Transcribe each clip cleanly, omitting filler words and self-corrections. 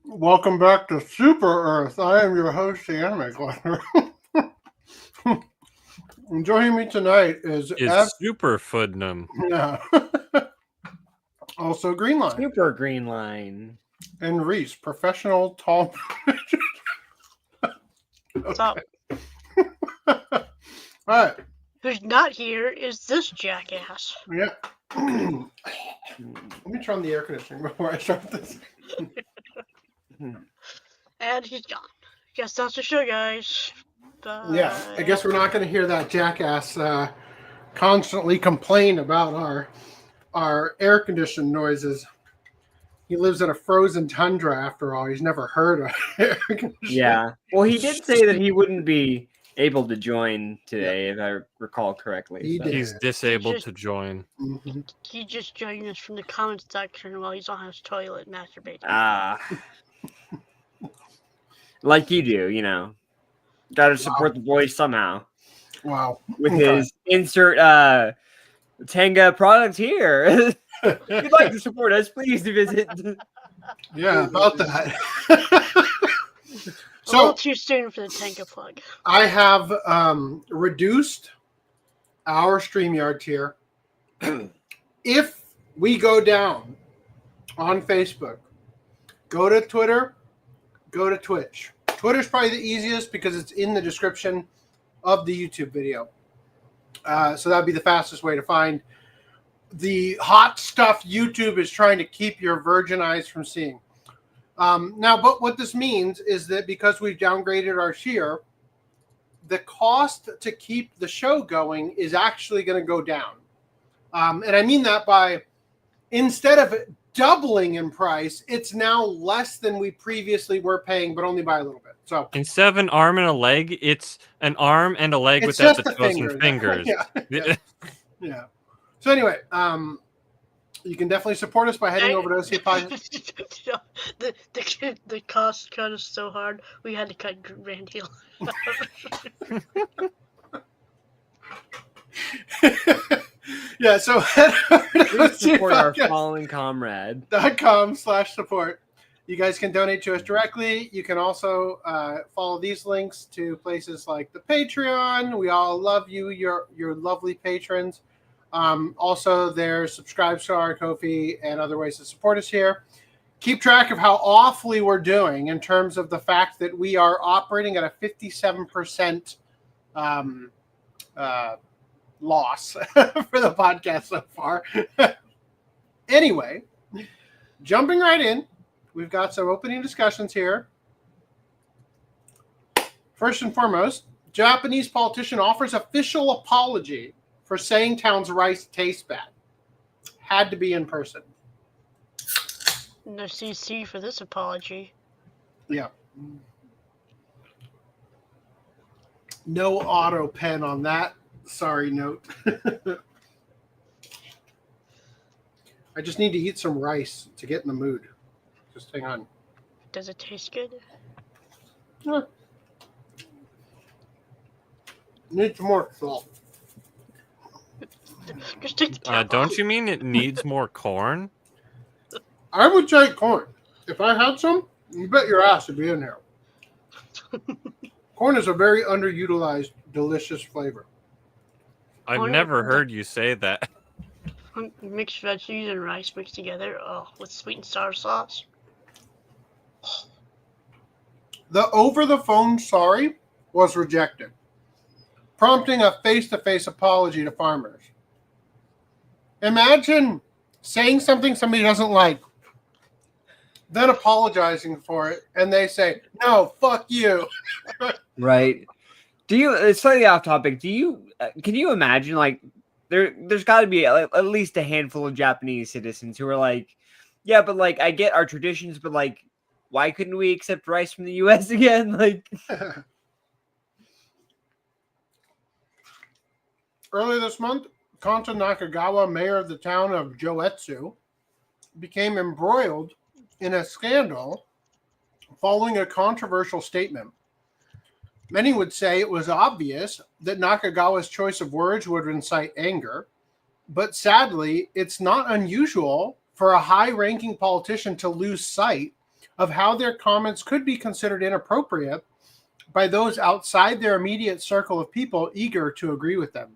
Welcome back to Super Earth. I am your host, the Anime Collector. And joining me tonight is Super Foodnum. Yeah. Also Green Line. Super Green Line. And Reese, professional tall. What's up? All right. Who's not here is this jackass. Yeah. Let me turn on the air conditioning before I start this. And he's gone. Guess that's the show, guys. Bye. Yeah, I guess we're not going to hear that jackass constantly complain about our air conditioned noises. He lives in a frozen tundra, after all. He's never heard of air conditioning. Yeah. Well, he did say that he wouldn't be able to join today, if I recall correctly. He did. He's disabled to join. Mm-hmm. He just joined us from the comments section while he's on his toilet masturbating. Like you do, you know. Gotta support the boys somehow. Wow. With his insert Tenga product here. If you'd like to support us, please visit. Yeah, about that. A little too soon for the Tenga plug. I have reduced our StreamYard tier. If we go down on Facebook, go to Twitter, go to Twitch. Twitter's probably the easiest because it's in the description of the YouTube video. So that'd be the fastest way to find the hot stuff YouTube is trying to keep your virgin eyes from seeing. But what this means is that because we've downgraded our tier, the cost to keep the show going is actually going to go down. And I mean that by, instead of doubling in price, it's now less than we previously were paying, but only by a little bit. So instead of an arm and a leg, it's an arm and a leg without the toes and fingers. Yeah. So anyway, you can definitely support us by heading over to OCA Podcast. The cost cut is so hard, we had to cut Randy. Yeah, so head over to Please support our fallen comrade. .com/support. You guys can donate to us directly. You can also follow these links to places like the Patreon. We all love you, your lovely patrons. Also, there's subscribe to our Ko-fi and other ways to support us here. Keep track of how awfully we're doing in terms of the fact that we are operating at a 57% loss for the podcast so far. Anyway, jumping right in, we've got some opening discussions here. First and foremost, Japanese politician offers official apology for saying town's rice tastes bad. Had to be in person. No CC for this apology. Yeah. No auto pen on that. Sorry note. I just need to eat some rice to get in the mood. Just hang on. Does it taste good? Yeah. Need some more salt. Just take the top Don't off. you mean it needs more corn? I would take corn. If I had some, you bet your ass would be in here. Corn is a very underutilized, delicious flavor. I've never heard you say that. Mixed veggies and rice mixed together, with sweet and sour sauce. The over-the-phone sorry was rejected, prompting a face-to-face apology to farmers. Imagine saying something somebody doesn't like, then apologizing for it, and they say, "No, fuck you." Right. Do you? It's slightly off topic. Do you? Can you imagine like there's got to be at least a handful of Japanese citizens who are like, yeah, but like I get our traditions, but like, why couldn't we accept rice from the U.S. again? Like, earlier this month, Kanta Nakagawa, mayor of the town of Joetsu, became embroiled in a scandal following a controversial statement. Many would say it was obvious that Nakagawa's choice of words would incite anger, but sadly, it's not unusual for a high-ranking politician to lose sight of how their comments could be considered inappropriate by those outside their immediate circle of people eager to agree with them.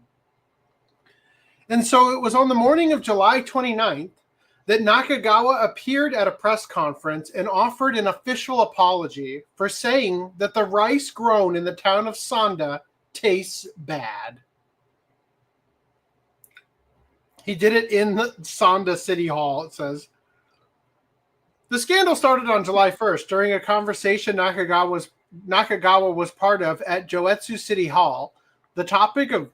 And so it was on the morning of July 29th that Nakagawa appeared at a press conference and offered an official apology for saying that the rice grown in the town of Sanda tastes bad. He did it in the Sanda City Hall, it says. The scandal started on July 1st during a conversation Nakagawa was part of at Joetsu City Hall. The topic of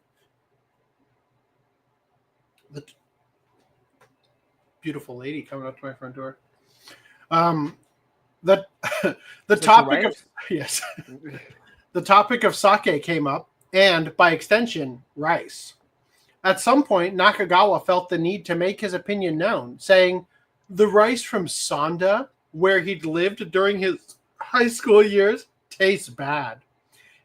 the beautiful lady coming up to my front door. The topic of yes, the topic of sake came up, and by extension, rice. At some point, Nakagawa felt the need to make his opinion known, saying, "The rice from Sanda, where he'd lived during his high school years, tastes bad."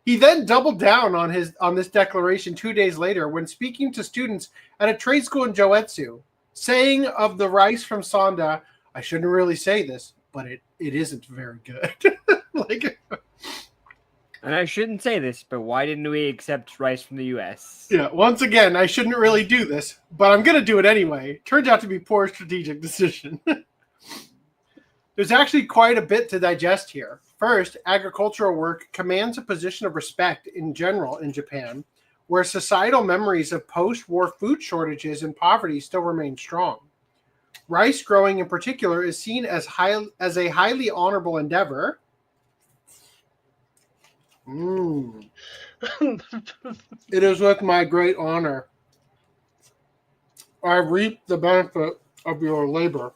He then doubled down on this declaration 2 days later when speaking to students at a trade school in Joetsu, saying of the rice from Sanda, "I shouldn't really say this, but it isn't very good." And I shouldn't say this, but why didn't we accept rice from the U.S.? Yeah, once again, I shouldn't really do this, but I'm going to do it anyway. Turns out to be poor strategic decision. There's actually quite a bit to digest here. First, agricultural work commands a position of respect in general in Japan, where societal memories of post-war food shortages and poverty still remain strong. Rice growing in particular is seen as a highly honorable endeavor. It is with my great honor I reap the benefit of your labor.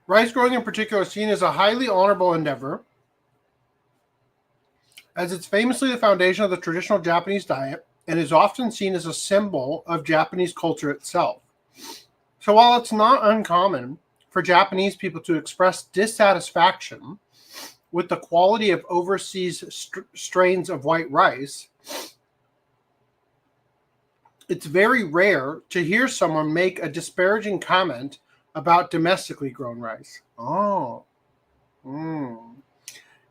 Rice growing in particular is seen as a highly honorable endeavor, as it's famously the foundation of the traditional Japanese diet and is often seen as a symbol of Japanese culture itself. So while it's not uncommon for Japanese people to express dissatisfaction with the quality of overseas strains of white rice, it's very rare to hear someone make a disparaging comment about domestically grown rice.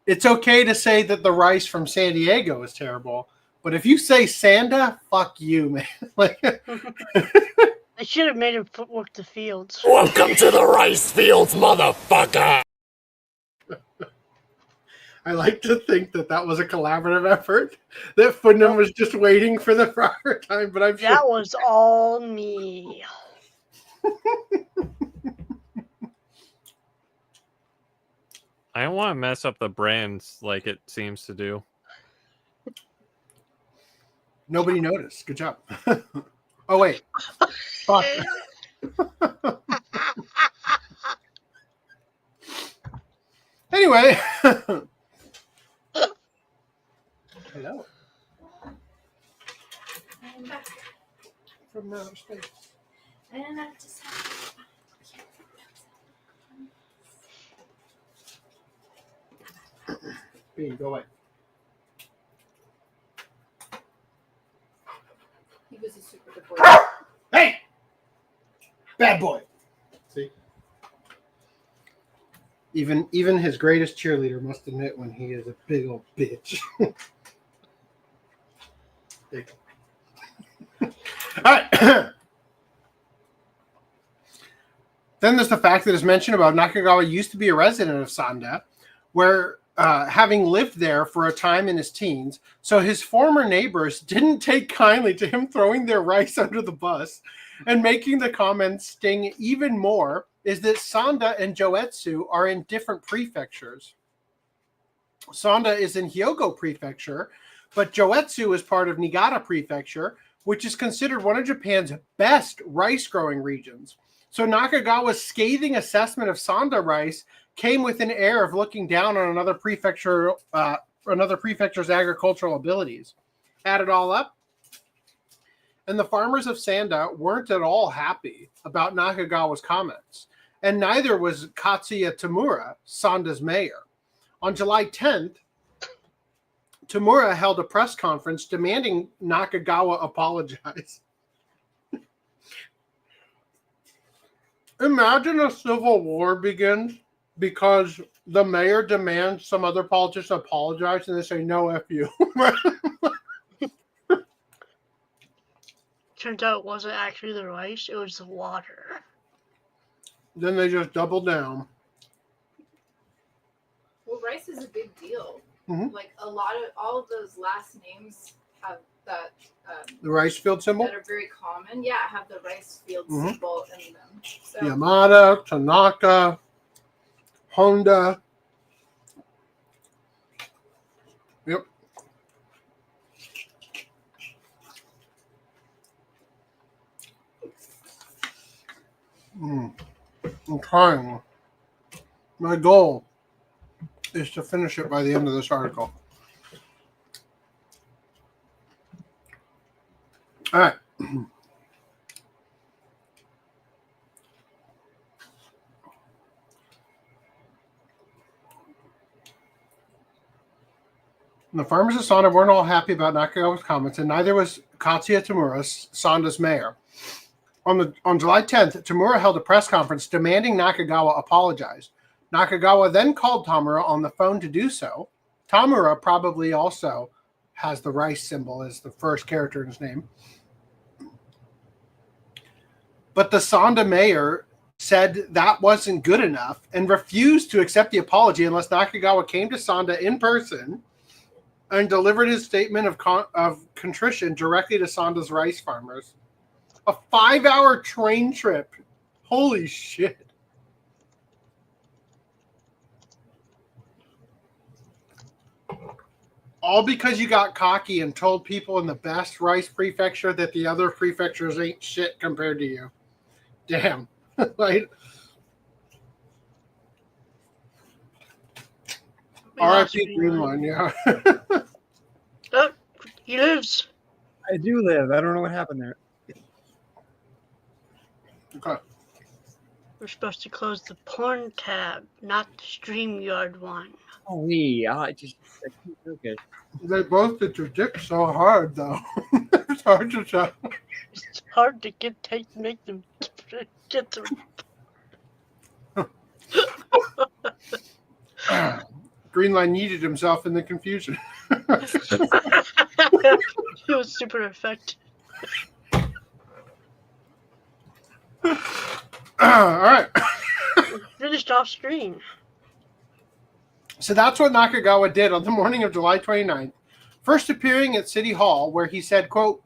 It's okay to say that the rice from San Diego is terrible, but if you say Sanda, fuck you, man. I should have made him work the fields. Welcome to the rice fields, motherfucker! I like to think that was a collaborative effort, that Fundam was just waiting for the proper time, but I'm sure that was all me. I don't want to mess up the brands like it seems to do. Nobody noticed. Good job. Oh, wait. Fuck. Anyway. Hello. I'm back From outer space. and I just have Bean, go away. he was a super good boy. Hey! Bad boy. See? Even his greatest cheerleader must admit when he is a big old bitch. Big. All right. Then there's the fact that is mentioned about Nakagawa used to be a resident of Sanda, where having lived there for a time in his teens, so his former neighbors didn't take kindly to him throwing their rice under the bus, and making the comments sting even more is that Sanda and Joetsu are in different prefectures. Sanda is in Hyogo Prefecture, but Joetsu is part of Niigata Prefecture, which is considered one of Japan's best rice-growing regions. So Nakagawa's scathing assessment of Sanda rice came with an air of looking down on another prefecture's agricultural abilities. Add it all up, and the farmers of Sanda weren't at all happy about Nakagawa's comments, and neither was Katsuya Tamura, Sanda's mayor. On July 10th, Tamura held a press conference demanding Nakagawa apologize. Imagine a civil war begins because the mayor demands some other politician apologize and they say, no, F you. Turns out it wasn't actually the rice, it was the water. Then they just double down. Well, rice is a big deal. Mhm. Like all of those last names have that The rice field symbol? that are very common. Yeah, have the rice field Mhm. symbol in them. So Yamada, Tanaka, Honda. Yep. I'm trying. My goal is to finish it by the end of this article. All right. The farmers of Sanda weren't all happy about Nakagawa's comments, and neither was Katsuya Tamura, Sanda's mayor. On July 10th, Tamura held a press conference demanding Nakagawa apologize. Nakagawa then called Tamura on the phone to do so. Tamura probably also has the rice symbol as the first character in his name. But the Sanda mayor said that wasn't good enough and refused to accept the apology unless Nakagawa came to Sanda in person and delivered his statement of contrition directly to Sanda's rice farmers. A 5-hour train trip. Holy shit. All because you got cocky and told people in the best rice prefecture that the other prefectures ain't shit compared to you. Damn. Right? R.I.P. Greenline, yeah. Oh, he lives. I do live. I don't know what happened there. Okay. We're supposed to close the porn tab, not the StreamYard one. Oh, I just okay. They both did your dick so hard, though. It's hard to tell. It's hard to make them get them. Greenline yeeted himself in the confusion. He was super effective. All right. Finished off screen. So that's what Nakagawa did on the morning of July 29th, first appearing at City Hall, where he said, quote,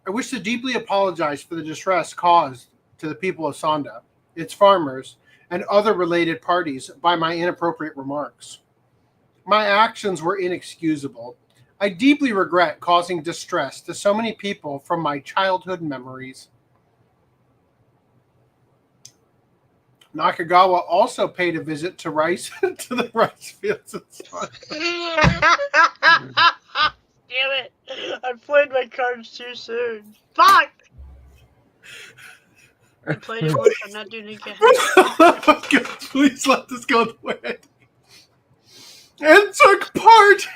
I wish to deeply apologize for the distress caused to the people of Sanda, its farmers, and other related parties by my inappropriate remarks. My actions were inexcusable. I deeply regret causing distress to so many people from my childhood memories. Nakagawa also paid a visit to the rice fields and stuff. Damn it! I played my cards too soon. Fuck! I played it once, I'm not doing it again. God, please let this go the way. And took part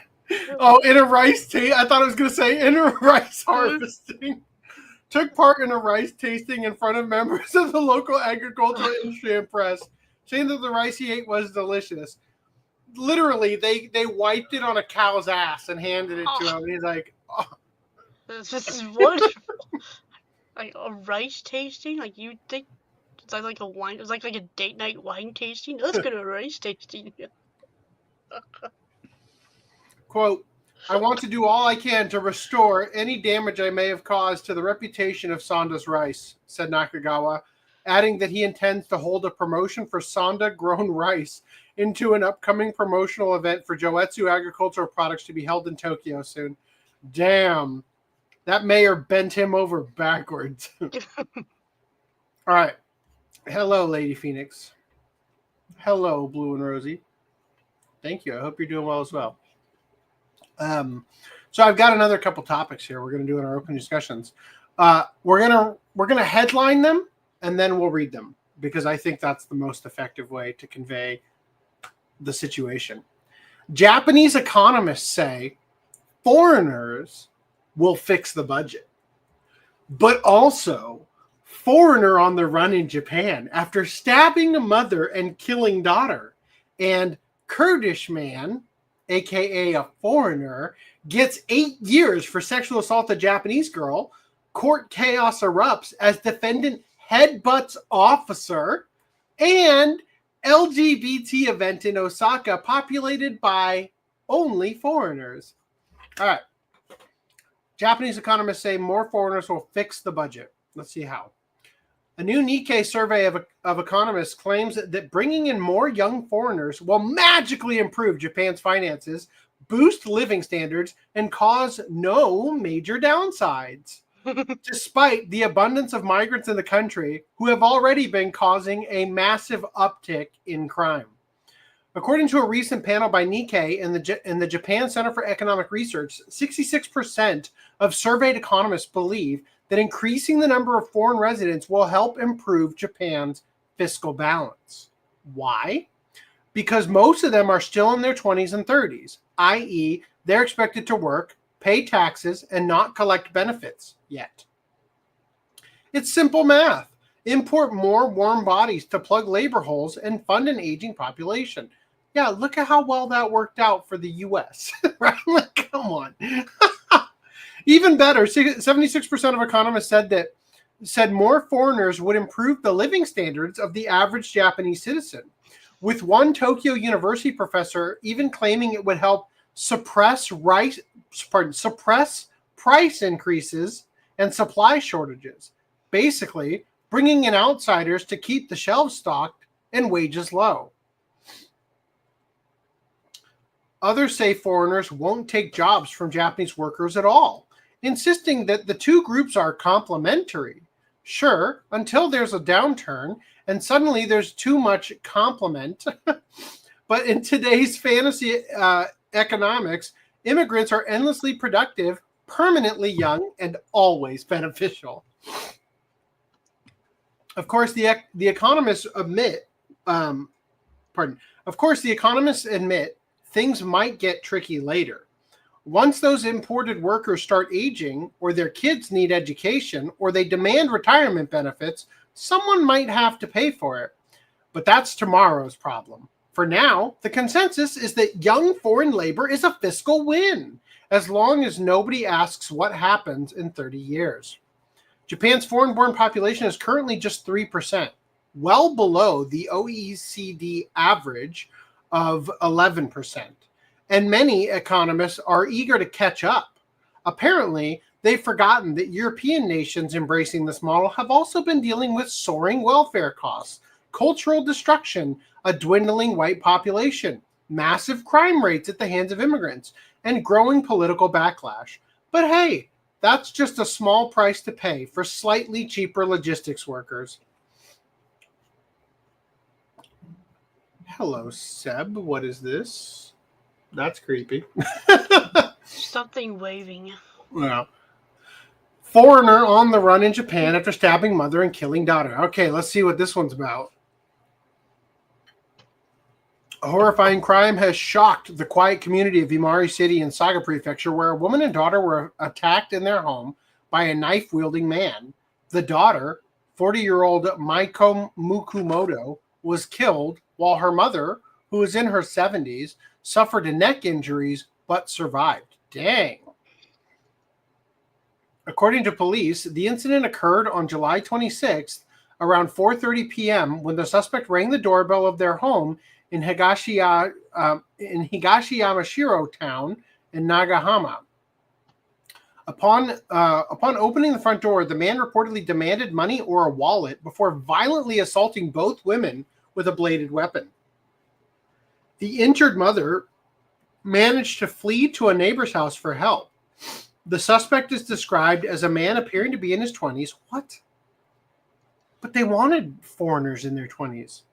in a rice I thought I was going to say in a rice harvesting. Took part in a rice tasting in front of members of the local agricultural industry and press, saying that the rice he ate was delicious. Literally, they wiped it on a cow's ass and handed it to him. And he's like, oh. This is wonderful. Like a rice tasting? Like you think it's like a wine? It's like a date night wine tasting. Let's go to a rice tasting. Quote, I want to do all I can to restore any damage I may have caused to the reputation of Sanda's rice, said Nakagawa, adding that he intends to hold a promotion for Sanda-grown rice into an upcoming promotional event for Joetsu agricultural products to be held in Tokyo soon. Damn. That mayor bent him over backwards. All right. Hello, Lady Phoenix. Hello, Blue and Rosie. Thank you. I hope you're doing well as well. So I've got another couple topics here we're going to do in our open discussions. We're gonna headline them and then we'll read them because I think that's the most effective way to convey the situation. Japanese economists say foreigners will fix the budget. But also, foreigner on the run in Japan after stabbing a mother and killing daughter. And Kurdish man, aka a foreigner, gets 8 years for sexual assault of Japanese girl. Court chaos erupts as defendant headbutts officer. And LGBT event in Osaka populated by only foreigners. All right. Japanese economists say more foreigners will fix the budget. Let's see how. A new Nikkei survey of economists claims that bringing in more young foreigners will magically improve Japan's finances, boost living standards, and cause no major downsides, despite the abundance of migrants in the country who have already been causing a massive uptick in crime. According to a recent panel by Nikkei and the Japan Center for Economic Research, 66% of surveyed economists believe that increasing the number of foreign residents will help improve Japan's fiscal balance. Why? Because most of them are still in their 20s and 30s, i.e., they're expected to work, pay taxes, and not collect benefits yet. It's simple math. Import more warm bodies to plug labor holes and fund an aging population. Yeah, look at how well that worked out for the U.S. Right? Like, come on. Even better, 76% of economists said more foreigners would improve the living standards of the average Japanese citizen, with one Tokyo University professor even claiming it would help suppress price increases and supply shortages, basically bringing in outsiders to keep the shelves stocked and wages low. Others say foreigners won't take jobs from Japanese workers at all, insisting that the two groups are complementary. Sure, until there's a downturn and suddenly there's too much complement. But in today's fantasy economics, immigrants are endlessly productive, permanently young, and always beneficial. Of course, the economists admit, things might get tricky later. Once those imported workers start aging, or their kids need education, or they demand retirement benefits, someone might have to pay for it. But that's tomorrow's problem. For now, the consensus is that young foreign labor is a fiscal win, as long as nobody asks what happens in 30 years. Japan's foreign-born population is currently just 3%, well below the OECD average of 11%. And many economists are eager to catch up. Apparently, they've forgotten that European nations embracing this model have also been dealing with soaring welfare costs, cultural destruction, a dwindling white population, massive crime rates at the hands of immigrants, and growing political backlash. But hey, that's just a small price to pay for slightly cheaper logistics workers. Hello, Seb. What is this? That's creepy. Something waving. Well, foreigner on the run in Japan after stabbing mother and killing daughter. Okay, let's see what this one's about. A horrifying crime has shocked the quiet community of Imari City in Saga Prefecture, where a woman and daughter were attacked in their home by a knife-wielding man. The daughter, 40-year-old Maiko Mukumoto, was killed, while her mother, who was in her 70s, suffered neck injuries but survived. Dang. According to police, the incident occurred on July 26th around 4:30 p.m. when the suspect rang the doorbell of their home in Higashiyamashiro town in Nagahama. Upon opening the front door, the man reportedly demanded money or a wallet before violently assaulting both women with a bladed weapon. The injured mother managed to flee to a neighbor's house for help. The suspect is described as a man appearing to be in his 20s. What? But they wanted foreigners in their 20s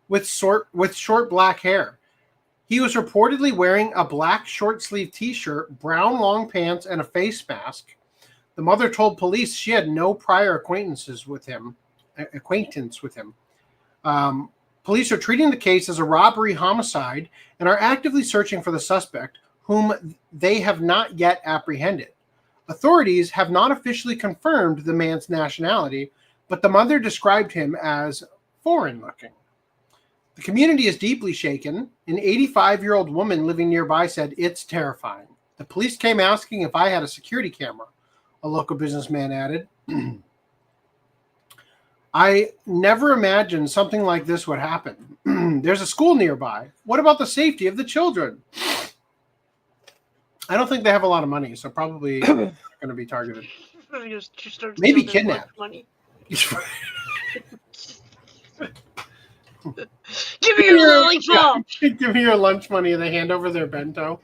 with short black hair. He was reportedly wearing a black short-sleeved t-shirt, brown long pants, and a face mask. The mother told police she had no prior acquaintance with him. Police are treating the case as a robbery homicide and are actively searching for the suspect, whom they have not yet apprehended. Authorities have not officially confirmed the man's nationality, but the mother described him as foreign-looking. The community is deeply shaken. An 85-year-old woman living nearby said, "It's terrifying. The police came asking if I had a security camera," a local businessman added. "I never imagined something like this would happen. There's a school nearby. What about the safety of the children?" I don't think they have a lot of money, so probably going to be targeted. Maybe kidnapped. Money. Give Give me your lollipop! Give me your lunch money, and they hand over their bento.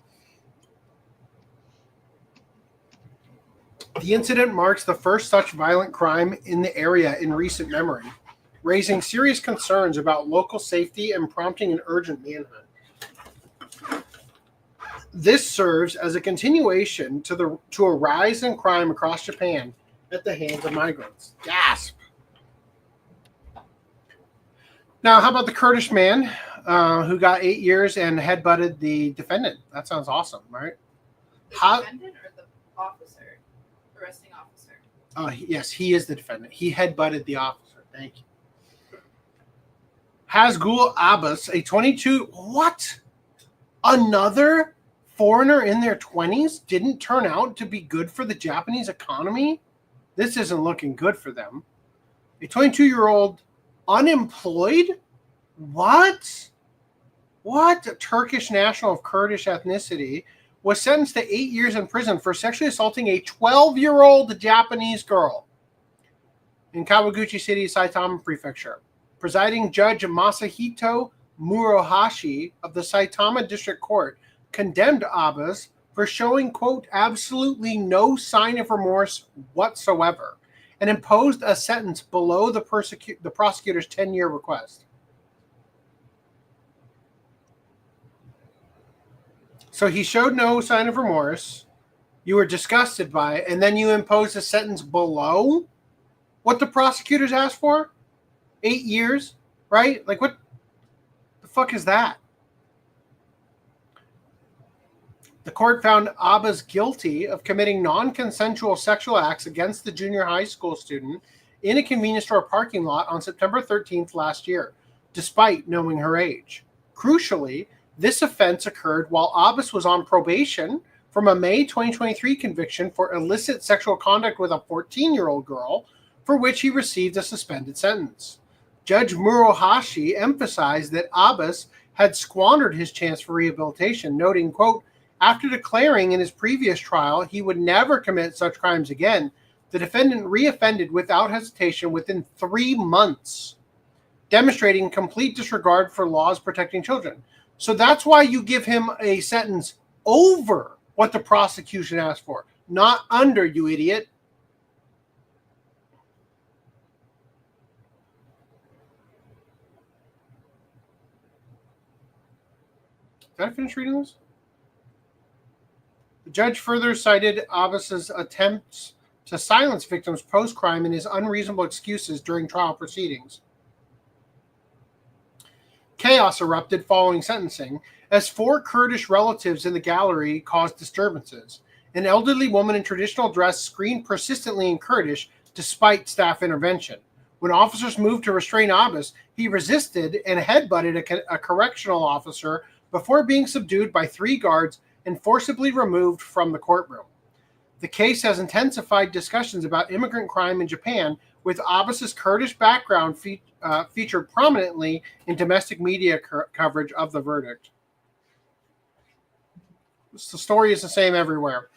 The incident marks the first such violent crime in the area in recent memory, raising serious concerns about local safety and prompting an urgent manhunt. This serves as a continuation to a rise in crime across Japan at the hands of migrants. Gasp! Now, how about the Kurdish man who got 8 years and headbutted the defendant? That sounds awesome, right? The defendant or the officer? Arresting officer? Yes, he is the defendant. He headbutted the officer. Thank you. Hazgul Abbas, a 22... What? Another foreigner in their 20s didn't turn out to be good for the Japanese economy? This isn't looking good for them. A 22-year-old unemployed? What? A Turkish national of Kurdish ethnicity was sentenced to 8 years in prison for sexually assaulting a 12-year-old Japanese girl in Kawaguchi City, Saitama Prefecture. Presiding Judge Masahito Murohashi of the Saitama District Court condemned Abbas for showing, quote, absolutely no sign of remorse whatsoever, and imposed a sentence below the prosecutor's 10-year request. So he showed no sign of remorse, you were disgusted by it, and then you imposed a sentence below what the prosecutors asked for? 8 years, right? Like, what the fuck is that? The court found Abbas guilty of committing non-consensual sexual acts against the junior high school student in a convenience store parking lot on September 13th last year, despite knowing her age. Crucially, this offense occurred while Abbas was on probation from a May 2023 conviction for illicit sexual conduct with a 14-year-old girl, for which he received a suspended sentence. Judge Murohashi emphasized that Abbas had squandered his chance for rehabilitation, noting, quote, after declaring in his previous trial he would never commit such crimes again, the defendant reoffended without hesitation within 3 months, demonstrating complete disregard for laws protecting children. So that's why you give him a sentence over what the prosecution asked for, not under, you idiot. Did I finish reading this? The judge further cited Abbas's attempts to silence victims post-crime and his unreasonable excuses during trial proceedings. Chaos erupted following sentencing as 4 Kurdish relatives in the gallery caused disturbances. An elderly woman in traditional dress screamed persistently in Kurdish despite staff intervention. When officers moved to restrain Abbas, he resisted and headbutted a correctional officer before being subdued by 3 guards and forcibly removed from the courtroom. The case has intensified discussions about immigrant crime in Japan, with Abbas's Kurdish background featured prominently in domestic media coverage of the verdict. The story is the same everywhere.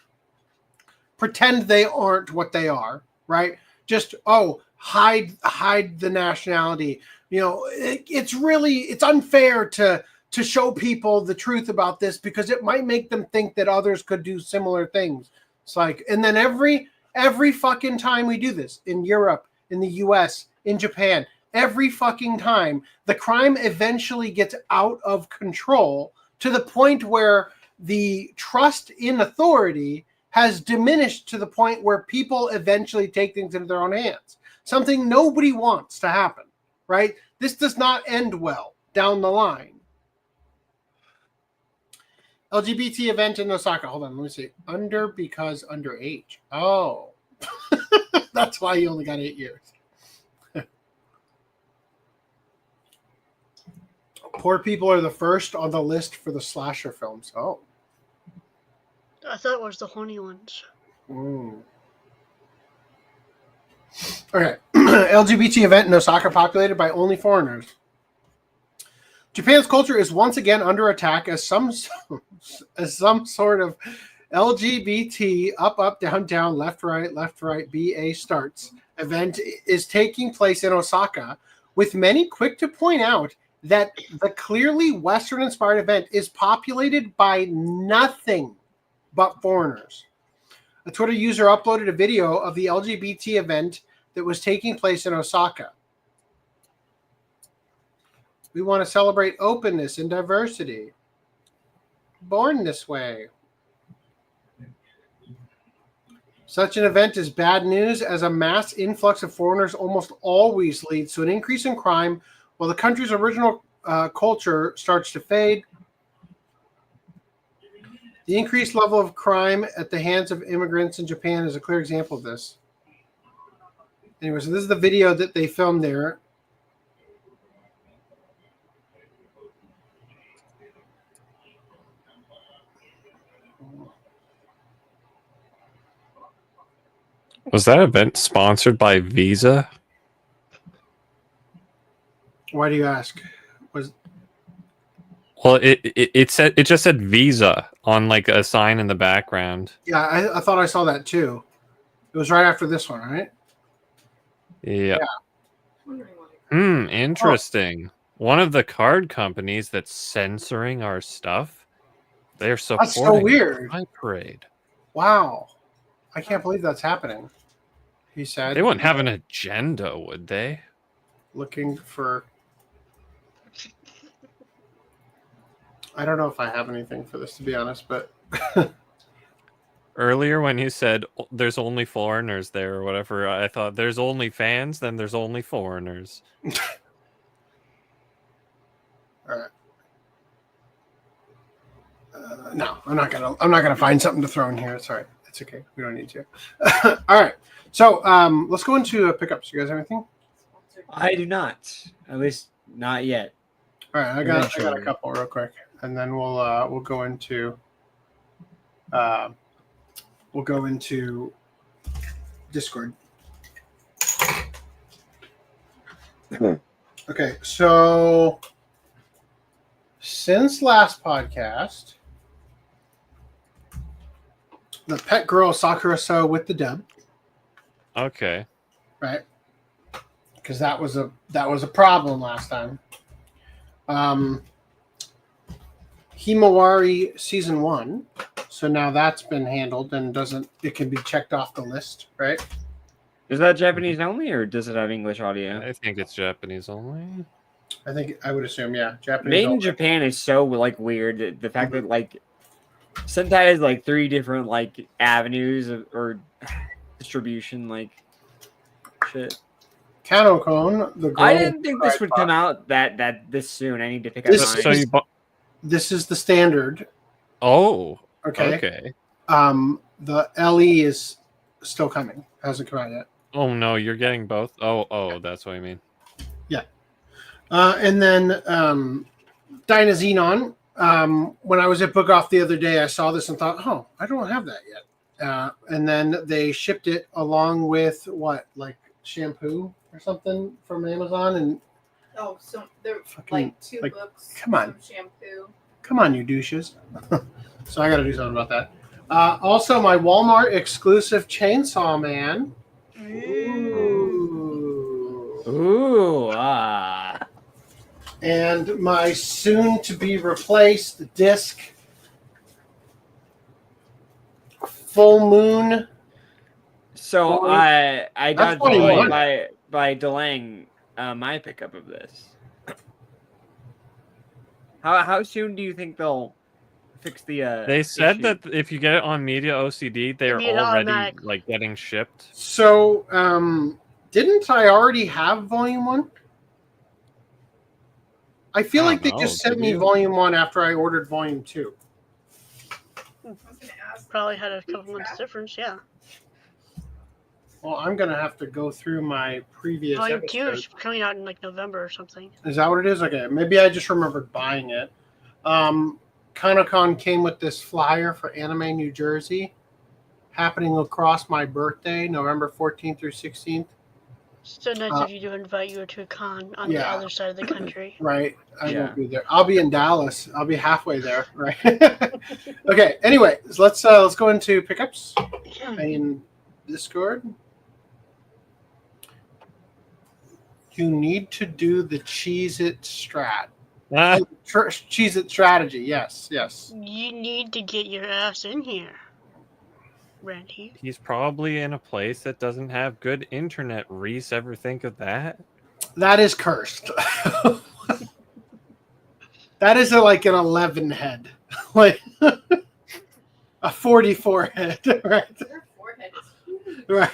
Pretend they aren't what they are, right? Just, hide the nationality. You know, it's unfair to show people the truth about this because it might make them think that others could do similar things. It's like, and then every fucking time we do this in Europe, in the US, in Japan, every fucking time the crime eventually gets out of control to the point where the trust in authority has diminished to the point where people eventually take things into their own hands. Something nobody wants to happen, right? This does not end well down the line. LGBT event in Osaka. Hold on, let me see. Under because underage. Oh. That's why you only got 8 years. Poor people are the first on the list for the slasher films. Oh. I thought it was the horny ones. Mm. Okay. LGBT event in Osaka populated by only foreigners. Japan's culture is once again under attack as some sort of LGBT up, down, down, left, right, BA starts event is taking place in Osaka, with many quick to point out that the clearly Western-inspired event is populated by nothing but foreigners. A Twitter user uploaded a video of the LGBT event that was taking place in Osaka. We want to celebrate openness and diversity. Born this way. Such an event is bad news, as a mass influx of foreigners almost always leads to an increase in crime while the country's original culture starts to fade. The increased level of crime at the hands of immigrants in Japan is a clear example of this. Anyway, so this is the video that they filmed there. Was that event sponsored by Visa? Why do you ask? Well, it said, it just said Visa on like a sign in the background. Yeah, I thought I saw that too. It was right after this one, right? Yeah. Wondering why. Interesting. One of the card companies that's censoring our stuff, they're supporting That's so weird. the Pride Parade. Wow. I can't believe that's happening. He said. They wouldn't have an agenda, would they? Looking for. I don't know if I have anything for this, to be honest, but. Earlier when you said there's only foreigners there or whatever, I thought there's only fans, then there's only foreigners. All right. No, I'm not gonna find something to throw in here. It's all right. It's okay. We don't need to. All right. So let's go into pickups. You guys have anything? I do not. At least not yet. All right. I got a couple real quick, and then we'll go into Discord. Okay. So since last podcast, the pet girl Sakura So with the dub. Okay. Right. Because that was a problem last time. Himawari season 1. So now that's been handled and it can be checked off the list, right? Is that Japanese only, or does it have English audio? I think it's Japanese only. I would assume, yeah. Japanese Made in only. Japan is so like weird. The fact that like Sentai has like 3 different like avenues or distribution, like shit. Yano-kun, the girl. I didn't think this would come out that this soon. I need to pick up This mine. This is the standard. Oh. Okay. Okay. The LE is still coming. Hasn't come out yet. Oh no, you're getting both. Oh, that's what I mean. Yeah. And then Dyna Xenon. When I was at Book Off the other day, I saw this and thought, oh, I don't have that yet. And then they shipped it along with like shampoo or something from Amazon. And Oh, so there Fucking, like 2 like, books. come on. Some shampoo. come on, you douches. So I got to do something about that. Also, my Walmart exclusive Chainsaw Man. Ooh, And my soon-to-be replaced disc Full Moon. So I got That's what you delayed want. by delaying my pickup of this. How soon do you think they'll fix the? They said issue? that if you get it on Media OCD, they are Media already automatic. like getting shipped. So, didn't I already have Volume 1? I feel I like they don't just know, sent did me you? Volume 1 after I ordered Volume 2. I was gonna ask. Probably had a couple months difference, yeah. Well, I'm gonna have to go through my previous Volume 2 episodes. is coming out in like November or something. Is that what it is? Okay, maybe I just remembered buying it. Kanokon came with this flyer for Anime New Jersey, happening across my birthday, November 14th through 16th. So nice of you to invite you to a con on the yeah. other side of the country. Right, I Yeah. won't be there. I'll be in Dallas. I'll be halfway there. Right. Okay. Anyway, so let's go into pickups in Discord. You need to do the Cheez-It strat. Ah, Cheez-It strategy. Yes. You need to get your ass in here, Randy. he's probably in a place that doesn't have good internet. Reese, ever think of that? That is cursed. That is like an 11 head, like a 44 head, right? Your forehead is huge. Right.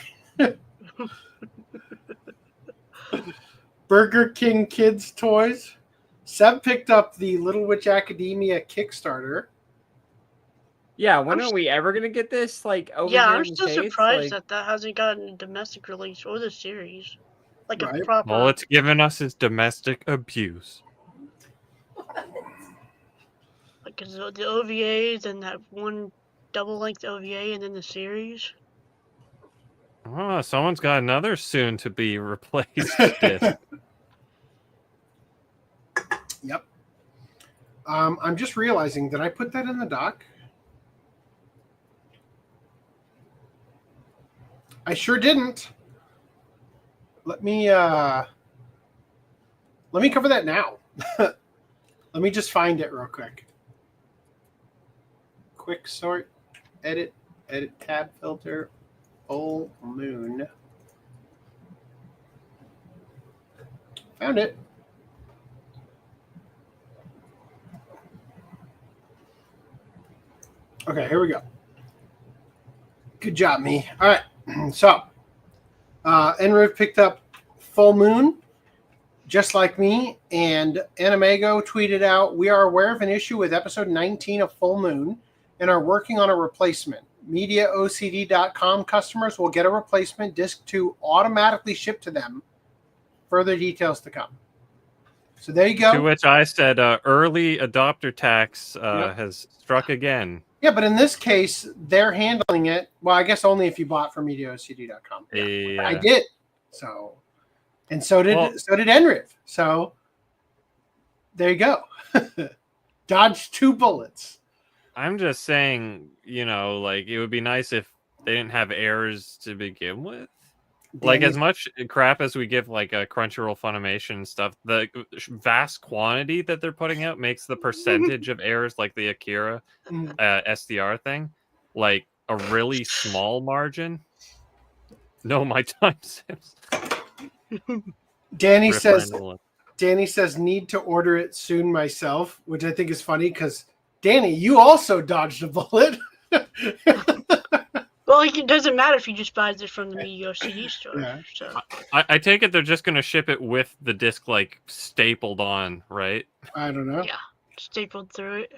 Burger King Kids Toys. Seb picked up the Little Witch Academia Kickstarter. Yeah, when are we ever gonna get this? Like over Yeah, here I'm in the still States? surprised Like, that hasn't gotten a domestic release or the series. Like Right. a proper. All it's given us is domestic abuse. Like 'cause the OVAs and that one double-length OVA and then the series. Oh, someone's got another soon to be replaced disc. Yep. I'm just realizing, did I put that in the doc? I sure didn't. Let me cover that now. Let me just find it real quick. Quick sort, edit tab filter, full moon. Found it. Okay, here we go. Good job, me. All right. So, Enriv picked up Full Moon, just like me, and Animego tweeted out, "We are aware of an issue with episode 19 of Full Moon and are working on a replacement. MediaOCD.com customers will get a replacement disc to automatically ship to them. Further details to come." So there you go. To which I said, early adopter tax Yep. has struck again. Yeah, but in this case, they're handling it. Well, I guess only if you bought from MediaOCD.com. Yeah. I did. So, and so did Well- Enriv. So there you go. Dodged 2 bullets. I'm just saying, like it would be nice if they didn't have errors to begin with. Like as much crap as we give like a Crunchyroll, Funimation and stuff, the vast quantity that they're putting out makes the percentage of errors, like the Akira Mm. SDR thing, like a really small margin. No, my time sims. Danny says Referendum. need to order it soon myself, which I think is funny because Danny, you also dodged a bullet. Well, like, it doesn't matter if you just buys it from the Media CD store. Yeah. So I take it they're just gonna ship it with the disc like stapled on, right? I don't know. Yeah. Stapled through it.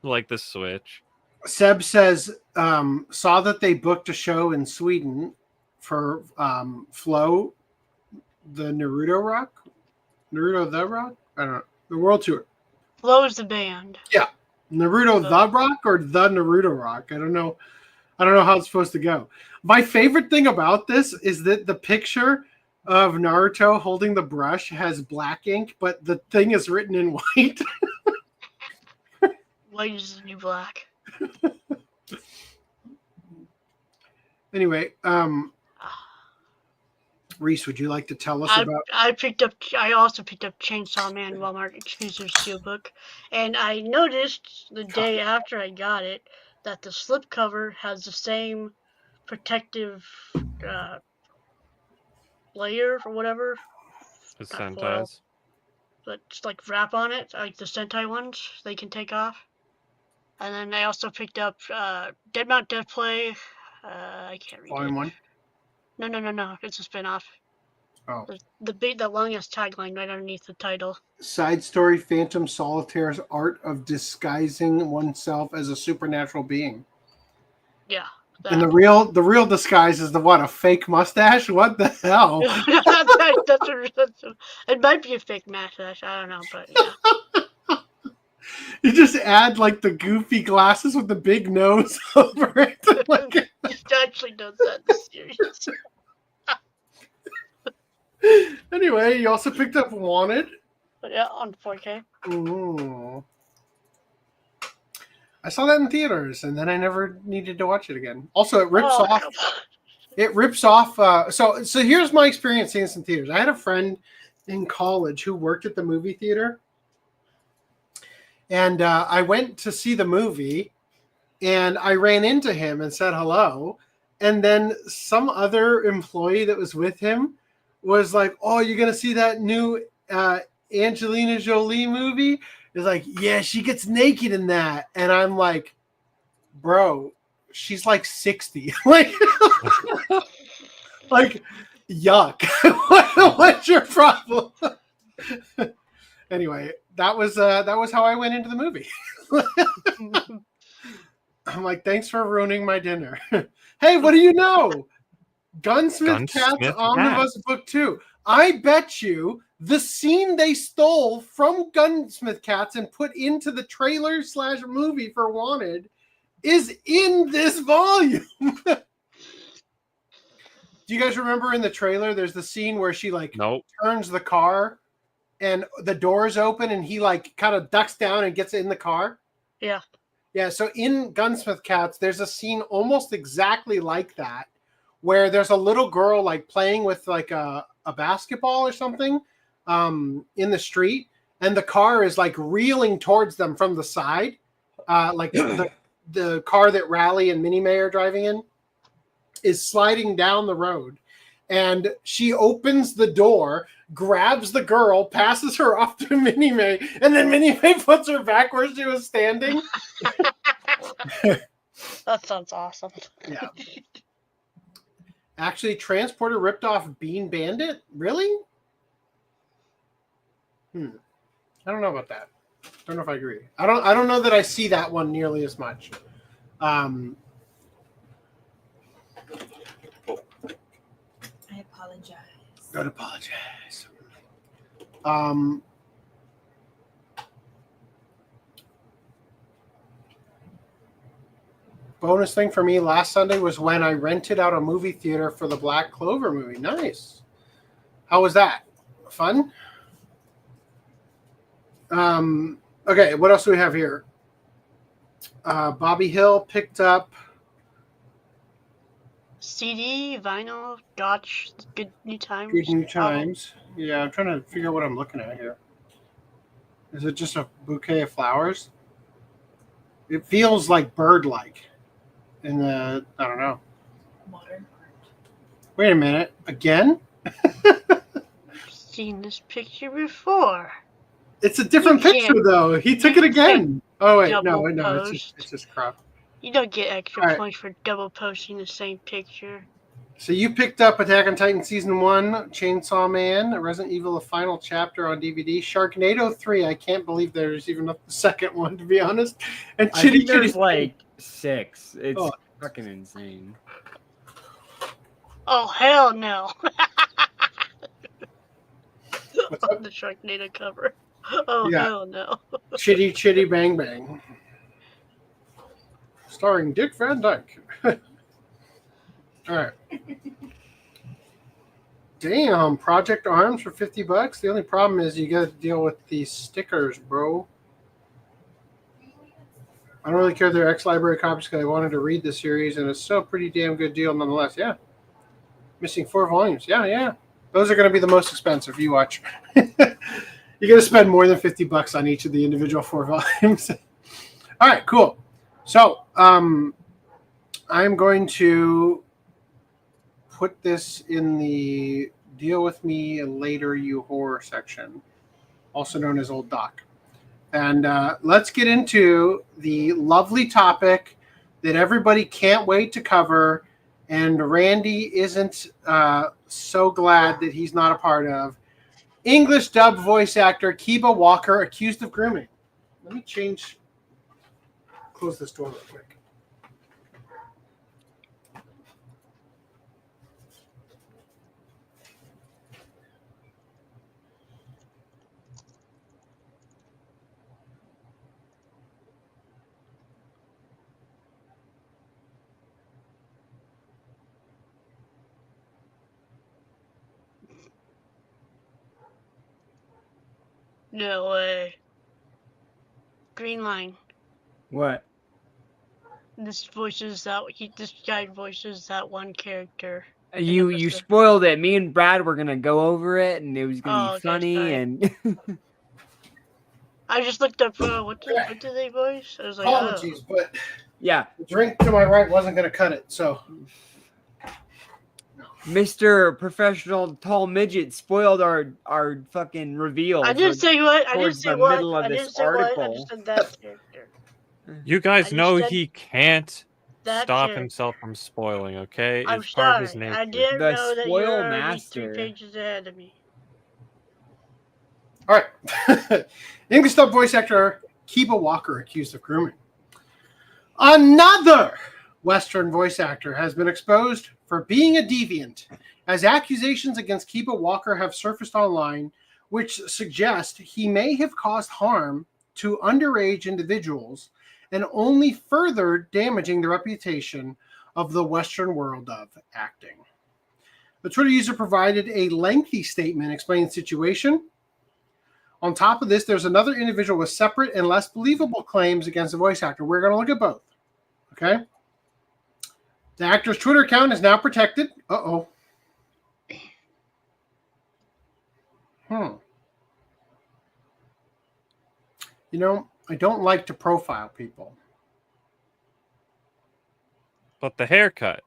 Like the Switch. Seb says saw that they booked a show in Sweden for Flow, the Naruto the Rock. I don't know, the World Tour. Flow's the band. Naruto the Rock or the Naruto Rock. I don't know how it's supposed to go. My favorite thing about this is that the picture of Naruto holding the brush has black ink, but the thing is written in white. White is the new black. Anyway, Reese, would you like to tell us about? I also picked up Chainsaw Man Walmart exclusive steelbook, and I noticed the day after I got it that the slipcover has the same protective layer or whatever. The Not foil, Sentai's. but just like wrap on it, like the Sentai ones they can take off. And then I also picked up Dead Mount Death Play. I can't read Volume it. 1. No. It's a spinoff. Oh. The longest tagline right underneath the title. Side story: Phantom Solitaire's art of disguising oneself as a supernatural being. Yeah. And the real disguise is a fake mustache? What the hell? It might be a fake mustache. I don't know, but yeah. You just add like the goofy glasses with the big nose over it. He actually does that in the series. Anyway, you also picked up Wanted. Yeah, on 4K. Ooh. I saw that in theaters, and then I never needed to watch it again. Also, it rips off. It rips off. So here's my experience seeing this in theaters. I had a friend in college who worked at the movie theater, and I went to see the movie, and I ran into him and said hello, and then some other employee that was with him was like, "Oh, you're gonna see that new Angelina Jolie movie?" It's like, "Yeah, she gets naked in that," and I'm like, "Bro, she's like 60." like yuck. What's your problem? Anyway, that was how I went into the movie. I'm like, thanks for ruining my dinner. Hey, what do you know? Gunsmith Cat's Omnibus Book 2. I bet you the scene they stole from Gunsmith Cats and put into the trailer / movie for Wanted is in this volume. Do you guys remember in the trailer, there's the scene where she turns the car and the doors open and he kind of ducks down and gets in the car? Yeah. Yeah, so in Gunsmith Cats, there's a scene almost exactly like that, where there's a little girl playing with a basketball or something in the street, and the car is reeling towards them from the side, the car that Raleigh and Minnie May are driving in is sliding down the road, and she opens the door, grabs the girl, passes her off to Minnie May, and then Minnie May puts her back where she was standing. That sounds awesome. Yeah. Actually, Transporter ripped off Bean Bandit? Really? I don't know about that. Don't know if I agree. I don't know that I see that one nearly as much. I apologize. Don't apologize. Bonus thing for me last Sunday was when I rented out a movie theater for the Black Clover movie. Nice. How was that? Fun? Okay, what else do we have here? Bobby Hill picked up CD, vinyl, Gotch, Good New Times. Good New Times. Yeah, I'm trying to figure out what I'm looking at here. Is it just a bouquet of flowers? It feels bird-like. In the, I don't know. Modern art. Wait a minute. Again? I've seen this picture before. It's a different picture, though. He took it again. Oh, wait. No, it's just crop. You don't get extra points for double posting the same picture. So you picked up Attack on Titan Season 1, Chainsaw Man, Resident Evil, the final chapter on DVD, Sharknado 3. I can't believe there's even a second one, to be honest. And I think there's 6. It's fucking insane. Oh, hell no. What's up? The Sharknado cover. Oh, hell no. Chitty Chitty Bang Bang. Starring Dick Van Dyke. All right. Damn, Project Arms for $50. The only problem is you got to deal with these stickers, bro. I don't really care if they're ex-library copies because I wanted to read the series, and it's still a pretty damn good deal nonetheless. Yeah. Missing 4 volumes. Yeah. Those are going to be the most expensive. You watch. You're going to spend more than $50 on each of the individual 4 volumes. All right, cool. So, I'm going to put this in the Deal With Me Later, You Horror section, also known as Old Doc. And let's get into the lovely topic that everybody can't wait to cover, and Randy isn't so glad that he's not a part of. English dub voice actor Kiba Walker accused of grooming. Let me close this door real quick. No way. Green line. What? This guy voices that one character. You spoiled it. Me and Brad were gonna go over it, and it was gonna be Okay, funny. sorry. And I just looked up what do they voice? I was like, Apologies, but yeah, the drink to my right wasn't going to cut it. So, Mr. Professional Tall Midget spoiled our fucking reveal. I didn't say what. I didn't towards say the what. middle of I this didn't say what. I article. just said that character. You guys I know just said he can't That stop character. himself from spoiling, okay? I'm It's part of his sorry. nature. I didn't The know that you spoil were already master. 3 pages ahead of me. all right. English dub voice actor Kiba Walker accused of grooming. Another Western voice actor has been exposed for being a deviant, as accusations against Kiba Walker have surfaced online, which suggest he may have caused harm to underage individuals and only further damaging the reputation of the Western world of acting. The Twitter user provided a lengthy statement explaining the situation. On top of this, there's another individual with separate and less believable claims against the voice actor. We're going to look at both. Okay? The actor's Twitter account is now protected. Uh-oh. You know, I don't like to profile people. But the haircut.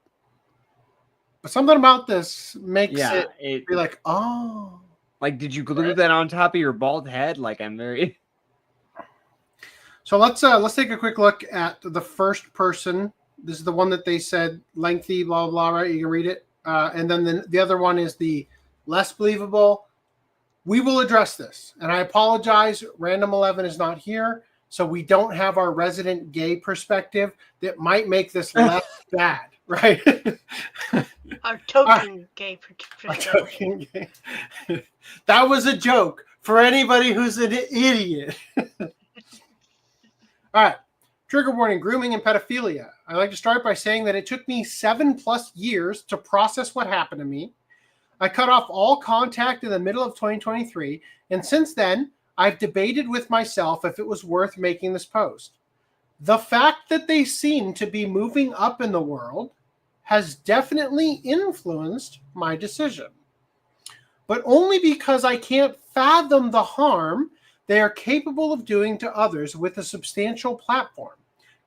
But something about this makes Yeah, it be like, oh. Like, did you glue that on top of your bald head? Like, I'm very. So let's take a quick look at the first person. This is the one that they said lengthy, blah, blah, right? You can read it. And then the other one is the less believable. We will address this. And I apologize. Random 11 is not here. So we don't have our resident gay perspective that might make this less bad, right? Our token gay Our perspective. token gay. That was a joke for anybody who's an idiot. All right. Trigger warning, grooming and pedophilia. I'd like to start by saying that it took me 7+ years to process what happened to me. I cut off all contact in the middle of 2023, and since then, I've debated with myself if it was worth making this post. The fact that they seem to be moving up in the world has definitely influenced my decision, but only because I can't fathom the harm they are capable of doing to others with a substantial platform,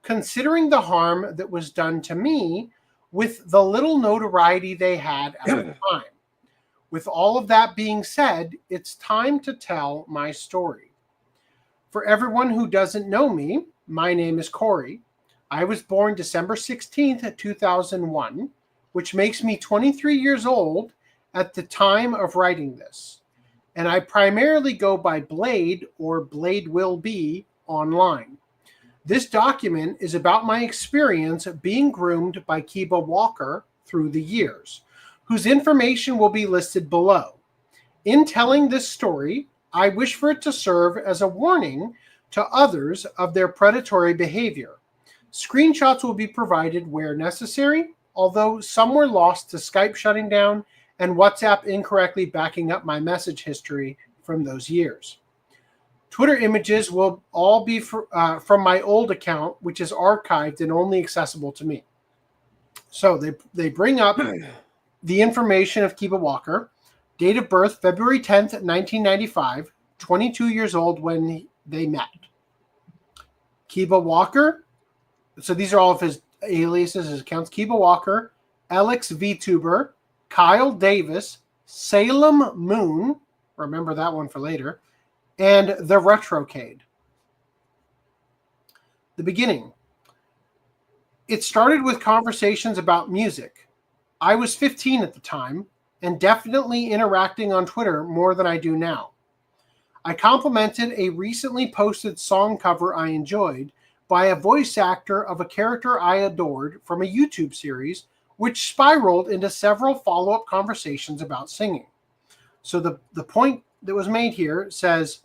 considering the harm that was done to me with the little notoriety they had at the time. With all of that being said, it's time to tell my story. For everyone who doesn't know me, my name is Corey. I was born December 16th, 2001, which makes me 23 years old at the time of writing this. And I primarily go by Blade or Blade Will Be online. This document is about my experience being groomed by Kiba Walker through the years, whose information will be listed below. In telling this story, I wish for it to serve as a warning to others of their predatory behavior. Screenshots will be provided where necessary, although some were lost to Skype shutting down and WhatsApp incorrectly backing up my message history from those years. Twitter images will all be from my old account, which is archived and only accessible to me. So they bring up the information of Kiba Walker, date of birth, February 10th, 1995, 22 years old when they met. Kiba Walker, so these are all of his aliases, his accounts. Kiba Walker, Alex VTuber, Kyle Davis, Salem Moon, remember that one for later, and the Retrocade. The beginning. It started with conversations about music. I was 15 at the time and definitely interacting on Twitter more than I do now. I complimented a recently posted song cover I enjoyed by a voice actor of a character I adored from a YouTube series, which spiraled into several follow-up conversations about singing. So the point that was made here says,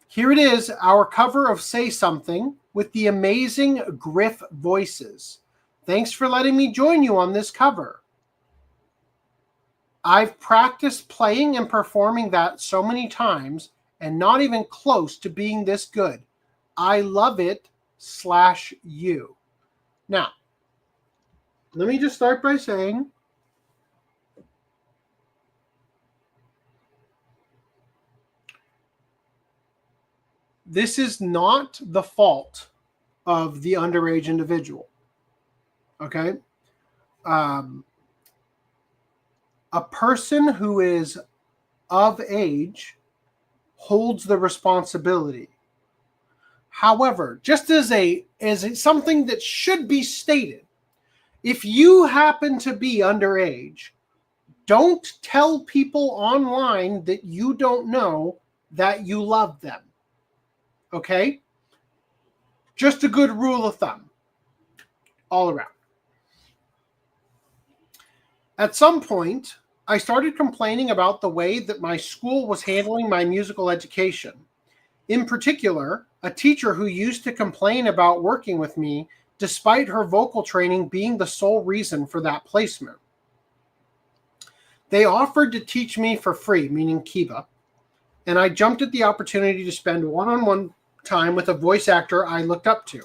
here it is, our cover of Say Something with the amazing Griff voices. Thanks for letting me join you on this cover. I've practiced playing and performing that so many times and not even close to being this good. I love it /you. Now, let me just start by saying this is not the fault of the underage individual. Okay? A person who is of age holds the responsibility. However, just as something that should be stated, if you happen to be underage, don't tell people online that you don't know that you love them. Okay? Just a good rule of thumb all around. At some point, I started complaining about the way that my school was handling my musical education. In particular, a teacher who used to complain about working with me despite her vocal training being the sole reason for that placement. They offered to teach me for free, meaning Kiba, and I jumped at the opportunity to spend one-on-one time with a voice actor I looked up to.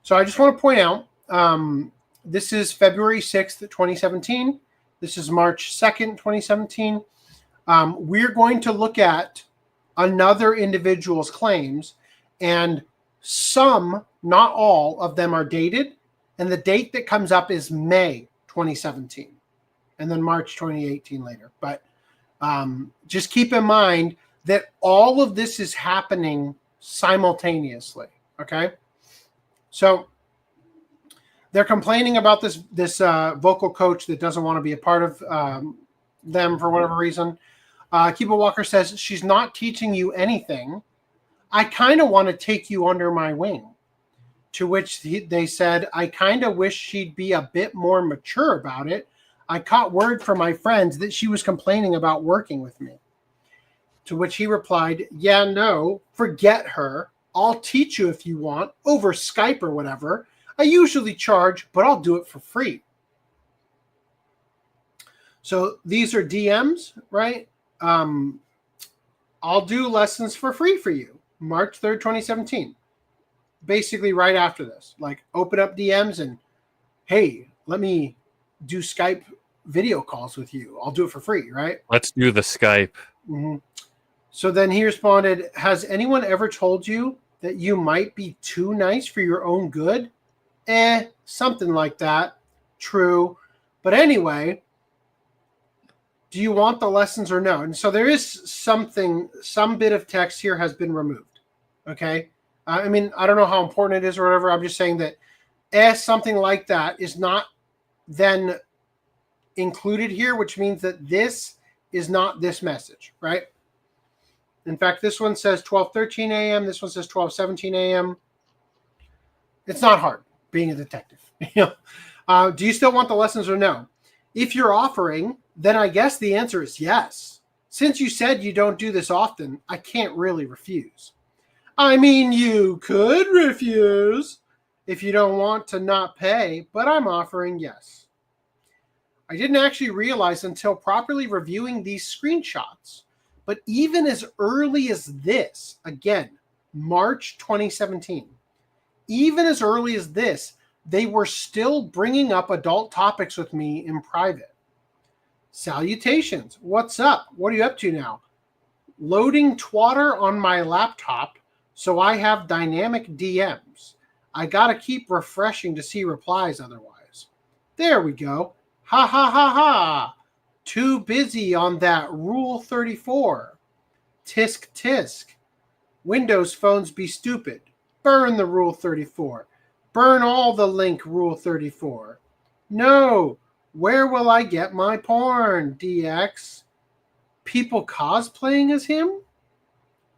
So I just want to point out, this is February 6th, 2017. This is March 2nd, 2017. We're going to look at another individual's claims, and some, not all of them are dated, and the date that comes up is May 2017, and then March 2018 later. But just keep in mind that all of this is happening simultaneously, okay? So they're complaining about this vocal coach that doesn't want to be a part of them for whatever reason. Kiba Walker says, she's not teaching you anything. I kind of want to take you under my wing. To which they said, I kind of wish she'd be a bit more mature about it. I caught word from my friends that she was complaining about working with me. To which he replied, yeah, no, forget her. I'll teach you if you want, over Skype or whatever. I usually charge, but I'll do it for free. So these are DMs, right? I'll do lessons for free for you. March 3rd, 2017. Basically right after this. Like, open up DMs and, hey, let me do Skype video calls with you. I'll do it for free, right? Let's do the Skype. Mm-hmm. So then he responded, has anyone ever told you that you might be too nice for your own good? Something like that. True. But anyway, do you want the lessons or no? And so there is some bit of text here has been removed. Okay. I mean, I don't know how important it is or whatever. I'm just saying that something like that is not then included here, which means that this is not this message, right? In fact, this one says 12:13 a.m. This one says 12:17 a.m. It's not hard being a detective. Do you still want the lessons or no? If you're offering, then I guess the answer is yes. Since you said you don't do this often, I can't really refuse. I mean, you could refuse if you don't want to not pay, but I'm offering yes. I didn't actually realize until properly reviewing these screenshots, but even as early as this, again, March 2017, even as early as this, they were still bringing up adult topics with me in private. Salutations. What's up? What are you up to now? Loading Twatter on my laptop, so I have dynamic DMs. I gotta keep refreshing to see replies otherwise. There we go. Ha ha ha ha. Too busy on that Rule 34. Tisk tisk. Windows phones be stupid. Burn the Rule 34. Burn all the link Rule 34. No. Where will I get my porn, DX? People cosplaying as him?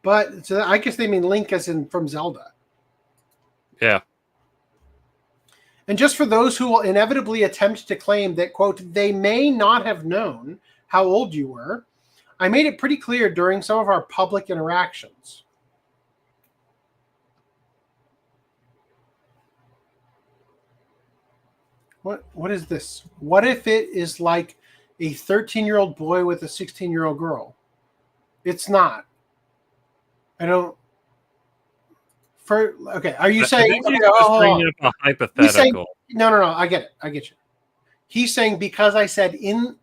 But so I guess they mean Link as in from Zelda. Yeah. And just for those who will inevitably attempt to claim that, quote, they may not have known how old you were, I made it pretty clear during some of our public interactions. What is this? What if it is like a 13-year-old boy with a 16-year-old girl? It's not. I don't. Okay, are you saying? I think Okay, he's just hold bringing on. up a hypothetical. He's saying, no. I get it. I get you. He's saying because I said in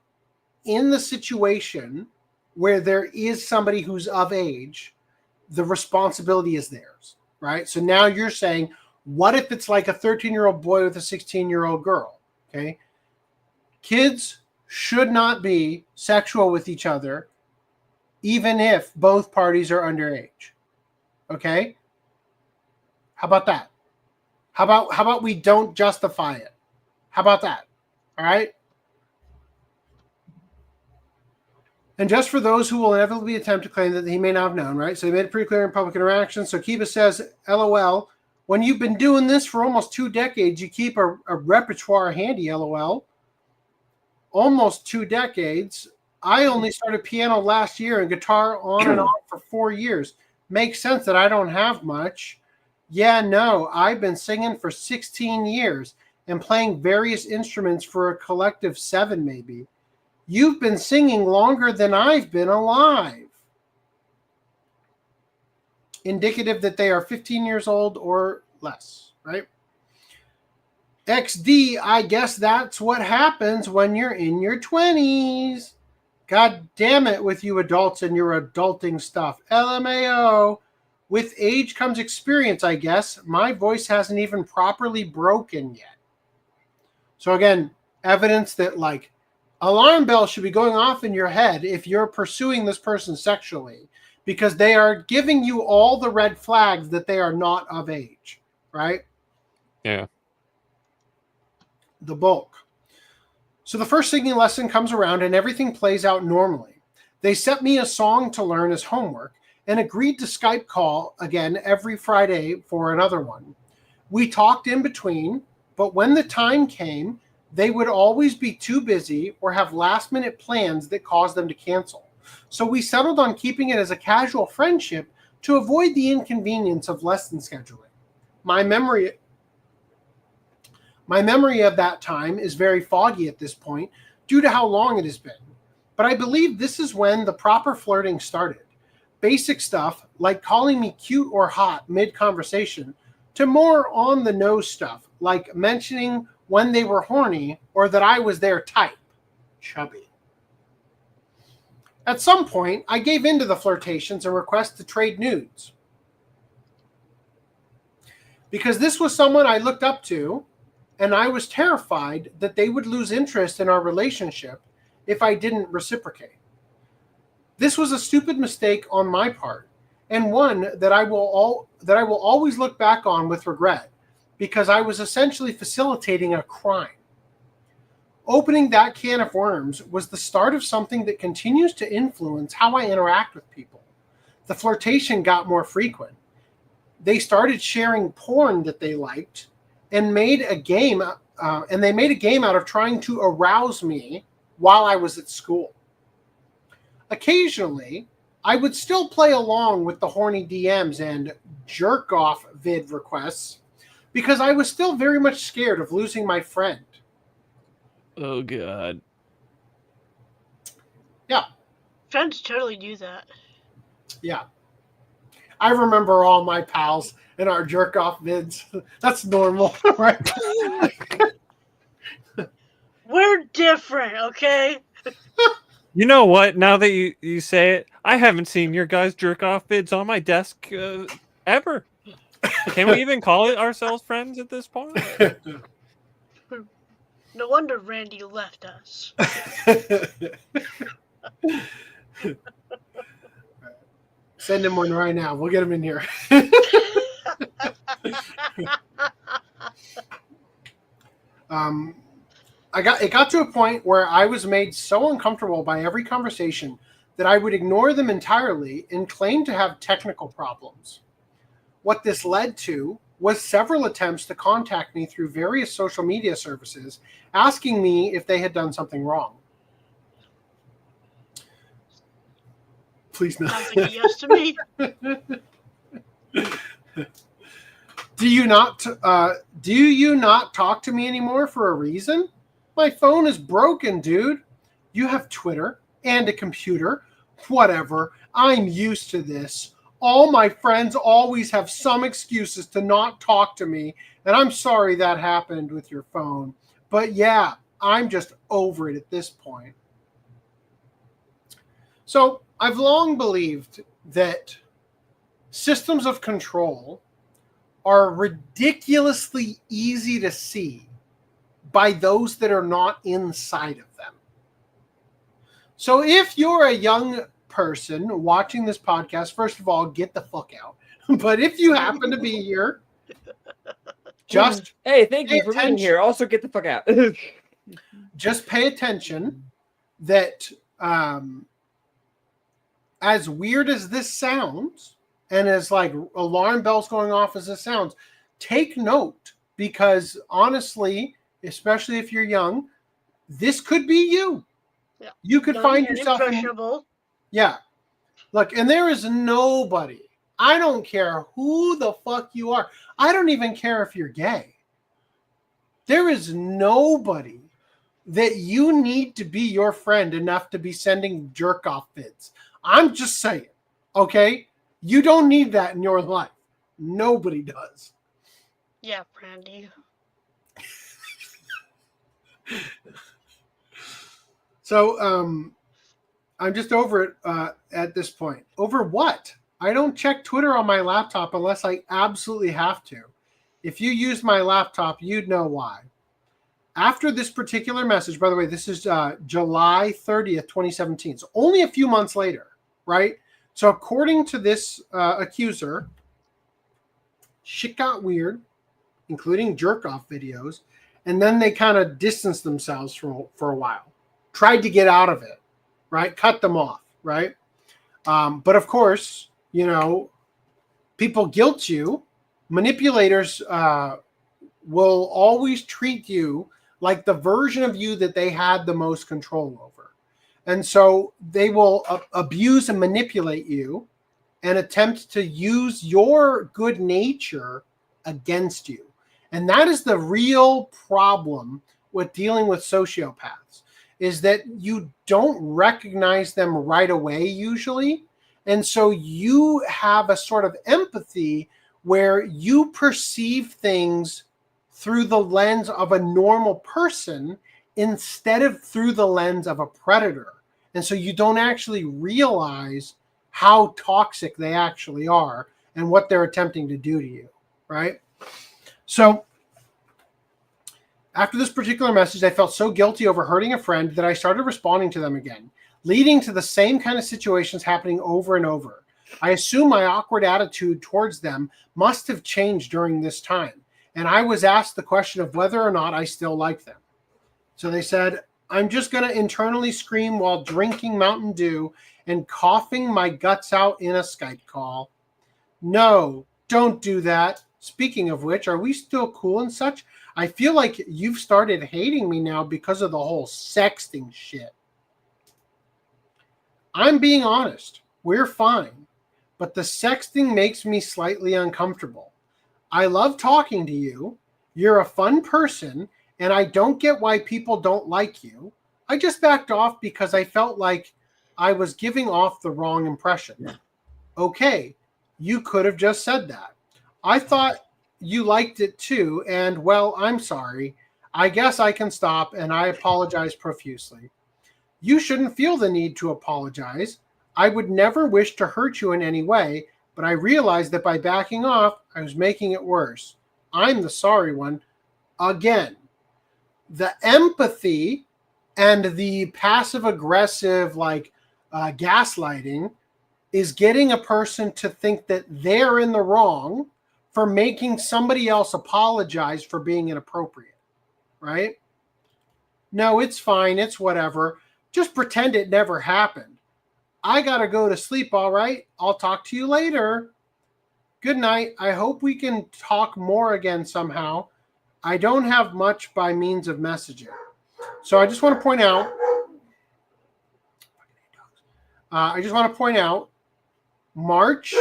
the situation where there is somebody who's of age, the responsibility is theirs, right? So now you're saying, what if it's like a 13-year-old boy with a 16-year-old girl? Okay, kids should not be sexual with each other, even if both parties are underage. Okay. How about that? How about we don't justify it? How about that? All right. And just for those who will inevitably attempt to claim that he may not have known, right? So he made it pretty clear in public interaction. So Kiba says, LOL, when you've been doing this for almost 2 decades, you keep a repertoire handy, LOL. Almost 2 decades. I only started piano last year and guitar on and off for 4 years. Makes sense that I don't have much. Yeah, no, I've been singing for 16 years and playing various instruments for a collective 7 maybe. You've been singing longer than I've been alive. Indicative that they are 15 years old or less, right? XD, I guess that's what happens when you're in your 20s. God damn it with you adults and your adulting stuff. LMAO. With age comes experience, I guess. My voice hasn't even properly broken yet. So again, evidence that like alarm bells should be going off in your head if you're pursuing this person sexually, because they are giving you all the red flags that they are not of age, right? Yeah. The bulk. So the first singing lesson comes around and everything plays out normally. They sent me a song to learn as homework and agreed to Skype call again every Friday for another one. We talked in between, but when the time came, they would always be too busy or have last-minute plans that caused them to cancel. So we settled on keeping it as a casual friendship to avoid the inconvenience of lesson scheduling. My memory of that time is very foggy at this point due to how long it has been. But I believe this is when the proper flirting started. Basic stuff like calling me cute or hot mid-conversation to more on-the-nose stuff like mentioning when they were horny or that I was their type. Chubby. At some point, I gave in to the flirtations and requests to trade nudes. Because this was someone I looked up to, and I was terrified that they would lose interest in our relationship if I didn't reciprocate. This was a stupid mistake on my part, and one that I will always look back on with regret, because I was essentially facilitating a crime. Opening that can of worms was the start of something that continues to influence how I interact with people. The flirtation got more frequent. They started sharing porn that they liked, and made a game. They made a game out of trying to arouse me while I was at school. Occasionally, I would still play along with the horny DMs and jerk-off vid requests because I was still very much scared of losing my friend. Oh, God. Yeah. Friends totally do that. Yeah. I remember all my pals in our jerk-off vids. That's normal, right? We're different, okay? You know what? Now that you say it, I haven't seen your guys' jerk-off vids on my desk ever. Can we even call it ourselves friends at this point? No wonder Randy left us. Send him one right now. We'll get him in here. it got to a point where I was made so uncomfortable by every conversation that I would ignore them entirely and claim to have technical problems. What this led to was several attempts to contact me through various social media services, asking me if they had done something wrong. Please no. Sounds like a yes to me. Do you not talk to me anymore for a reason? My phone is broken, dude. You have Twitter and a computer. Whatever. I'm used to this. All my friends always have some excuses to not talk to me, and I'm sorry that happened with your phone. But yeah, I'm just over it at this point. So I've long believed that systems of control are ridiculously easy to see by those that are not inside of them. So if you're a young person watching this podcast, first of all, get the fuck out. But if you happen to be here, just hey, thank you for being here. Also, get the fuck out. Just pay attention that as weird as this sounds, and as like alarm bells going off as this sounds, take note, because honestly, especially if you're young, this could be you. Yeah. You could find yourself impressionable. Yeah. Look, and there is nobody. I don't care who the fuck you are. I don't even care if you're gay. There is nobody that you need to be your friend enough to be sending jerk off vids. I'm just saying, okay? You don't need that in your life. Nobody does. Yeah, Brandy. So, I'm just over it at this point. Over what? I don't check Twitter on my laptop unless I absolutely have to. If you use my laptop, you'd know why. After this particular message, by the way, this is July 30th, 2017. So only a few months later, right? So according to this accuser, shit got weird, including jerk-off videos, and then they kind of distanced themselves for a while. Tried to get out of it, right? Cut them off, right? But of course, you know, people guilt you. Manipulators will always treat you like the version of you that they had the most control over. And so they will abuse and manipulate you and attempt to use your good nature against you. And that is the real problem with dealing with sociopaths, is that you don't recognize them right away usually. And so you have a sort of empathy where you perceive things through the lens of a normal person instead of through the lens of a predator. And so you don't actually realize how toxic they actually are and what they're attempting to do to you, right? So after this particular message, I felt so guilty over hurting a friend that I started responding to them again, leading to the same kind of situations happening over and over. I assume my awkward attitude towards them must have changed during this time, and I was asked the question of whether or not I still like them. So they said, I'm just going to internally scream while drinking Mountain Dew and coughing my guts out in a Skype call. No, don't do that. Speaking of which, are we still cool and such? I feel like you've started hating me now because of the whole sexting shit. I'm being honest. We're fine. But the sexting makes me slightly uncomfortable. I love talking to you. You're a fun person, and I don't get why people don't like you. I just backed off because I felt like I was giving off the wrong impression. Okay, you could have just said that. I thought you liked it too, and well, I'm sorry. I guess I can stop, and I apologize profusely. You shouldn't feel the need to apologize. I would never wish to hurt you in any way, but I realized that by backing off, I was making it worse. I'm the sorry one. Again, the empathy and the passive-aggressive, gaslighting is getting a person to think that they're in the wrong for making somebody else apologize for being inappropriate, right? No, it's fine. It's whatever. Just pretend it never happened. I gotta go to sleep, all right? I'll talk to you later. Good night. I hope we can talk more again somehow. I don't have much by means of messaging. So I just want to point out, March,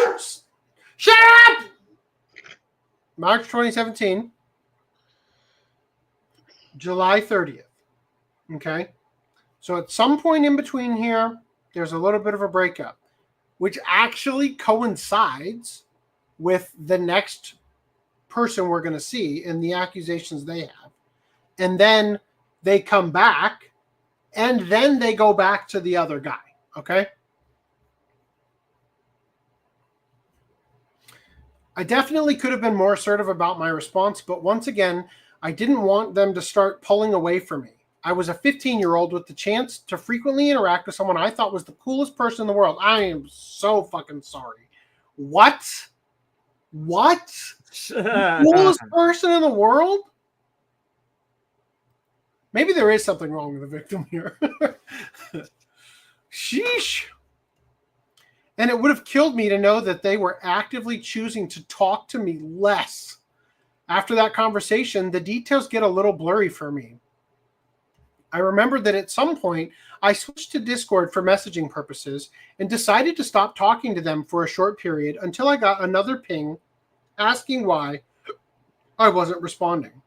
shut up! March 2017, July 30th. Okay? So at some point in between here, there's a little bit of a breakup, which actually coincides with the next person we're going to see and the accusations they have. And then they come back, and then they go back to the other guy. Okay? I definitely could have been more assertive about my response, but once again, I didn't want them to start pulling away from me. I was a 15-year-old with the chance to frequently interact with someone I thought was the coolest person in the world. I am so fucking sorry. What? What? The coolest person in the world? Maybe there is something wrong with the victim here. Sheesh. And it would have killed me to know that they were actively choosing to talk to me less. After that conversation, the details get a little blurry for me. I remember that at some point, I switched to Discord for messaging purposes and decided to stop talking to them for a short period until I got another ping asking why I wasn't responding.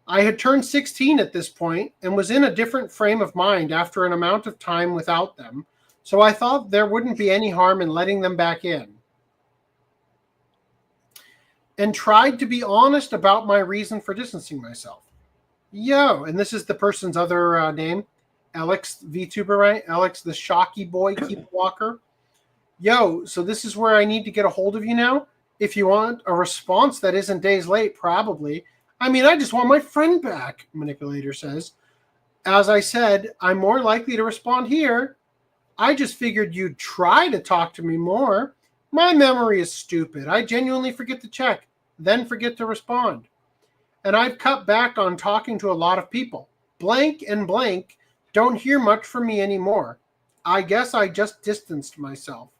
I had turned 16 at this point and was in a different frame of mind after an amount of time without them, so I thought there wouldn't be any harm in letting them back in. And tried to be honest about my reason for distancing myself. Yo, and this is the person's other name, Alex VTuber, right? Alex the Shocky Boy, Kiba Walker. Yo, so this is where I need to get a hold of you now? If you want a response that isn't days late, probably. I mean, I just want my friend back, Manipulator says. As I said, I'm more likely to respond here. I just figured you'd try to talk to me more. My memory is stupid. I genuinely forget to check, then forget to respond. And I've cut back on talking to a lot of people. Blank and blank don't hear much from me anymore. I guess I just distanced myself.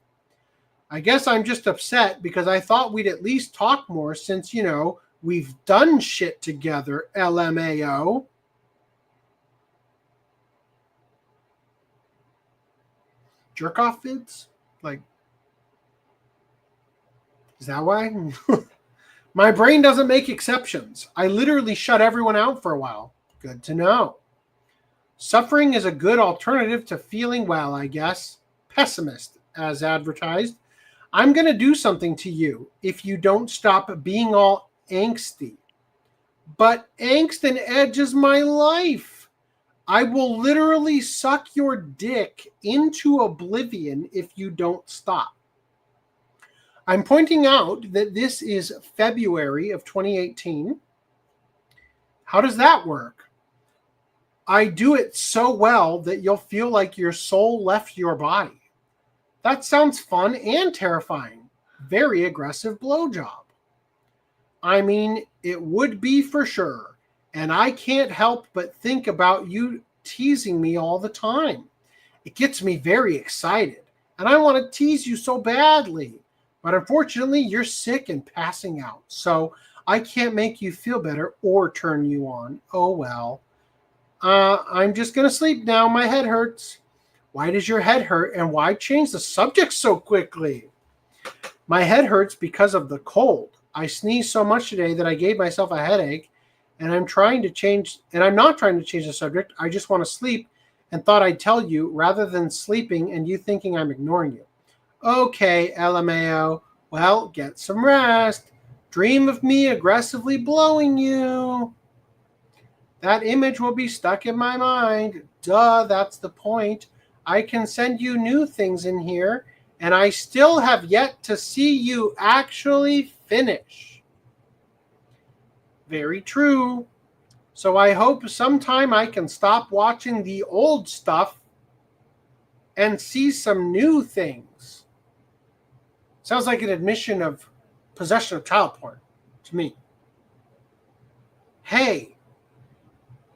I guess I'm just upset because I thought we'd at least talk more since, you know, we've done shit together, LMAO. Jerk-off vids? Like, is that why? My brain doesn't make exceptions. I literally shut everyone out for a while. Good to know. Suffering is a good alternative to feeling well, I guess. Pessimist, as advertised. I'm going to do something to you if you don't stop being all angsty. But angst and edge is my life. I will literally suck your dick into oblivion if you don't stop. I'm pointing out that this is February of 2018. How does that work? I do it so well that you'll feel like your soul left your body. That sounds fun and terrifying. Very aggressive blowjob. I mean, it would be for sure. And I can't help but think about you teasing me all the time. It gets me very excited. And I want to tease you so badly. But unfortunately, you're sick and passing out. So I can't make you feel better or turn you on. Oh, well. I'm just going to sleep now. My head hurts. Why does your head hurt? And why change the subject so quickly? My head hurts because of the cold. I sneezed so much today that I gave myself a headache. And I'm not trying to change the subject. I just want to sleep and thought I'd tell you rather than sleeping and you thinking I'm ignoring you. Okay, LMAO. Well, get some rest. Dream of me aggressively blowing you. That image will be stuck in my mind. Duh, that's the point. I can send you new things in here, and I still have yet to see you actually finish. Very true. So I hope sometime I can stop watching the old stuff and see some new things. Sounds like an admission of possession of child porn to me. Hey,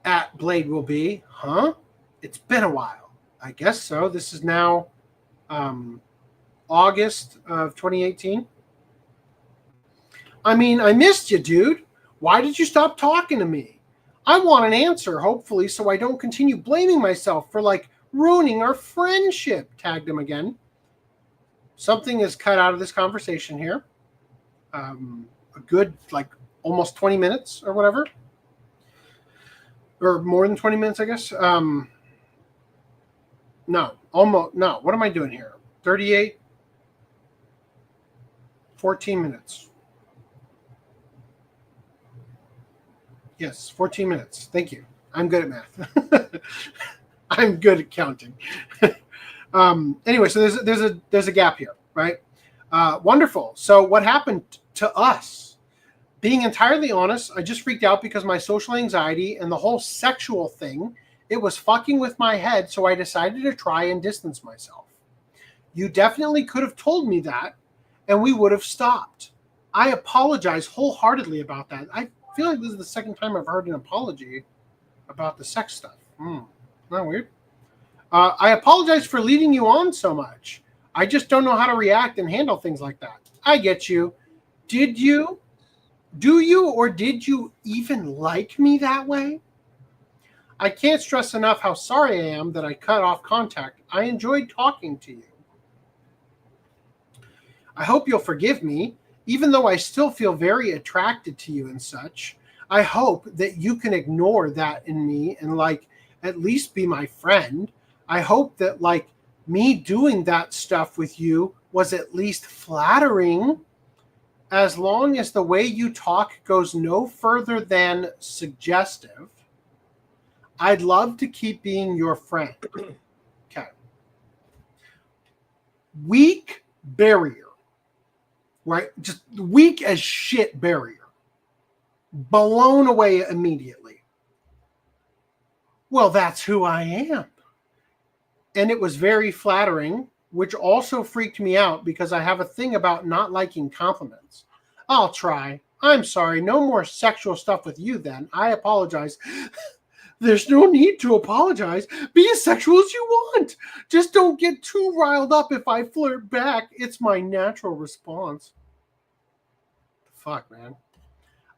at Blade will be, huh? It's been a while. I guess so. This is now August of 2018. I mean, I missed you, dude. Why did you stop talking to me? I want an answer, hopefully, so I don't continue blaming myself for, like, ruining our friendship. Tagged him again. Something is cut out of this conversation here. A good, like, almost 20 minutes or whatever. Or more than 20 minutes, I guess. No, almost. No, what am I doing here? 38, 14 minutes. Yes, 14 minutes. Thank you. I'm good at math. I'm good at counting. Anyway, so there's a gap here, right? Wonderful. So what happened to us? Being entirely honest, I just freaked out because my social anxiety and the whole sexual thing, it was fucking with my head, so I decided to try and distance myself. You definitely could have told me that, and we would have stopped. I apologize wholeheartedly about that. I feel like this is the second time I've heard an apology about the sex stuff. Isn't that weird? I apologize for leading you on so much. I just don't know how to react and handle things like that. I get you. Did you? Do you or did you even like me that way? I can't stress enough how sorry I am that I cut off contact. I enjoyed talking to you. I hope you'll forgive me, even though I still feel very attracted to you and such. I hope that you can ignore that in me and, like, at least be my friend. I hope that, like, me doing that stuff with you was at least flattering. As long as the way you talk goes no further than suggestive, I'd love to keep being your friend. Okay. Weak barrier, right? Just weak as shit barrier. Blown away immediately. Well, that's who I am. And it was very flattering, which also freaked me out because I have a thing about not liking compliments. I'll try. I'm sorry. No more sexual stuff with you then. I apologize. There's no need to apologize. Be as sexual as you want. Just don't get too riled up if I flirt back. It's my natural response. Fuck, man.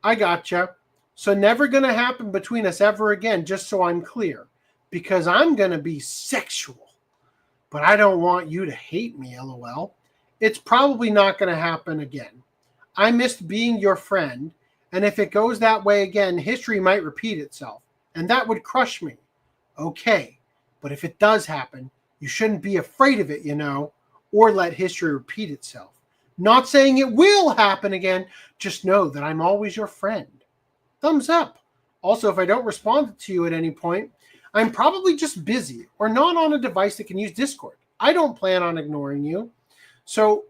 I gotcha. So never gonna happen between us ever again, just so I'm clear. Because I'm gonna be sexual. But I don't want you to hate me, LOL. It's probably not gonna happen again. I missed being your friend, and if it goes that way again, history might repeat itself, and that would crush me. Okay, but if it does happen, you shouldn't be afraid of it, you know, or let history repeat itself. Not saying it will happen again, just know that I'm always your friend. Thumbs up. Also, if I don't respond to you at any point, I'm probably just busy or not on a device that can use Discord. I don't plan on ignoring you. So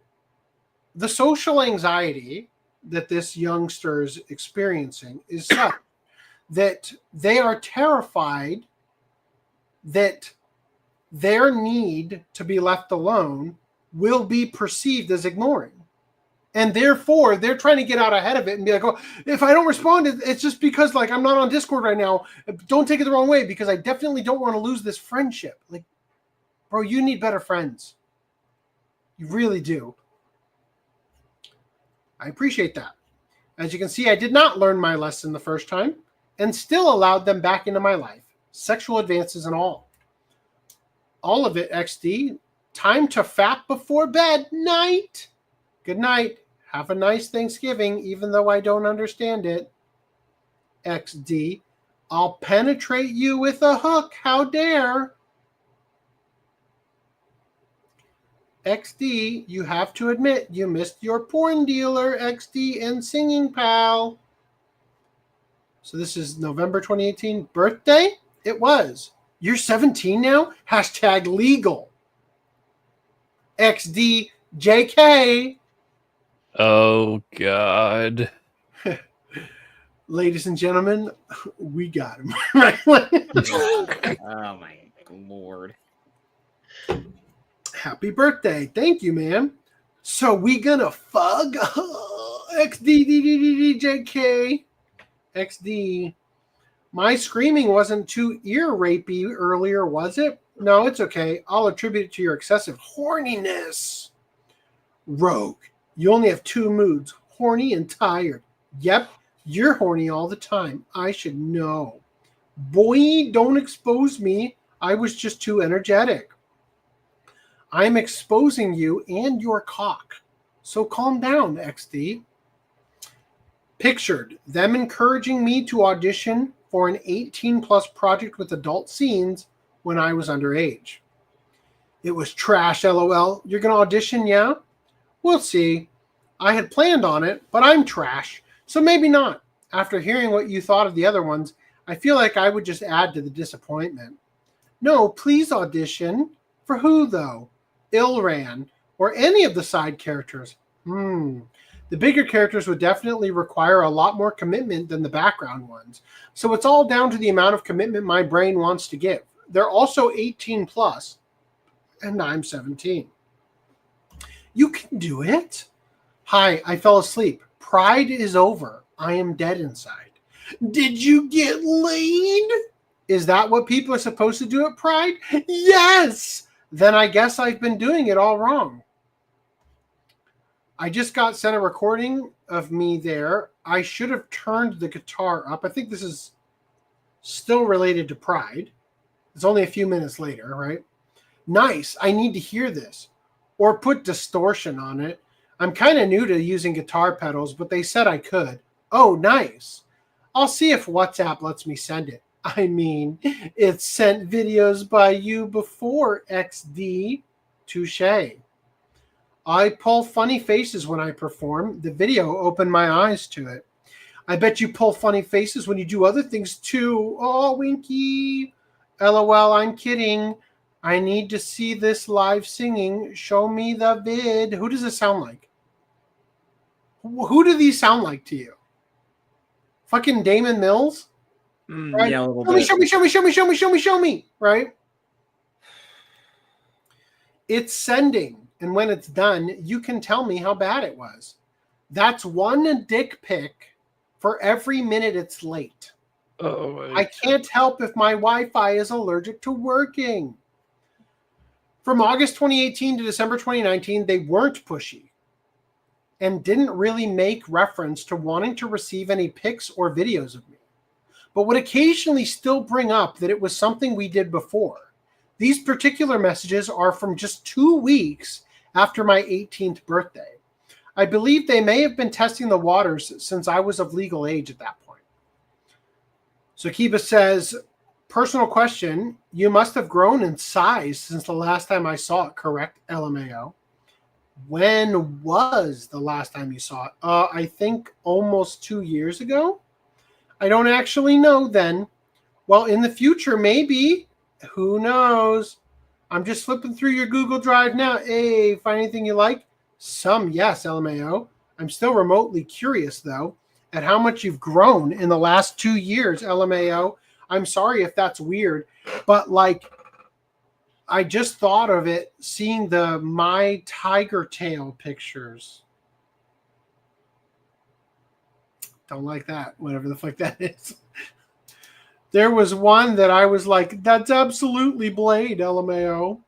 the social anxiety that this youngster is experiencing is such that they are terrified that their need to be left alone will be perceived as ignoring. And therefore, they're trying to get out ahead of it and be like, oh, if I don't respond, it's just because, like, I'm not on Discord right now. Don't take it the wrong way because I definitely don't want to lose this friendship. Like, bro, you need better friends. You really do. I appreciate that. As you can see, I did not learn my lesson the first time and still allowed them back into my life. Sexual advances and all. All of it, XD. Time to fap before bed. Night. Good night. Have a nice Thanksgiving, even though I don't understand it. XD. I'll penetrate you with a hook. How dare. XD, you have to admit you missed your porn dealer, XD, and singing pal. So this is November 2018. Birthday? It was. You're 17 now? Hashtag legal. XD, JK. Oh, God. Ladies and gentlemen, we got him. Oh my lord. Happy birthday. Thank you, man. So we gonna fug? XD, JK. XD. My screaming wasn't too ear rapey earlier, was it? No, it's okay. I'll attribute it to your excessive horniness. Rogue, you only have 2 moods, horny and tired. Yep, you're horny all the time. I should know. Boy, don't expose me. I was just too energetic. I'm exposing you and your cock. So calm down, XD. Pictured them encouraging me to audition for an 18-plus project with adult scenes when I was underage. It was trash, LOL. You're going to audition, yeah? We'll see. I had planned on it, but I'm trash, so maybe not. After hearing what you thought of the other ones, I feel like I would just add to the disappointment. No, please audition. For who, though? Ilran, or any of the side characters? The bigger characters would definitely require a lot more commitment than the background ones. So it's all down to the amount of commitment my brain wants to give. They're also 18 plus, and I'm 17. You can do it. Hi, I fell asleep. Pride is over. I am dead inside. Did you get laid? Is that what people are supposed to do at Pride? Yes! Then I guess I've been doing it all wrong. I just got sent a recording of me there. I should have turned the guitar up. I think this is still related to Pride. It's only a few minutes later, right? Nice. I need to hear this. Or put distortion on it. I'm kind of new to using guitar pedals, but they said I could. Oh, nice. I'll see if WhatsApp lets me send it. I mean, it's sent videos by you before, XD. Touche. I pull funny faces when I perform. The video opened my eyes to it. I bet you pull funny faces when you do other things too. Oh, Winky. LOL, I'm kidding. I need to see this live singing. Show me the vid. Who does this sound like? Who do these sound like to you? Fucking Damon Mills? Right? Yeah, a little bit. Show me. Right? It's sending. And when it's done, you can tell me how bad it was. That's 1 dick pic for every minute it's late. Oh, I can't help if my Wi-Fi is allergic to working. From August 2018 to December 2019, they weren't pushy and didn't really make reference to wanting to receive any pics or videos of me, but would occasionally still bring up that it was something we did before. These particular messages are from just 2 weeks after my 18th birthday. I believe they may have been testing the waters since I was of legal age at that point. So Kiba says, personal question, you must have grown in size since the last time I saw it, correct? LMAO. When was the last time you saw it? I think almost 2 years ago. I don't actually know then. Well, in the future, maybe. Who knows? I'm just flipping through your Google Drive now. Hey, find anything you like? Some, yes, LMAO. I'm still remotely curious, though, at how much you've grown in the last 2 years, LMAO. I'm sorry if that's weird, but like, I just thought of it seeing the My Tiger Tail pictures. Don't like that, whatever the fuck that is. There was one that I was like, that's absolutely Blade, LMAO.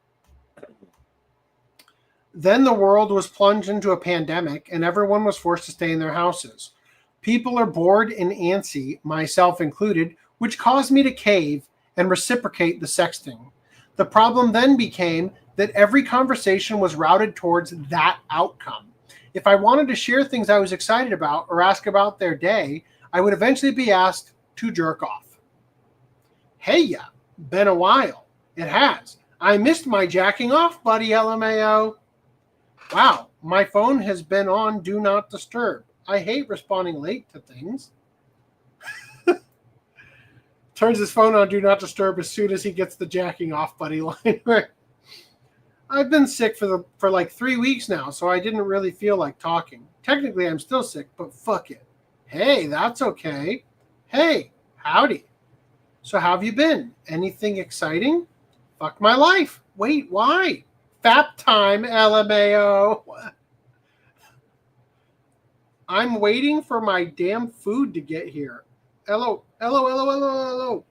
Then the world was plunged into a pandemic and everyone was forced to stay in their houses. People are bored and antsy, myself included, which caused me to cave and reciprocate the sexting. The problem then became that every conversation was routed towards that outcome. If I wanted to share things I was excited about or ask about their day, I would eventually be asked to jerk off. Hey, yeah, been a while. It has. I missed my jacking off, buddy, LMAO. Wow, my phone has been on Do Not Disturb. I hate responding late to things. Turns his phone on Do Not Disturb as soon as he gets the jacking off, buddy line. I've been sick for like 3 weeks now, so I didn't really feel like talking. Technically, I'm still sick, but fuck it. Hey, that's okay. Hey, howdy. So how have you been? Anything exciting? Fuck my life. Wait, why? Fap time, LMAO. I'm waiting for my damn food to get here. Hello. Hello, hello, hello, hello.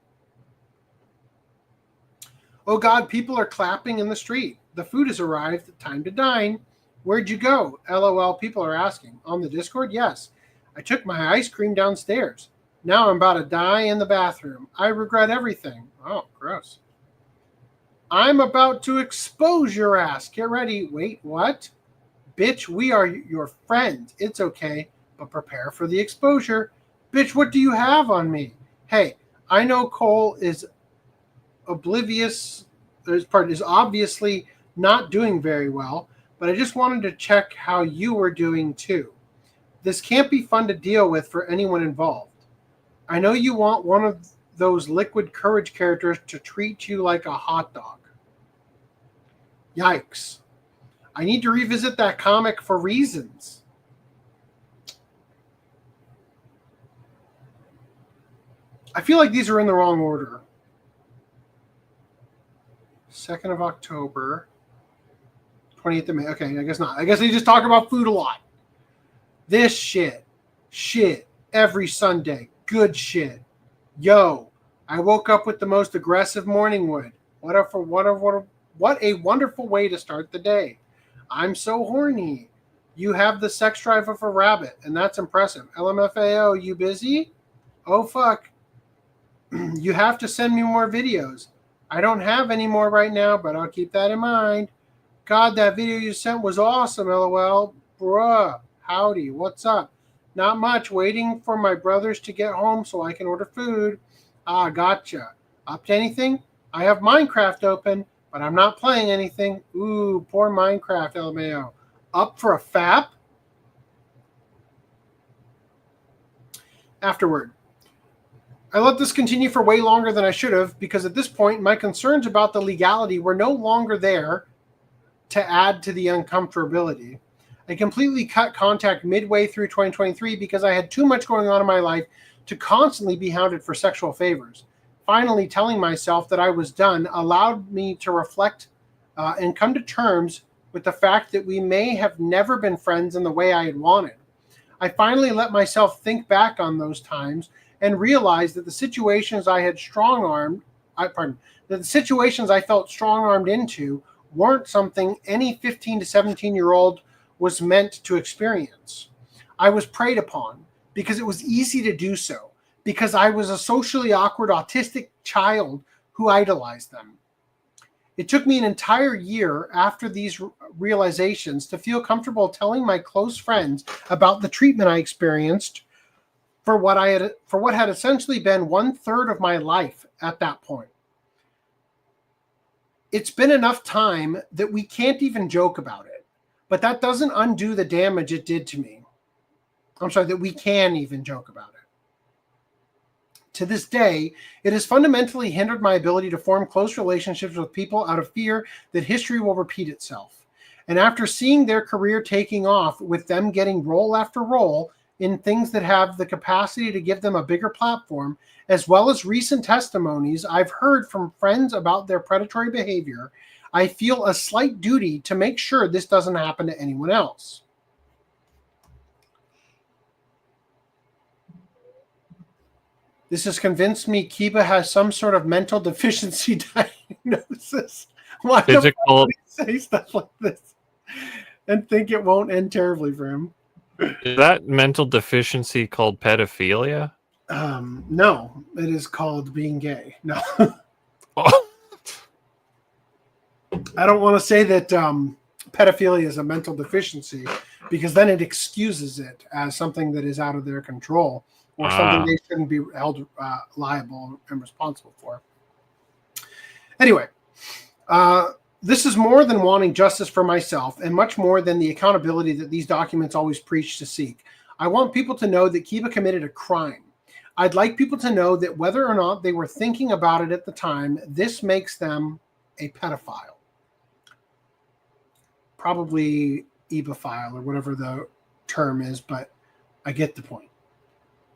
Oh God, people are clapping in the street. The food has arrived. Time to dine. Where'd you go? LOL, people are asking. On the Discord? Yes. I took my ice cream downstairs. Now I'm about to die in the bathroom. I regret everything. Oh, gross. I'm about to expose your ass. Get ready. Wait, what? Bitch, we are your friends. It's okay, but prepare for the exposure. Bitch, what do you have on me? Hey, I know Cole is is obviously not doing very well, but I just wanted to check how you were doing too. This can't be fun to deal with for anyone involved. I know you want one of those liquid courage characters to treat you like a hot dog. Yikes. I need to revisit that comic for reasons. I feel like these are in the wrong order. 2nd of October. 28th of May. Okay, I guess not. I guess they just talk about food a lot. This shit. Shit. Every Sunday. Good shit. Yo, I woke up with the most aggressive morning wood. What a wonderful way to start the day. I'm so horny. You have the sex drive of a rabbit, and that's impressive. LMFAO, you busy? Oh, fuck. You have to send me more videos. I don't have any more right now, but I'll keep that in mind. God, that video you sent was awesome, LOL. Bruh, howdy, what's up? Not much, waiting for my brothers to get home so I can order food. Ah, gotcha. Up to anything? I have Minecraft open, but I'm not playing anything. Ooh, poor Minecraft, LMAO. Up for a fap? Afterward. I let this continue for way longer than I should have because at this point, my concerns about the legality were no longer there to add to the uncomfortability. I completely cut contact midway through 2023 because I had too much going on in my life to constantly be hounded for sexual favors. Finally, telling myself that I was done allowed me to reflect and come to terms with the fact that we may have never been friends in the way I had wanted. I finally let myself think back on those times and realized that the situations I felt strong-armed into weren't something any 15 to 17-year-old was meant to experience. I was preyed upon because it was easy to do so, because I was a socially awkward autistic child who idolized them. It took me an entire year after these realizations to feel comfortable telling my close friends about the treatment I experienced for what had essentially been 1/3 of my life at that point. It's been enough time that we can't even joke about it, but that doesn't undo the damage it did to me. I'm sorry, that we can even joke about it. To this day, it has fundamentally hindered my ability to form close relationships with people out of fear that history will repeat itself. And after seeing their career taking off with them getting role after role in things that have the capacity to give them a bigger platform, as well as recent testimonies I've heard from friends about their predatory behavior, I feel a slight duty to make sure this doesn't happen to anyone else. This has convinced me Kiba has some sort of mental deficiency diagnosis. Why Physical. do I say stuff like this and think it won't end terribly for him? Is that mental deficiency called pedophilia? No, it is called being gay. No. Oh. I don't want to say that pedophilia is a mental deficiency because then it excuses it as something that is out of their control or something they shouldn't be held liable and responsible for. Anyway, this is more than wanting justice for myself and much more than the accountability that these documents always preach to seek. I want people to know that Kiba committed a crime. I'd like people to know that whether or not they were thinking about it at the time, this makes them a pedophile. Probably ebophile or whatever the term is, but I get the point.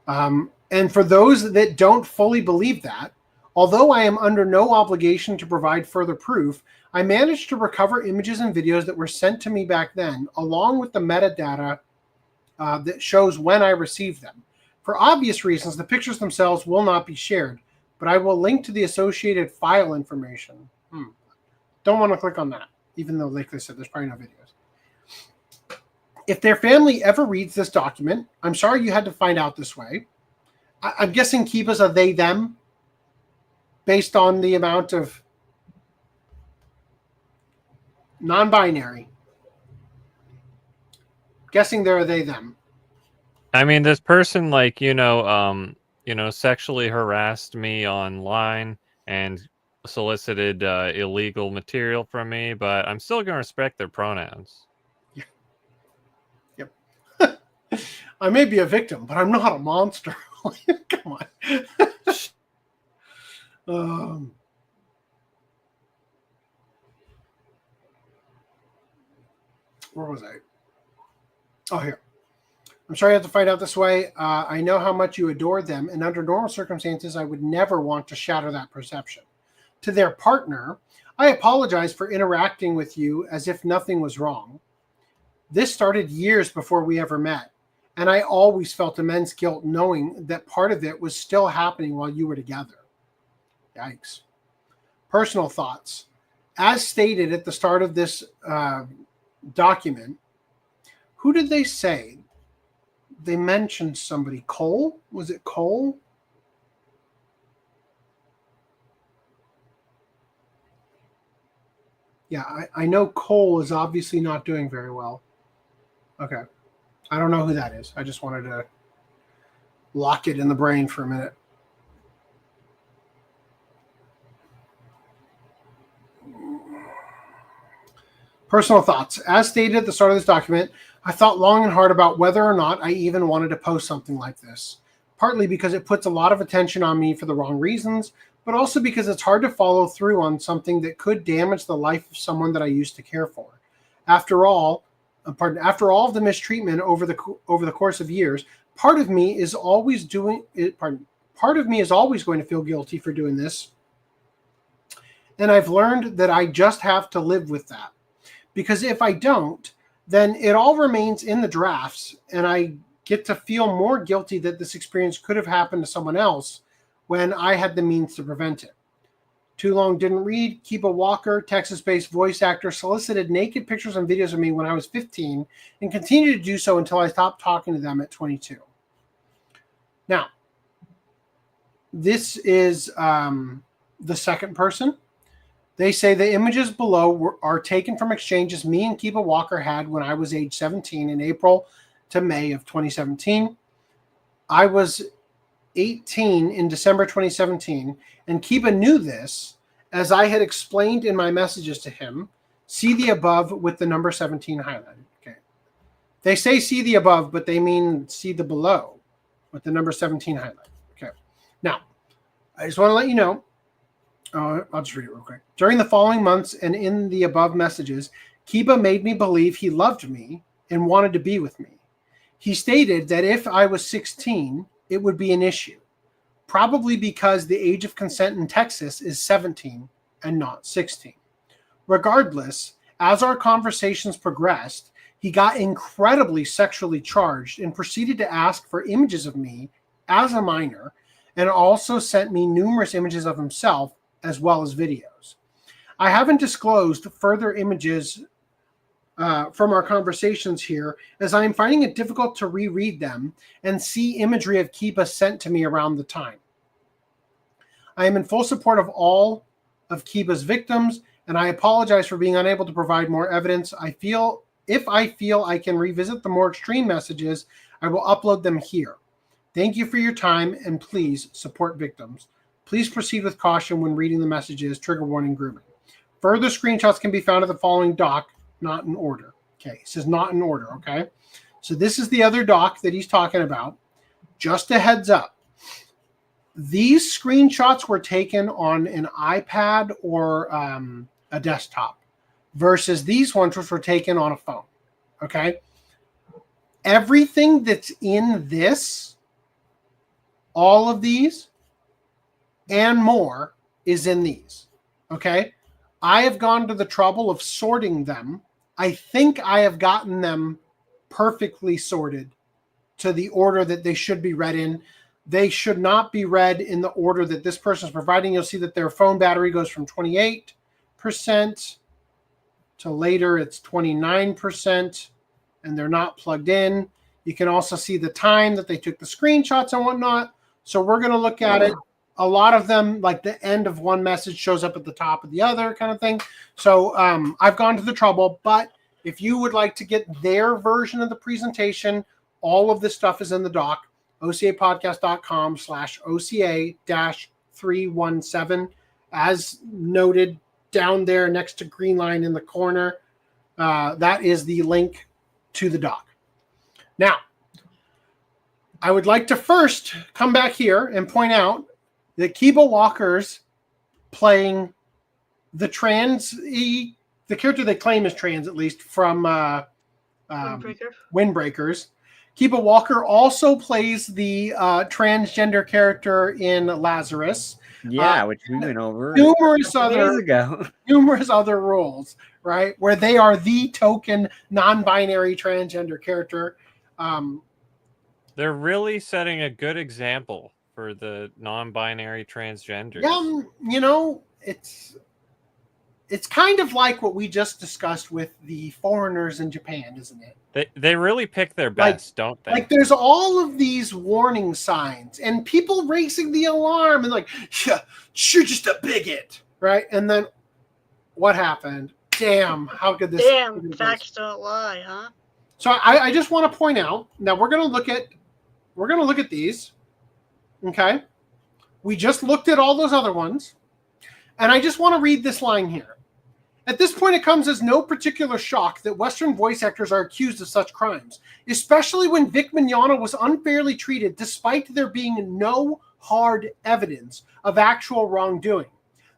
And for those that don't fully believe that, although I am under no obligation to provide further proof, I managed to recover images and videos that were sent to me back then, along with the metadata that shows when I received them. For obvious reasons, the pictures themselves will not be shared, but I will link to the associated file information. Don't want to click on that, even though, like I said, there's probably no videos. If their family ever reads this document, I'm sorry you had to find out this way. I'm guessing Kiba's a they, them, based on the amount of non-binary. Guessing they're a they, them. I mean, this person, like, sexually harassed me online and solicited illegal material from me, but I'm still going to respect their pronouns. Yep. I may be a victim, but I'm not a monster. Come on. Where was I? Oh, here. I'm sorry I have to find out this way. I know how much you adore them, and under normal circumstances, I would never want to shatter that perception. To their partner, I apologize for interacting with you as if nothing was wrong. This started years before we ever met, and I always felt immense guilt knowing that part of it was still happening while you were together. Yikes. Personal thoughts. As stated at the start of this document, who did they say? They mentioned somebody. Cole? Was it Cole? Yeah, I know Cole is obviously not doing very well. Okay. I don't know who that is. I just wanted to lock it in the brain for a minute. Personal thoughts. As stated at the start of this document, I thought long and hard about whether or not I even wanted to post something like this. Partly because it puts a lot of attention on me for the wrong reasons, but also because it's hard to follow through on something that could damage the life of someone that I used to care for. After all of the mistreatment over the course of years, part of me is always going to feel guilty for doing this. And I've learned that I just have to live with that. Because if I don't, then it all remains in the drafts, and I get to feel more guilty that this experience could have happened to someone else when I had the means to prevent it. Too long didn't read. Kiba Walker, Texas-based voice actor, solicited naked pictures and videos of me when I was 15 and continued to do so until I stopped talking to them at 22. Now, this is the second person. They say the images below are taken from exchanges me and Kiba Walker had when I was age 17 in April to May of 2017. I was 18 in December 2017, and Kiba knew this, as I had explained in my messages to him. See the above with the number 17 highlighted. Okay. They say see the above, but they mean see the below with the number 17 highlighted. Okay. Now, I just want to let you know, I'll just read it real quick. During the following months and in the above messages, Kiba made me believe he loved me and wanted to be with me. He stated that if I was 16, it would be an issue, probably because the age of consent in Texas is 17 and not 16. Regardless, as our conversations progressed, he got incredibly sexually charged and proceeded to ask for images of me as a minor, and also sent me numerous images of himself as well as videos. I haven't disclosed further images from our conversations here, as I am finding it difficult to reread them and see imagery of Kiba sent to me around the time. I am in full support of all of Kiba's victims, and I apologize for being unable to provide more evidence. If I feel I can revisit the more extreme messages, I will upload them here. Thank you for your time, and please support victims. Please proceed with caution when reading the messages. Trigger warning, grooming. Further screenshots can be found at the following doc, not in order. Okay, he says not in order, okay? So this is the other doc that he's talking about. Just a heads up. These screenshots were taken on an iPad or a desktop versus these ones which were taken on a phone, okay? Everything that's in this, all of these, and more is in these, okay? I have gone to the trouble of sorting them. I think I have gotten them perfectly sorted to the order that they should be read in. They should not be read in the order that this person is providing. You'll see that their phone battery goes from 28% to later it's 29%, and they're not plugged in. You can also see the time that they took the screenshots and whatnot. So we're going to look at it. A lot of them, like the end of one message shows up at the top of the other kind of thing. So I've gone to the trouble, but if you would like to get their version of the presentation, all of this stuff is in the doc, ocapodcast.com/OCA-317. As noted down there next to green line in the corner, that is the link to the doc. Now, I would like to first come back here and point out that Kiba Walker's playing the character they claim is trans, at least, from Windbreakers. Kiba Walker also plays the transgender character in Lazarus. Yeah, which we went over numerous other roles, right? Where they are the token non-binary transgender character. They're really setting a good example for the non-binary transgenders. Yeah, you know, it's kind of like what we just discussed with the foreigners in Japan, isn't it? They really pick their best, don't they? Like there's all of these warning signs and people raising the alarm and like, yeah, you're just a bigot, right? And then what happened? Damn, how could this? Damn, facts don't lie, huh? So I just want to point out that we're gonna look at these. Okay, we just looked at all those other ones, and I just want to read this line here. At this point, it comes as no particular shock that Western voice actors are accused of such crimes, especially when Vic Mignogna was unfairly treated despite there being no hard evidence of actual wrongdoing.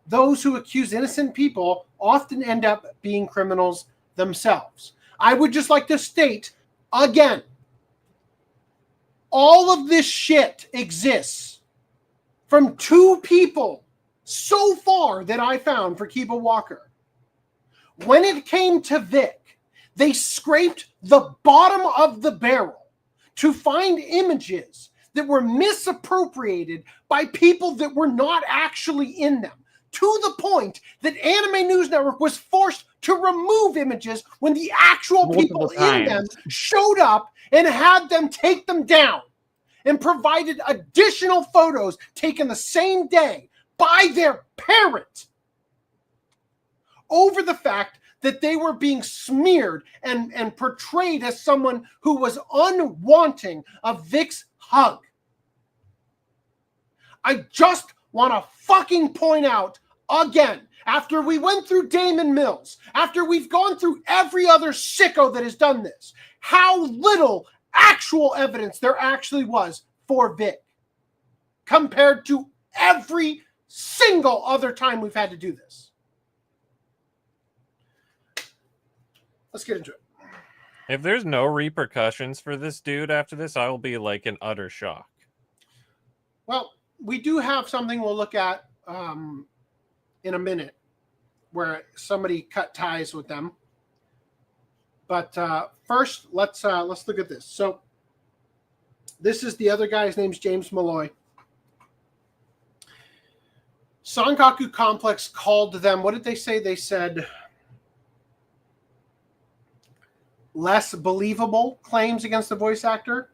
Those who accuse innocent people often end up being criminals themselves. I would just like to state again, all of this shit exists from two people so far that I found for Kiba Walker. When it came to Vic, they scraped the bottom of the barrel to find images that were misappropriated by people that were not actually in them, to the point that Anime News Network was forced to remove images when the actual people in them showed up and had them take them down, and provided additional photos taken the same day by their parent over the fact that they were being smeared and portrayed as someone who was unwanting of Vic's hug. I just want to fucking point out again, after we went through Damon Mills, after we've gone through every other sicko that has done this, how little actual evidence there actually was for Vic compared to every single other time we've had to do this. Let's get into it. If there's no repercussions for this dude after this, I will be like in utter shock. Well, we do have something we'll look at in a minute where somebody cut ties with them. But first, let's look at this. So this is the other guy. His name's James Malloy. Sankaku Complex called them. What did they say? They said less believable claims against the voice actor.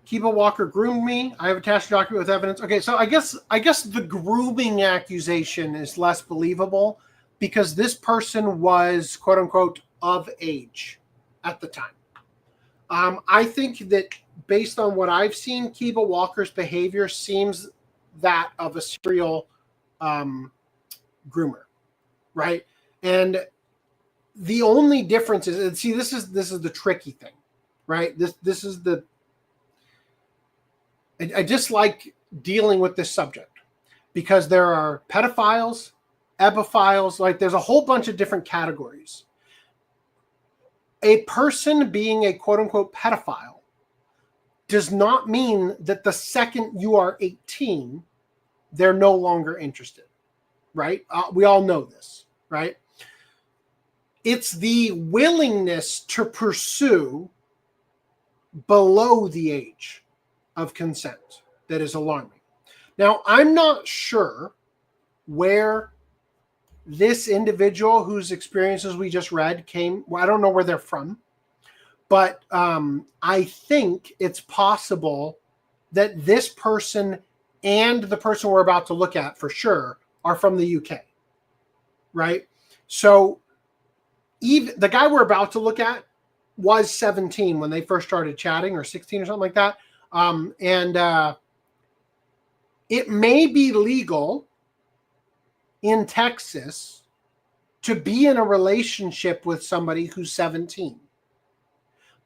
Kiba Walker groomed me. I have attached a document with evidence. Okay, so I guess the grooming accusation is less believable because this person was, quote unquote, of age at the time. I think that based on what I've seen, Kiba Walker's behavior seems that of a serial groomer, right? And the only difference is, and see, this is the tricky thing, right? This is the. I just like dealing with this subject because there are pedophiles, ebophiles, like there's a whole bunch of different categories. A person being a quote unquote pedophile does not mean that the second you are 18, they're no longer interested, right? We all know this, right? It's the willingness to pursue below the age of consent that is alarming. Now, I'm not sure where this individual whose experiences we just read came. Well, I don't know where they're from, but I think it's possible that this person and the person we're about to look at for sure are from the UK, right? So even the guy we're about to look at was 17 when they first started chatting, or 16 or something like that. It may be legal in Texas to be in a relationship with somebody who's 17.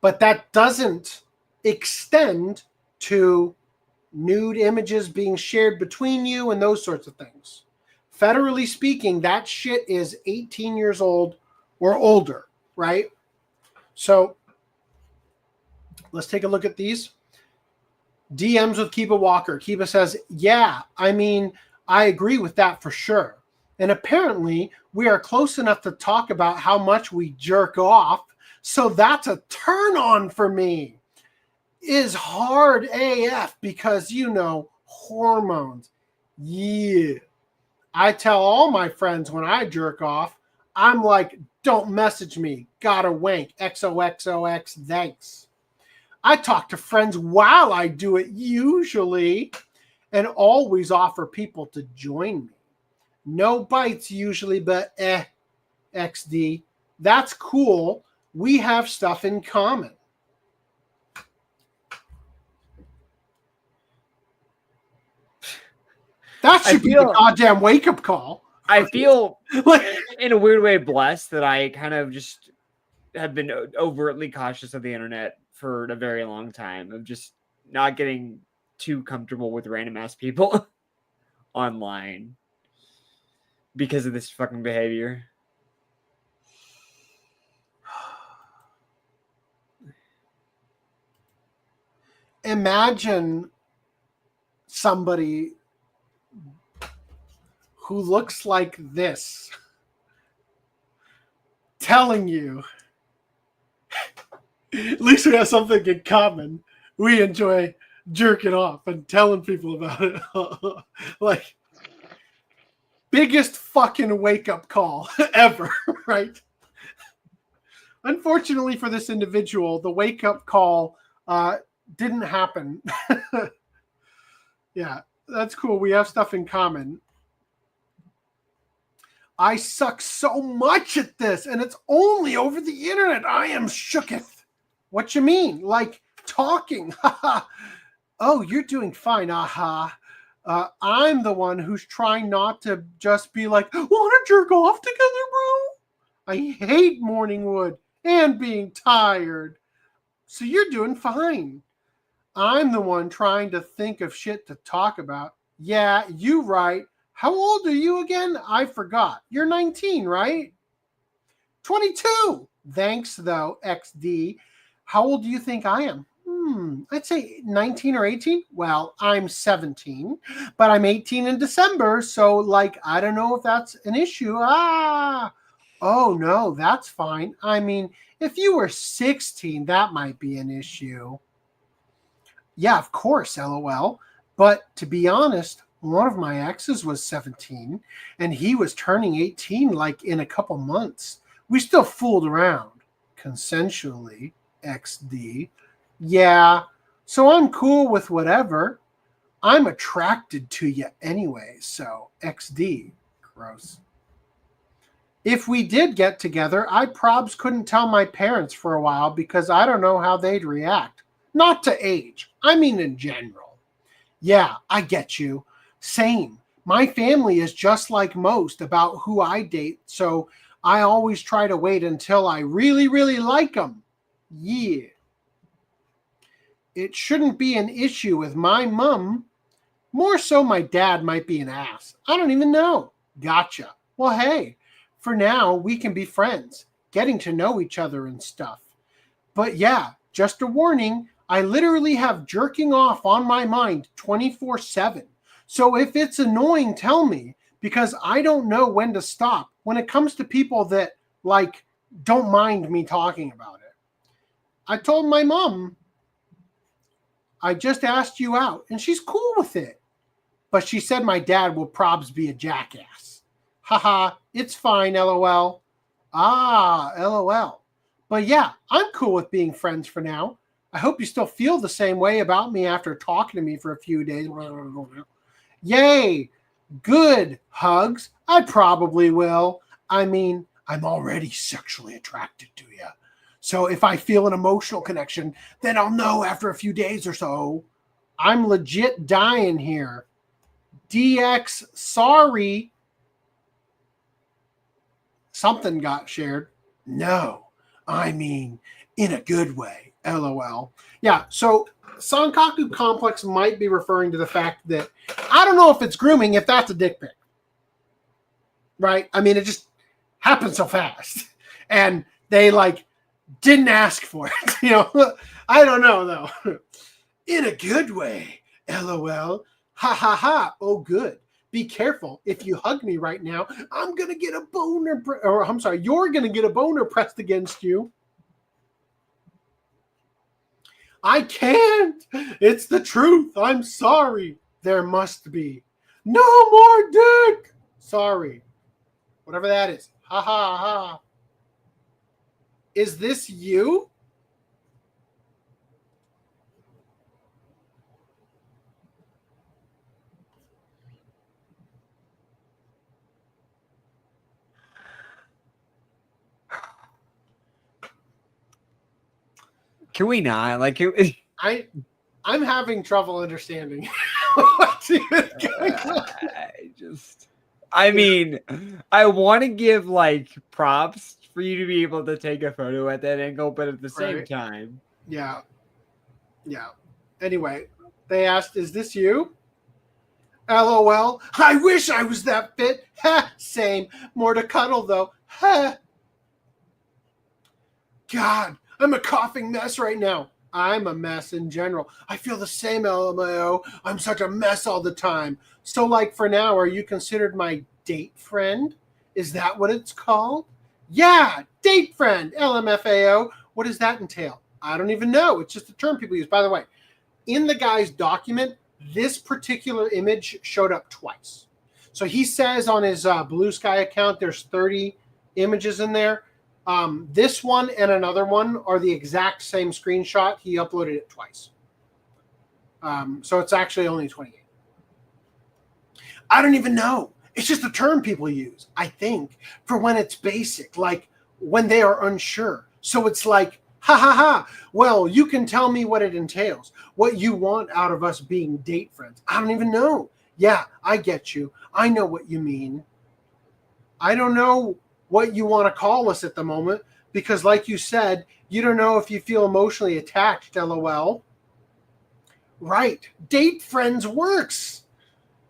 But that doesn't extend to nude images being shared between you and those sorts of things. Federally speaking, that shit is 18 years old or older, right? So let's take a look at these. DMs with Kiba Walker. Kiba says, yeah, I mean, I agree with that for sure. And apparently we are close enough to talk about how much we jerk off. So that's a turn on for me. Is hard AF because, you know, hormones. Yeah. I tell all my friends when I jerk off, I'm like, don't message me. Gotta wank. XOXOX. Thanks. I talk to friends while I do it usually and always offer people to join me. No bites usually, but XD. That's cool. We have stuff in common. That should be the goddamn wake-up call. I feel in a weird way blessed that I kind of just have been overtly cautious of the internet for a very long time, of just not getting too comfortable with random ass people online because of this fucking behavior. Imagine somebody who looks like this telling you, at least we have something in common. We enjoy jerking off and telling people about it. Like, biggest fucking wake-up call ever, right? Unfortunately for this individual, the wake-up call didn't happen. Yeah, that's cool. We have stuff in common. I suck so much at this, and it's only over the internet. I am shooketh. What you mean? Like talking? Oh, you're doing fine. Aha. I'm the one who's trying not to just be like, want to jerk off together, bro? I hate morning wood and being tired. So you're doing fine. I'm the one trying to think of shit to talk about. Yeah, you right. How old are you again? I forgot. You're 19, right? 22. Thanks, though, XD. How old do you think I am? I'd say 19 or 18. Well, I'm 17, but I'm 18 in December, so, like, I don't know if that's an issue. Oh, no, that's fine. I mean, if you were 16, that might be an issue. Yeah, of course, LOL. But to be honest, one of my exes was 17, and he was turning 18 like in a couple months. We still fooled around. Consensually, XD. Yeah, so I'm cool with whatever. I'm attracted to you anyway, so XD. Gross. If we did get together, I probs couldn't tell my parents for a while because I don't know how they'd react. Not to age. I mean in general. Yeah, I get you. Same. My family is just like most about who I date, so I always try to wait until I really, really like them. Yeah. It shouldn't be an issue with my mom. More so my dad might be an ass. I don't even know. Gotcha. Well, hey, for now, we can be friends, getting to know each other and stuff. But yeah, just a warning, I literally have jerking off on my mind 24/7. So if it's annoying, tell me, because I don't know when to stop. When it comes to people that, like, don't mind me talking about it. I told my mom I just asked you out, and she's cool with it. But she said my dad will probs be a jackass. Haha, it's fine, LOL. Ah, LOL. But yeah, I'm cool with being friends for now. I hope you still feel the same way about me after talking to me for a few days. Yay! Good hugs. I probably will. I mean, I'm already sexually attracted to you. So if I feel an emotional connection, then I'll know after a few days or so. I'm legit dying here. DX, sorry. Something got shared. No, I mean, in a good way. LOL. Yeah, so Sankaku Complex might be referring to the fact that I don't know if it's grooming, if that's a dick pic. Right? I mean, it just happened so fast. And they didn't ask for it. I don't know though. In a good way. LOL. Ha ha ha. Oh, good. Be careful. If you hug me right now, I'm going to get a boner. You're going to get a boner pressed against you. I can't. It's the truth. I'm sorry. There must be. No more dick. Sorry. Whatever that is. Ha ha ha. Is this you? Can we not? I'm having trouble understanding what's even going on. I mean, I want to give props for you to be able to take a photo at that angle, but at the same time. Yeah. Yeah. Anyway, they asked, is this you? LOL. I wish I was that fit. Ha, same. More to cuddle though. Ha. God, I'm a coughing mess right now. I'm a mess in general. I feel the same, LMAO. I'm such a mess all the time. So, for now, are you considered my date friend? Is that what it's called? Yeah, date friend, LMFAO. What does that entail? I don't even know. It's just a term people use. By the way, in the guy's document, this particular image showed up twice. So he says on his Blue Sky account, there's 30 images in there. This one and another one are the exact same screenshot. He uploaded it twice. So it's actually only 28. I don't even know. It's just a term people use, I think, for when it's basic, when they are unsure. So it's ha ha ha. Well, you can tell me what it entails, what you want out of us being date friends. I don't even know. Yeah, I get you. I know what you mean. I don't know what you want to call us at the moment, because like you said, you don't know if you feel emotionally attached, LOL. Right. Date friends works.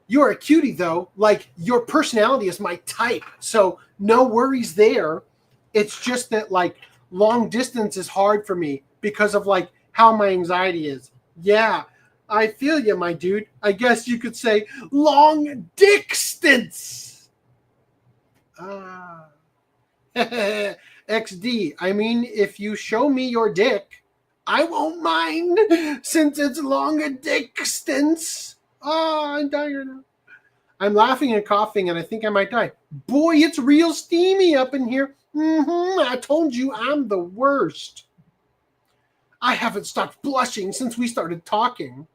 You're a cutie though. Your personality is my type. So no worries there. It's just that long distance is hard for me because of how my anxiety is. Yeah, I feel you, my dude. I guess you could say long distance. XD. I mean, if you show me your dick, I won't mind since it's long distance. Oh, I'm dying right now. I'm laughing and coughing and I think I might die. Boy, it's real steamy up in here. I told you I'm the worst. I haven't stopped blushing since we started talking.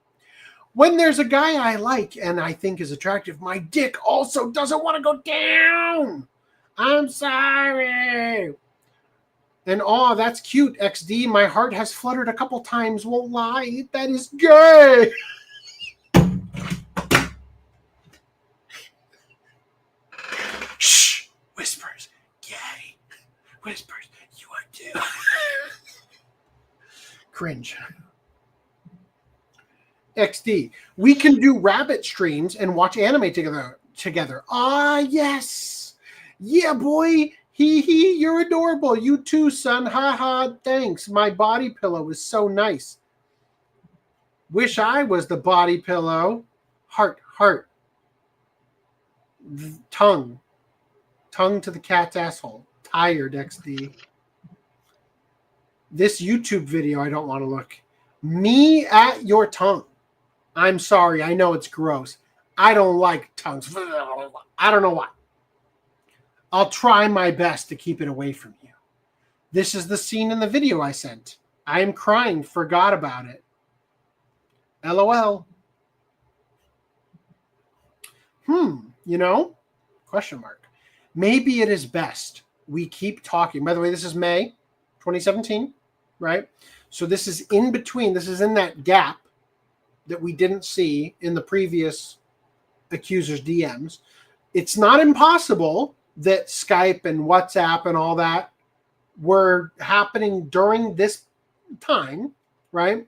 When there's a guy I like and I think is attractive, my dick also doesn't want to go down. I'm sorry. And that's cute, XD. My heart has fluttered a couple times, won't lie. That is gay. Shh. Whispers. Gay. Whispers. You are too. Cringe. XD. We can do rabbit streams and watch anime together. Ah, yes. Yeah, boy. Hee hee. You're adorable. You too, son. Ha ha. Thanks. My body pillow is so nice. Wish I was the body pillow. Heart, heart. Tongue. Tongue to the cat's asshole. Tired, XD. This YouTube video, I don't want to look. Me at your tongue. I'm sorry. I know it's gross. I don't like tongues. I don't know why. I'll try my best to keep it away from you. This is the scene in the video I sent. I am crying. Forgot about it. LOL. You know? Question mark. Maybe it is best we keep talking. By the way, this is May 2017, right? So this is in between. This is in that gap that we didn't see in the previous accuser's DMs. It's not impossible that Skype and WhatsApp and all that were happening during this time, right?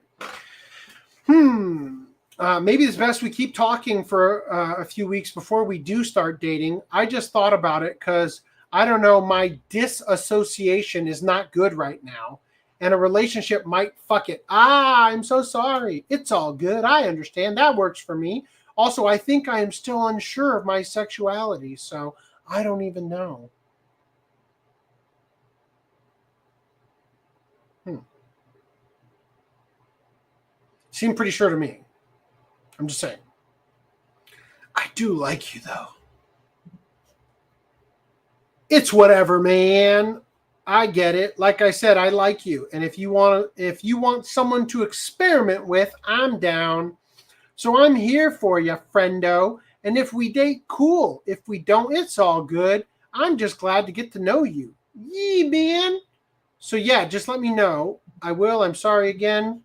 Maybe it's best we keep talking for a few weeks before we do start dating. I just thought about it because, I don't know, my disassociation is not good right now. And a relationship might fuck it. I'm so sorry. It's all good. I understand. That works for me. Also, I think I am still unsure of my sexuality, so I don't even know. Seemed pretty sure to me. I'm just saying. I do like you, though. It's whatever, man. I get it. Like I said, I like you. And if you want someone to experiment with, I'm down. So I'm here for you, friendo. And if we date, cool. If we don't, it's all good. I'm just glad to get to know you. Yee, man. So yeah, just let me know. I will. I'm sorry again.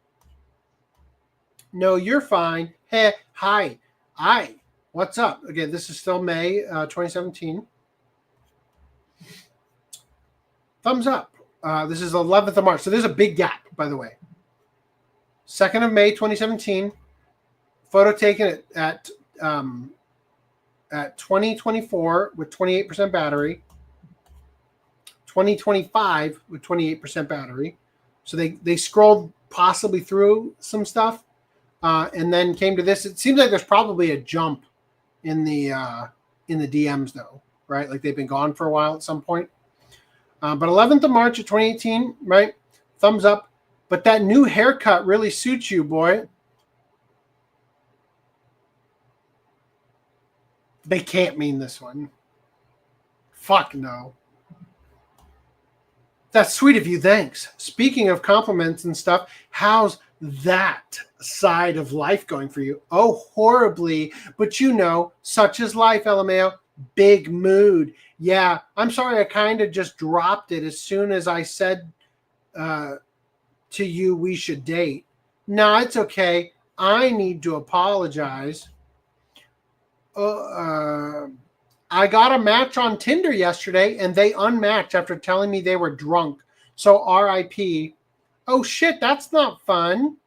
No, you're fine. Hey, hi. What's up? Again, this is still May 2017. Thumbs up. This is 11th of March. So there's a big gap, by the way. 2nd of May 2017. Photo taken at 2024 with 28% battery. 2025 with 28% battery. So they scrolled possibly through some stuff. And then came to this. It seems like there's probably a jump in the DMs, though, right? Like they've been gone for a while at some point. But 11th of March of 2018, right? Thumbs up. But that new haircut really suits you, boy. They can't mean this one. Fuck no. That's sweet of you. Thanks. Speaking of compliments and stuff, how's that side of life going for you? Oh, horribly. But you know, such is life, LMAO. Big mood. Yeah, I'm sorry. I kind of just dropped it as soon as I said to you we should date. No, it's okay. I need to apologize. I got a match on Tinder yesterday, and they unmatched after telling me they were drunk. So RIP. Oh, shit, that's not fun.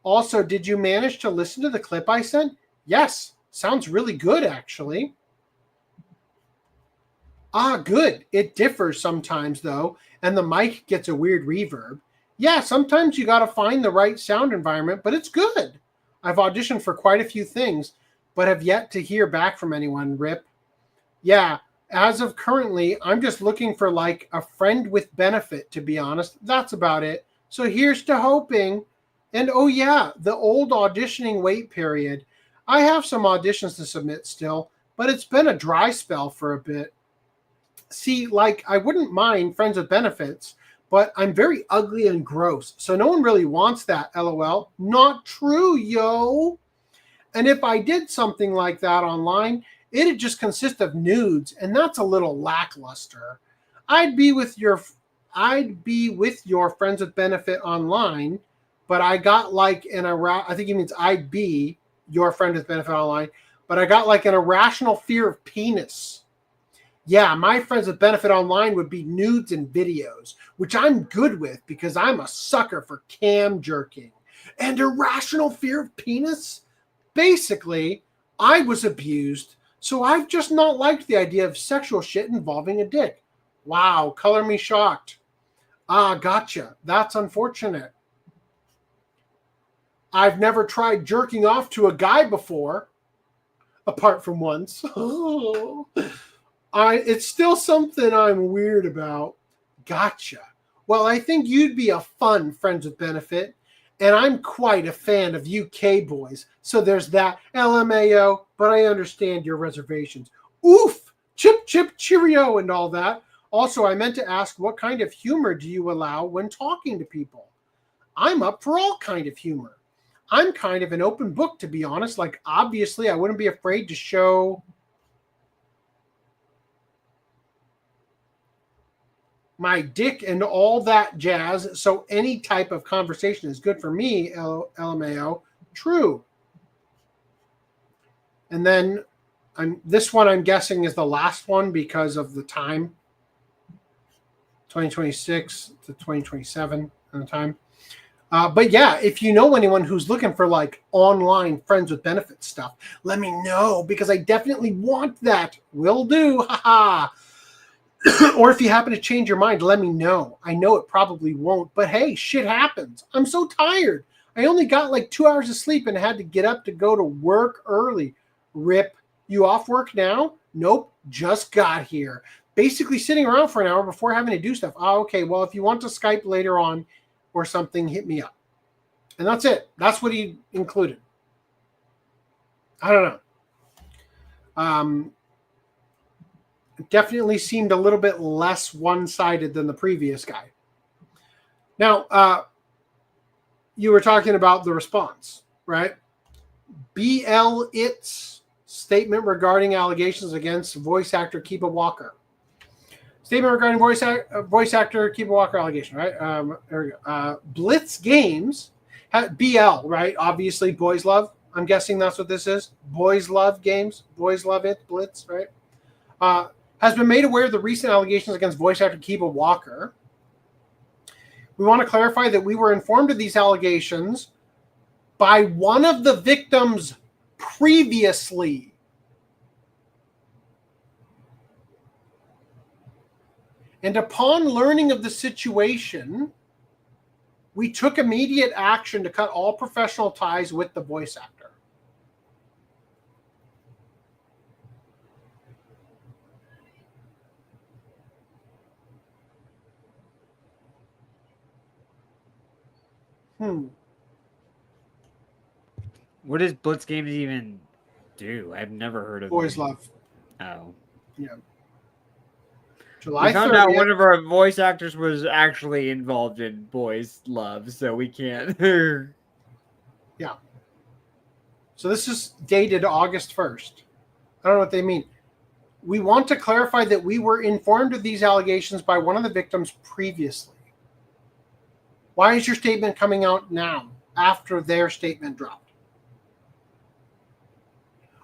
Also, did you manage to listen to the clip I sent? Yes. Sounds really good, actually. Good. It differs sometimes, though, and the mic gets a weird reverb. Yeah, sometimes you got to find the right sound environment, but it's good. I've auditioned for quite a few things, but have yet to hear back from anyone, RIP. Yeah, as of currently, I'm just looking for like a friend with benefit, to be honest. That's about it. So here's to hoping. And oh yeah, the old auditioning wait period. I have some auditions to submit still, but it's been a dry spell for a bit. See, like, I wouldn't mind friends with benefits, but I'm very ugly and gross, so no one really wants that, LOL. Not true, yo. And if I did something like that online, it'd just consist of nudes, and that's a little lackluster. I'd be with your friends with benefit online, but I got like I think he means I'd be your friend with benefit online, but I got like an irrational fear of penis. Yeah, my friends with benefit online would be nudes and videos, which I'm good with because I'm a sucker for cam jerking. And irrational fear of penis? Basically, I was abused, so I've just not liked the idea of sexual shit involving a dick. Wow, color me shocked. Gotcha. That's unfortunate. I've never tried jerking off to a guy before, apart from once. It's still something I'm weird about. Gotcha. Well, I think you'd be a fun friends with benefit, and I'm quite a fan of UK boys. So there's that. LMAO, but I understand your reservations. Oof! Chip, chip, cheerio, and all that. Also, I meant to ask, what kind of humor do you allow when talking to people? I'm up for all kind of humor. I'm kind of an open book, to be honest. Like, obviously, I wouldn't be afraid to show my dick and all that jazz. So any type of conversation is good for me, LMAO. True. And then this one I'm guessing is the last one because of the time. 2026 to 2027 at the time. But yeah, if you know anyone who's looking for like online friends with benefits stuff, let me know because I definitely want that. Will do. Haha. Or if you happen to change your mind, let me know. I know it probably won't, but hey, shit happens. I'm so tired. I only got like 2 hours of sleep and had to get up to go to work early. Rip. You off work now? Nope. Just got here. Basically sitting around for an hour before having to do stuff. Oh, okay. Well, if you want to Skype later on or something, hit me up. And that's it. That's what he included. I don't know. Definitely seemed a little bit less one-sided than the previous guy. Now, you were talking about the response, right? BL It's statement regarding allegations against voice actor Kiba Walker. Statement regarding voice actor Kiba Walker allegation, right? There we go. Blitz Games, BL, right? Obviously, boys love. I'm guessing that's what this is. Boys love games. Boys love it. Blitz, right? Has been made aware of the recent allegations against voice actor Kiba Walker. We want to clarify that we were informed of these allegations by one of the victims previously. And upon learning of the situation, we took immediate action to cut all professional ties with the voice actor. What does Blitz Games even do? I've never heard of Boys them. love. Oh. Yeah. We July found 30th. out one of our voice actors was actually involved in Boys Love, so we can't. Yeah. So this is dated August 1st. I don't know what they mean. We want to clarify that we were informed of these allegations by one of the victims previously. Why is your statement coming out now after their statement dropped?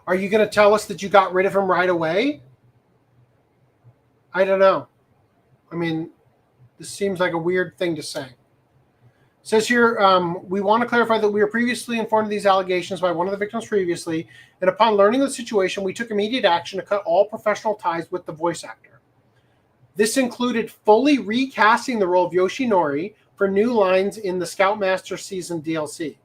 Are you going to tell us that you got rid of him right away? I don't know. I mean, this seems like a weird thing to say. It says here, we want to clarify that we were previously informed of these allegations by one of the victims previously, and upon learning of the situation, we took immediate action to cut all professional ties with the voice actor. This included fully recasting the role of Yoshinori for new lines in the Scoutmaster Season DLC.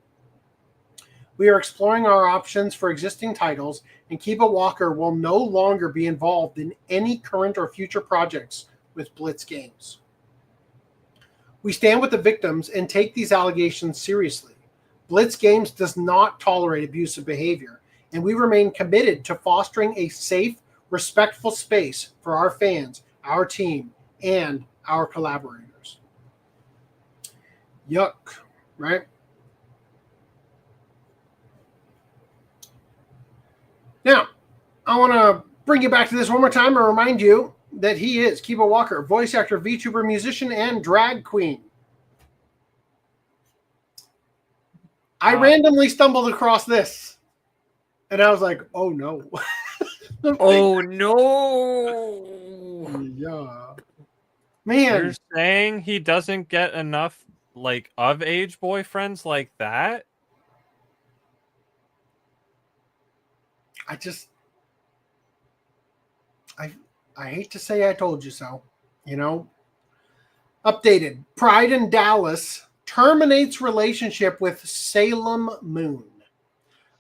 We are exploring our options for existing titles, and Kiba Walker will no longer be involved in any current or future projects with Blitz Games. We stand with the victims and take these allegations seriously. Blitz Games does not tolerate abusive behavior, and we remain committed to fostering a safe, respectful space for our fans, our team, and our collaborators. Yuck, right? Now, I want to bring you back to this one more time and remind you that he is Kiba Walker, voice actor, VTuber, musician, and drag queen. I randomly stumbled across this, and I was like, oh no. Oh no! Yeah. Man. You're saying he doesn't get enough like of age boyfriends like that? I hate to say I told you so, you know. Updated. Pride in Dallas terminates relationship with Salem Moon.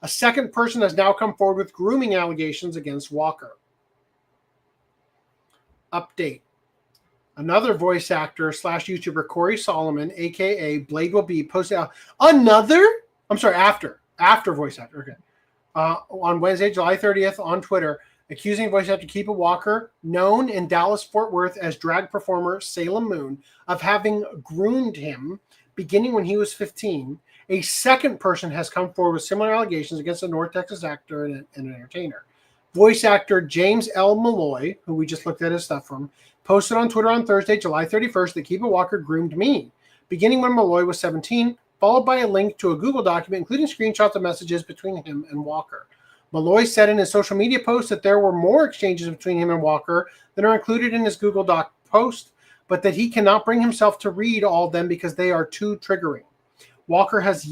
A second person has now come forward with grooming allegations against Walker. Update. Another voice actor slash YouTuber, Corey Solomon, aka Blade Will Be, posted out another. I'm sorry, after voice actor. Okay, on Wednesday, July 30th, on Twitter, accusing voice actor Kiba Walker, known in Dallas Fort Worth as drag performer Salem Moon, of having groomed him beginning when he was 15. A second person has come forward with similar allegations against a North Texas actor and an entertainer. Voice actor James L. Malloy, who we just looked at his stuff from, posted on Twitter on Thursday, July 31st, that Kiba Walker groomed me, beginning when Malloy was 17, followed by a link to a Google document, including screenshots of messages between him and Walker. Malloy said in his social media post that there were more exchanges between him and Walker than are included in his Google Doc post, but that he cannot bring himself to read all of them because they are too triggering. Walker has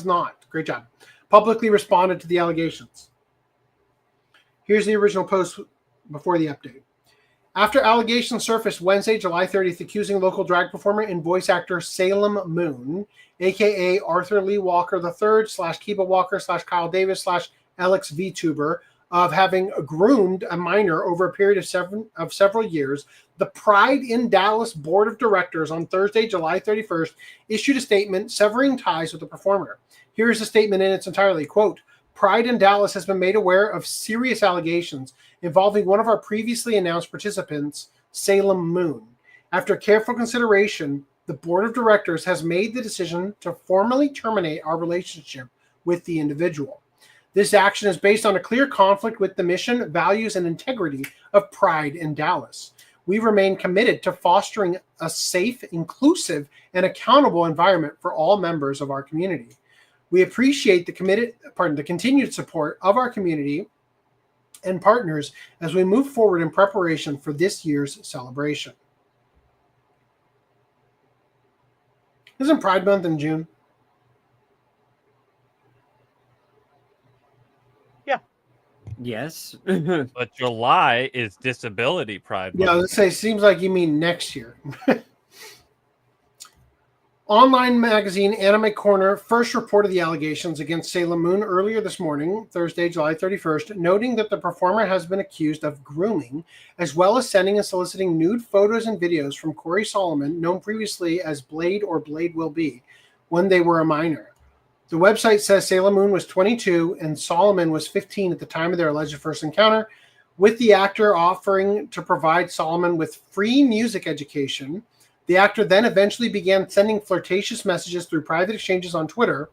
not, great job, publicly responded to the allegations. Here's the original post before the update. After allegations surfaced Wednesday, July 30th, accusing local drag performer and voice actor Salem Moon, a.k.a. Arthur Lee Walker III / Kiba Walker / Kyle Davis / Alex VTuber, of having groomed a minor over a period of several years, the Pride in Dallas Board of Directors on Thursday, July 31st, issued a statement severing ties with the performer. Here is the statement in its entirety. Quote, Pride in Dallas has been made aware of serious allegations involving one of our previously announced participants, Salem Moon. After careful consideration, the board of directors has made the decision to formally terminate our relationship with the individual. This action is based on a clear conflict with the mission, values, and integrity of Pride in Dallas. We remain committed to fostering a safe, inclusive, and accountable environment for all members of our community. We appreciate the continued support of our community and partners as we move forward in preparation for this year's celebration. Isn't Pride Month in June? Yes. But July is Disability Pride Month. Yeah, let's say, seems like you mean next year. Online magazine Anime Corner first reported the allegations against Salem Moon earlier this morning, Thursday, July 31st, noting that the performer has been accused of grooming, as well as sending and soliciting nude photos and videos from Corey Solomon, known previously as Blade or Blade Will Be, when they were a minor. The website says Salem Moon was 22 and Solomon was 15 at the time of their alleged first encounter, with the actor offering to provide Solomon with free music education. The actor then eventually began sending flirtatious messages through private exchanges on Twitter,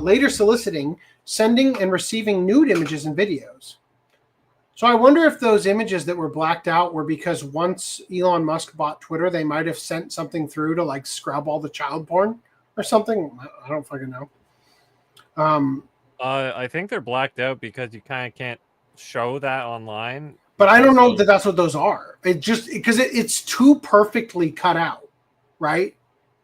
later soliciting, sending, and receiving nude images and videos. So I wonder if those images that were blacked out were because once Elon Musk bought Twitter, they might have sent something through to like scrub all the child porn or something. I don't fucking know. I think they're blacked out because you kind of can't show that online. But I don't know that that's what those are. It just because it's too perfectly cut out, right?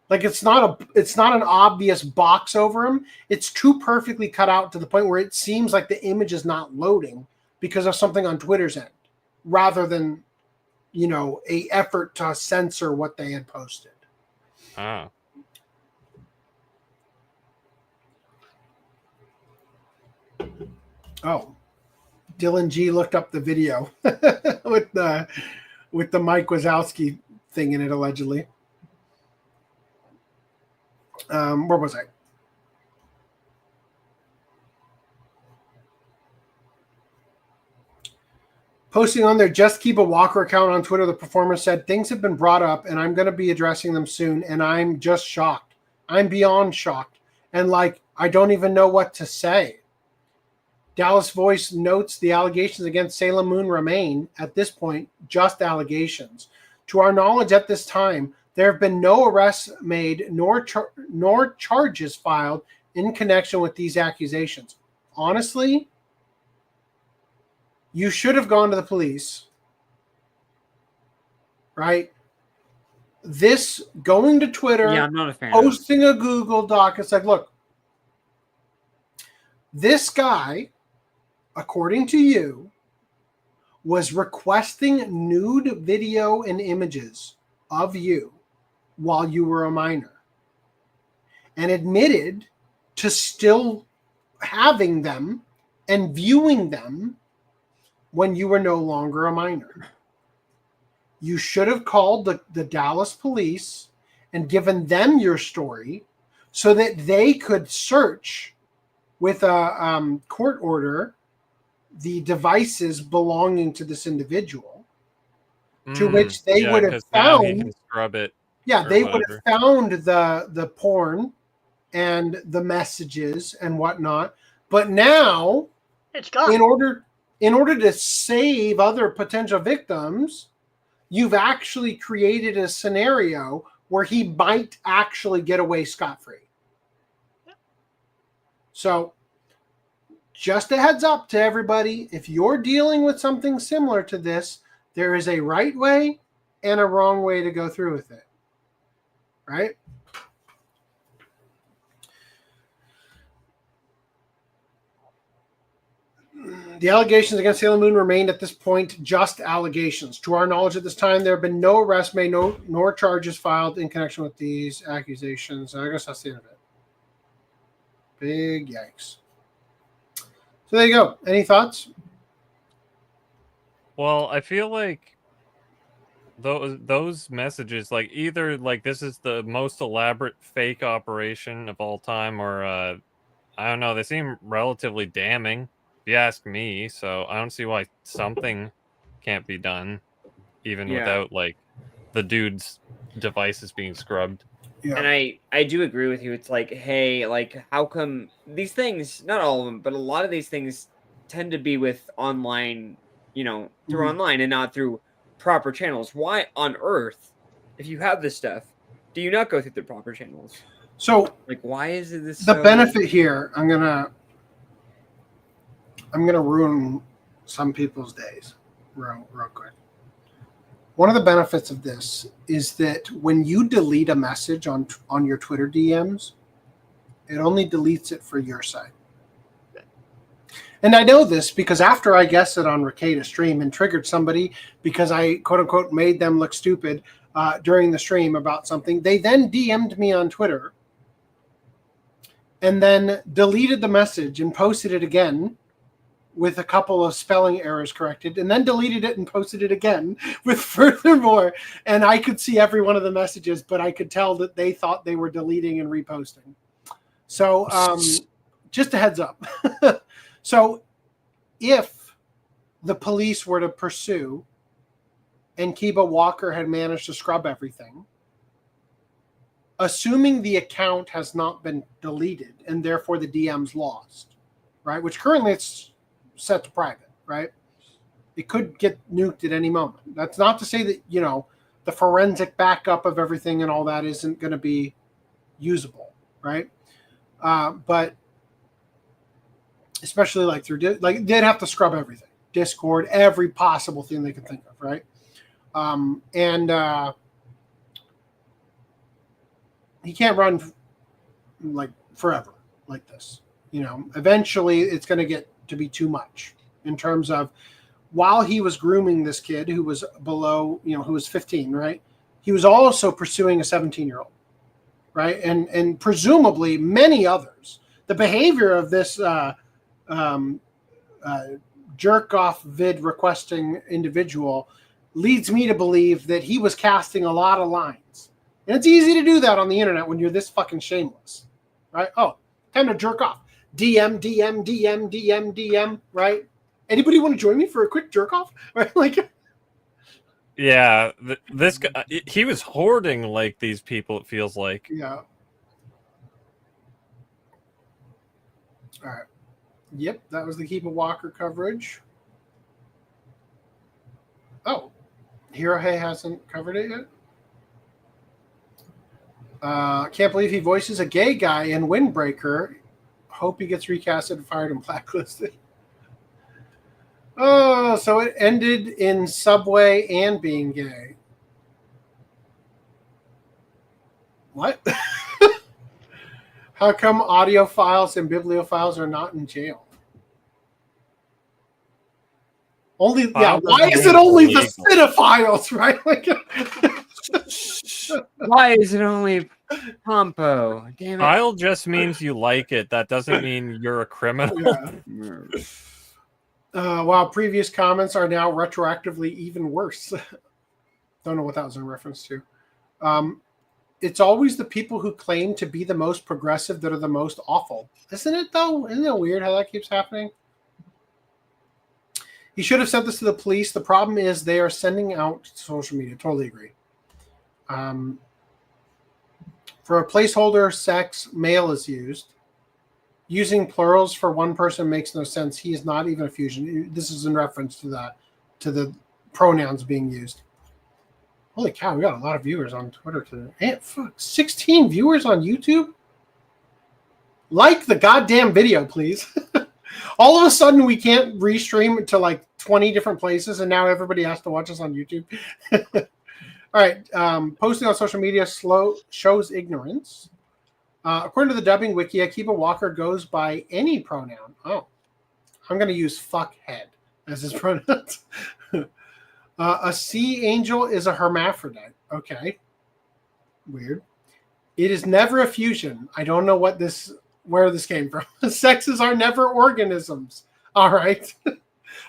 Like it's not an obvious box over them. It's too perfectly cut out to the point where it seems like the image is not loading because of something on Twitter's end, rather than, you know, a effort to censor what they had posted. Ah. Oh. Dylan G looked up the video with the Mike Wazowski thing in it, allegedly. Where was I? Posting on their Just Kiba Walker account on Twitter, the performer said, things have been brought up and I'm going to be addressing them soon. And I'm just shocked. I'm beyond shocked. And like, I don't even know what to say. Dallas Voice notes the allegations against Salem Moon remain, at this point, just allegations. To our knowledge at this time, there have been no arrests made nor charges filed in connection with these accusations. Honestly, you should have gone to the police, right? This going to Twitter, Yeah, I'm not a fan. posting a Google Doc, it's like, look, this guy, according to you, was requesting nude video and images of you while you were a minor and admitted to still having them and viewing them when you were no longer a minor. You should have called the Dallas police and given them your story so that they could search with a court order the devices belonging to this individual, to which they would have found. He can scrub it. Yeah, they would whatever. have found the porn and the messages and whatnot. But now, It's gone. in order to save other potential victims, you've actually created a scenario where he might actually get away scot-free. So, just a heads up to everybody, if you're dealing with something similar to this, there is a right way and a wrong way to go through with it. Right? The allegations against Sailor Moon remained at this point just allegations. To our knowledge at this time, there have been no arrests made, nor charges filed in connection with these accusations. I guess that's the end of it. Big yikes. So there you go. Any thoughts? Well, I feel like those messages, like either like this is the most elaborate fake operation of all time, or I don't know. They seem relatively damning, if you ask me. So I don't see why something can't be done, even without like the dude's devices being scrubbed. Yeah. And I do agree with you. It's like, hey, like, how come these things, not all of them, but a lot of these things tend to be with online, through online and not through proper channels. Why on earth, if you have this stuff, do you not go through the proper channels? So, like, why is this the benefit here? I'm gonna ruin some people's days real quick. One of the benefits of this is that when you delete a message on your Twitter DMs, it only deletes it for your side. And I know this because after I guessed it on Ricada's stream and triggered somebody because I, quote unquote, made them look stupid during the stream about something, they then DM'd me on Twitter and then deleted the message and posted it again with a couple of spelling errors corrected, and then deleted it and posted it again with furthermore. And I could see every one of the messages, but I could tell that they thought they were deleting and reposting. So just a heads up. So if the police were to pursue and Kiba Walker had managed to scrub everything, assuming the account has not been deleted and therefore the DM's lost, right? Which currently it's set to private, right? It could get nuked at any moment. That's not to say that, the forensic backup of everything and all that isn't going to be usable, right? But especially like through, they'd have to scrub everything. Discord, every possible thing they could think of, right? He can't run like forever like this. Eventually it's going to get to be too much in terms of while he was grooming this kid who was below, who was 15, right? He was also pursuing a 17-year-old, right? And presumably many others. The behavior of this jerk off vid requesting individual leads me to believe that he was casting a lot of lines. And it's easy to do that on the internet when you're this fucking shameless, right? Oh, time to jerk off. DM, DM, DM, DM, DM, right? Anybody want to join me for a quick jerk off? Right? Like, yeah, this guy, he was hoarding like these people, it feels like. Yeah. All right. Yep, that was the Kiba Walker coverage. Oh, Hirohei hasn't covered it yet? Can't believe he voices a gay guy in Windbreaker. Hope he gets recasted and fired and blacklisted. Oh, so it ended in Subway and being gay. What? How come audiophiles and bibliophiles are not in jail? Only, yeah. Why is it only the cinephiles, right? Like, why is it only Pompo? Damn it. File just means you like it. That doesn't mean you're a criminal. Yeah. While previous comments are now retroactively even worse. Don't know what that was in reference to. It's always the people who claim to be the most progressive that are the most awful. Isn't it, though? Isn't it weird how that keeps happening? He should have sent this to the police. The problem is they are sending out social media. Totally agree. For a placeholder, sex, male is used. Using plurals for one person makes no sense. He is not even a fusion. This is in reference to the pronouns being used. Holy cow, we got a lot of viewers on Twitter today. Hey, 16 viewers on YouTube? Like the goddamn video, please. All of a sudden, we can't restream to like 20 different places, and now everybody has to watch us on YouTube. All right. Posting on social media shows ignorance. According to the dubbing wiki, Kiba Walker goes by any pronoun. Oh, I'm going to use fuckhead as his pronoun. A sea angel is a hermaphrodite. Okay. Weird. It is never a fusion. I don't know where this came from. Sexes are never organisms. All right.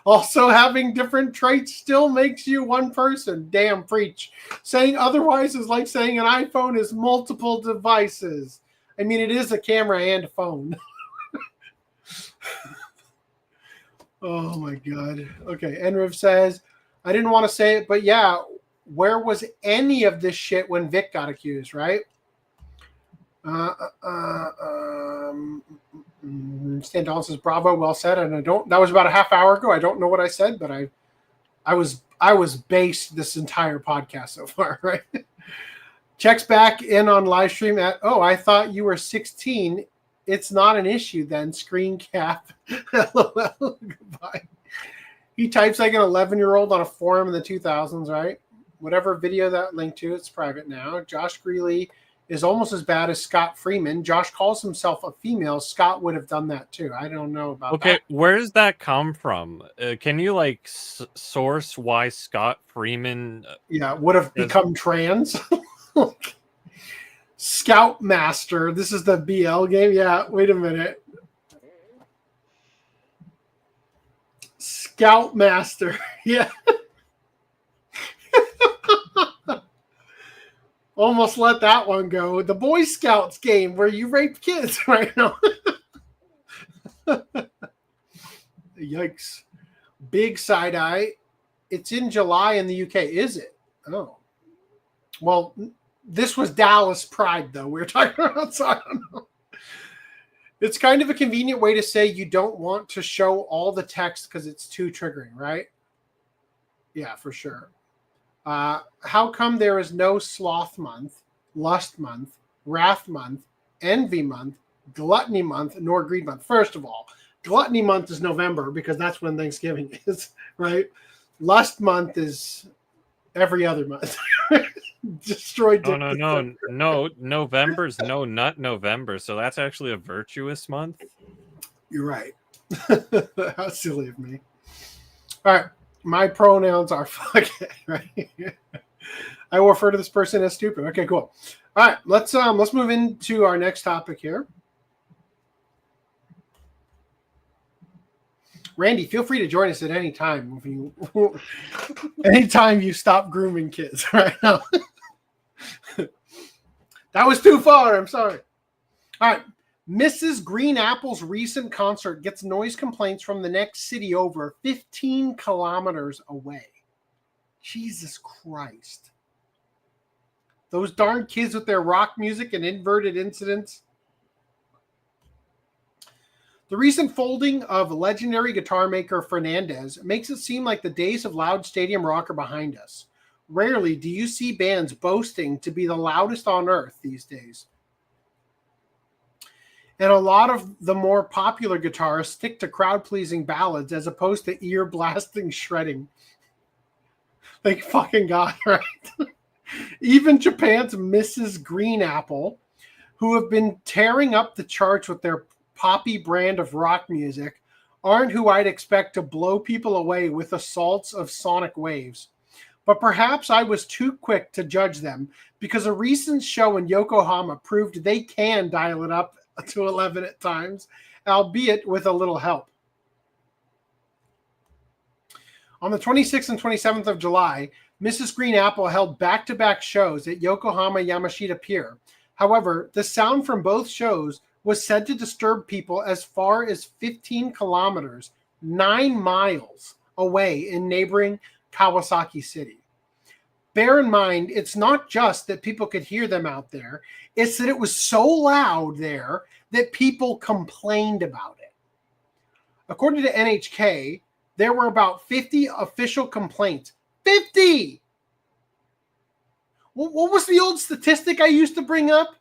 Also, having different traits still makes you one person. Damn, preach. Saying otherwise is like saying an iPhone is multiple devices. I mean, it is a camera and a phone. Oh, my God. Okay, Enriv says, I didn't want to say it, but yeah, where was any of this shit when Vic got accused, right? Stan Donald says, bravo, well said. And that was about a half hour ago. I don't know what I said, but I was based this entire podcast so far, right? Checks back in on live stream at, I thought you were 16. It's not an issue then. Screen cap. LOL. Goodbye. He types like an 11-year-old on a forum in the 2000s, right? Whatever video that linked to, it's private now. Josh Greeley is almost as bad as Scott Freeman. Josh calls himself a female. Scott would have done that too. I don't know about that. Okay, where does that come from? Can you source why Scott Freeman would have become trans? Scoutmaster. This is the BL game? Yeah, wait a minute. Scoutmaster. Yeah. Almost let that one go. The Boy Scouts game where you rape kids right now. Yikes. Big side eye. It's in July in the UK. Is it? Oh. Well, this was Dallas Pride, though. We were talking about, so I don't know. It's kind of a convenient way to say you don't want to show all the text because it's too triggering, right? Yeah, for sure. How come there is no sloth month, lust month, wrath month, envy month, gluttony month, nor greed month? First of all, gluttony month is November because that's when Thanksgiving is, right? Lust month is every other month. Destroyed. Oh, no. November's no nut November, so that's actually a virtuous month. You're right. How silly of me. All right. My pronouns are fuck it, right? I will refer to this person as stupid. Okay, cool. All right, let's move into our next topic here. Randy, feel free to join us at any time. Anytime you stop grooming kids right now. That was too far. I'm sorry. All right. Mrs. Green Apple's recent concert gets noise complaints from the next city over 15 kilometers away. Jesus Christ. Those darn kids with their rock music and inverted incidents. The recent folding of legendary guitar maker Fernandez makes it seem like the days of loud stadium rock are behind us. Rarely do you see bands boasting to be the loudest on earth these days. And a lot of the more popular guitarists stick to crowd-pleasing ballads as opposed to ear-blasting shredding. Like fucking God, right? Even Japan's Mrs. Green Apple, who have been tearing up the charts with their poppy brand of rock music, aren't who I'd expect to blow people away with assaults of sonic waves. But perhaps I was too quick to judge them because a recent show in Yokohama proved they can dial it up to 11 at times, albeit with a little help. On the 26th and 27th of July, Mrs. Green Apple held back-to-back shows at Yokohama Yamashita Pier. However, the sound from both shows was said to disturb people as far as 15 kilometers, 9 miles away in neighboring Kawasaki City. Bear in mind, it's not just that people could hear them out there, it's that it was so loud there that people complained about it. According to NHK, there were about 50 official complaints. 50! What was the old statistic I used to bring up?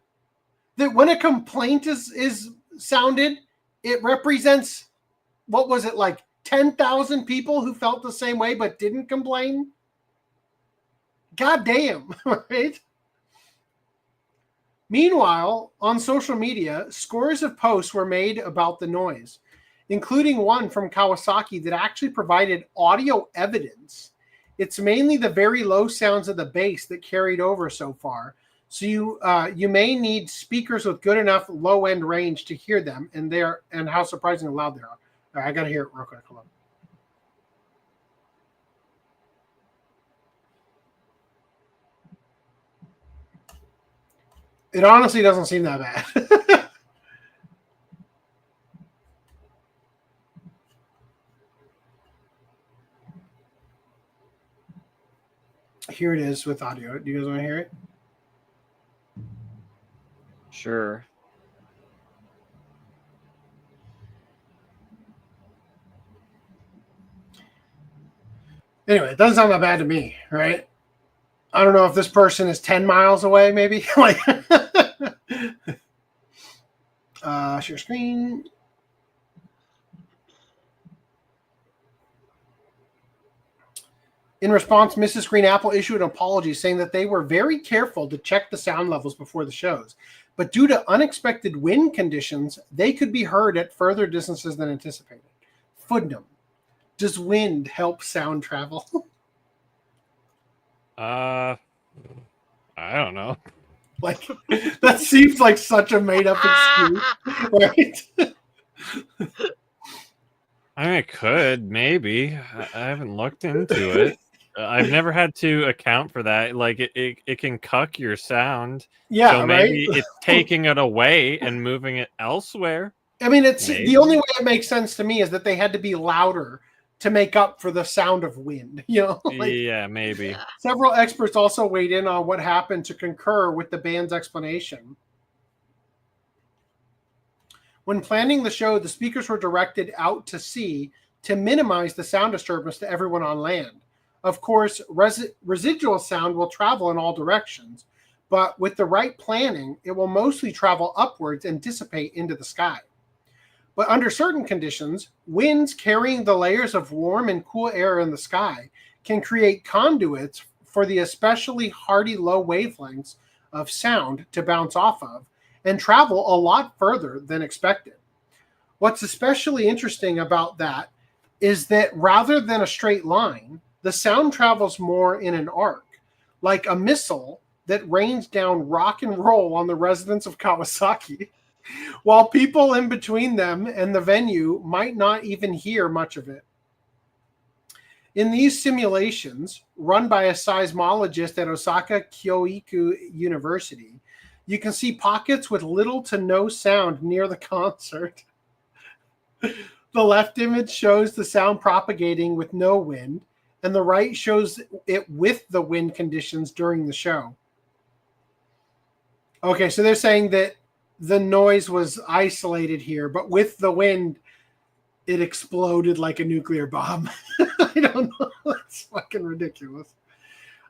That when a complaint is sounded, it represents, what was it, like 10,000 people who felt the same way but didn't complain? God damn, right? Meanwhile, on social media, scores of posts were made about the noise, including one from Kawasaki that actually provided audio evidence. It's mainly the very low sounds of the bass that carried over so far, so you may need speakers with good enough low-end range to hear them, and how surprisingly loud they are. All right, I gotta hear it real quick. Hold on. It honestly doesn't seem that bad. Here it is with audio. Do you guys want to hear it? Sure. Anyway, it doesn't sound that bad to me, right? I don't know if this person is 10 miles away, maybe. Like, share screen. In response, Mrs. Green Apple issued an apology saying that they were very careful to check the sound levels before the shows. But due to unexpected wind conditions, they could be heard at further distances than anticipated. Footnote. Does wind help sound travel? I don't know. Like, that seems like such a made-up excuse, right? I mean, it could, maybe. I haven't looked into it. I've never had to account for that. Like, it can cuck your sound. Yeah, so maybe right? it's taking it away and moving it elsewhere. I mean, it's Maybe. the only way it makes sense to me is that they had to be louder to make up for the sound of wind. You know, like, Yeah, maybe. several experts also weighed in on what happened to concur with the band's explanation. When planning the show, the speakers were directed out to sea to minimize the sound disturbance to everyone on land. Of course, residual sound will travel in all directions, but with the right planning, it will mostly travel upwards and dissipate into the sky. But under certain conditions, winds carrying the layers of warm and cool air in the sky can create conduits for the especially hardy low wavelengths of sound to bounce off of and travel a lot further than expected. What's especially interesting about that is that rather than a straight line, the sound travels more in an arc, like a missile that rains down rock and roll on the residents of Kawasaki, while people in between them and the venue might not even hear much of it. In these simulations, run by a seismologist at Osaka Kyoiku University, you can see pockets with little to no sound near the concert. The left image shows the sound propagating with no wind, and the right shows it with the wind conditions during the show. Okay, so they're saying that the noise was isolated here, but with the wind, it exploded like a nuclear bomb. I don't know. That's fucking ridiculous.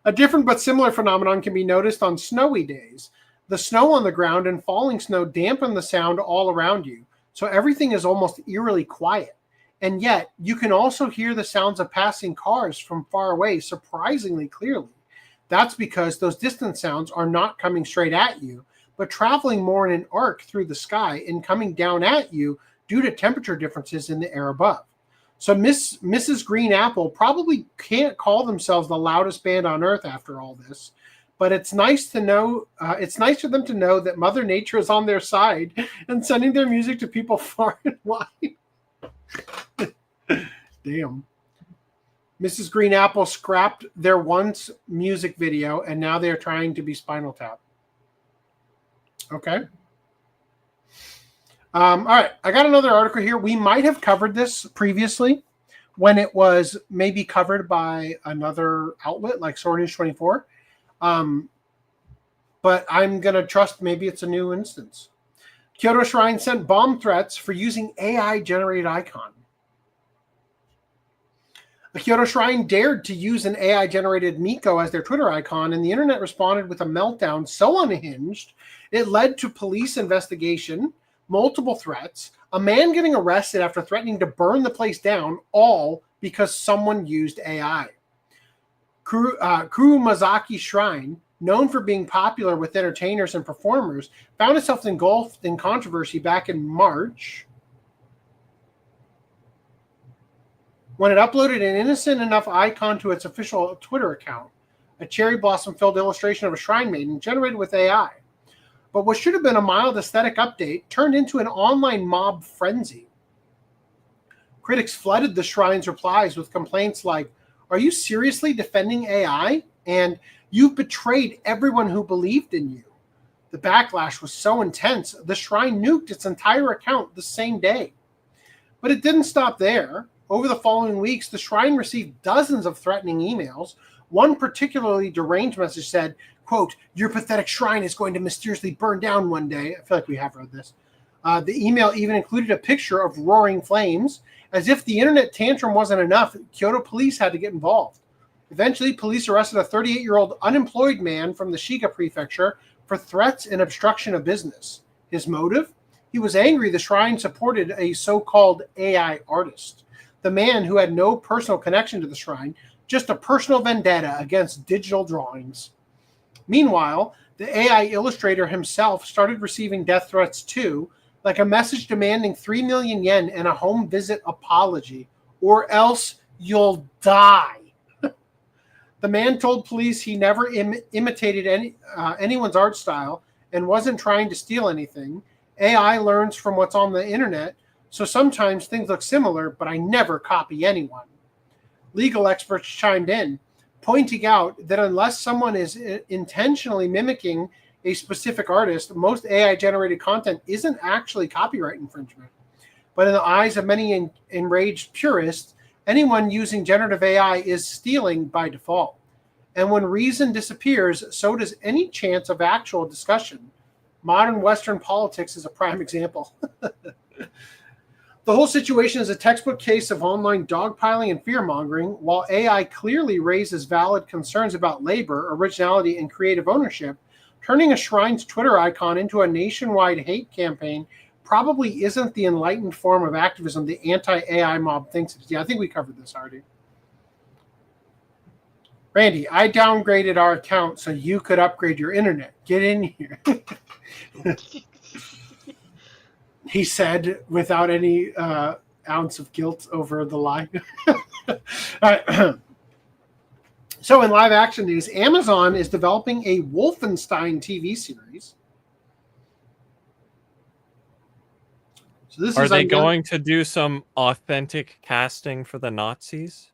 A different but similar phenomenon can be noticed on snowy days. The snow on the ground and falling snow dampen the sound all around you, so everything is almost eerily quiet. And yet, you can also hear the sounds of passing cars from far away surprisingly clearly. That's because those distant sounds are not coming straight at you, but traveling more in an arc through the sky and coming down at you due to temperature differences in the air above. So Mrs. Green Apple probably can't call themselves the loudest band on earth after all this, but it's nice to know. It's nice for them to know that Mother Nature is on their side and sending their music to people far and wide. Damn. Mrs. Green Apple scrapped their once music video, and now they are trying to be Spinal Tap. Okay. All right. I got another article here. We might have covered this previously when it was maybe covered by another outlet like Sword News 24. But I'm going to trust maybe it's a new instance. Kyoto Shrine sent bomb threats for using AI-generated icon. The Kyoto Shrine dared to use an AI-generated Miko as their Twitter icon, and the internet responded with a meltdown so unhinged, it led to police investigation, multiple threats, a man getting arrested after threatening to burn the place down, all because someone used AI. Kurumazaki Shrine, known for being popular with entertainers and performers, found itself engulfed in controversy back in March when it uploaded an innocent enough icon to its official Twitter account, a cherry blossom-filled illustration of a shrine maiden generated with AI. But what should have been a mild aesthetic update turned into an online mob frenzy. Critics flooded the shrine's replies with complaints like, "Are you seriously defending AI?" and "You've betrayed everyone who believed in you." The backlash was so intense, the shrine nuked its entire account the same day. But it didn't stop there. Over the following weeks, the shrine received dozens of threatening emails. One particularly deranged message said, quote, "Your pathetic shrine is going to mysteriously burn down one day." I feel like we have read this. The email even included a picture of roaring flames. As if the internet tantrum wasn't enough, Kyoto police had to get involved. Eventually, police arrested a 38-year-old unemployed man from the Shiga prefecture for threats and obstruction of business. His motive? He was angry the shrine supported a so-called AI artist. The man, who had no personal connection to the shrine, just a personal vendetta against digital drawings. Meanwhile, the AI illustrator himself started receiving death threats too, like a message demanding 3 million yen and a home visit apology, or else you'll die. The man told police he never imitated anyone's art style and wasn't trying to steal anything. AI learns from what's on the internet, so sometimes things look similar, but I never copy anyone. Legal experts chimed in, pointing out that unless someone is intentionally mimicking a specific artist, most AI-generated content isn't actually copyright infringement. But in the eyes of many enraged purists, anyone using generative AI is stealing by default. And when reason disappears, so does any chance of actual discussion. Modern Western politics is a prime example. The whole situation is a textbook case of online dogpiling and fear-mongering. While AI clearly raises valid concerns about labor, originality, and creative ownership, turning a shrine's Twitter icon into a nationwide hate campaign probably isn't the enlightened form of activism the anti-AI mob thinks it is. Yeah, I think we covered this already. Randy, I downgraded our account so you could upgrade your internet. Get in here. He said without any ounce of guilt over the lie. All right. So in live action news, Amazon is developing a Wolfenstein TV series. So this Are is they going to do some authentic casting for the Nazis?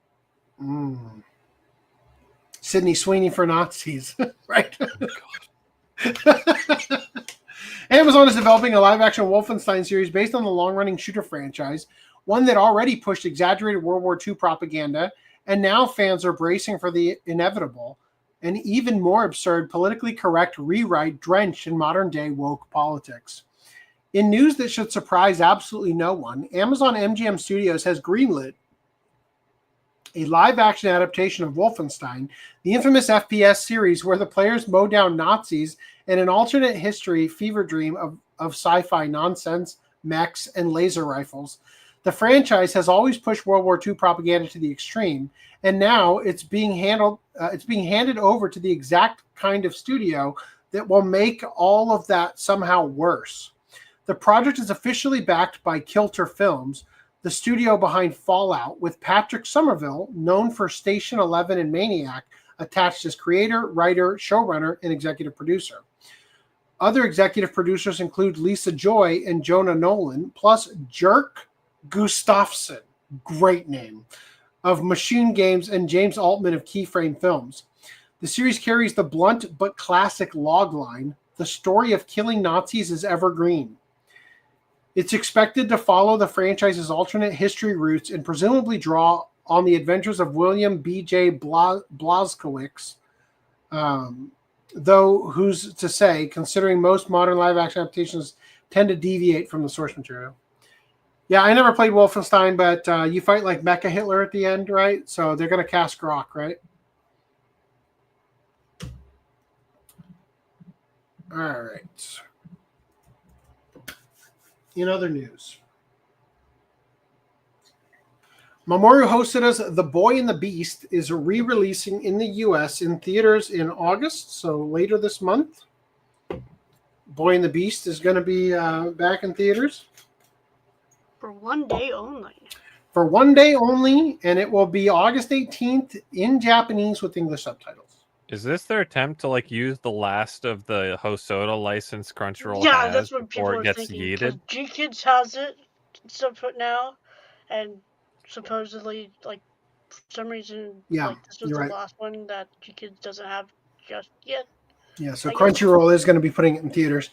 Sydney Sweeney for Nazis, right? God. Amazon is developing a live-action Wolfenstein series based on the long-running shooter franchise, one that already pushed exaggerated World War II propaganda, and now fans are bracing for the inevitable, an even more absurd, politically correct rewrite drenched in modern-day woke politics. In news that should surprise absolutely no one, Amazon MGM Studios has greenlit a live-action adaptation of Wolfenstein, the infamous FPS series where the players mow down Nazis in an alternate history fever dream of sci-fi nonsense, mechs, and laser rifles. The franchise has always pushed World War II propaganda to the extreme, and now it's being handed over to the exact kind of studio that will make all of that somehow worse. The project is officially backed by Kilter Films, the studio behind Fallout, with Patrick Somerville, known for Station 11 and Maniac, attached as creator, writer, showrunner, and executive producer. Other executive producers include Lisa Joy and Jonah Nolan, plus Jerk Gustafsson, great name, of Machine Games and James Altman of Keyframe Films. The series carries the blunt but classic logline, "The story of killing Nazis is evergreen." It's expected to follow the franchise's alternate history roots and presumably draw on the adventures of William B.J. Blazkowicz, though who's to say, considering most modern live-action adaptations tend to deviate from the source material. Yeah, I never played Wolfenstein, but you fight like Mecha Hitler at the end, right? So they're going to cast Grok, right? All right. In other news, Mamoru Hosoda's The Boy and the Beast is re-releasing in the U.S. in theaters in August, so later this month. Boy and the Beast is going to be back in theaters. For one day only. For one day only, and it will be August 18th in Japanese with English subtitles. Is this their attempt to like use the last of the Hosoda license Crunchyroll Yeah, has that's what people before are it gets thinking. Because yeeted? G-Kids has it stuff now, and supposedly, like, for some reason, Yeah, like this was you're the right. last one that G-Kids doesn't have just yet. Yeah, so I guess. Crunchyroll is going to be putting it in theaters.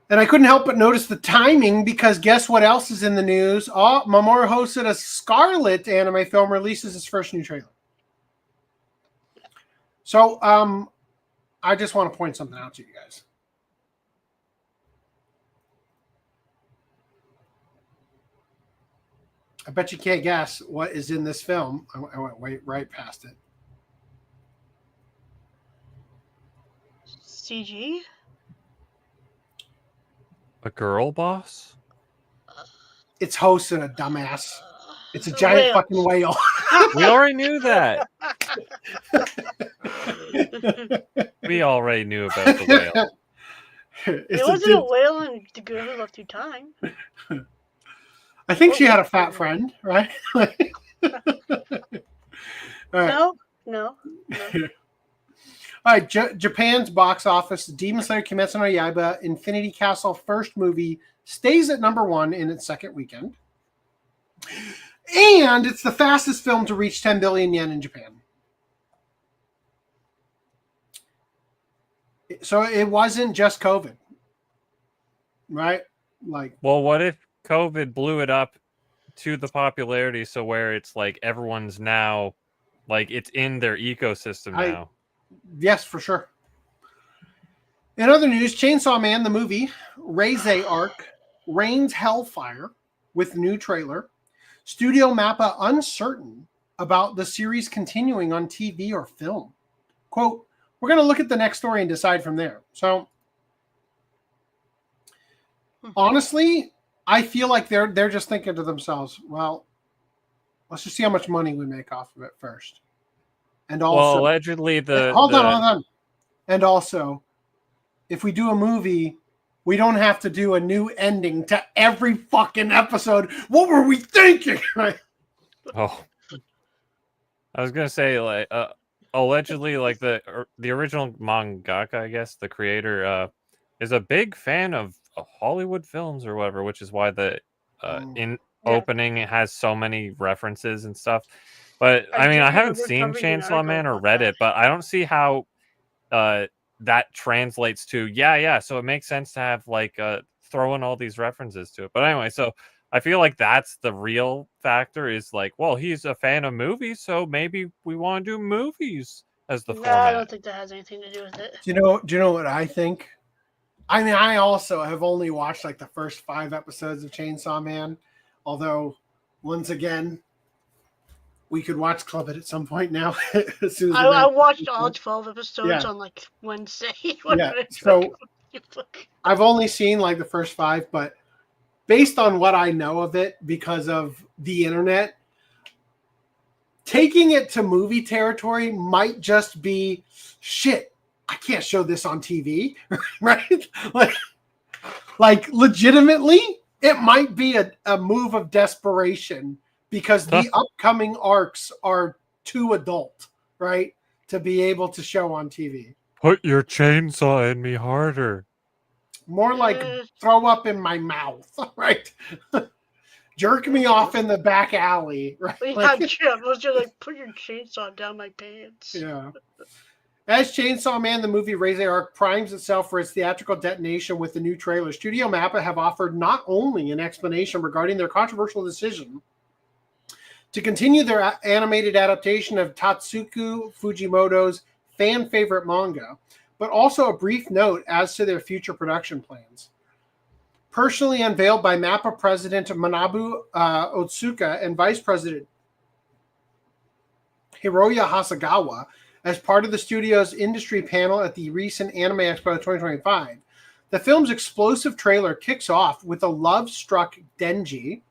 And I couldn't help but notice the timing because guess what else is in the news? Oh, Mamoru Hosoda's Scarlet anime film releases its first new trailer. So, I just want to point something out to you guys. I bet you can't guess what is in this film. I went right past it. CG? A girl boss? It's Hosoda, dumbass. It's a giant fucking whale. We already knew that. We already knew about the whale. It wasn't a whale in The Girl Who Left You Time. I think she had a fat friend, right? All right. No. All right, Japan's box office, Demon Slayer Kimetsu no Yaiba Infinity Castle first movie stays at #1 in its second weekend. And it's the fastest film to reach 10 billion yen in Japan. So it wasn't just COVID, right? Like, well, what if COVID blew it up to the popularity so where it's like everyone's now, like it's in their ecosystem now? Yes, for sure. In other news, Chainsaw Man, the movie, Reize Arc, rains hellfire with new trailer. Studio Mappa uncertain about the series continuing on TV or film. Quote, we're going to look at the next story and decide from there. So, honestly, I feel like they're just thinking to themselves, well, let's just see how much money we make off of it first. And also, well, allegedly hold on. And also, if we do a movie, we don't have to do a new ending to every fucking episode. What were we thinking? Right? Oh, I was gonna say like allegedly, like the original mangaka, I guess the creator is a big fan of Hollywood films or whatever, which is why the opening it has so many references and stuff. But I mean, I haven't seen Chainsaw Man or read it, but I don't see how that translates to so it makes sense to have like throw in all these references to it. But anyway, so I feel like that's the real factor is like, well, he's a fan of movies, so maybe we want to do movies as the format. I don't think that has anything to do with it. Do you know what I think? I mean, I also have only watched like the first 5 episodes of Chainsaw Man, although once again, we could watch Club It at some point now. As soon as I watched all 12 episodes on like Wednesday. So I've only seen like the first 5, but based on what I know of it, because of the internet, taking it to movie territory might just be shit. I can't show this on TV, right? Like legitimately, it might be a move of desperation because the upcoming arcs are too adult, right, to be able to show on TV. Put your chainsaw in me harder. More like throw up in my mouth, right? Jerk me off in the back alley. Right? Yeah, Jim was just like, put your chainsaw down my pants. Yeah. As Chainsaw Man, the movie Raise Arc primes itself for its theatrical detonation with the new trailer, Studio Mappa have offered not only an explanation regarding their controversial decision to continue their animated adaptation of Tatsuku Fujimoto's fan favorite manga, but also a brief note as to their future production plans. Personally unveiled by Mappa President Manabu Otsuka and Vice President Hiroya Hasagawa, as part of the studio's industry panel at the recent Anime Expo 2025, the film's explosive trailer kicks off with a love-struck Denji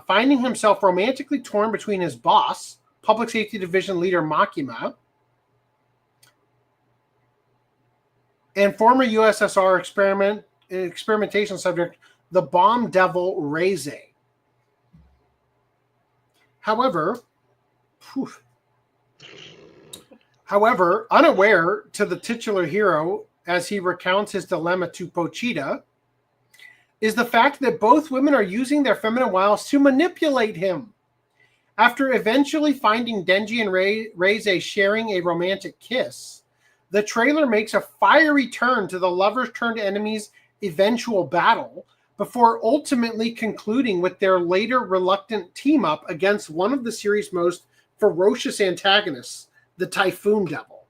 finding himself romantically torn between his boss, Public Safety Division leader Makima, and former USSR experimentation subject, the bomb devil Reize. However, unaware to the titular hero as he recounts his dilemma to Pochita, is the fact that both women are using their feminine wiles to manipulate him. After eventually finding Denji and Reize sharing a romantic kiss, the trailer makes a fiery turn to the lovers turned enemies' eventual battle before ultimately concluding with their later reluctant team-up against one of the series' most ferocious antagonists, the Typhoon Devil.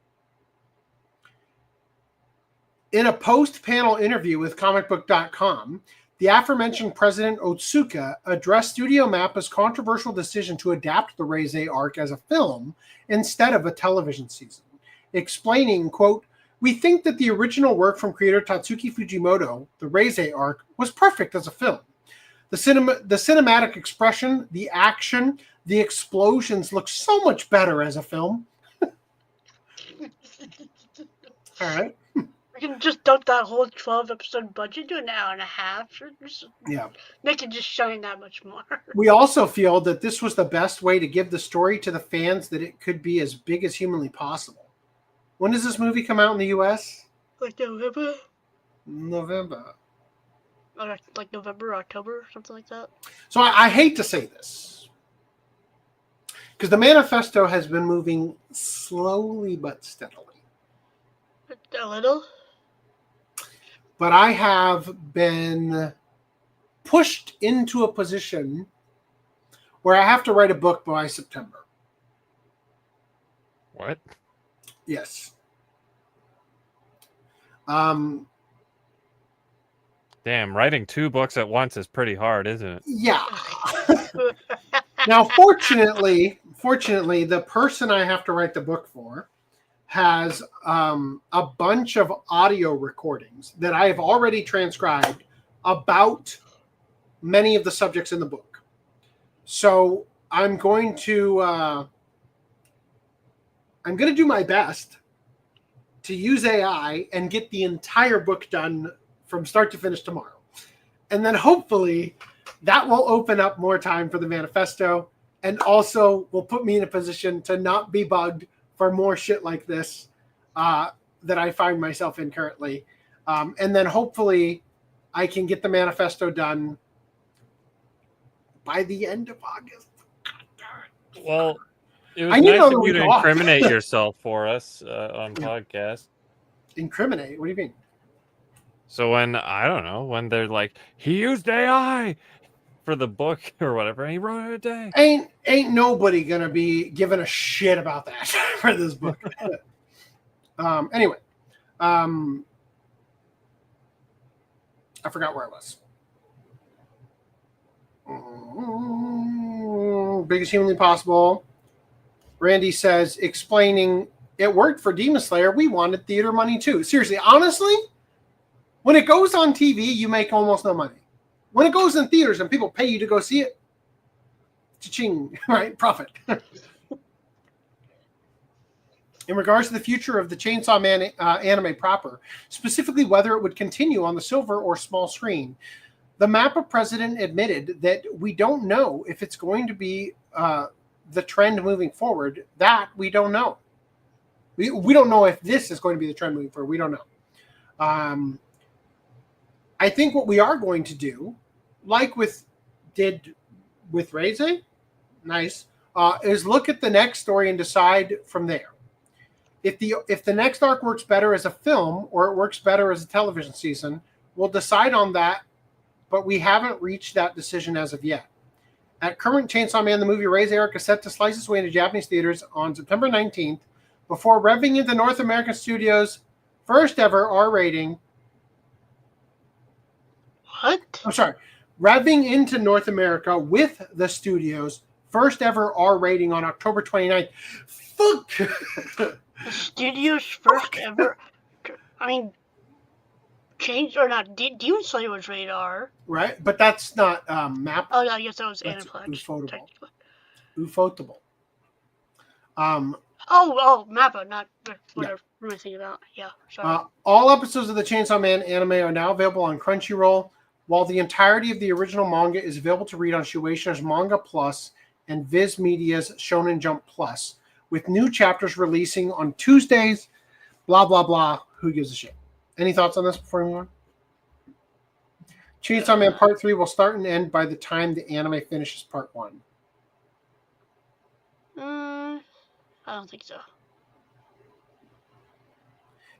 In a post-panel interview with comicbook.com, the aforementioned President Otsuka addressed Studio Mappa's controversial decision to adapt the Reize arc as a film instead of a television season, explaining, quote, "We think that the original work from creator Tatsuki Fujimoto, the Reize arc, was perfect as a film. The cinematic expression, the action, the explosions look so much better as a film." All right. We can just dump that whole 12-episode budget to an hour and a half. Yeah. Make it just shine that much more. We also feel that this was the best way to give the story to the fans that it could be as big as humanly possible. When does this movie come out in the U.S.? Like November? November. Or like November, October, something like that. So I hate to say this, because the manifesto has been moving slowly but steadily. A little? But I have been pushed into a position where I have to write a book by September. What? Yes. Damn, writing 2 books at once is pretty hard, isn't it? Yeah. Now, fortunately, the person I have to write the book for has a bunch of audio recordings that I have already transcribed about many of the subjects in the book. So I'm going to do my best to use AI and get the entire book done from start to finish tomorrow. And then hopefully that will open up more time for the manifesto and also will put me in a position to not be bugged for more shit like this that I find myself in currently. And then hopefully I can get the manifesto done by the end of August. Well, it was I need nice another of you week to off. incriminate yourself for us on podcast. Incriminate? What do you mean? So when they're like, he used AI for the book or whatever, and he wrote it a day. Ain't nobody gonna be giving a shit about that for this book. Anyway, I forgot where I was. Biggest humanly possible. Randy says, explaining, it worked for Demon Slayer. We wanted theater money too. Seriously, honestly, when it goes on TV, you make almost no money. When it goes in theaters and people pay you to go see it, cha-ching, right? Profit. In regards to the future of the Chainsaw Man anime proper, specifically whether it would continue on the silver or small screen, the Mappa president admitted that we don't know if it's going to be the trend moving forward. That we don't know. We don't know if this is going to be the trend moving forward. We don't know. I think what we are going to do, like with did with Reize, nice, is look at the next story and decide from there. If the next arc works better as a film or it works better as a television season, we'll decide on that, but we haven't reached that decision as of yet. At current Chainsaw Man, the movie Reize arc is set to slice its way into Japanese theaters on September 19th before revving into North American studios' first ever R rating. What? I'm sorry, revving into North America with the studio's first ever R rating on October 29th. Fuck! The studio's first ever. I mean, changed or not? Demon Slayer was rated R. Right, but that's not map. Oh, I guess that was That's Aniplex. Ufotable. technically. Ufotable. Oh, Mappa, not whatever. What am I thinking about? Yeah, sorry. All episodes of the Chainsaw Man anime are now available on Crunchyroll, while the entirety of the original manga is available to read on Shueisha's Manga Plus and Viz Media's Shonen Jump Plus, with new chapters releasing on Tuesdays. Blah blah blah. Who gives a shit? Any thoughts on this before we move on? Chainsaw Man Part 3 will start and end by the time the anime finishes Part 1. I don't think so.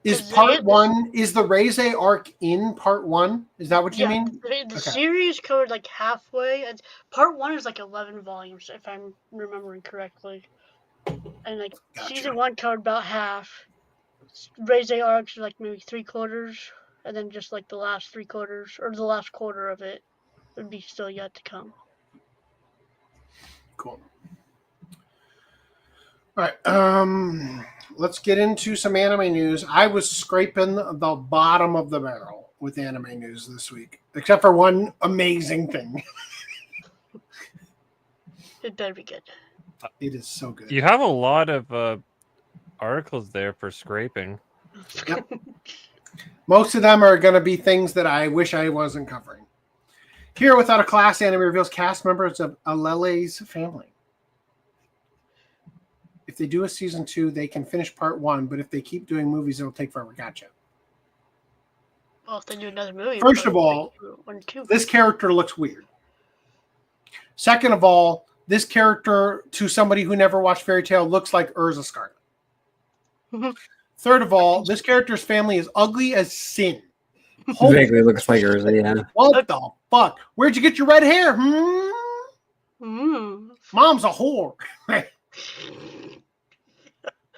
Is Is Part it- 1, is the Reize arc in Part 1? Is that what you Yeah, mean? the Okay. series covered like halfway. Part 1 is like 11 volumes, if I'm remembering correctly. And like Gotcha. season 1 covered about half. Reize arcs are like maybe 3/4, and then just like the last 3/4 or the last quarter of it would be still yet to come. Cool. All right. Let's get into some anime news. I was scraping the bottom of the barrel with anime news this week, except for one amazing thing. It better be good. It is so good. You have a lot of articles there for scraping. Yep. Most of them are going to be things that I wish I wasn't covering. Here Without a Class anime reveals cast members of Alele's family. If they do a season 2, they can finish Part 1, but if they keep doing movies, it'll take forever. Gotcha. Well, if they do another movie. First of probably all, like 1 or 2. This character looks weird. Second of all, this character, to somebody who never watched Fairy Tail, looks like Urza Scarlet. Third of all, this character's family is ugly as sin. Holy Vaguely looks like Urza, yeah. what the fuck? Where'd you get your red hair? Mom's a whore.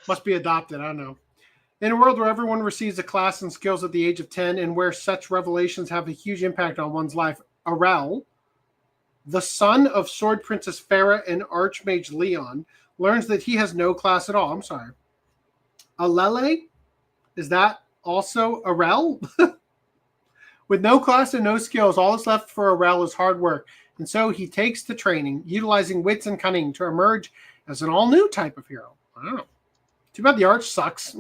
Must be adopted. I don't know. In a world where everyone receives a class and skills at the age of 10 and where such revelations have a huge impact on one's life, Arel, the son of Sword Princess Farah and Archmage Leon, learns that he has no class at all. I'm sorry. Alele? Is that also Arel? With no class and no skills, all that's left for Arel is hard work. And so he takes to training, utilizing wits and cunning to emerge as an all-new type of hero. I don't know. Too bad the art sucks.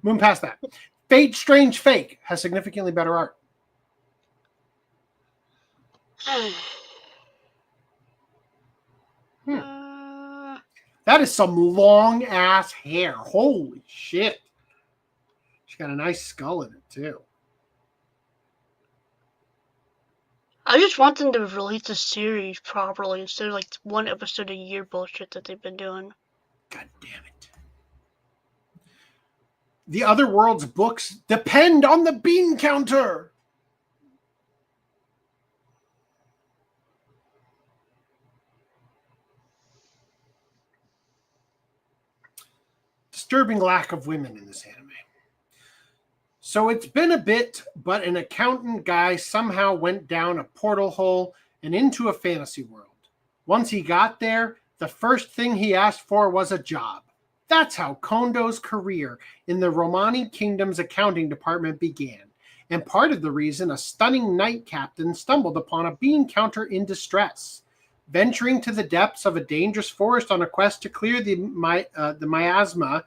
Moving past that. Fate Strange Fake has significantly better art. That is some long-ass hair. Holy shit. She's got a nice skull in it, too. I just want them to release the series properly instead of like 1 episode a year bullshit that they've been doing. God damn it. The Other World's books depend on the bean counter. Disturbing lack of women in this anime. So it's been a bit, but an accountant guy somehow went down a portal hole and into a fantasy world. Once he got there, the first thing he asked for was a job. That's how Kondo's career in the Romani Kingdom's accounting department began. And part of the reason a stunning knight captain stumbled upon a bean counter in distress. Venturing to the depths of a dangerous forest on a quest to clear the miasma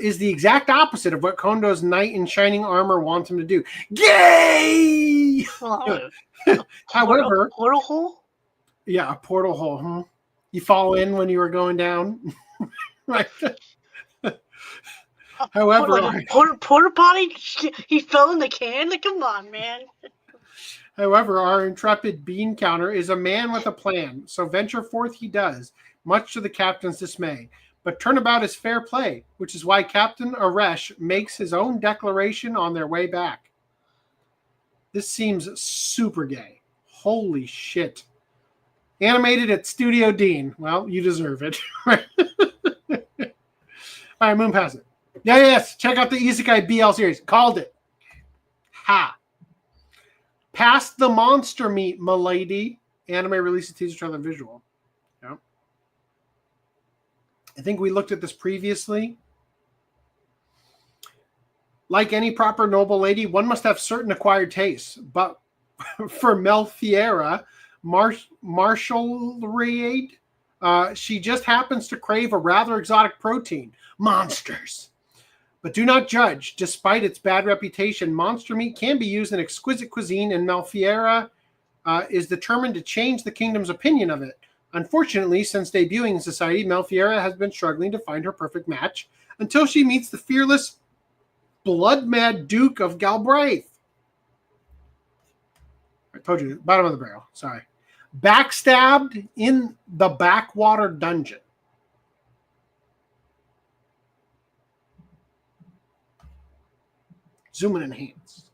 is the exact opposite of what Kondo's knight in shining armor wants him to do. Gay! However, portal hole? Yeah, a portal hole. You fall in when you were going down. Right. However, porta potty? He fell in the can? Like, come on, man. However, our intrepid bean counter is a man with a plan, so venture forth he does, much to the captain's dismay. But turnabout is fair play, which is why Captain Aresh makes his own declaration on their way back. This seems super gay. Holy shit. Animated at Studio Dean. Well, you deserve it. All right, Moon pass it. Yeah, yes. Check out the Isekai BL series. Called it. Ha. Past the monster meat, Milady. Anime releases teaser trailer and visual. Yep. I think we looked at this previously. Like any proper noble lady, one must have certain acquired tastes. But for Melfiera, Marshallriade, she just happens to crave a rather exotic protein. Monsters. But do not judge. Despite its bad reputation, monster meat can be used in exquisite cuisine, and Melfiera is determined to change the kingdom's opinion of it. Unfortunately, since debuting in society, Melfiera has been struggling to find her perfect match until she meets the fearless, blood-mad Duke of Galbraith. I told you, bottom of the barrel. Sorry. Backstabbed in the Backwater dungeon. Zoom and enhance.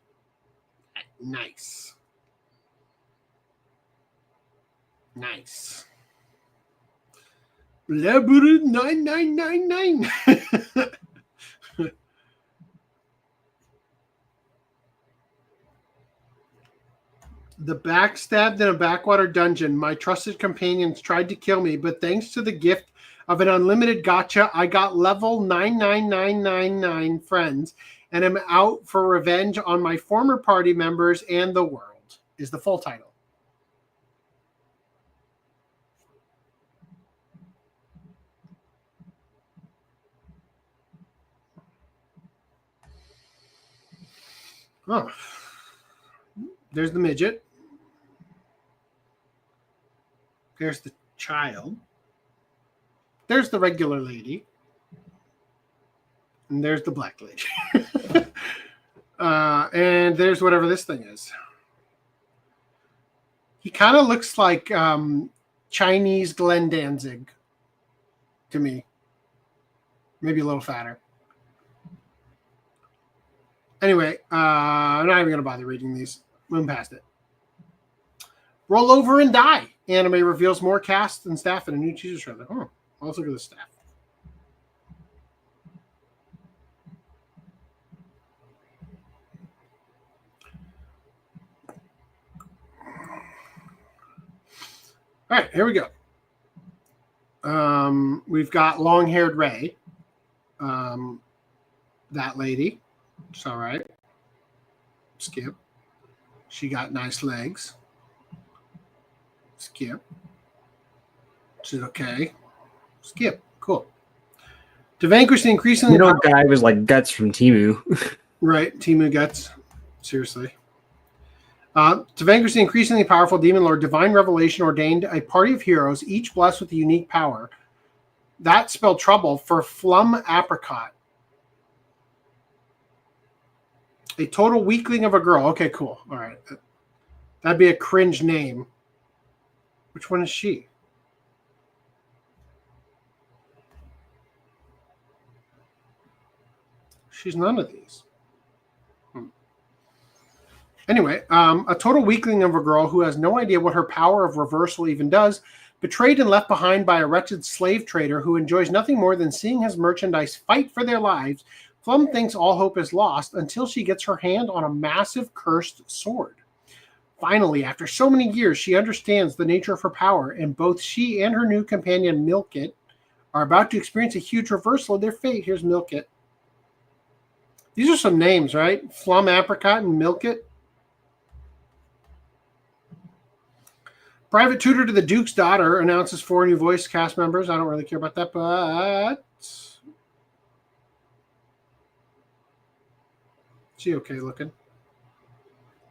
Nice. Nice. Labyrinth 9999. The Backstabbed in a Backwater dungeon. My trusted companions tried to kill me, but thanks to the gift of an unlimited gacha, I got level 99999 friends and am out for revenge on my former party members and the world, is the full title. Oh. There's the midget. There's the child. There's the regular lady. And there's the black lady. And there's whatever this thing is. He kind of looks like Chinese Glenn Danzig to me. Maybe a little fatter. Anyway, I'm not even going to bother reading these. Moon past it. Roll over and die. Anime reveals more cast and staff in a new teaser trailer. Oh, let's look at the staff. All right, here we go. We've got long-haired Ray. That lady. It's all right. Skip. She got nice legs. Skip. She's okay. Skip. Cool. To vanquish the increasingly... Middle guy was like Guts from Timu. Right. Timu Guts. Seriously. To vanquish the increasingly powerful demon lord, Divine Revelation ordained a party of heroes, each blessed with a unique power. That spelled trouble for Flum Apricot. A total weakling of a girl. Okay, cool. All right. That'd be a cringe name. Which one is she? She's none of these. Anyway, a total weakling of a girl who has no idea what her power of reversal even does, betrayed and left behind by a wretched slave trader who enjoys nothing more than seeing his merchandise fight for their lives. Flum thinks all hope is lost until she gets her hand on a massive cursed sword. Finally, after so many years, she understands the nature of her power, and both she and her new companion, Milkit, are about to experience a huge reversal of their fate. Here's Milkit. These are some names, right? Flum Apricot and Milkit. Private tutor to the Duke's daughter announces 4 new voice cast members. I don't really care about that, but... She okay looking?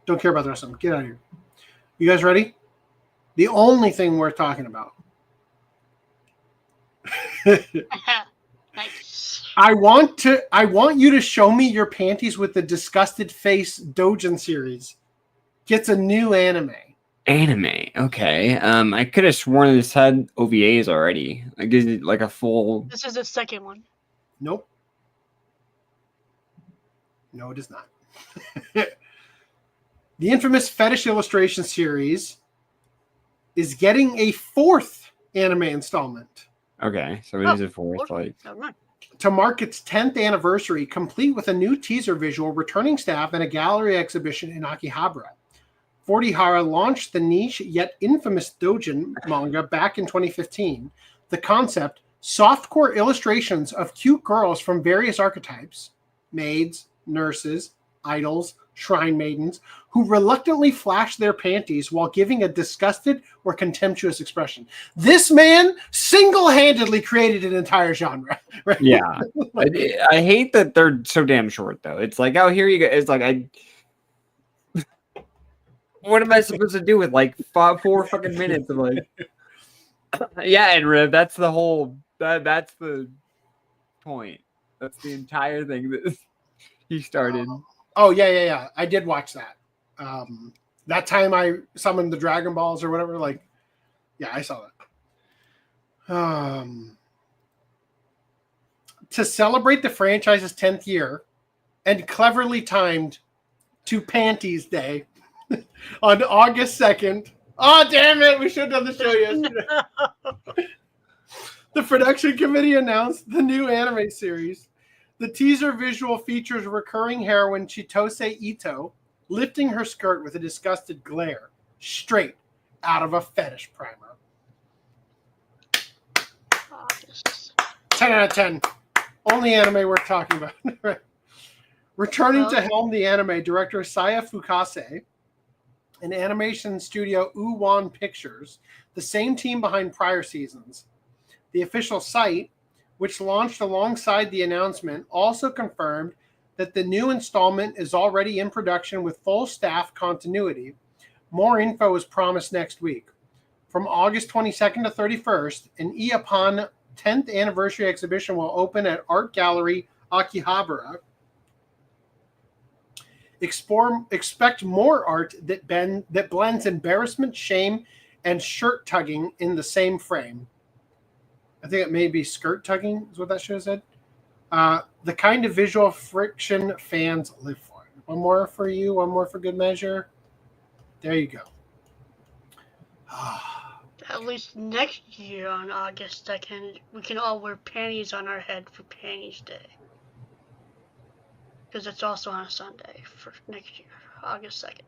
Don't care about the rest of them. Get out of here. You guys ready? The only thing worth talking about. Nice. I want you to show me your panties with the Disgusted Face Dojin series. gets a new anime. Anime. Okay. I could have sworn this had OVAs already. Like, is it like a full? This is the second one. Nope. No, it is not. The infamous Fetish Illustration series is getting a 4th anime installment. Okay, so it is a fourth. Like, Never mind. To mark its 10th anniversary, complete with a new teaser visual, returning staff, and a gallery exhibition in Akihabara. 40hara launched the niche yet infamous doujin manga back in 2015. The concept, softcore illustrations of cute girls from various archetypes, maids, nurses, idols, shrine maidens, who reluctantly flash their panties while giving a disgusted or contemptuous expression. This man single-handedly created an entire genre. Right? yeah. I hate that they're so damn short, though. It's like, oh, here you go. It's like, what am I supposed to do with like 4 fucking minutes of like? Yeah, and Riv, that's the whole. That's the point. That's the entire thing that he started. Oh yeah. I did watch that. That time I summoned the Dragon Balls or whatever. Like, yeah, I saw that. To celebrate the franchise's 10th year, and cleverly timed to Panties Day on August 2nd. Oh damn it! We should have done the show yesterday. No. The production committee announced the new anime series. The teaser visual features recurring heroine Chitose Ito lifting her skirt with a disgusted glare, straight out of a fetish primer. Oh, this- 10 out of 10. Only anime worth talking about. Returning to helm the anime, director Saya Fukase and animation studio Uwan Pictures, the same team behind prior seasons. The official site, which launched alongside the announcement, also confirmed that the new installment is already in production with full staff continuity. More info is promised next week. From August 22nd to 31st, an Iapon 10th anniversary exhibition will open at Art Gallery Akihabara. Expect more art that blends embarrassment, shame, and shirt tugging in the same frame. I think it may be skirt tugging is what that show said. The kind of visual friction fans live for. One more for you, one more for good measure. There you go. At least next year on August 2nd, we can all wear panties on our head for Panties Day. Because it's also on a Sunday for next year, August 2nd.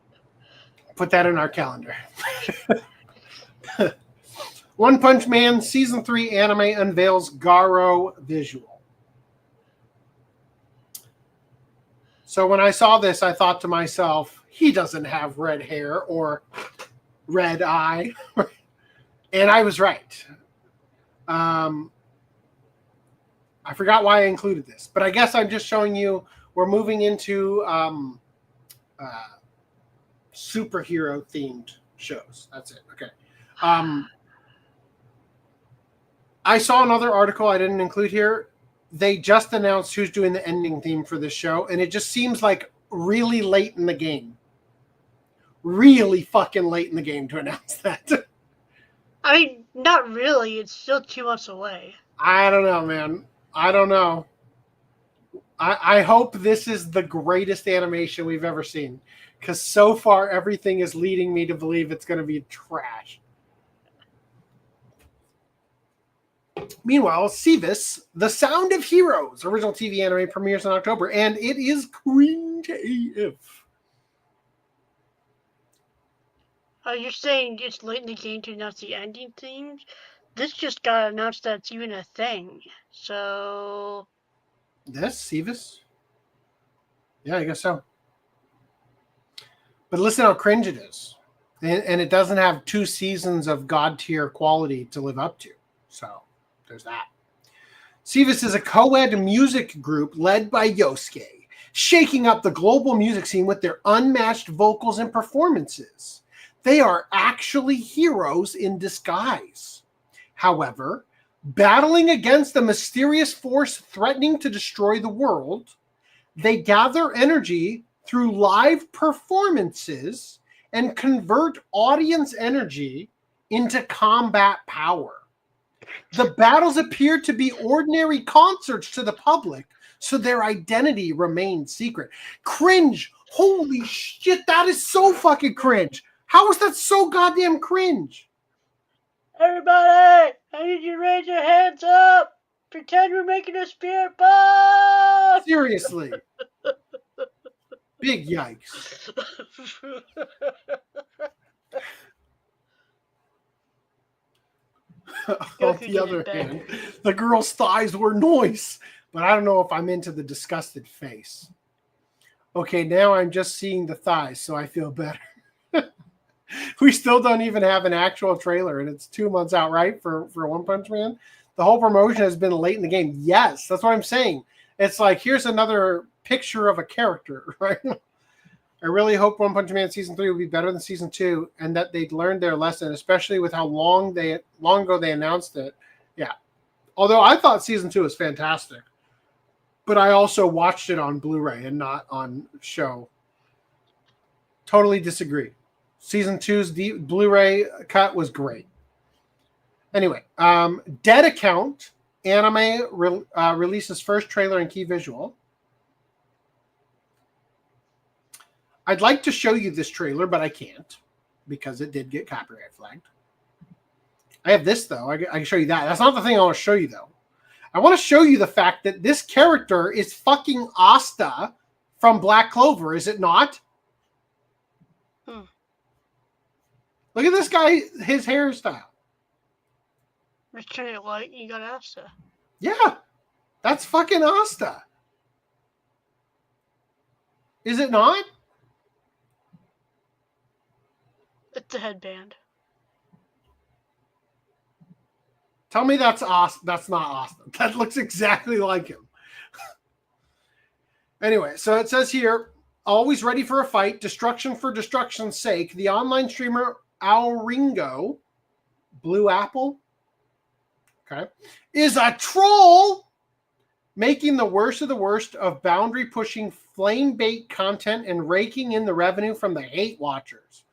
Put that in our calendar. One Punch Man Season 3 anime unveils Garou visual. So when I saw this, I thought to myself, he doesn't have red hair or red eye. And I was right. I forgot why I included this, but I guess I'm just showing you we're moving into superhero themed shows. That's it. Okay. I saw another article I didn't include here. They just announced who's doing the ending theme for this show, and it just seems like really late in the game. Really fucking late in the game to announce that. I mean, not really. It's still 2 months away. I don't know, man. I don't know. I hope this is the greatest animation we've ever seen, because so far everything is leading me to believe it's going to be trash. Meanwhile, Sevis, The Sound of Heroes, original TV anime, premieres in October, and it is cringe AF. You're saying it's late in the game to announce the ending themes? This just got announced that it's even a thing. So... This? Sevis? Yeah, I guess so. But listen how cringe it is. And it doesn't have 2 seasons of god-tier quality to live up to. So... there's that. Sevis is a co-ed music group led by Yosuke, shaking up the global music scene with their unmatched vocals and performances. They are actually heroes in disguise. However, battling against a mysterious force threatening to destroy the world, they gather energy through live performances and convert audience energy into combat power. The battles appear to be ordinary concerts to the public, so their identity remains secret. Cringe. Holy shit, that is so fucking cringe. How is that so goddamn cringe? Everybody, I need you to raise your hands up. Pretend we're making a spirit box. Seriously. Big yikes. On the other hand, the girl's thighs were nice, but I don't know if I'm into the disgusted face. Okay, now I'm just seeing the thighs, so I feel better. We still don't even have an actual trailer, and it's 2 months out, right, for One Punch Man? The whole promotion has been late in the game. Yes, that's what I'm saying. It's like, here's another picture of a character, right? I really hope One Punch Man Season 3 will be better than Season 2, and that they'd learned their lesson, especially with how long ago they announced it. Yeah. Although I thought Season 2 was fantastic, but I also watched it on Blu-ray and not on show. Totally disagree. Season 2's Blu-ray cut was great. Anyway, Dead Account Anime releases first trailer and key visual. I'd like to show you this trailer, but I can't because it did get copyright flagged. I have this, though. I can show you that. That's not the thing I want to show you, though. I want to show you the fact that this character is fucking Asta from Black Clover, is it not? Look at this guy, his hairstyle. Just turn it white, you got Asta. Yeah, that's fucking Asta. Is it not? It's a headband. Tell me that's Asta. That's not Asta. That looks exactly like him. Anyway, so it says here, always ready for a fight, destruction for destruction's sake, the online streamer Ringo, Blue Apple, okay, is a troll, making the worst of the worst of boundary-pushing flame bait content and raking in the revenue from the hate watchers.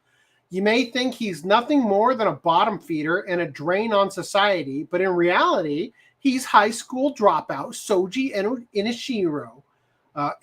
You may think he's nothing more than a bottom feeder and a drain on society, but in reality, he's high school dropout Soji Inishiro,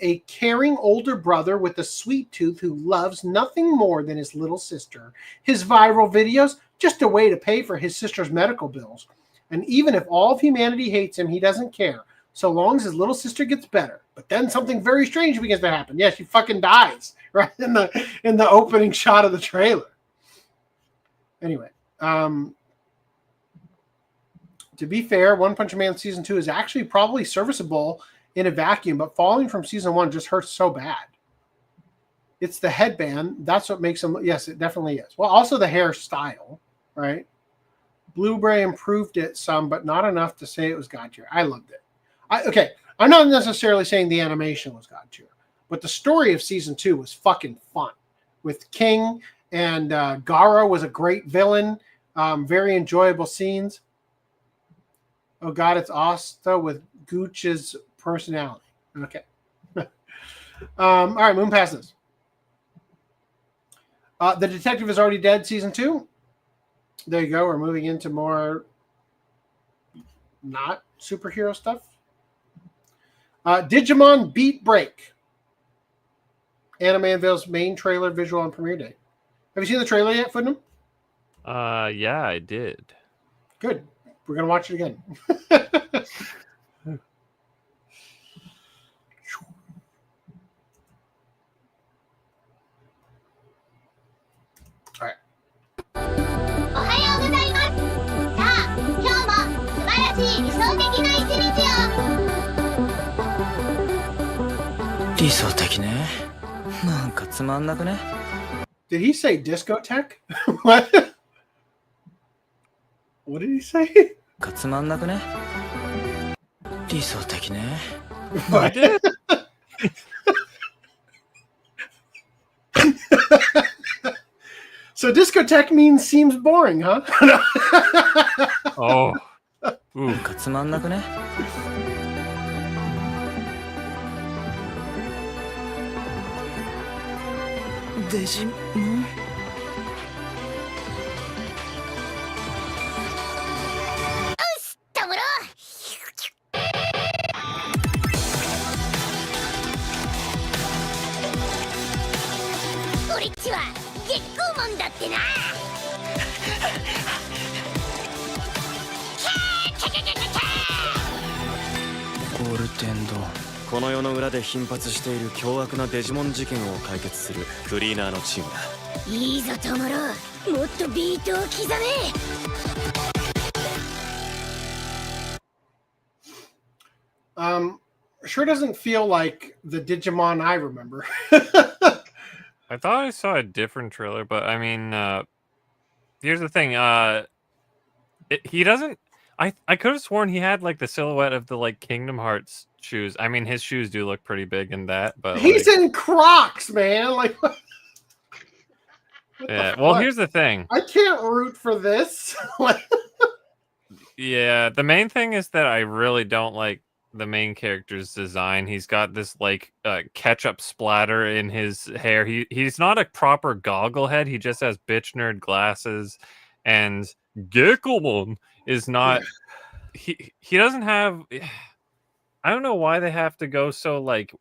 a caring older brother with a sweet tooth who loves nothing more than his little sister. His viral videos, just a way to pay for his sister's medical bills. And even if all of humanity hates him, he doesn't care, so long as his little sister gets better. But then something very strange begins to happen. Yeah, she fucking dies right in the opening shot of the trailer. Anyway, to be fair, One Punch Man Season 2 is actually probably serviceable in a vacuum, but falling from Season 1 just hurts so bad. It's the headband. That's what makes him. Yes, it definitely is. Well, also the hairstyle, right? Blu-ray improved it some, but not enough to say it was god tier. I loved it. Okay, I'm not necessarily saying the animation was god tier, but the story of Season 2 was fucking fun. With King and Garou was a great villain. Very enjoyable scenes. Oh god, it's Asta with Gooch's personality. Okay. All right, Moon passes. The Detective is Already Dead, Season 2. There you go. We're moving into more not superhero stuff. Digimon Beat Break. Anime unveils main trailer, visual, on premiere day. Have you seen the trailer yet, Footnum? Yeah, I did. Good. We're going to watch it again. All right. おはようございます。さあ、今日も素晴らしい理想的な一日を。理想的ね。なんかつまんなくね。Did he say discotheque? What? What did he say? かつまんなくね。理想的ね。What? So discotheque means seems boring, huh? Oh. Ooh. かつまんなくね。デジモンモンだってな。ゴールデンドーン。この世の裏で頻発している凶悪なデジモン事件を解決するクリーナーのチームだ。いいぞトモロ、もっとビートを刻め。Sure doesn't feel like the Digimon I remember. I thought I saw a different trailer, but I mean, here's the thing. He doesn't. I could have sworn he had like the silhouette of the like Kingdom Hearts shoes. I mean, his shoes do look pretty big in that, but he's like, in Crocs, man. Like, yeah. Well, here's the thing. I can't root for this. Yeah, the main thing is that I really don't like the main character's design. He's got this like ketchup splatter in his hair. He's not a proper goggle head. He just has bitch nerd glasses, and Gekomon is not. He doesn't have. I don't know why they have to go so like.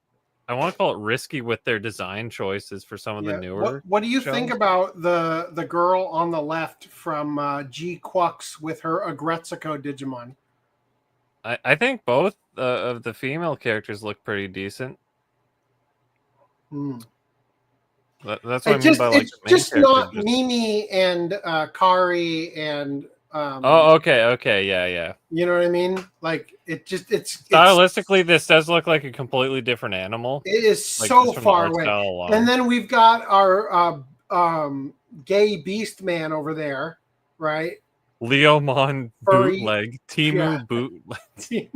I want to call it risky with their design choices for some of the newer. What do you think about the girl on the left from G Quux with her Agretsuko Digimon? I think both of the female characters look pretty decent. That's what I mean by like it's just not Mimi and Kari and oh, okay, yeah. You know what I mean? Like it's stylistically, this does look like a completely different animal. It is like, so far away. And then we've got our gay beast man over there, right? Leomon bootleg, Timu bootleg.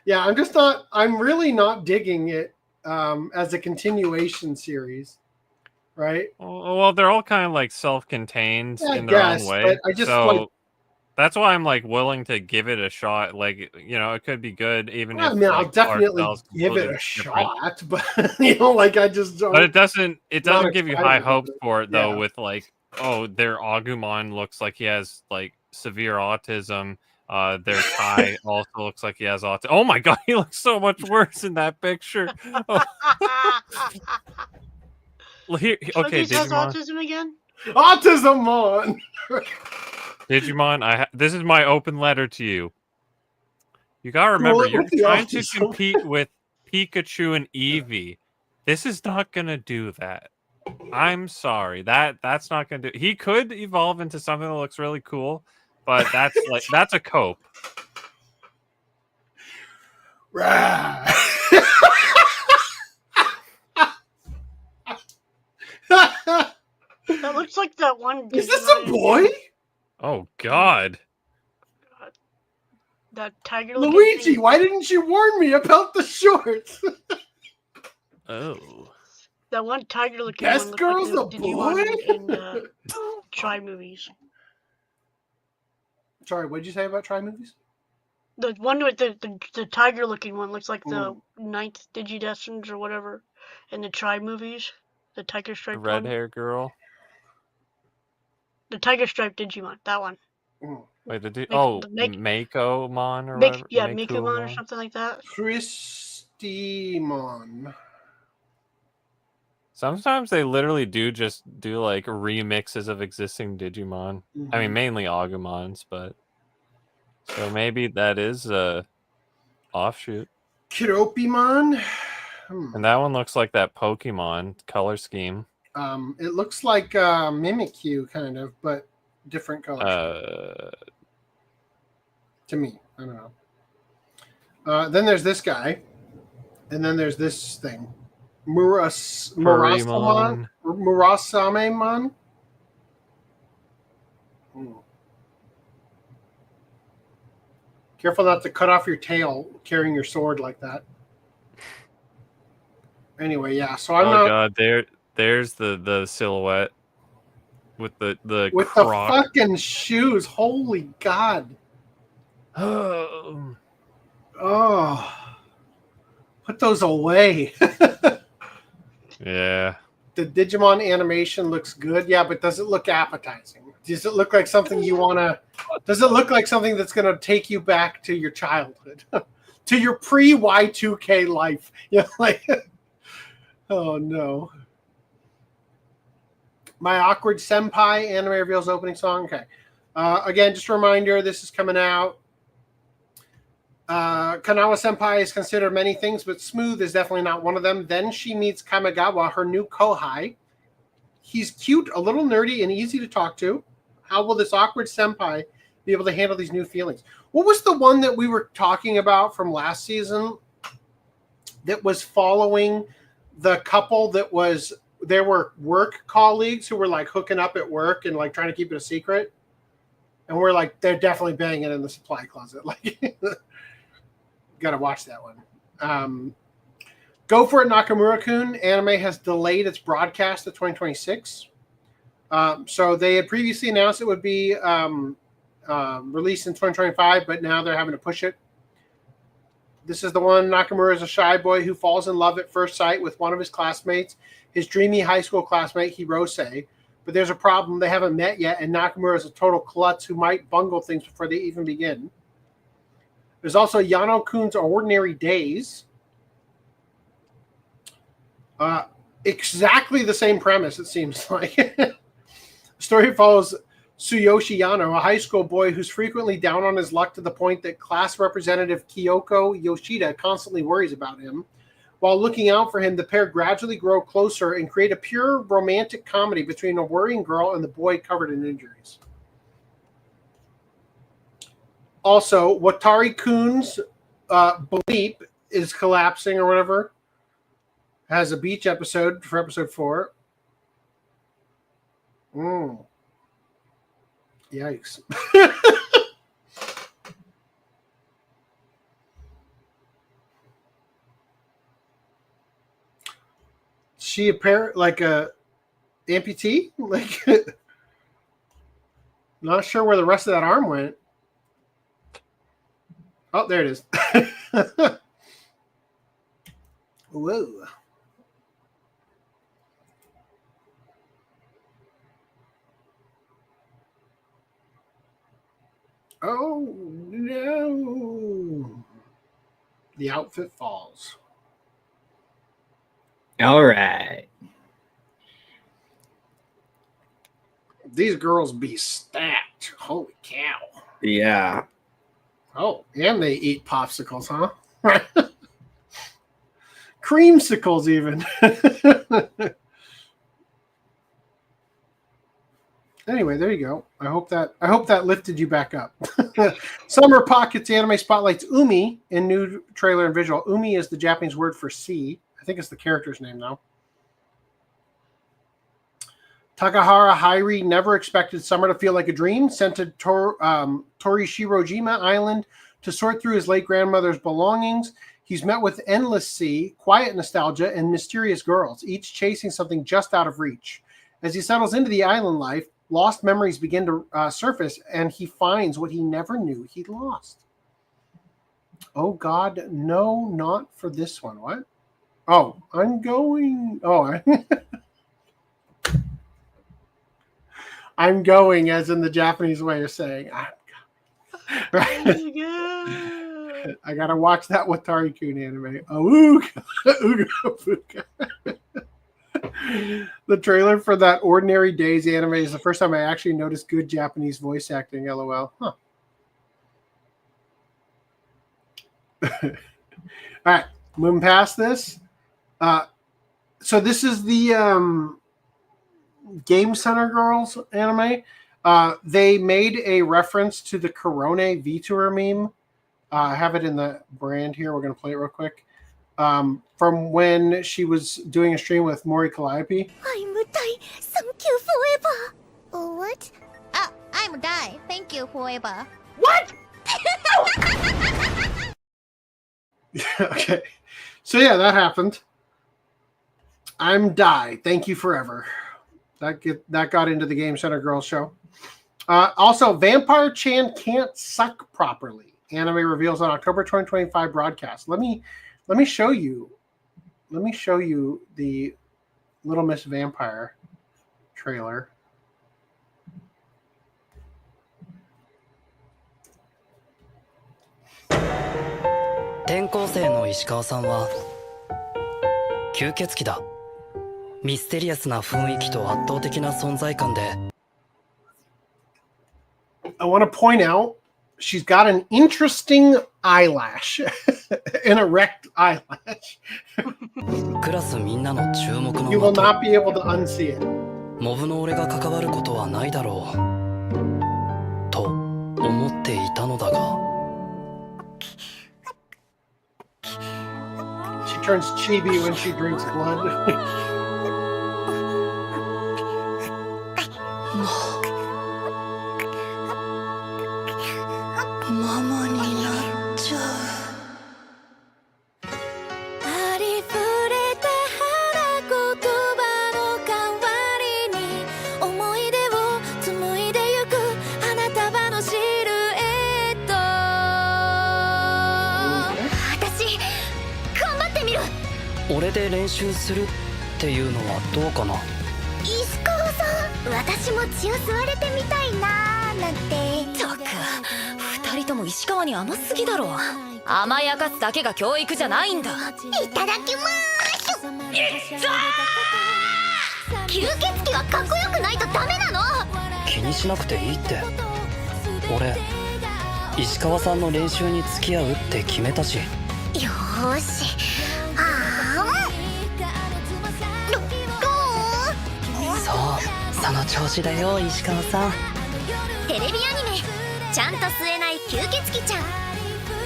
Yeah, I'm really not digging it as a continuation series, right? Well, they're all kind of like self-contained in their own way. But I just like, that's why I'm like willing to give it a shot. Like, you know, it could be good, even if I mean, like, I'll definitely give it a shot, but you know, like I just don't. But it doesn't give you high hopes for it though. Yeah. With like, oh, their Agumon looks like he has like severe autism. Their Kai also looks like he has autism. Oh my god, he looks so much worse in that picture. Oh. Okay, Digimon. Has autism again? Autism on. Digimon, this is my open letter to you. You gotta remember, you're trying to compete with Pikachu and Eevee. This is not gonna do that. I'm sorry. That's not gonna do. He could evolve into something that looks really cool, but that's a cope. Right. That looks like that one. Is this a boy? Oh God. That tiger. Luigi, thing. Why didn't you warn me about the shorts? Oh. That one tiger looking Best one girl's like a boy? In Try movies. Sorry, what did you say about Try movies? The one with the tiger looking one looks like the 9th Digidestined or whatever in the Try movies. The tiger striped red hair girl. The tiger striped Digimon, that one. Wait, Mako-mon or whatever? Yeah, Mako-mon or something like that. Christymon. Sometimes they literally do just do like remixes of existing Digimon. Mm-hmm. I mean, mainly Agumons, but so maybe that is a offshoot. Kiropimon. And that one looks like that Pokemon color scheme. It looks like Mimikyu kind of, but different color. To me, I don't know. Then there's this guy, and then there's this thing. Murasamemon. Careful not to cut off your tail carrying your sword like that. Anyway, yeah. So I'm not. God, there's the silhouette with the with croc. The fucking shoes. Holy God. Oh. Put those away. Yeah. The Digimon animation looks good. Yeah, but does it look appetizing? Does it look like something you want to... Does it look like something that's going to take you back to your childhood? To your pre-Y2K life? Yeah, like... Oh, no. My Awkward Senpai anime reveals opening song. Okay. Again, just a reminder, this is coming out. Kanawa Senpai is considered many things, but Smooth is definitely not one of them. Then she meets Kamigawa, her new kohai. He's cute, a little nerdy, and easy to talk to. How will this Awkward Senpai be able to handle these new feelings? What was the one that we were talking about from last season that was following the couple that was, there were work colleagues who were like hooking up at work and like trying to keep it a secret? And we're like, they're definitely banging in the supply closet. Like, gotta watch that one. Go for it, Nakamura-kun. Anime has delayed its broadcast to 2026. So they had previously announced it would be released in 2025, but now they're having to push it. This is the one. Nakamura is a shy boy who falls in love at first sight with one of his classmates, his dreamy high school classmate, Hirose. But there's a problem. They haven't met yet, and Nakamura is a total klutz who might bungle things before they even begin. There's also Yano-kun's Ordinary Days. Exactly the same premise, it seems like. The story follows Tsuyoshi Yano, a high school boy who's frequently down on his luck to the point that class representative Kyoko Yoshida constantly worries about him. While looking out for him, the pair gradually grow closer and create a pure romantic comedy between a worrying girl and the boy covered in injuries. Also, Watari-kun's bleep is collapsing or whatever. Has a beach episode for episode 4. Yikes. She like a amputee? Like, not sure where the rest of that arm went. Oh, there it is. Whoa. Oh, no. The outfit falls. All right. These girls be stacked. Holy cow. Yeah. Oh, and they eat popsicles, huh? Creamsicles, even. Anyway, there you go. I hope that lifted you back up. Summer Pockets anime spotlights Umi in new trailer and visual. Umi is the Japanese word for sea. I think it's the character's name now. Takahara Hairi never expected summer to feel like a dream. Sent to Torishirojima Island to sort through his late grandmother's belongings. He's met with endless sea, quiet nostalgia, and mysterious girls, each chasing something just out of reach. As he settles into the island life, lost memories begin to surface, and he finds what he never knew he'd lost. Oh, God, no, not for this one. What? Oh, I'm going. Oh, I'm going, as in the Japanese way of saying, right? I gotta watch that Watari-kun anime. Ooga, ooga, ooga. The trailer for that Ordinary Days anime is the first time I actually noticed good Japanese voice acting. LOL. Huh. All right, moving past this. So this is the Game Center Girls anime. They made a reference to the Korone VTuber meme. I have it in the brand here. We're going to play it real quick. From when she was doing a stream with Mori Calliope. I'm die. Thank you forever. What? I'm die. Thank you forever. What? Okay. So yeah, that happened. I'm die. Thank you forever. That got into the Game Center Girls show. Also, Vampire Chan can't suck properly. Anime reveals on October 2025 broadcast. Let me show you. Let me show you the Little Miss Vampire trailer. ミステリアスな雰囲気と圧倒的な存在感で I want to point out she's got an interesting eyelash, an erect eyelash. クラスみんなの注目の You will 的 not be able to unsee it. モブの俺が関わることはないだろうと思っていたのだが She turns chibi when she drinks blood. ママになっちゃう ありふれた花言葉の代わりに思い出を紡いでゆく花束のシルエット私頑張ってみる俺で練習するっていうのはどうかな石川さん私も血を吸われてみたいなーなんてったく二人とも石川に甘すぎだろ甘やかすだけが教育じゃないんだいただきまーすいっ吸血鬼はかっこよくないとダメなの気にしなくていいって俺石川さんの練習に付き合うって決めたしよーしそうその調子だよ石川さんテレビアニメちゃんと吸えない吸血鬼ちゃん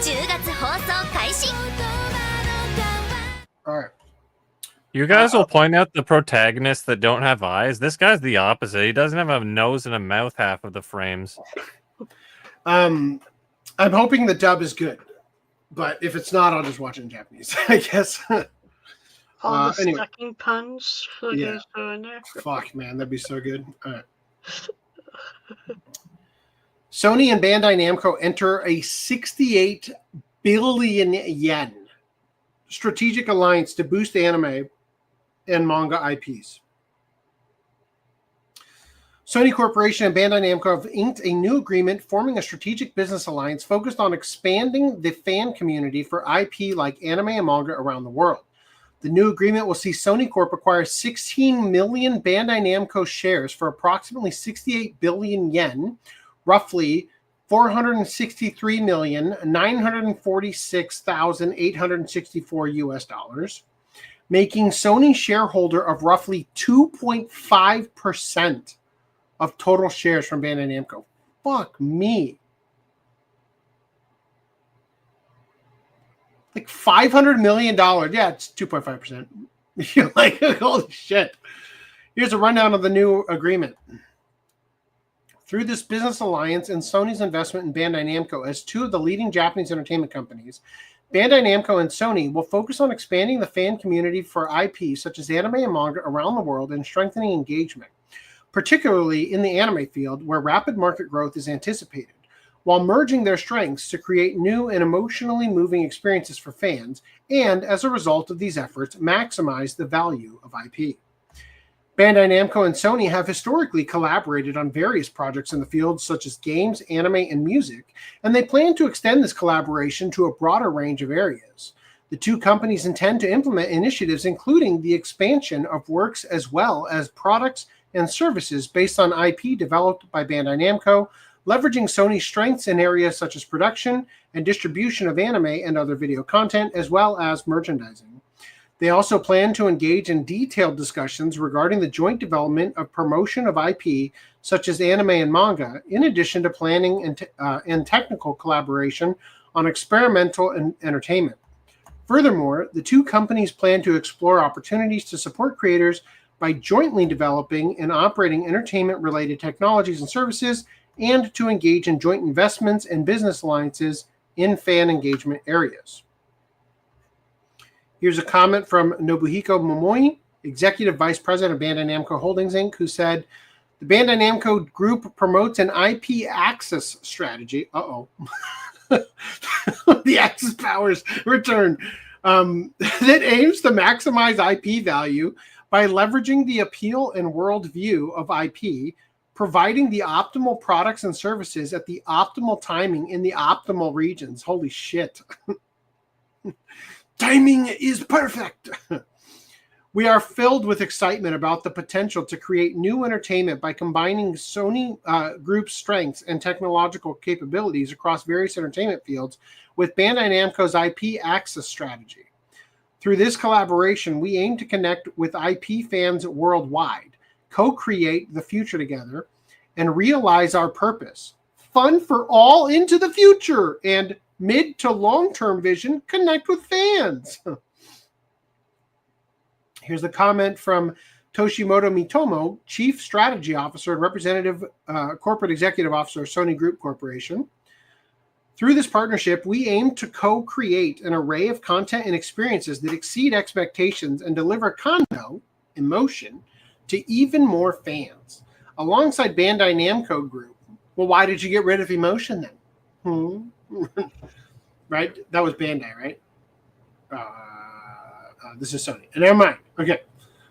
10月放送開始 All right. You guys will point out the protagonists that don't have eyes. This guy's the opposite. He doesn't have a nose and a mouth half of the frames. I'm hoping the dub is good, but if it's not, I'll just watch it in Japanese, I guess. All the anyway. sucking puns. Yeah. In there. Fuck, man, that'd be so good. All right. Sony and Bandai Namco enter a 68 billion yen strategic alliance to boost anime and manga IPs. Sony Corporation and Bandai Namco have inked a new agreement forming a strategic business alliance focused on expanding the fan community for IP like anime and manga around the world. The new agreement will see Sony Corp acquire 16 million Bandai Namco shares for approximately 68 billion yen, roughly $463,946,864 US dollars, making Sony shareholder of roughly 2.5% of total shares from Bandai Namco. Fuck me. Like $500 million. Yeah, it's 2.5%. You're like, holy shit. Here's a rundown of the new agreement. Through this business alliance and Sony's investment in Bandai Namco as two of the leading Japanese entertainment companies, Bandai Namco and Sony will focus on expanding the fan community for IP such as anime and manga around the world and strengthening engagement, particularly in the anime field where rapid market growth is anticipated, while merging their strengths to create new and emotionally moving experiences for fans, and as a result of these efforts, maximize the value of IP. Bandai Namco and Sony have historically collaborated on various projects in the field such as games, anime, and music, and they plan to extend this collaboration to a broader range of areas. The two companies intend to implement initiatives including the expansion of works as well as products and services based on IP developed by Bandai Namco, leveraging Sony's strengths in areas such as production and distribution of anime and other video content, as well as merchandising. They also plan to engage in detailed discussions regarding the joint development of promotion of IP, such as anime and manga, in addition to planning and technical collaboration on experimental entertainment. Furthermore, the two companies plan to explore opportunities to support creators by jointly developing and operating entertainment-related technologies and services, and to engage in joint investments and business alliances in fan engagement areas. Here's a comment from Nobuhiko Momoi, Executive Vice President of Bandai Namco Holdings, Inc., who said, the Bandai Namco Group promotes an IP access strategy. The access powers return. That aims to maximize IP value by leveraging the appeal and worldview of IP, providing the optimal products and services at the optimal timing in the optimal regions. Holy shit. Timing is perfect. We are filled with excitement about the potential to create new entertainment by combining Sony Group's strengths and technological capabilities across various entertainment fields with Bandai Namco's IP access strategy. Through this collaboration, we aim to connect with IP fans worldwide, co-create the future together, and realize our purpose. Fun for all into the future, and mid to long-term vision, connect with fans. Here's the comment from Toshimoto Mitomo, Chief Strategy Officer and Representative Corporate Executive Officer of Sony Group Corporation. Through this partnership, we aim to co-create an array of content and experiences that exceed expectations and deliver kanno, emotion, to even more fans. Alongside Bandai Namco Group. Well, why did you get rid of emotion then? Right? That was Bandai, right? This is Sony. Never mind. Okay.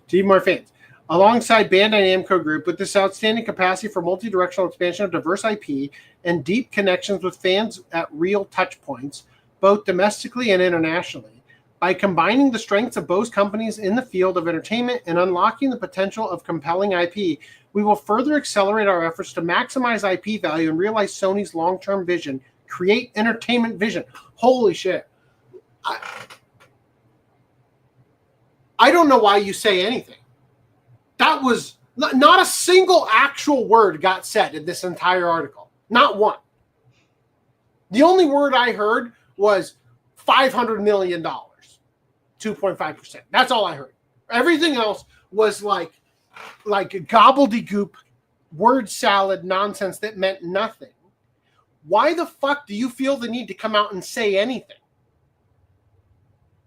To even more fans. Alongside Bandai Namco Group, with this outstanding capacity for multi-directional expansion of diverse IP and deep connections with fans at real touch points, both domestically and internationally, by combining the strengths of both companies in the field of entertainment and unlocking the potential of compelling IP, we will further accelerate our efforts to maximize IP value and realize Sony's long-term vision, create entertainment vision. Holy shit. I don't know why you say anything. That was not a single actual word got said in this entire article. Not one. The only word I heard was $500 million, 2.5%. That's all I heard. Everything else was like gobbledygook, word salad nonsense that meant nothing. Why the fuck do you feel the need to come out and say anything?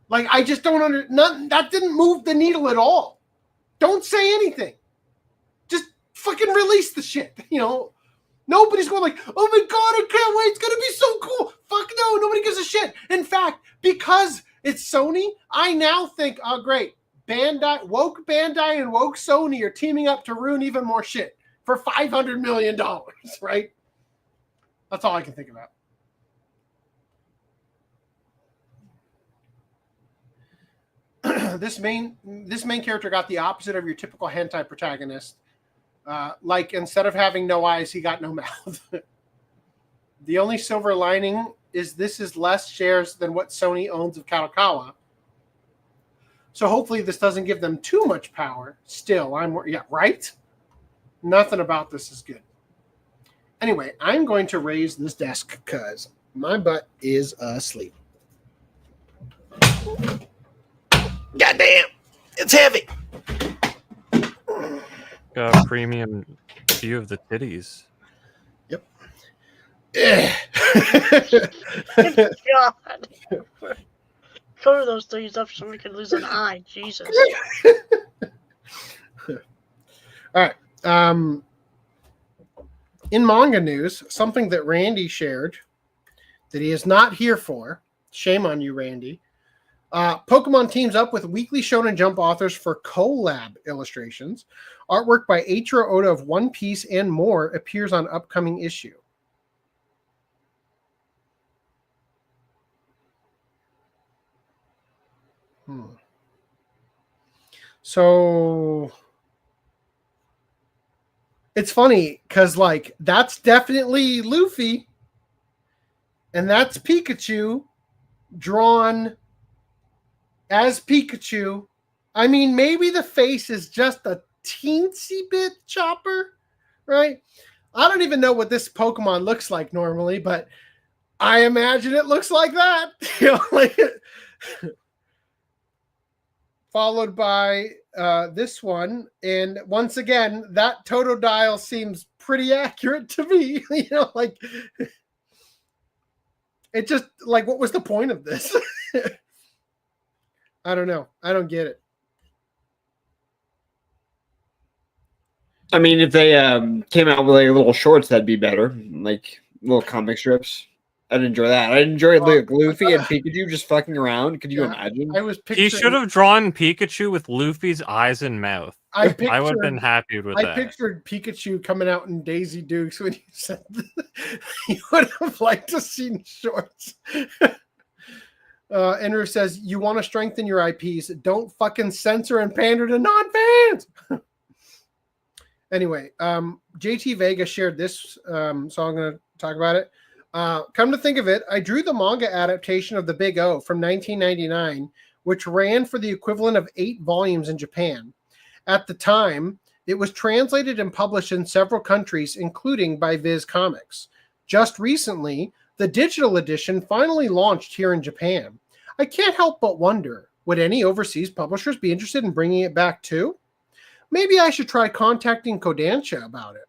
Like, I just don't that didn't move the needle at all. Don't say anything. Just fucking release the shit. You know, nobody's going like, oh my God, I can't wait. It's going to be so cool. Fuck no, nobody gives a shit. In fact, because it's Sony, I now think, oh great, woke Bandai and woke Sony are teaming up to ruin even more shit for $500 million, right? That's all I can think about. This main character got the opposite of your typical hentai protagonist. Like, instead of having no eyes, he got no mouth. The only silver lining is this is less shares than what Sony owns of Kadokawa. So hopefully this doesn't give them too much power. Still, right? Nothing about this is good. Anyway, I'm going to raise this desk because my butt is asleep. Goddamn, it's heavy. Got a premium view of the titties. Yep. God. Cover those things up so we can lose an eye. Jesus. All right. In manga news, something that Randy shared that he is not here for. Shame on you, Randy. Pokemon teams up with Weekly Shonen Jump authors for collab illustrations. Artwork by Eiichiro Oda of One Piece and more appears on upcoming issue. So it's funny because, like, that's definitely Luffy, and that's Pikachu drawn as Pikachu. I mean, maybe the face is just a teensy bit chopper, right? I don't even know what this Pokemon looks like normally, but I imagine it looks like that. You know, like, followed by this one, and once again, that Totodile seems pretty accurate to me. You know, like, it just, like, what was the point of this? I don't know. I don't get it. I mean, if they came out with like little shorts, that'd be better. Like little comic strips. I'd enjoy that. I'd enjoy like Luffy and Pikachu just fucking around. Could you imagine? He should have drawn Pikachu with Luffy's eyes and mouth. I would have been happy with that. I pictured Pikachu coming out in Daisy Dukes when you said that. You would have liked to see shorts. Enru says, you want to strengthen your IPs. Don't fucking censor and pander to non-fans. Anyway, JT Vega shared this, so I'm going to talk about it. Come to think of it, I drew the manga adaptation of The Big O from 1999, which ran for the equivalent of 8 volumes in Japan. At the time, it was translated and published in several countries, including by Viz Comics. Just recently, the digital edition finally launched here in Japan. I can't help but wonder, would any overseas publishers be interested in bringing it back too? Maybe I should try contacting Kodansha about it.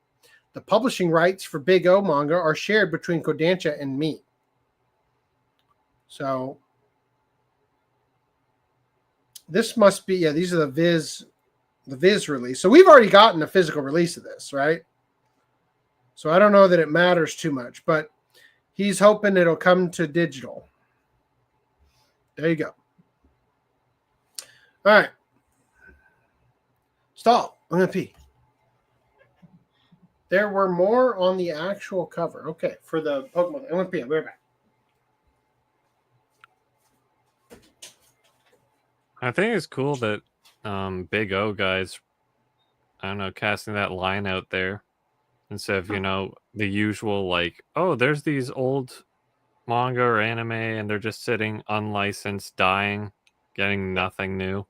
The publishing rights for Big O manga are shared between Kodansha and me. So, this must be, these are the Viz release. So we've already gotten a physical release of this, right? So I don't know that it matters too much, but he's hoping it'll come to digital. There you go. All right. Stop. I'm going to pee. There were more on the actual cover. Okay, for the Pokemon. I'm going to pee. I'll be right back. I think it's cool that Big O guys, I don't know, casting that line out there instead of, the usual like, oh, there's these old manga or anime and they're just sitting unlicensed, dying, getting nothing new.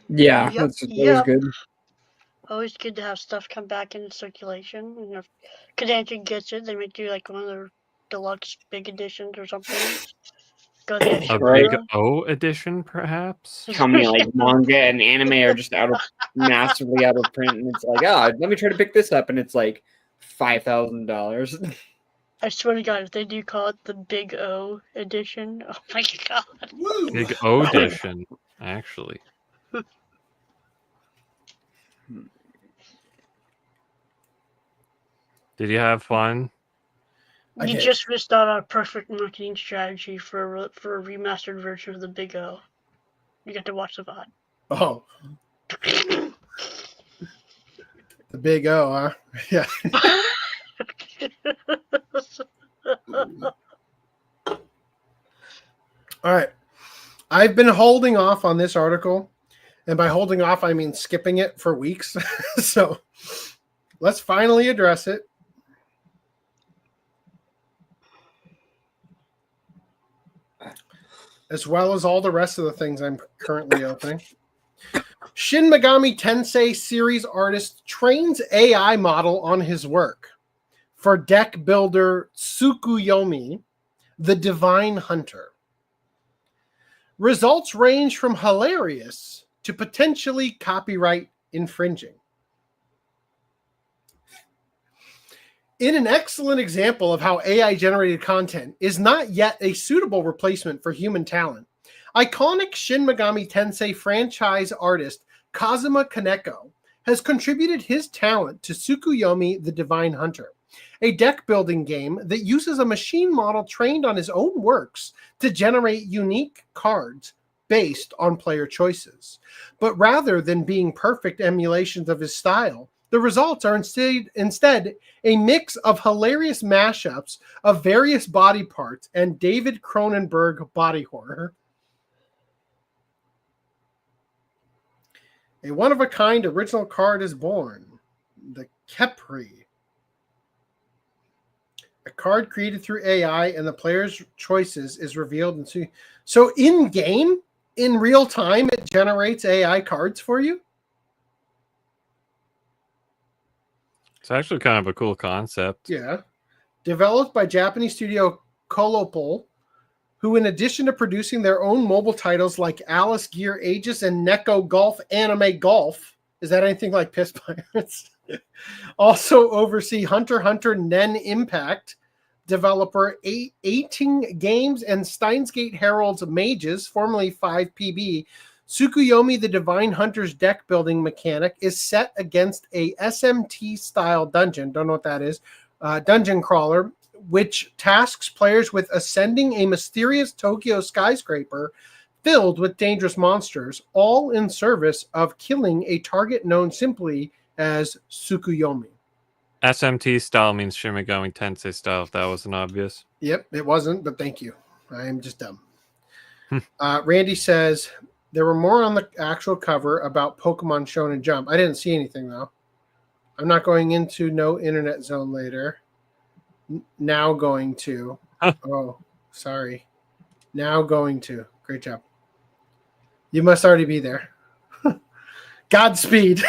Yeah, Yep, that's always good. Always good to have stuff come back in circulation. And if Kodansha gets it, they might do like one of their deluxe big editions or something. Go the A extra Big mile. O edition, perhaps? How many like manga and anime are just massively out of print, and it's like, let me try to pick this up, and it's like $5,000. I swear to God, if they do call it the Big O edition, oh my God. Big O edition, actually. Did you have fun? You just missed out on a perfect marketing strategy for a remastered version of the Big O. You got to watch the VOD. Oh. The Big O, huh? Yeah. All right. I've been holding off on this article, and by holding off, I mean skipping it for weeks. So let's finally address it. As well as all the rest of the things I'm currently opening. Shin Megami Tensei series artist trains AI model on his work for deck builder Tsukuyomi, the Divine Hunter. Results range from hilarious to potentially copyright infringing. In an excellent example of how AI-generated content is not yet a suitable replacement for human talent, iconic Shin Megami Tensei franchise artist Kazuma Kaneko has contributed his talent to Tsukuyomi the Divine Hunter, a deck-building game that uses a machine model trained on his own works to generate unique cards based on player choices. But rather than being perfect emulations of his style, the results are instead a mix of hilarious mashups of various body parts and David Cronenberg body horror. A one-of-a-kind original card is born, the Kepri. A card created through AI and the player's choices is revealed. So in-game, in real time, it generates AI cards for you? It's actually kind of a cool concept. Yeah. Developed by Japanese studio Colopol, who in addition to producing their own mobile titles like Alice Gear Aegis and Neko Golf Anime Golf, is that anything like Piss Pirates? Also oversee Hunter x Hunter Nen Impact, developer 18 Games and Steins Gate Herald's Mages, formerly 5PB. Tsukuyomi the Divine Hunter's deck building mechanic is set against a SMT-style dungeon, don't know what that is, dungeon crawler, which tasks players with ascending a mysterious Tokyo skyscraper filled with dangerous monsters, all in service of killing a target known simply as Tsukuyomi. SMT style means Shin Megami Tensei style, if that wasn't obvious. Yep, it wasn't, but thank you. I am just dumb. Randy says there were more on the actual cover about Pokemon Shonen Jump. I didn't see anything, though. I'm not going into no internet zone later. Now going to. Oh, sorry. Now going to. Great job. You must already be there. Godspeed.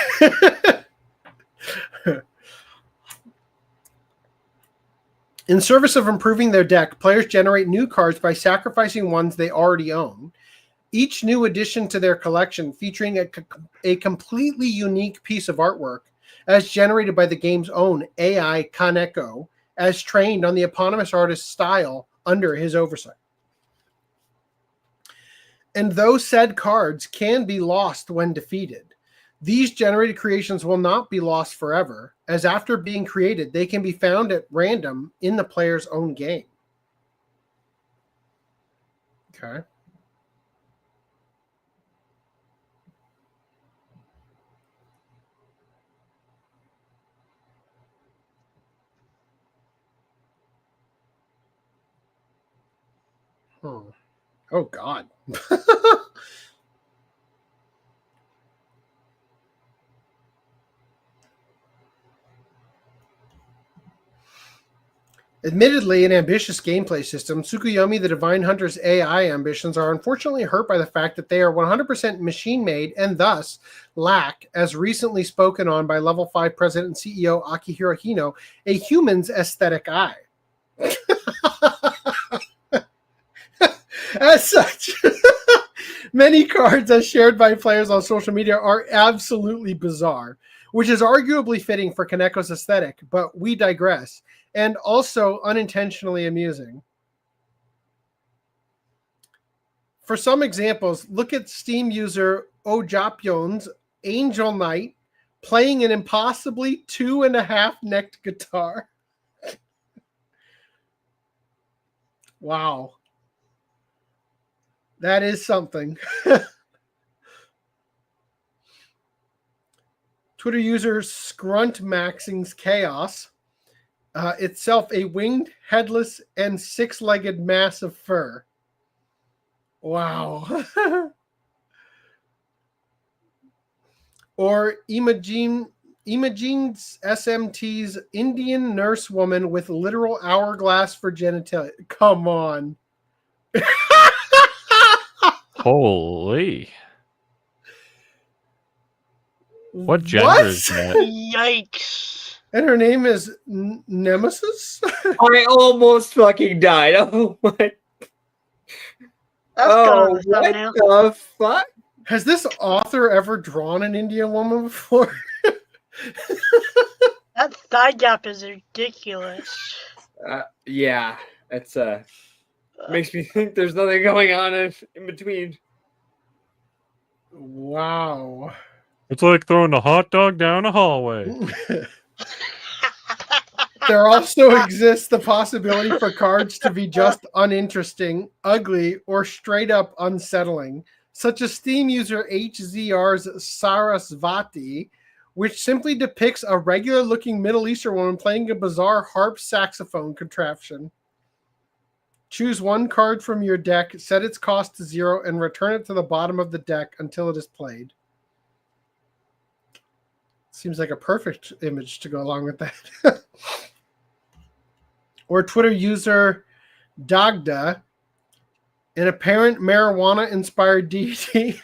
In service of improving their deck, players generate new cards by sacrificing ones they already own. Each new addition to their collection featuring a completely unique piece of artwork as generated by the game's own AI Kaneko, as trained on the eponymous artist's style under his oversight. And though said cards can be lost when defeated, these generated creations will not be lost forever, as after being created, they can be found at random in the player's own game. Okay. Oh, God. Admittedly, an ambitious gameplay system, Tsukuyomi the Divine Hunter's AI ambitions are unfortunately hurt by the fact that they are 100% machine-made and thus lack, as recently spoken on by Level 5 President and CEO Akihiro Hino, a human's aesthetic eye. As such, many cards as shared by players on social media are absolutely bizarre, which is arguably fitting for Kaneko's aesthetic, but we digress, and also unintentionally amusing. For some examples, look at Steam user Ojapyon's Angel Knight playing an impossibly 2.5-necked guitar. Wow. That is something. Twitter user Scruntmaxing's Chaos, itself a winged, headless, and six-legged mass of fur. Wow. Or Imogene's SMT's Indian nurse woman with literal hourglass for genitalia. Come on. Holy. What gender is that? Yikes. And her name is Nemesis? I almost fucking died. Oh my. That's Oh, kind what of the fuck? Has this author ever drawn an Indian woman before? That thigh gap is ridiculous. Yeah, it's makes me think there's nothing going on in between. Wow. It's like throwing a hot dog down a hallway. There also exists the possibility for cards to be just uninteresting, ugly, or straight up unsettling, such as Steam user HZR's Sarasvati, which simply depicts a regular-looking Middle Eastern woman playing a bizarre harp saxophone contraption. Choose one card from your deck, set its cost to 0, and return it to the bottom of the deck until it is played. Seems like a perfect image to go along with that. Or Twitter user Dagda, an apparent marijuana-inspired deity,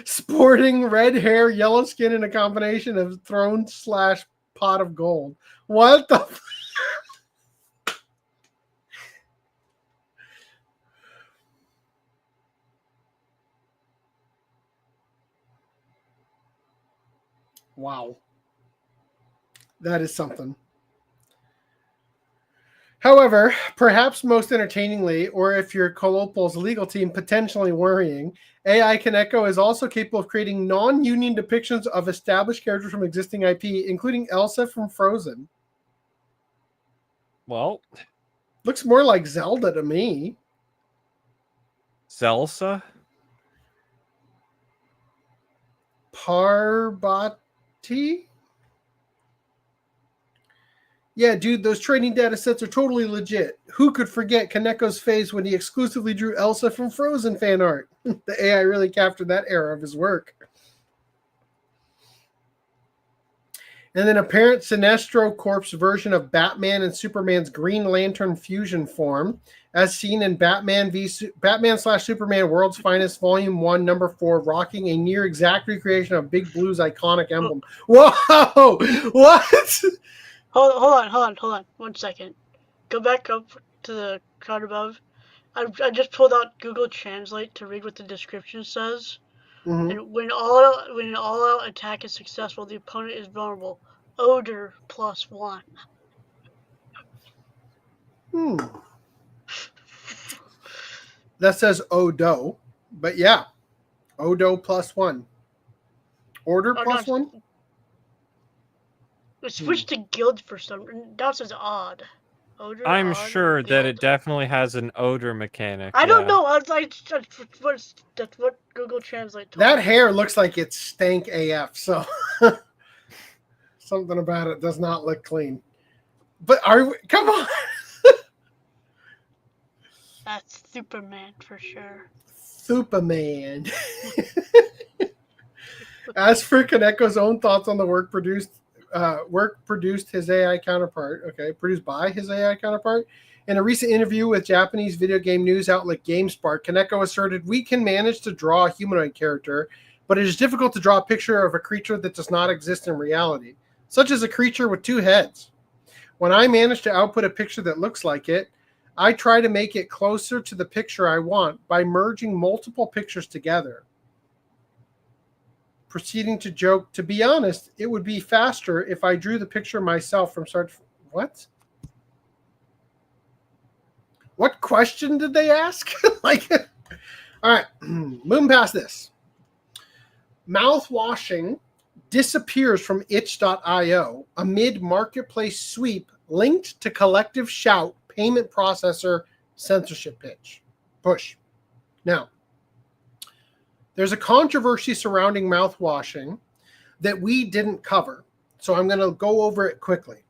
sporting red hair, yellow skin, and a combination of throne/pot of gold. What the? Wow. That is something. However, perhaps most entertainingly, or if you're Colopol's legal team, potentially worrying, AI Kaneko is also capable of creating non-union depictions of established characters from existing IP, including Elsa from Frozen. Well, looks more like Zelda to me. Zelsa? Parvati? Yeah, dude, those training data sets are totally legit. Who could forget Kaneko's face when he exclusively drew Elsa from Frozen fan art? The AI really captured that era of his work. And then apparent Sinestro Corp's version of Batman and Superman's Green Lantern fusion form, as seen in Batman/Superman World's Finest Volume 1, Number 4, rocking a near exact recreation of Big Blue's iconic emblem. Whoa! What? Hold on. 1 second. Go back up to the card above. I just pulled out Google Translate to read what the description says. Mm-hmm. And when an all-out attack is successful, the opponent is vulnerable. Odor +1. That says Odo, but yeah, Odo +1. Order +1. It switched to guild for some reason. That says odd. Odor, I'm odd, sure that guild. it definitely has an odor mechanic. I don't know. That's what Google Translate told That me. hair looks like it's stank AF, so something about it does not look clean. But come on. That's Superman for sure. Superman. As for Kaneko's own thoughts on the work produced his AI counterpart. Okay, produced by his AI counterpart. In a recent interview with Japanese video game news outlet GameSpark, Kaneko asserted, "We can manage to draw a humanoid character, but it is difficult to draw a picture of a creature that does not exist in reality, such as a creature with 2 heads. When I manage to output a picture that looks like it, I try to make it closer to the picture I want by merging multiple pictures together." Proceeding to joke, "To be honest, it would be faster if I drew the picture myself from start." What? What question did they ask? All right, moving past this. Mouthwashing disappears from itch.io amid marketplace sweep linked to collective shout payment processor censorship push. Now, there's a controversy surrounding mouthwashing that we didn't cover, so I'm going to go over it quickly.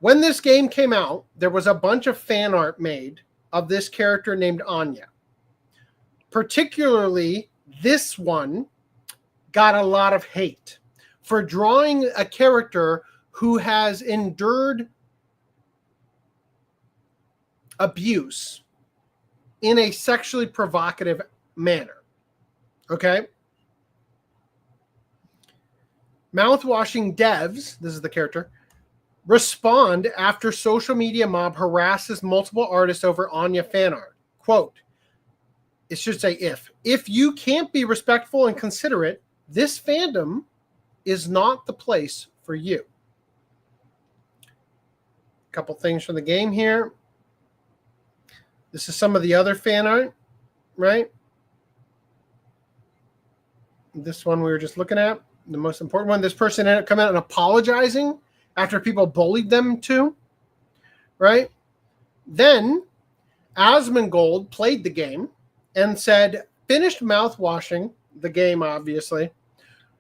When this game came out, there was a bunch of fan art made of this character named Anya. Particularly, this one got a lot of hate for drawing a character who has endured abuse in a sexually provocative manner. Okay? Mouthwashing devs, this is the character, respond after social media mob harasses multiple artists over Anya fan art. Quote, it should say if you can't be respectful and considerate, this fandom is not the place for you. A couple things from the game here. This is some of the other fan art, right? This one we were just looking at, the most important one. This person ended up coming out and apologizing after people bullied them too, right? Then Asmongold played the game and said, finished mouthwashing, the game obviously,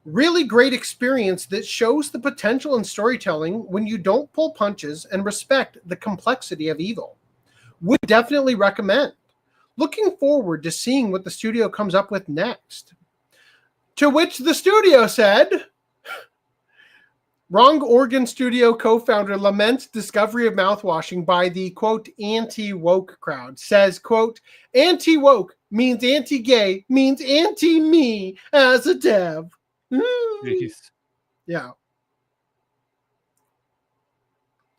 really great experience that shows the potential in storytelling when you don't pull punches and respect the complexity of evil. Would definitely recommend. Looking forward to seeing what the studio comes up with next. To which the studio said, Wrong Organ Studio co-founder laments discovery of mouthwashing by the, quote, anti-woke crowd. Says, quote, anti-woke means anti-gay means anti-me as a dev. Jeez. Yeah.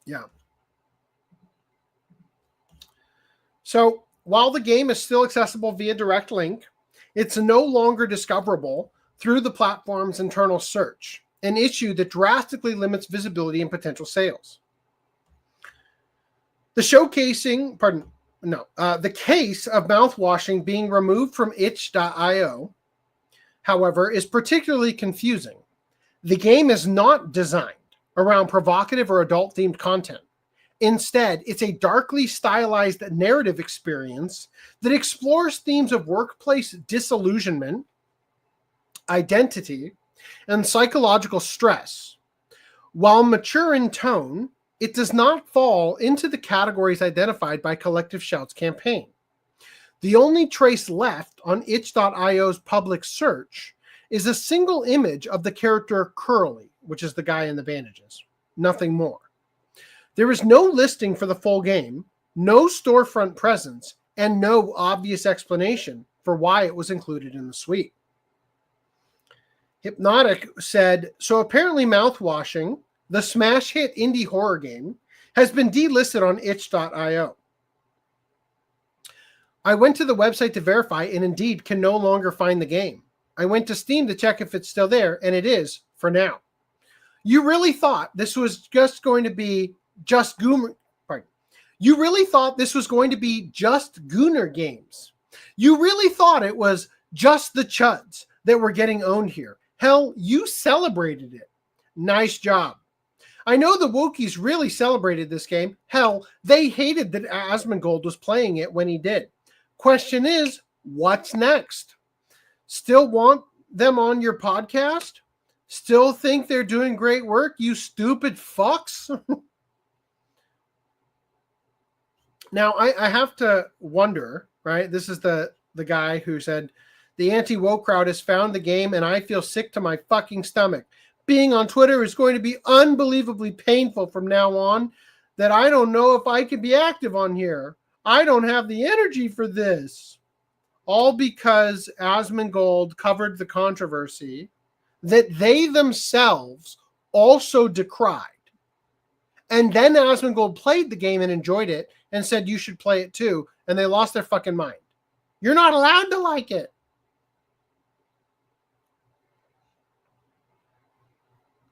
Yeah. So while the game is still accessible via direct link, it's no longer discoverable through the platform's internal search, an issue that drastically limits visibility and potential sales. The case of mouthwashing being removed from itch.io, however, is particularly confusing. The game is not designed around provocative or adult-themed content. Instead, it's a darkly stylized narrative experience that explores themes of workplace disillusionment, identity, and psychological stress, While mature in tone, it does not fall into the categories identified by Collective Shout's campaign. The only trace left on itch.io's public search is a single image of the character Curly, which is the guy in the bandages. Nothing more. There is no listing for the full game, no storefront presence, and no obvious explanation for why it was included in the suite. Hypnotic said, so apparently Mouthwashing, the smash hit indie horror game, has been delisted on itch.io. I went to the website to verify and indeed can no longer find the game. I went to Steam to check if it's still there, and it is for now. You really thought this was just going to be just Gooner? Pardon. You really thought this was going to be just Gooner games? You really thought it was just the chuds that were getting owned here? Hell, you celebrated it. Nice job. I know the Wokies really celebrated this game. Hell, they hated that Asmongold was playing it when he did. Question is, what's next? Still want them on your podcast? Still think they're doing great work, you stupid fucks? Now, I have to wonder, right? This is the guy who said, the anti-woke crowd has found the game and I feel sick to my fucking stomach. Being on Twitter is going to be unbelievably painful from now on, that I don't know if I can be active on here. I don't have the energy for this. All because Asmongold covered the controversy that they themselves also decried. And then Asmongold played the game and enjoyed it and said, you should play it too. And they lost their fucking mind. You're not allowed to like it.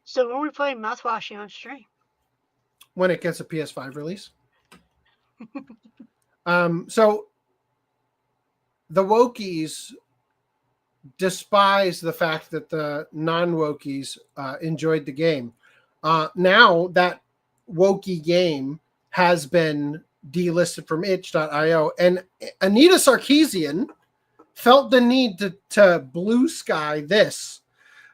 So when are we playing Mouthwashing on stream? When it gets a PS5 release. So the Wokies despise the fact that the non-Wokies enjoyed the game. Now that Wokey game has been delisted from itch.io, and Anita Sarkeesian felt the need to blue sky this.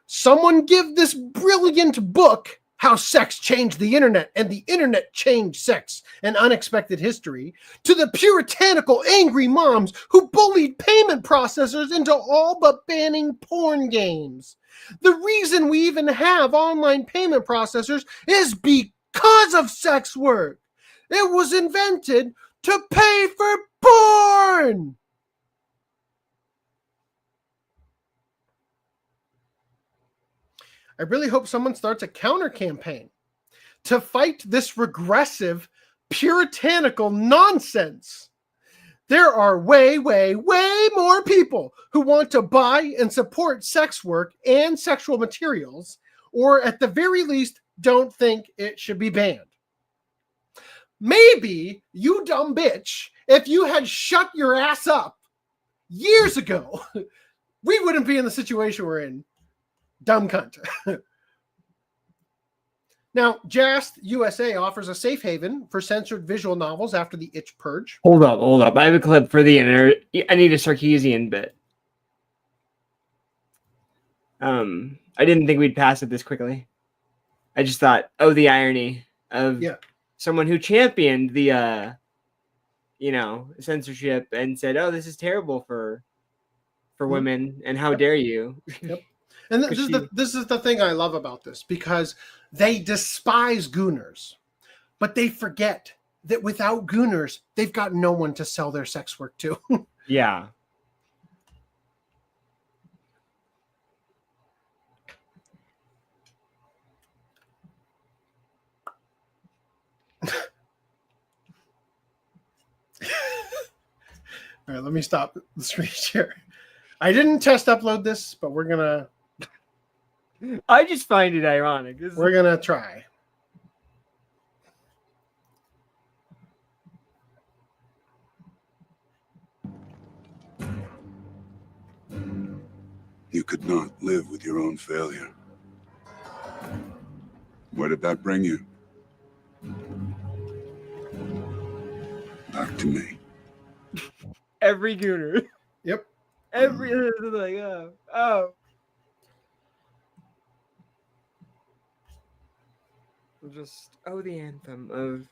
Someone give this brilliant book, How Sex Changed the Internet and the Internet Changed Sex, an Unexpected History, to the puritanical angry moms who bullied payment processors into all but banning porn games. The reason we even have online payment processors is because of sex work. It was invented to pay for porn. I really hope someone starts a counter campaign to fight this regressive, puritanical nonsense. There are way, way, way more people who want to buy and support sex work and sexual materials, or at the very least, don't think it should be banned. Maybe, you dumb bitch, if you had shut your ass up years ago, we wouldn't be in the situation we're in. Dumb cunt. Now, Jast USA offers a safe haven for censored visual novels after the itch purge. Hold up. I have a clip for the Anita Sarkeesian bit. I didn't think we'd pass it this quickly. I just thought, the irony of someone who championed the, censorship and said, this is terrible for women, and how dare you? Yep. And this is the thing I love about this, because they despise Gooners, but they forget that without Gooners, they've got no one to sell their sex work to. Yeah. All right, let me stop the screen share. I didn't test upload this, but we're gonna. I just find it ironic. We're gonna try. You could not live with your own failure. Where did that bring you? Back to me. Every Gooner. Yep. Every like, oh. Just the anthem of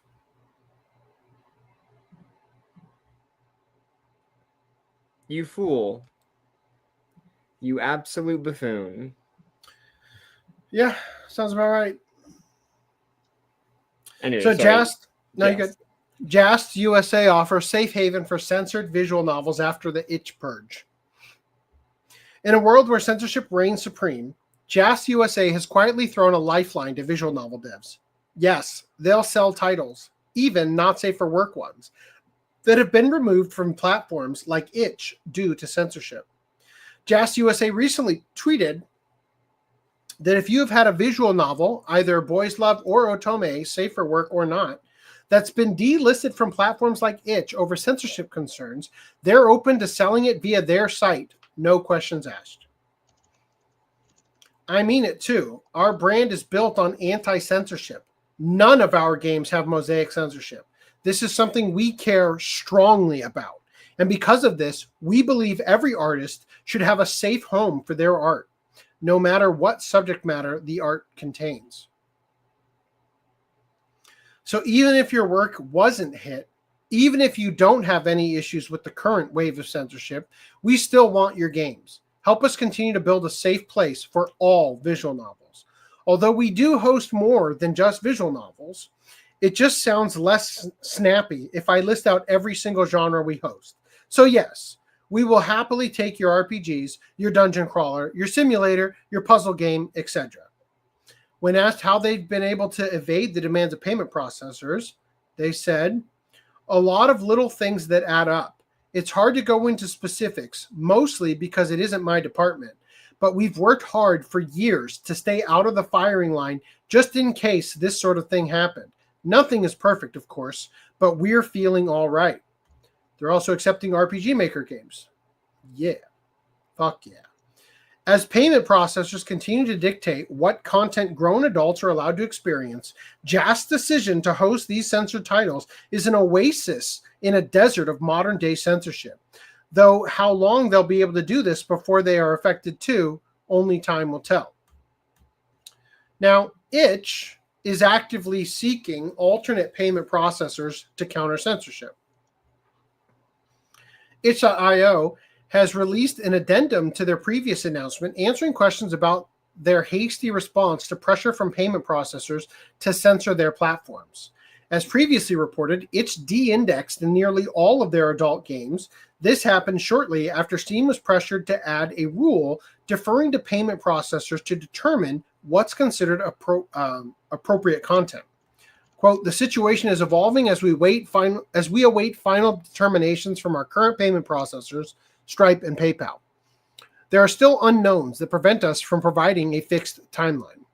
you fool, you absolute buffoon. Yeah, sounds about right. Anyway, So sorry. you got Just USA offers safe haven for censored visual novels after the itch purge. In a world where censorship reigns supreme, Just USA has quietly thrown a lifeline to visual novel devs. Yes, they'll sell titles, even not safe for work ones, that have been removed from platforms like itch due to censorship. Just USA recently tweeted that if you have had a visual novel, either Boys Love or Otome, safe for work or not, that's been delisted from platforms like itch over censorship concerns, they're open to selling it via their site, no questions asked. I mean it too. Our brand is built on anti-censorship. None of our games have mosaic censorship. This is something we care strongly about. And because of this, we believe every artist should have a safe home for their art, no matter what subject matter the art contains. So even if your work wasn't hit, even if you don't have any issues with the current wave of censorship, we still want your games. Help us continue to build a safe place for all visual novels. Although we do host more than just visual novels, it just sounds less snappy if I list out every single genre we host. So yes, we will happily take your RPGs, your dungeon crawler, your simulator, your puzzle game, etc. When asked how they've been able to evade the demands of payment processors, they said, a lot of little things that add up. It's hard to go into specifics, mostly because it isn't my department, but we've worked hard for years to stay out of the firing line just in case this sort of thing happened. Nothing is perfect, of course, but we're feeling all right. They're also accepting RPG Maker games. Yeah. Fuck yeah. As payment processors continue to dictate what content grown adults are allowed to experience, Jast's decision to host these censored titles is an oasis in a desert of modern-day censorship. Though how long they'll be able to do this before they are affected too, only time will tell. Now, itch is actively seeking alternate payment processors to counter censorship. Itch.io has released an addendum to their previous announcement answering questions about their hasty response to pressure from payment processors to censor their platforms. As previously reported, Itch de-indexed in nearly all of their adult games. This happened shortly after Steam was pressured to add a rule deferring to payment processors to determine what's considered appropriate content. Quote, the situation is evolving as we await final determinations from our current payment processors, Stripe and PayPal. There are still unknowns that prevent us from providing a fixed timeline.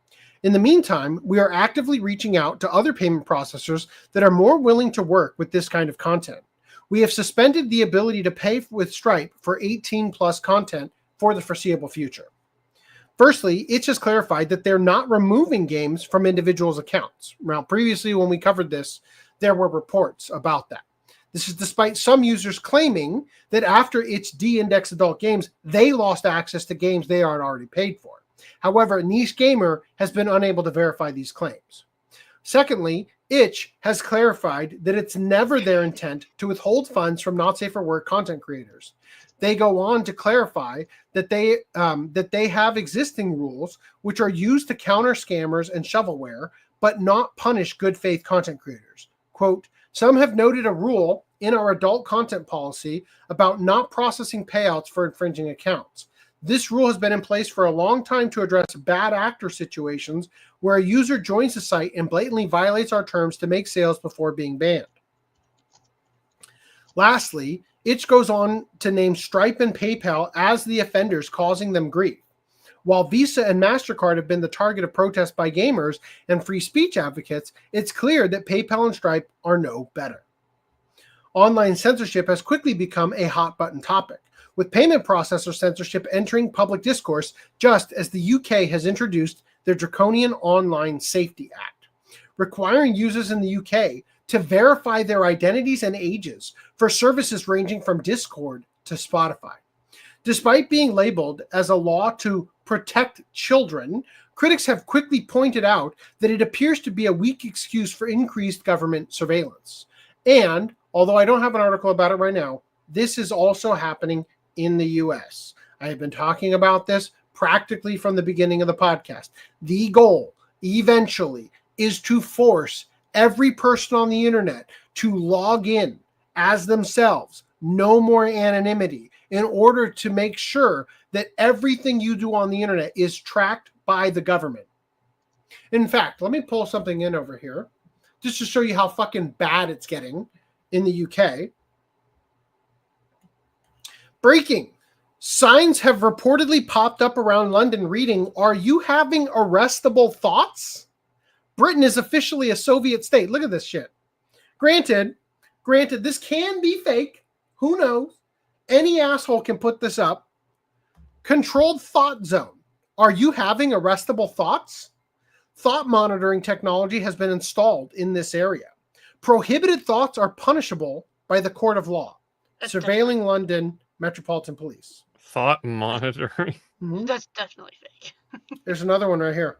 In the meantime, we are actively reaching out to other payment processors that are more willing to work with this kind of content. We have suspended the ability to pay with Stripe for 18+ content for the foreseeable future. Firstly, Itch has clarified that they're not removing games from individuals' accounts. Now, previously when we covered this, there were reports about that. This is despite some users claiming that after Itch de-indexed adult games, they lost access to games they aren't already paid for. However, Niche Gamer has been unable to verify these claims. Secondly, Itch has clarified that it's never their intent to withhold funds from not safe for work content creators. They go on to clarify that they have existing rules which are used to counter scammers and shovelware, but not punish good faith content creators. Quote, some have noted a rule in our adult content policy about not processing payouts for infringing accounts. This rule has been in place for a long time to address bad actor situations where a user joins the site and blatantly violates our terms to make sales before being banned. Lastly, Itch goes on to name Stripe and PayPal as the offenders causing them grief. While Visa and MasterCard have been the target of protests by gamers and free speech advocates, it's clear that PayPal and Stripe are no better. Online censorship has quickly become a hot-button topic, with payment processor censorship entering public discourse just as the UK has introduced their Draconian Online Safety Act, requiring users in the UK to verify their identities and ages for services ranging from Discord to Spotify. Despite being labeled as a law to protect children, critics have quickly pointed out that it appears to be a weak excuse for increased government surveillance. And, although I don't have an article about it right now, this is also happening in the US. I have been talking about this practically from the beginning of the podcast. The goal, eventually, is to force every person on the internet to log in as themselves, no more anonymity, in order to make sure that everything you do on the internet is tracked by the government. In fact, let me pull something in over here just to show you how fucking bad it's getting in the UK. Breaking. Signs have reportedly popped up around London reading, "Are you having arrestable thoughts? Britain is officially a Soviet state." Look at this shit. Granted, this can be fake. Who knows? Any asshole can put this up. Controlled thought zone. Are you having arrestable thoughts? Thought monitoring technology has been installed in this area. Prohibited thoughts are punishable by the court of law. Surveilling London Metropolitan Police. Thought monitoring. Mm-hmm. That's definitely fake. There's another one right here.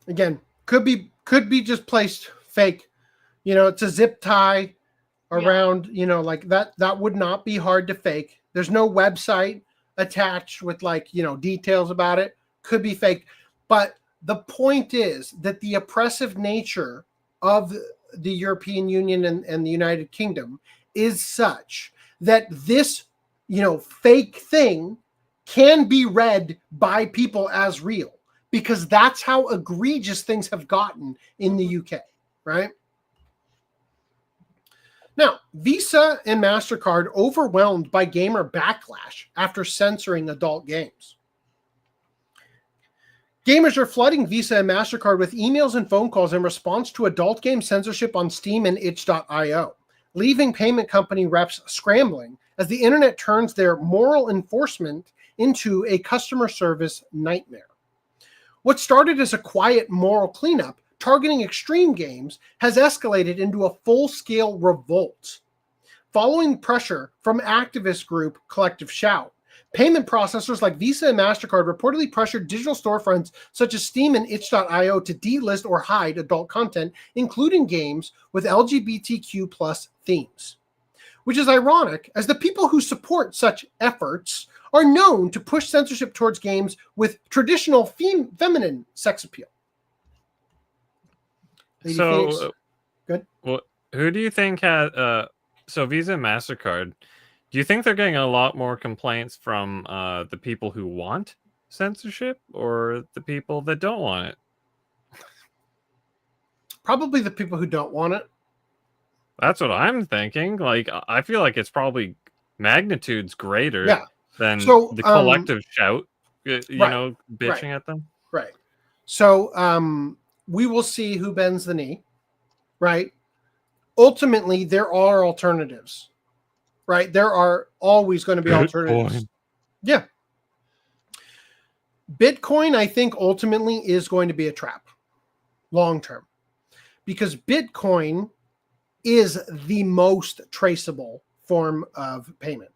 Again, could be just placed fake. You know, it's a zip tie around, you know, like that would not be hard to fake. There's no website attached with, like, you know, details about it. Could be fake. But the point is that the oppressive nature of the European Union and the United Kingdom is such that this, you know, fake thing can be read by people as real, because that's how egregious things have gotten in the UK, right? Now, Visa and MasterCard overwhelmed by gamer backlash after censoring adult games. Gamers are flooding Visa and MasterCard with emails and phone calls in response to adult game censorship on Steam and itch.io, leaving payment company reps scrambling as the internet turns their moral enforcement into a customer service nightmare. What started as a quiet moral cleanup targeting extreme games has escalated into a full-scale revolt. Following pressure from activist group Collective Shout, payment processors like Visa and MasterCard reportedly pressured digital storefronts such as Steam and itch.io to delist or hide adult content, including games with LGBTQ plus themes. Which is ironic, as the people who support such efforts are known to push censorship towards games with traditional feminine sex appeal. Lady Phoenix. Good. Well, who do you think had so Visa and MasterCard? Do you think they're getting a lot more complaints from the people who want censorship or the people that don't want it? Probably the people who don't want it. That's what I'm thinking. Like, I feel like it's probably magnitudes greater than the collective shout, you know, bitching at them. Right. So we will see who bends the knee, right? Ultimately, there are alternatives, right? There are always going to be alternatives. Yeah. Bitcoin, I think, ultimately is going to be a trap long term, because Bitcoin is the most traceable form of payment,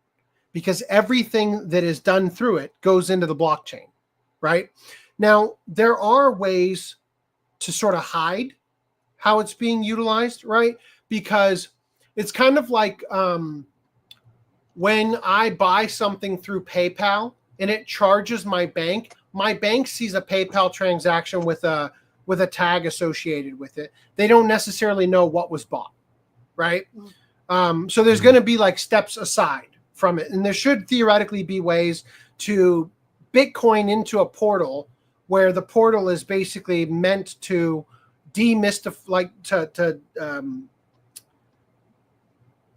because everything that is done through it goes into the blockchain, right? Now, there are ways to sort of hide how it's being utilized, right? Because it's kind of like when I buy something through PayPal and it charges my bank sees a PayPal transaction with a tag associated with it. They don't necessarily know what was bought, right? So there's going to be like steps aside from it. And there should theoretically be ways to Bitcoin into a portal where the portal is basically meant to demystify, like to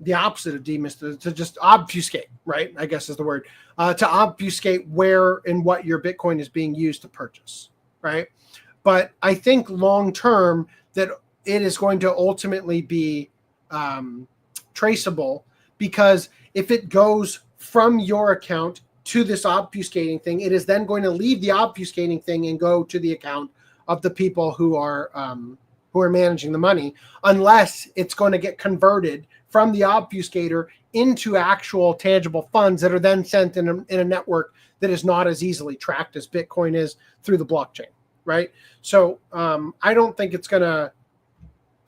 the opposite of demystify, to just obfuscate, right? I guess is the word, to obfuscate where and what your Bitcoin is being used to purchase, right? But I think long term that it is going to ultimately be traceable, because if it goes from your account to this obfuscating thing, it is then going to leave the obfuscating thing and go to the account of the people who are who are managing the money, unless it's going to get converted from the obfuscator into actual tangible funds that are then sent in a network that is not as easily tracked as Bitcoin is through the blockchain, right? So I don't think it's going to,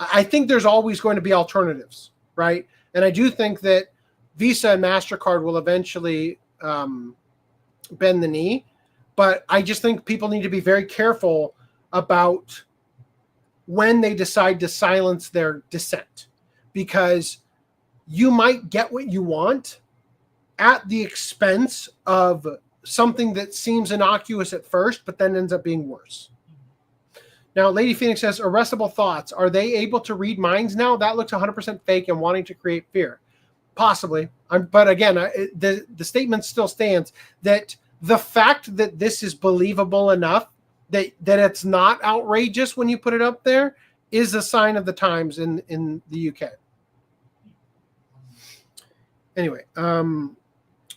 I think there's always going to be alternatives, right? And I do think that Visa and MasterCard will eventually bend the knee, but I just think people need to be very careful about when they decide to silence their dissent, because you might get what you want at the expense of something that seems innocuous at first, but then ends up being worse. Now, Lady Phoenix says, arrestable thoughts. Are they able to read minds now? That looks 100% fake and wanting to create fear. Possibly. But again, the statement still stands that the fact that this is believable enough that it's not outrageous when you put it up there is a sign of the times in the UK. Anyway,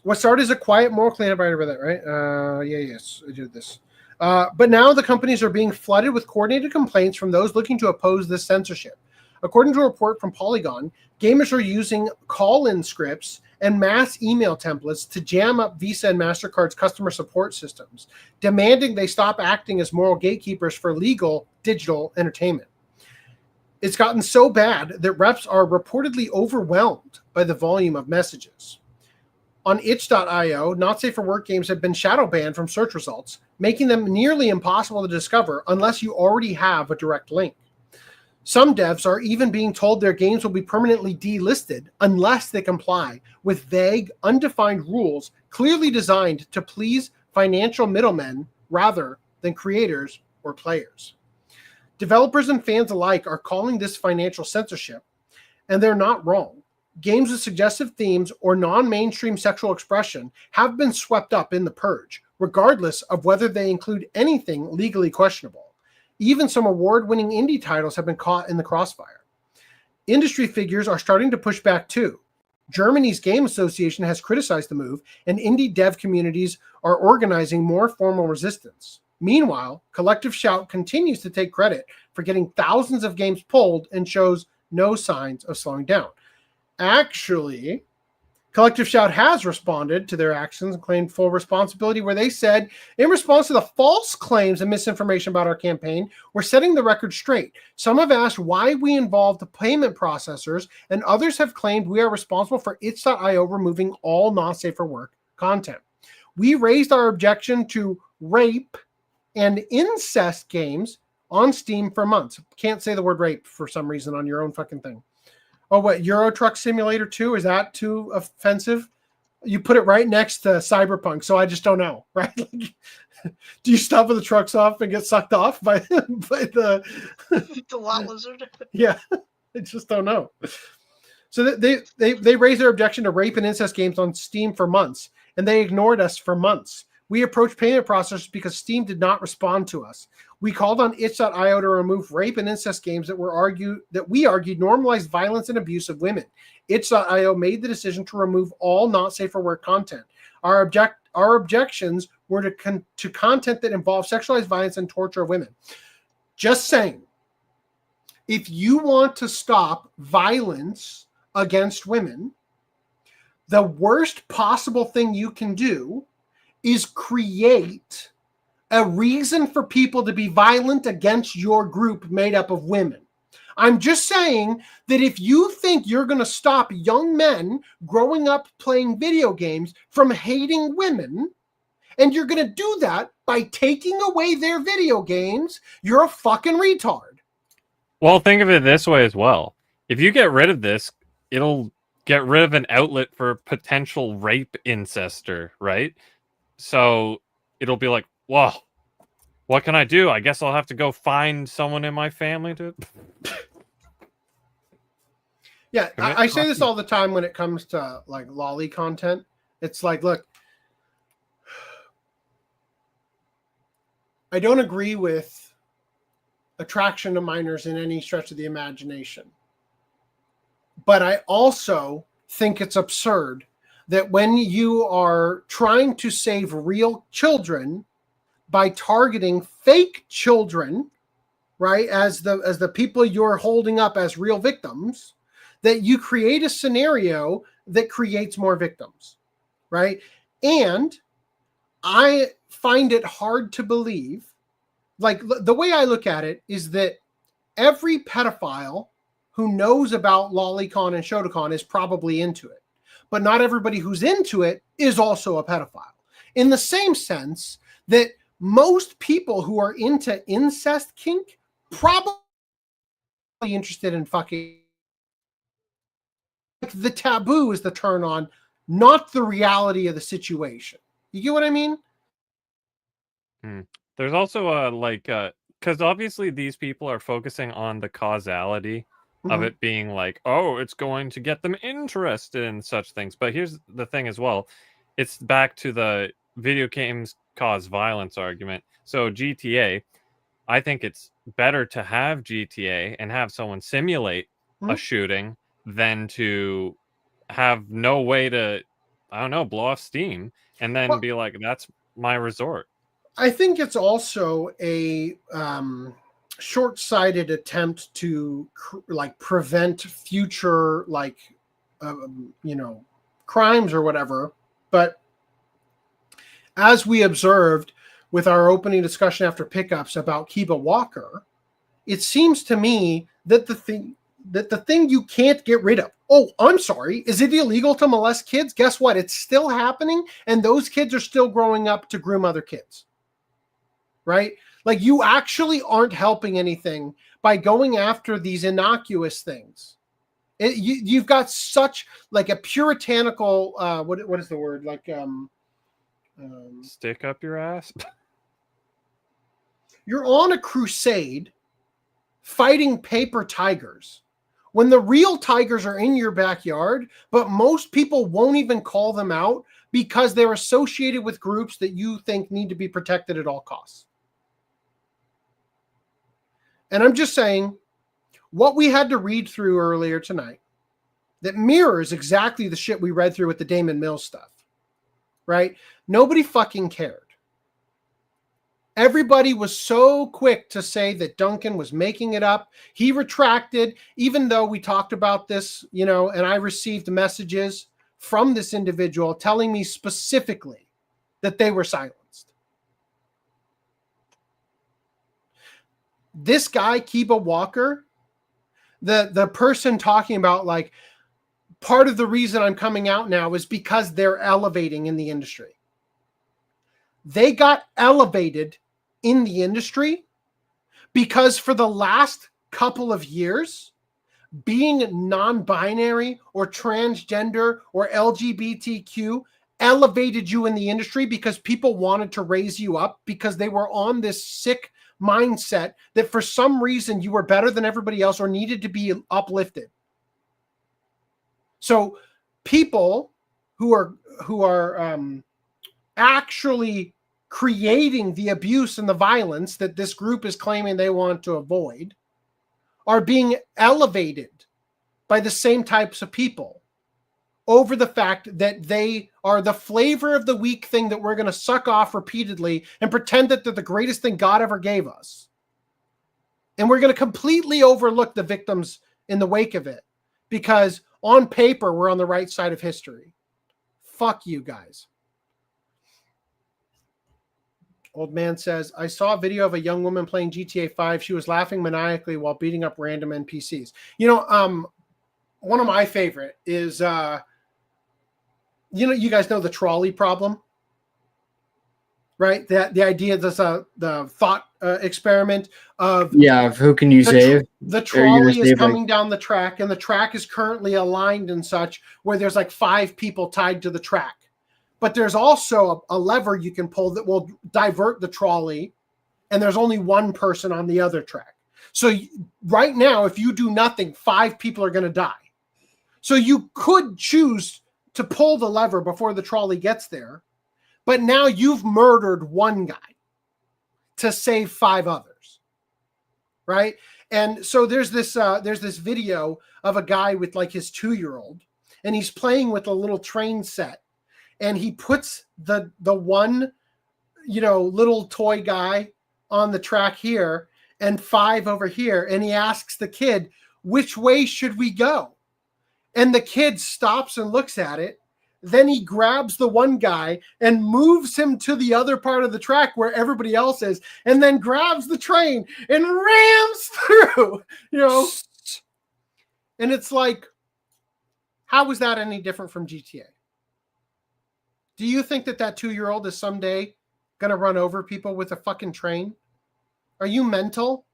what started as a quiet moral cleanup, right over that, right? Yes, I did this. But now the companies are being flooded with coordinated complaints from those looking to oppose this censorship. According to a report from Polygon, gamers are using call-in scripts and mass email templates to jam up Visa and MasterCard's customer support systems, demanding they stop acting as moral gatekeepers for legal digital entertainment. It's gotten so bad that reps are reportedly overwhelmed by the volume of messages. On itch.io, not safe for work games have been shadow banned from search results, making them nearly impossible to discover unless you already have a direct link. Some devs are even being told their games will be permanently delisted unless they comply with vague, undefined rules clearly designed to please financial middlemen rather than creators or players. Developers and fans alike are calling this financial censorship, and they're not wrong. Games with suggestive themes or non-mainstream sexual expression have been swept up in the purge, regardless of whether they include anything legally questionable. Even some award-winning indie titles have been caught in the crossfire. Industry figures are starting to push back too. Germany's Game Association has criticized the move, and indie dev communities are organizing more formal resistance. Meanwhile, Collective Shout continues to take credit for getting thousands of games pulled and shows no signs of slowing down. Actually, Collective Shout has responded to their actions and claimed full responsibility, where they said, in response to the false claims and misinformation about our campaign, we're setting the record straight. Some have asked why we involved the payment processors, and others have claimed we are responsible for itch.io removing all not safe for work content. We raised our objection to rape and incest games on Steam for months. Can't say the word rape for some reason on your own fucking thing. Oh, what, Euro Truck Simulator 2? Is that too offensive? You put it right next to Cyberpunk, so I just don't know, right? Like, do you stop with the trucks off and get sucked off by the the lot lizard? Yeah, I just don't know. So they raised their objection to rape and incest games on Steam for months, and they ignored us for months. We approached payment processors because Steam did not respond to us. We called on itch.io to remove rape and incest games that we argued normalized violence and abuse of women. Itch.io made the decision to remove all not safe for work content. Our objections were to content that involved sexualized violence and torture of women. Just saying, if you want to stop violence against women, the worst possible thing you can do is create a reason for people to be violent against your group made up of women. I'm just saying that if you think you're going to stop young men growing up playing video games from hating women, and you're going to do that by taking away their video games, you're a fucking retard. Well, think of it this way as well. If you get rid of this, it'll get rid of an outlet for potential rape incester, right? So it'll be like, whoa, what can I do? I guess I'll have to go find someone in my family to... Yeah, I say this all the time when it comes to like lolly content. It's like, look, I don't agree with attraction to minors in any stretch of the imagination. But I also think it's absurd that when you are trying to save real children by targeting fake children, right, as the people you're holding up as real victims, that you create a scenario that creates more victims, right? And I find it hard to believe, like the way I look at it is that every pedophile who knows about lolicon and shotacon is probably into it, but not everybody who's into it is also a pedophile. In the same sense that most people who are into incest kink probably interested in fucking. The taboo is the turn on, not the reality of the situation. You get what I mean? There's also because obviously these people are focusing on the causality of it being like, oh, it's going to get them interested in such things. But here's the thing as well. It's back to the video games cause violence argument. So GTA, I think it's better to have GTA and have someone simulate a shooting than to have no way to, I don't know, blow off steam and then be like, that's my resort. I think it's also a short-sighted attempt to prevent future crimes or whatever. But as we observed with our opening discussion after pickups about Kiba Walker, it seems to me that the thing you can't get rid of. Oh, I'm sorry. Is it illegal to molest kids? Guess what? It's still happening, and those kids are still growing up to groom other kids. Right? Like, you actually aren't helping anything by going after these innocuous things. You've got such like a puritanical what is the word? Like stick up your ass. You're on a crusade fighting paper tigers when the real tigers are in your backyard, but most people won't even call them out because they're associated with groups that you think need to be protected at all costs. And I'm just saying, what we had to read through earlier tonight that mirrors exactly the shit we read through with the Damon Mills stuff, right? Nobody fucking cared. Everybody was so quick to say that Duncan was making it up. He retracted, even though we talked about this, and I received messages from this individual telling me specifically that they were silenced. This guy, Kiba Walker, the person talking about like part of the reason I'm coming out now is because they're elevating in the industry. They got elevated in the industry because for the last couple of years, being non-binary or transgender or LGBTQ elevated you in the industry because people wanted to raise you up because they were on this sick mindset that for some reason you were better than everybody else or needed to be uplifted. So people who are actually creating the abuse and the violence that this group is claiming they want to avoid are being elevated by the same types of people over the fact that they are the flavor of the week thing that we're going to suck off repeatedly and pretend that they're the greatest thing God ever gave us. And we're going to completely overlook the victims in the wake of it because on paper, we're on the right side of history. Fuck you guys. Old man says, I saw a video of a young woman playing GTA 5. She was laughing maniacally while beating up random NPCs. One of my favorite is, you guys know the trolley problem, right? The idea of the thought experiment of who can you save? The trolley is coming down the track, and the track is currently aligned and such where there's like 5 people tied to the track. But there's also a lever you can pull that will divert the trolley, and there's only one person on the other track. So right now, if you do nothing, 5 people are going to die. So you could choose to pull the lever before the trolley gets there, but now you've murdered one guy to save 5 others, right? And so there's this video of a guy with like his 2-year-old, and he's playing with a little train set. And he puts the one, little toy guy on the track here. and 5 over here. And he asks the kid, which way should we go? And the kid stops and looks at it. Then he grabs the one guy and moves him to the other part of the track where everybody else is, and then grabs the train and rams through, you know. And it's like, how is that any different from GTA? Do you think that 2-year-old is someday going to run over people with a fucking train? Are you mental?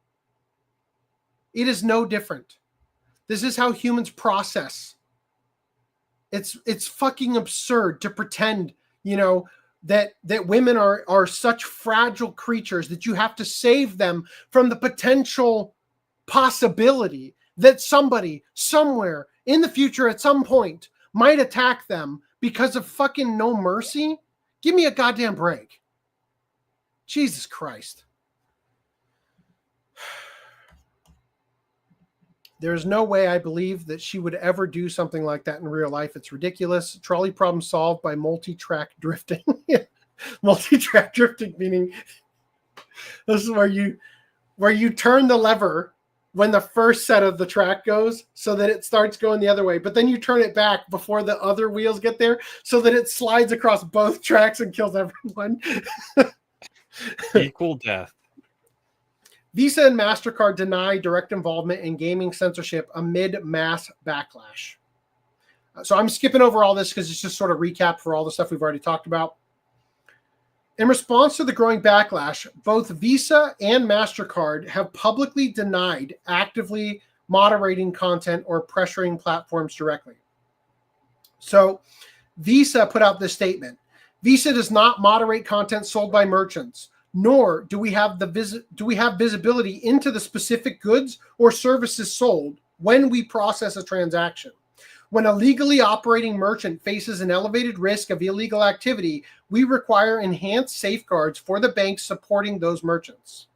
It is no different. This is how humans process. It's fucking absurd to pretend, you know, that women are such fragile creatures that you have to save them from the potential possibility that somebody somewhere in the future at some point might attack them because of fucking no mercy. Give me a goddamn break. Jesus Christ. There's no way I believe that she would ever do something like that in real life. It's ridiculous. Trolley problem solved by multi-track drifting. Multi-track drifting meaning this is where you turn the lever when the first set of the track goes so that it starts going the other way. But then you turn it back before the other wheels get there so that it slides across both tracks and kills everyone. Equal death. Visa and MasterCard deny direct involvement in gaming censorship amid mass backlash. So I'm skipping over all this because it's just sort of recap for all the stuff we've already talked about. In response to the growing backlash, both Visa and MasterCard have publicly denied actively moderating content or pressuring platforms directly. So Visa put out this statement. Visa does not moderate content sold by merchants, nor do we have visibility into the specific goods or services sold when we process a transaction. When a legally operating merchant faces an elevated risk of illegal activity, we require enhanced safeguards for the banks supporting those merchants.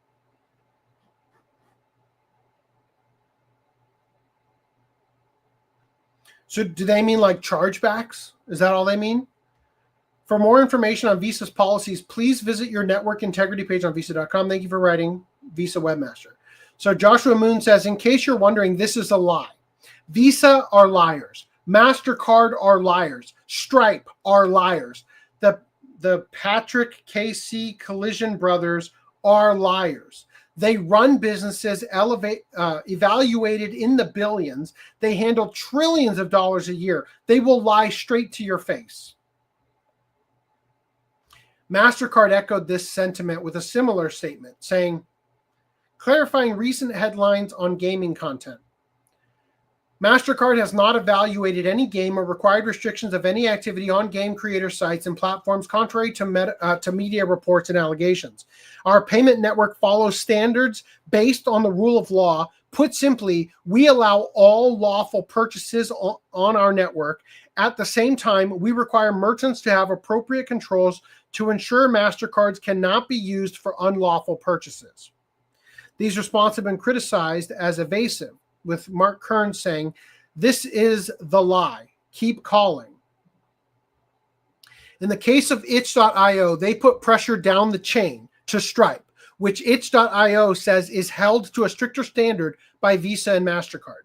So do they mean like chargebacks? Is that all they mean? For more information on Visa's policies, please visit your network integrity page on visa.com. Thank you for writing, Visa Webmaster. So Joshua Moon says, in case you're wondering, this is a lie. Visa are liars. MasterCard are liars. Stripe are liars. The Patrick KC Collision brothers are liars. They run businesses evaluated in the billions. They handle trillions of dollars a year. They will lie straight to your face. MasterCard echoed this sentiment with a similar statement, saying, clarifying recent headlines on gaming content. MasterCard has not evaluated any game or required restrictions of any activity on game creator sites and platforms contrary to media reports and allegations. Our payment network follows standards based on the rule of law. Put simply, we allow all lawful purchases on our network. At the same time, we require merchants to have appropriate controls to ensure MasterCards cannot be used for unlawful purchases. These responses have been criticized as evasive, with Mark Kern saying, this is the lie. Keep calling. In the case of itch.io, they put pressure down the chain to Stripe, which itch.io says is held to a stricter standard by Visa and MasterCard.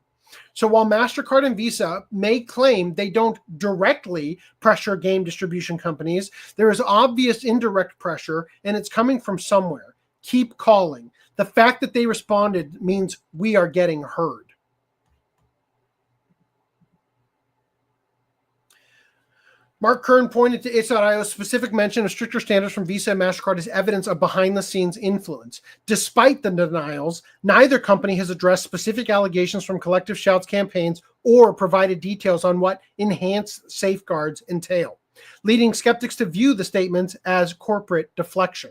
So while MasterCard and Visa may claim they don't directly pressure game distribution companies, there is obvious indirect pressure, and it's coming from somewhere. Keep calling. The fact that they responded means we are getting heard. Mark Kern pointed to itch.io's specific mention of stricter standards from Visa and MasterCard as evidence of behind-the-scenes influence. Despite the denials, neither company has addressed specific allegations from Collective Shout's campaigns or provided details on what enhanced safeguards entail, leading skeptics to view the statements as corporate deflection.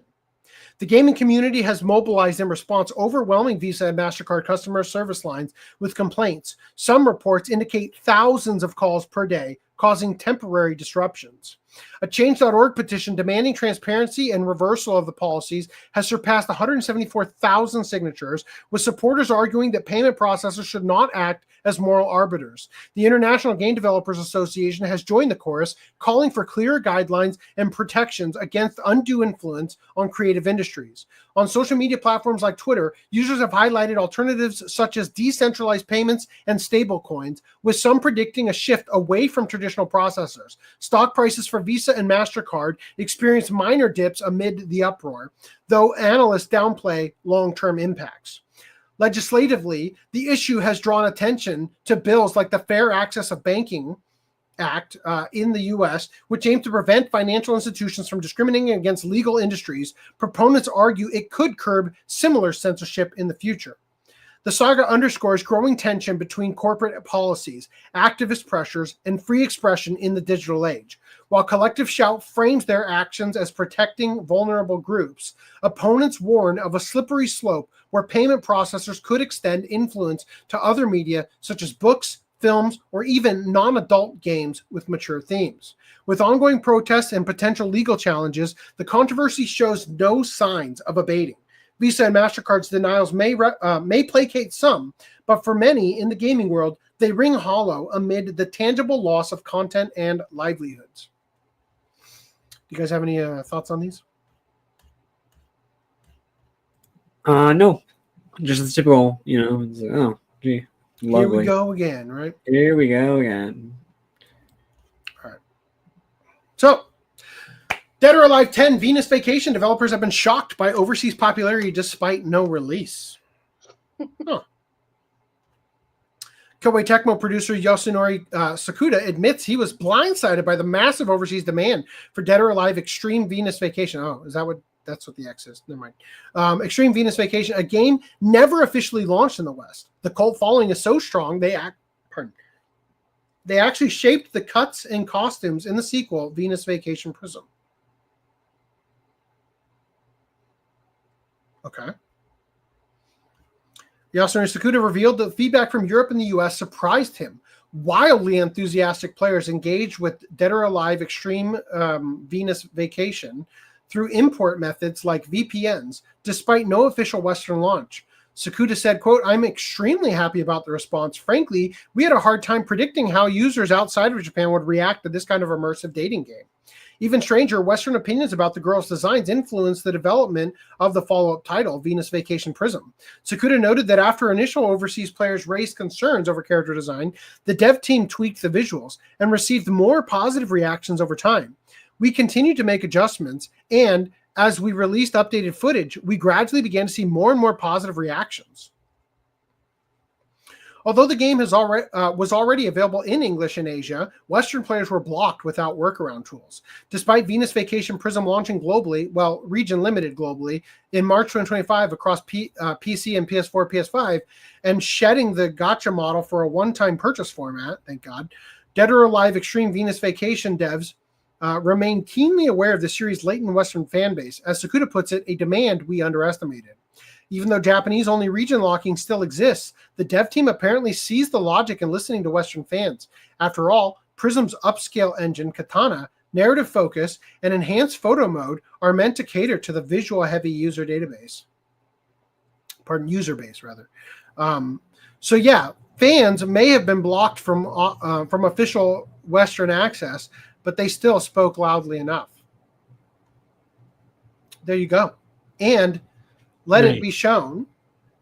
The gaming community has mobilized in response, overwhelming Visa and MasterCard customer service lines with complaints. Some reports indicate thousands of calls per day, causing temporary disruptions. A Change.org petition demanding transparency and reversal of the policies has surpassed 174,000 signatures, with supporters arguing that payment processors should not act as moral arbiters. The International Game Developers Association has joined the chorus, calling for clearer guidelines and protections against undue influence on creative industries. On social media platforms like Twitter, users have highlighted alternatives such as decentralized payments and stablecoins, with some predicting a shift away from traditional processors. Stock prices for Visa and MasterCard experienced minor dips amid the uproar, though analysts downplay long-term impacts. Legislatively, the issue has drawn attention to bills like the Fair Access of Banking Act in the U.S., which aims to prevent financial institutions from discriminating against legal industries. Proponents argue it could curb similar censorship in the future. The saga underscores growing tension between corporate policies, activist pressures, and free expression in the digital age. While Collective Shout frames their actions as protecting vulnerable groups, opponents warn of a slippery slope where payment processors could extend influence to other media such as books, films, or even non-adult games with mature themes. With ongoing protests and potential legal challenges, the controversy shows no signs of abating. Visa and MasterCard's denials may placate some, but for many in the gaming world, they ring hollow amid the tangible loss of content and livelihoods. Do you guys have any thoughts on these? No. Just the typical, it's like, oh, gee, lovely. Here we go again, right? Here we go again. All right. So, Dead or Alive 10 Venus Vacation developers have been shocked by overseas popularity despite no release. Huh. Koei Tecmo producer Yosunori Sakuda admits he was blindsided by the massive overseas demand for Dead or Alive Extreme Venus Vacation. Oh, is that what? That's what the X is. Never mind. Extreme Venus Vacation, a game never officially launched in the West. The cult following is so strong, they actually shaped the cuts and costumes in the sequel, Venus Vacation Prism. Okay. Yasunori Sakuda revealed that feedback from Europe and the US surprised him. Wildly enthusiastic players engaged with Dead or Alive Extreme Venus Vacation through import methods like VPNs, despite no official Western launch. Sakuda said, quote, "I'm extremely happy about the response. Frankly, we had a hard time predicting how users outside of Japan would react to this kind of immersive dating game. Even stranger, Western opinions about the girls' designs influenced the development of the follow-up title, Venus Vacation Prism." Sakuda noted that after initial overseas players raised concerns over character design, the dev team tweaked the visuals and received more positive reactions over time. "We continued to make adjustments, and as we released updated footage, we gradually began to see more and more positive reactions." Although the game was already available in English in Asia, Western players were blocked without workaround tools. Despite Venus Vacation Prism launching globally, region limited globally, in March 2025 across PC and PS4, PS5, and shedding the gacha model for a one-time purchase format, thank God, Dead or Alive Extreme Venus Vacation devs remain keenly aware of the series' latent Western fan base. As Sakuda puts it, a demand we underestimated. Even though Japanese-only region locking still exists, the dev team apparently sees the logic in listening to Western fans. After all, Prism's upscale engine, Katana, narrative focus, and enhanced photo mode are meant to cater to the visual-heavy user base, rather. So yeah, fans may have been blocked from official Western access, but they still spoke loudly enough. There you go. And let it be shown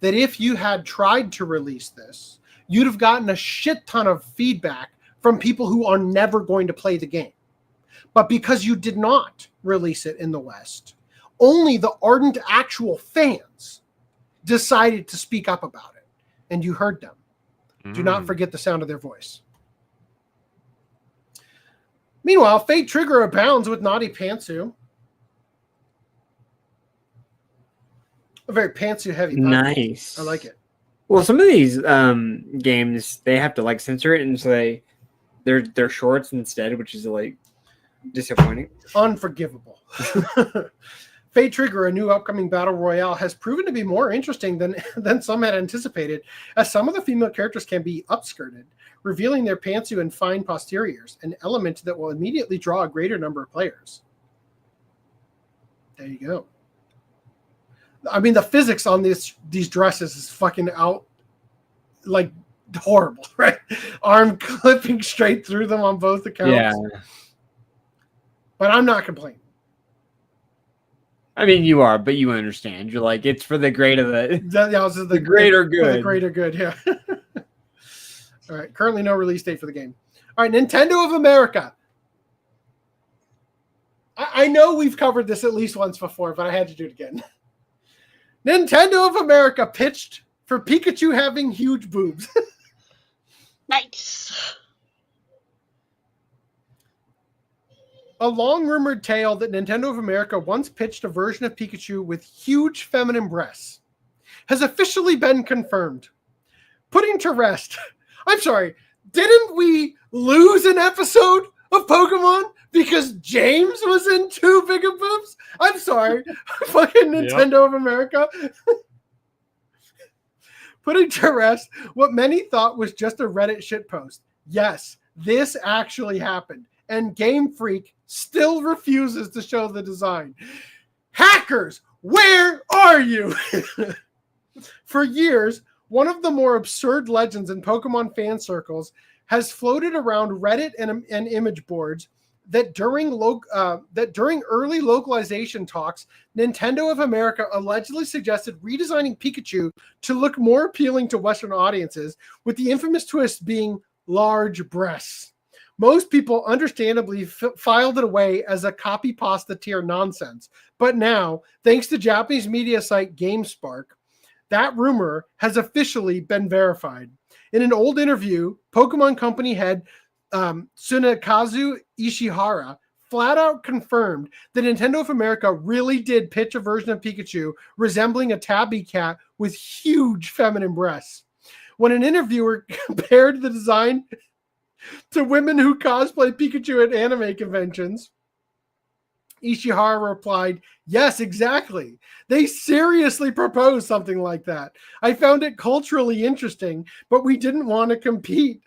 that if you had tried to release this, you'd have gotten a shit ton of feedback from people who are never going to play the game. But because you did not release it in the West, only the ardent actual fans decided to speak up about it. And you heard them. Do not forget the sound of their voice. Meanwhile, Fate Trigger abounds with naughty pantsu. A very pantsu-heavy podcast. Nice. I like it. Well, some of these games, they have to censor it, and so they're shorts instead, which is disappointing. Unforgivable. Fate Trigger, a new upcoming battle royale, has proven to be more interesting than some had anticipated, as some of the female characters can be upskirted. revealing their pantsu and fine posteriors, an element that will immediately draw a greater number of players. There you go. I mean, the physics on these dresses is fucking out, like, horrible, right? Arm clipping straight through them on both accounts. Yeah. But I'm not complaining. I mean, you are, but you understand. You're like, it's for the great of the greater good. For the greater good, yeah. All right. Currently no release date for the game. All right. Nintendo of America. I know we've covered this at least once before, but I had to do it again. Nintendo of America pitched for Pikachu having huge boobs. Nice. A long-rumored tale that Nintendo of America once pitched a version of Pikachu with huge feminine breasts has officially been confirmed. Putting to rest. I'm sorry, didn't we lose an episode of Pokemon because James was in too big of boobs? I'm sorry. Fucking Nintendo of America. Putting to rest what many thought was just a Reddit shitpost. Yes, this actually happened. And Game Freak still refuses to show the design. Hackers, where are you? For years, one of the more absurd legends in Pokemon fan circles has floated around Reddit and image boards that during early localization talks, Nintendo of America allegedly suggested redesigning Pikachu to look more appealing to Western audiences, with the infamous twist being large breasts. Most people understandably filed it away as a copy pasta tier nonsense. But now, thanks to Japanese media site GameSpark, that rumor has officially been verified. In an old interview, Pokemon Company head Tsunekazu Ishihara flat out confirmed that Nintendo of America really did pitch a version of Pikachu resembling a tabby cat with huge feminine breasts. When an interviewer compared the design to women who cosplay Pikachu at anime conventions, Ishihara replied, "Yes, exactly. They seriously proposed something like that. I found it culturally interesting, but we didn't want to compete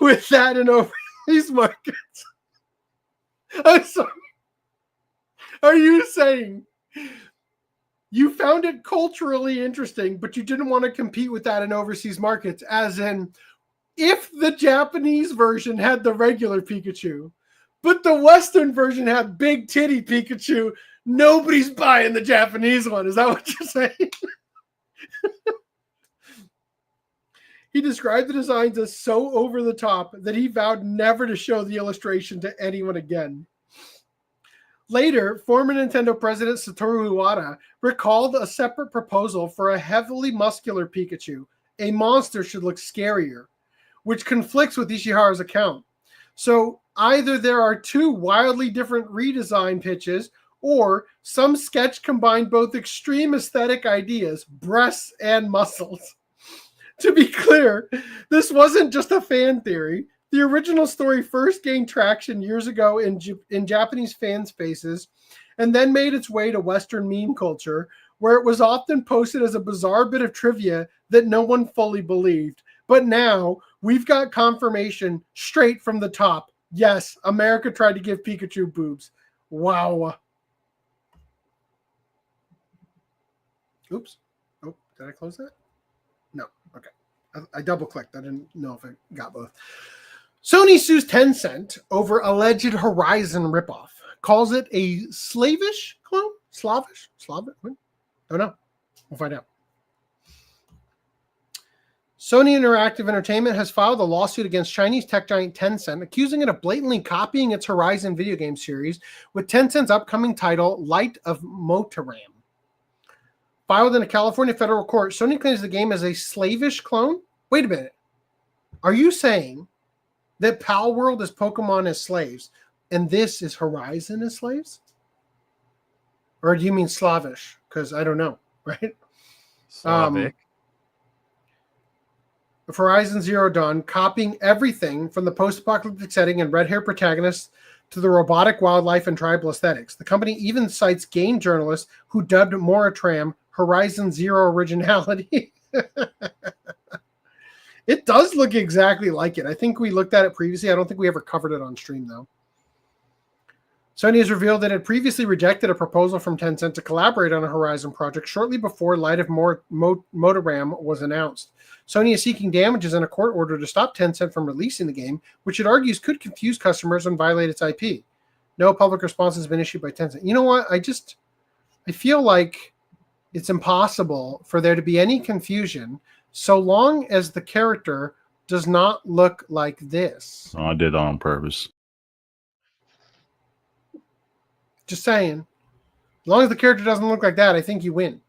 with that in overseas markets." I'm sorry. Are you saying you found it culturally interesting, but you didn't want to compete with that in overseas markets, as in, if the Japanese version had the regular Pikachu, but the Western version had big titty Pikachu, nobody's buying the Japanese one? Is that what you're saying? He described the designs as so over the top that he vowed never to show the illustration to anyone again. Later, former Nintendo president Satoru Iwata recalled a separate proposal for a heavily muscular Pikachu. A monster should look scarier, which conflicts with Ishihara's account. So either there are two wildly different redesign pitches, or some sketch combined both extreme aesthetic ideas, breasts and muscles. To be clear, this wasn't just a fan theory. The original story first gained traction years ago in Japanese fan spaces, and then made its way to Western meme culture, where it was often posted as a bizarre bit of trivia that no one fully believed. But now, we've got confirmation straight from the top. Yes, America tried to give Pikachu boobs. Wow. Oops. Oh, did I close that? No. Okay. I double-clicked. I didn't know if I got both. Sony sues Tencent over alleged Horizon ripoff. Calls it a slavish clone? Slavish? Slavic? Don't know. We'll find out. Sony Interactive Entertainment has filed a lawsuit against Chinese tech giant Tencent, accusing it of blatantly copying its Horizon video game series with Tencent's upcoming title, Light of Motaram. Filed in a California federal court, Sony claims the game is a slavish clone? Wait a minute. Are you saying that Pal World is Pokemon as slaves, and this is Horizon as slaves? Or do you mean Slavish? Because I don't know, right? Slavic. Horizon Zero Dawn, copying everything from the post-apocalyptic setting and red-hair protagonists to the robotic wildlife and tribal aesthetics. The company even cites game journalists who dubbed Moratram Horizon Zero originality. It does look exactly like it. I think we looked at it previously. I don't think we ever covered it on stream, though. Sony has revealed that it had previously rejected a proposal from Tencent to collaborate on a Horizon project shortly before Light of Motoram was announced. Sony is seeking damages in a court order to stop Tencent from releasing the game, which it argues could confuse customers and violate its IP. No public response has been issued by Tencent. You know what? I feel like it's impossible for there to be any confusion so long as the character does not look like this. I did that on purpose. Just saying. As long as the character doesn't look like that, I think you win.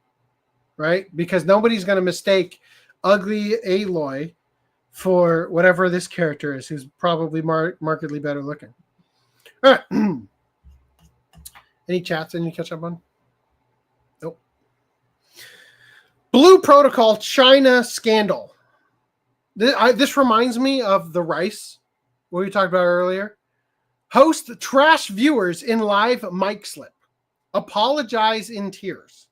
Right? Because nobody's going to mistake ugly Aloy for whatever this character is, who's probably markedly better looking. All right. Any chats I need to catch up on? Nope. Blue Protocol China scandal. This reminds me of the Rice, what we talked about earlier. Host trash viewers in live mic slip. Apologize in tears.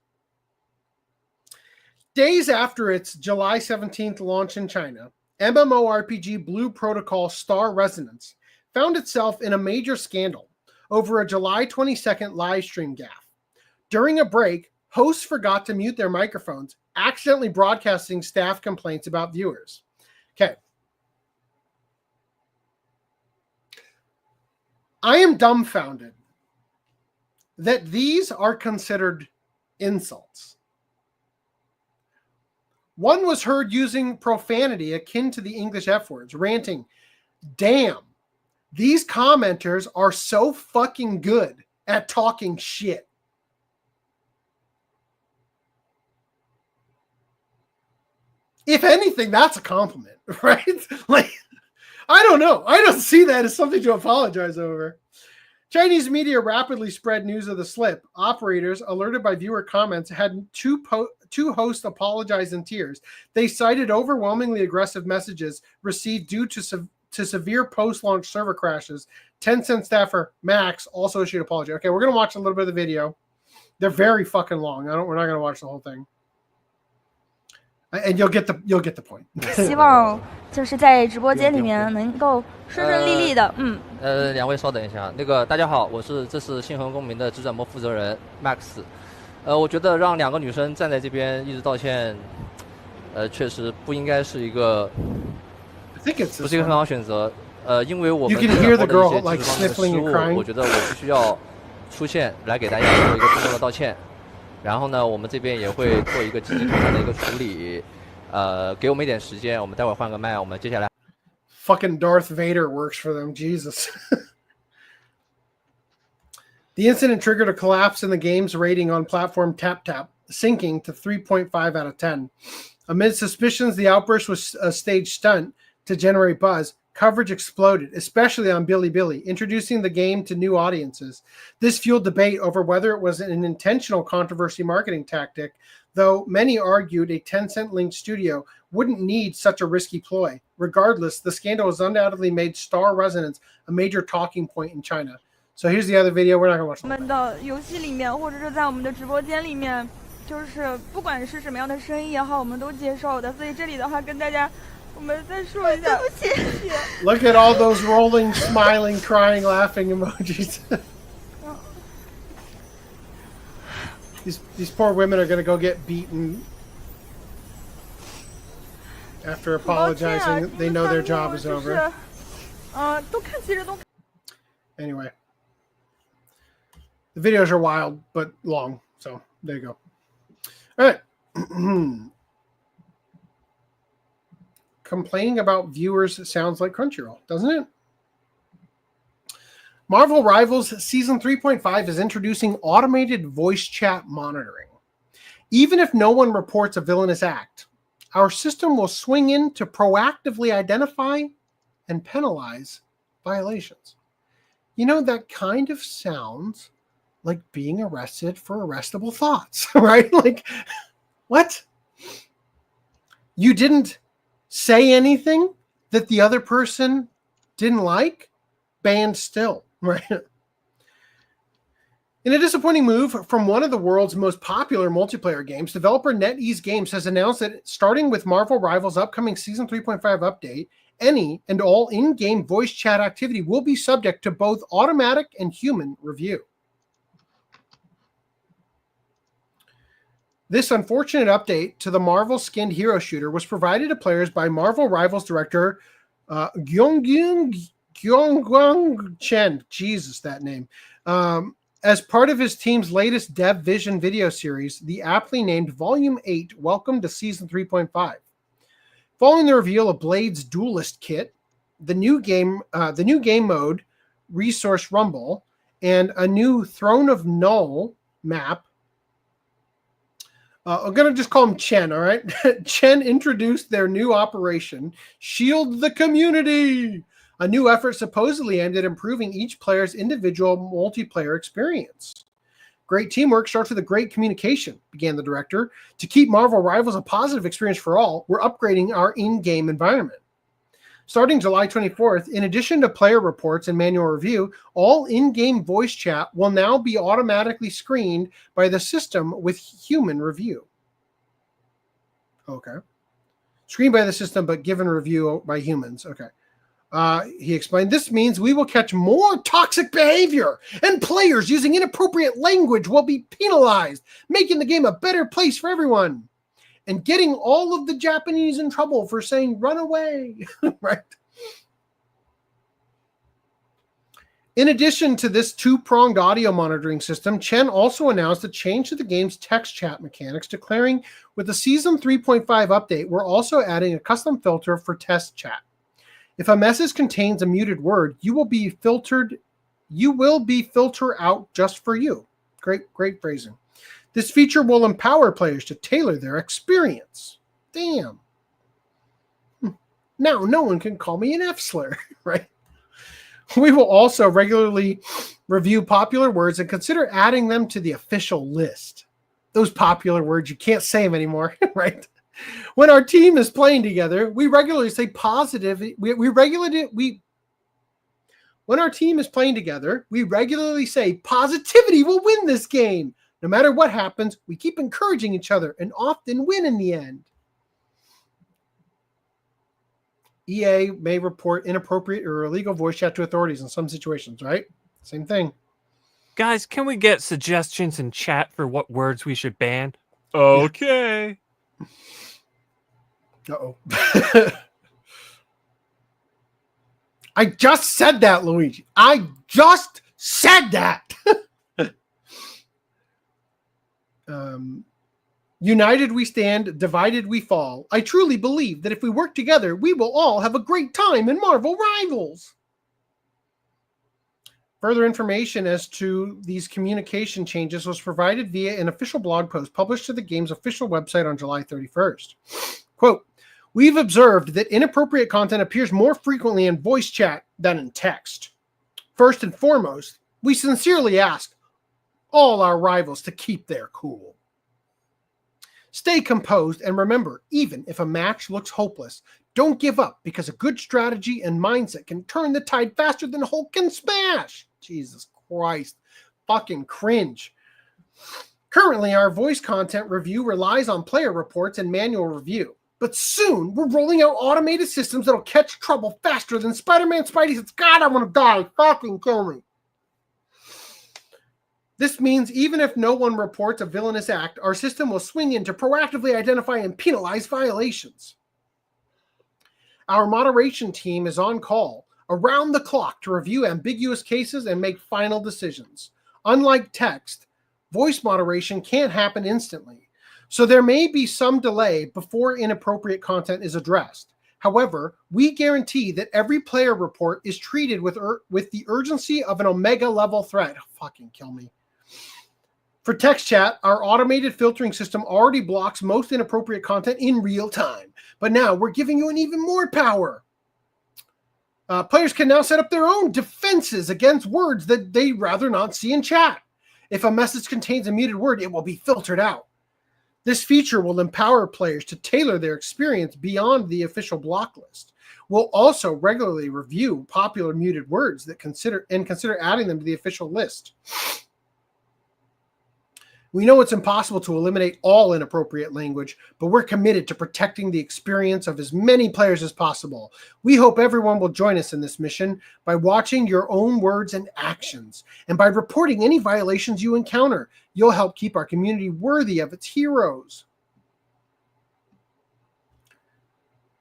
Days after its July 17th launch in China, MMORPG Blue Protocol Star Resonance found itself in a major scandal over a July 22nd live stream gaffe. During a break, hosts forgot to mute their microphones, accidentally broadcasting staff complaints about viewers. Okay. I am dumbfounded that these are considered insults. One was heard using profanity akin to the English F words, ranting, "Damn, these commenters are so fucking good at talking shit." If anything, that's a compliment, right? Like, I don't know. I don't see that as something to apologize over. Chinese media rapidly spread news of the slip. Operators, alerted by viewer comments, had two hosts apologize in tears. They cited overwhelmingly aggressive messages received due to severe post-launch server crashes. Tencent staffer Max also issued an apology. Okay, we're going to watch a little bit of the video. They're very fucking long. We're not going to watch the whole thing. And you'll get the point. 希望就是在直播间里面能够顺顺利利的。两位稍等一下，大家好，这是星河公民的直转播负责人 Max。我觉得让两个女生站在这边一直道歉，确实不应该是一个，不是一个很好选择。因为我们直播的一些技术方面的失误，我觉得我必须要出现来给大家做一个公正的道歉。然后呢，我们这边也会做一个积极妥善的一个处理。给我们一点时间，我们待会换个麦，我们接下来。Fucking Darth Vader works for them, Jesus. The incident triggered a collapse in the game's rating on platform TapTap, sinking to 3.5 out of 10. Amid suspicions the outburst was a staged stunt to generate buzz, coverage exploded, especially on Bilibili, introducing the game to new audiences. This fueled debate over whether it was an intentional controversy marketing tactic, though many argued a Tencent-linked studio wouldn't need such a risky ploy. Regardless, the scandal has undoubtedly made Star Resonance a major talking point in China. So here's the other video. We're not going to watch it. 我们的游戏里面，或者是在我们的直播间里面，就是不管是什么样的声音也好，我们都接受的。所以这里的话，跟大家。 Look at all those rolling, smiling, crying, laughing emojis. These poor women are going to go get beaten after apologizing. They know their job is over. Anyway, the videos are wild but long, so there you go. All right. Complaining about viewers sounds like Crunchyroll, doesn't it? Marvel Rivals Season 3.5 is introducing automated voice chat monitoring. Even if no one reports a villainous act, our system will swing in to proactively identify and penalize violations. You know, that kind of sounds like being arrested for arrestable thoughts, right? Like, what? You didn't say anything that the other person didn't like, banned still, right? In a disappointing move from one of the world's most popular multiplayer games, developer NetEase Games has announced that starting with Marvel Rivals' upcoming Season 3.5 update, any and all in-game voice chat activity will be subject to both automatic and human review. This unfortunate update to the Marvel skinned hero shooter was provided to players by Marvel Rivals director Gyeonggwang Chen. Jesus, that name. As part of his team's latest Dev Vision video series, the aptly named Volume 8, Welcome to Season 3.5. Following the reveal of Blade's Duelist Kit, the new game mode, Resource Rumble, and a new Throne of Null map, I'm going to just call him Chen, all right? Chen introduced their new operation, Shield the Community, a new effort supposedly aimed at improving each player's individual multiplayer experience. Great teamwork starts with a great communication, began the director. To keep Marvel Rivals a positive experience for all, we're upgrading our in-game environment. Starting July 24th, in addition to player reports and manual review, all in-game voice chat will now be automatically screened by the system with human review. Okay. Screened by the system, but given review by humans. Okay. He explained, this means we will catch more toxic behavior, and players using inappropriate language will be penalized, making the game a better place for everyone. And getting all of the Japanese in trouble for saying run away, right? In addition to this two-pronged audio monitoring system, Chen also announced a change to the game's text chat mechanics, declaring with the Season 3.5 update, we're also adding a custom filter for test chat. If a message contains a muted word, you will be filter out just for you. Great phrasing. This feature will empower players to tailor their experience. Damn. Now no one can call me an F-slur, right? We will also regularly review popular words and consider adding them to the official list. Those popular words, you can't say them anymore, right? When our team is playing together, we regularly say positive. When our team is playing together, we regularly say positivity will win this game. No matter what happens, we keep encouraging each other and often win in the end. EA may report inappropriate or illegal voice chat to authorities in some situations, right? Same thing. Guys, can we get suggestions in chat for what words we should ban? Okay. Uh-oh. I just said that, Luigi. I just said that. United we stand, divided we fall. I truly believe that if we work together, we will all have a great time in Marvel Rivals. Further information as to these communication changes was provided via an official blog post published to the game's official website on July 31st. Quote, we've observed that inappropriate content appears more frequently in voice chat than in text. First and foremost, we sincerely ask all our rivals to keep their cool. Stay composed and remember, even if a match looks hopeless, don't give up because a good strategy and mindset can turn the tide faster than Hulk can smash. Jesus Christ. Fucking cringe. Currently, our voice content review relies on player reports and manual review. But soon, we're rolling out automated systems that'll catch trouble faster than Spider-Man Spidey says, God, I want to die. Fucking kill me. This means even if no one reports a villainous act, our system will swing in to proactively identify and penalize violations. Our moderation team is on call around the clock to review ambiguous cases and make final decisions. Unlike text, voice moderation can't happen instantly, so there may be some delay before inappropriate content is addressed. However, we guarantee that every player report is treated with the urgency of an Omega level threat. Fucking kill me. For text chat, our automated filtering system already blocks most inappropriate content in real time. But now we're giving you an even more power. Players can now set up their own defenses against words that they'd rather not see in chat. If a message contains a muted word, it will be filtered out. This feature will empower players to tailor their experience beyond the official block list. We'll also regularly review popular muted words that consider adding them to the official list. We know it's impossible to eliminate all inappropriate language, but we're committed to protecting the experience of as many players as possible. We hope everyone will join us in this mission by watching your own words and actions, and by reporting any violations you encounter. You'll help keep our community worthy of its heroes.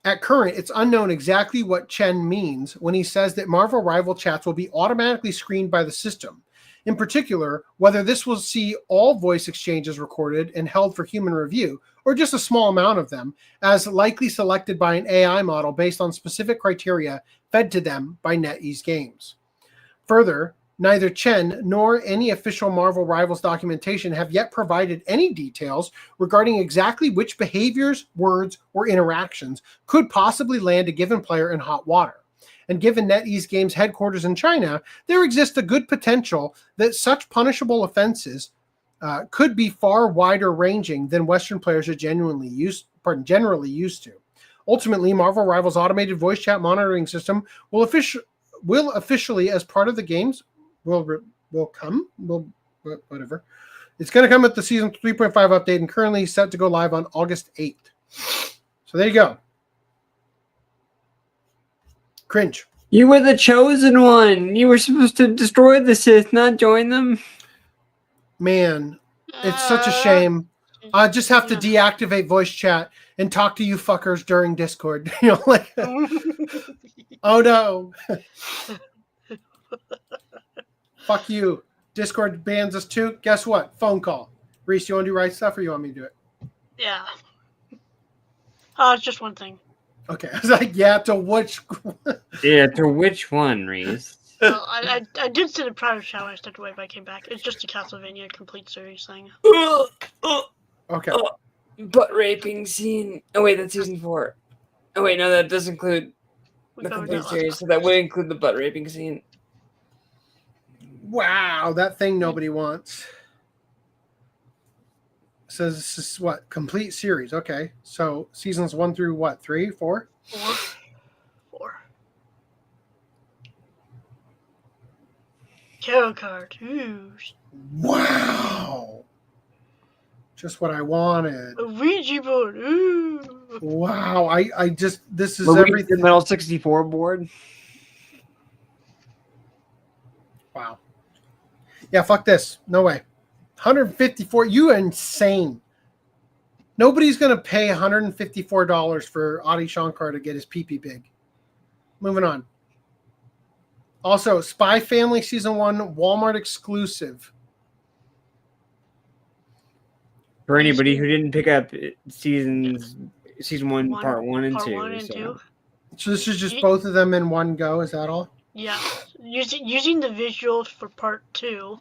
At current, it's unknown exactly what Chen means when he says that Marvel Rival chats will be automatically screened by the system. In particular, whether this will see all voice exchanges recorded and held for human review, or just a small amount of them, as likely selected by an AI model based on specific criteria fed to them by NetEase Games. Further, neither Chen nor any official Marvel Rivals documentation have yet provided any details regarding exactly which behaviors, words, or interactions could possibly land a given player in hot water. And given NetEase Games' headquarters in China, there exists a good potential that such punishable offenses could be far wider ranging than Western players are generally used to. Ultimately, Marvel Rivals' automated voice chat monitoring system will officially, as part of the games, whatever. It's going to come with the Season 3.5 update and currently set to go live on August 8th. So there you go. Cringe. You were the chosen one. You were supposed to destroy the Sith, not join them. Man, it's such a shame. I just have to deactivate voice chat and talk to you fuckers during Discord. Oh no. Fuck you. Discord bans us too. Guess what? Phone call. Reese, you want to do right stuff or you want me to do it? Yeah. It's just one thing. Okay. I was like, yeah, to which? Yeah, to which one, Reese? Well, I did sit in private chat when I stepped away, but I came back. It's just a Castlevania complete series thing. Okay. Butt raping scene. Oh wait, that's season 4. Oh wait, no, that does include the complete series, so that would include the butt raping scene. Wow, that thing nobody wants. Says this is what? Complete series. Okay. So seasons 1 through what? 3, 4? 4. Tarot card. Ooh. Wow. Just what I wanted. A Ouija board. Ooh. Wow. I just, this is Luigi everything. Metal 64 board. Wow. Yeah, fuck this. No way. 154. You insane. Nobody's going to pay $154 for Adi Shankar to get his pee-pee big. Moving on. Also, Spy Family Season 1 Walmart exclusive. For anybody who didn't pick up season 1, part 1 and 2. So this is just both of them in one go. Is that all? Yeah. Using the visuals for part 2.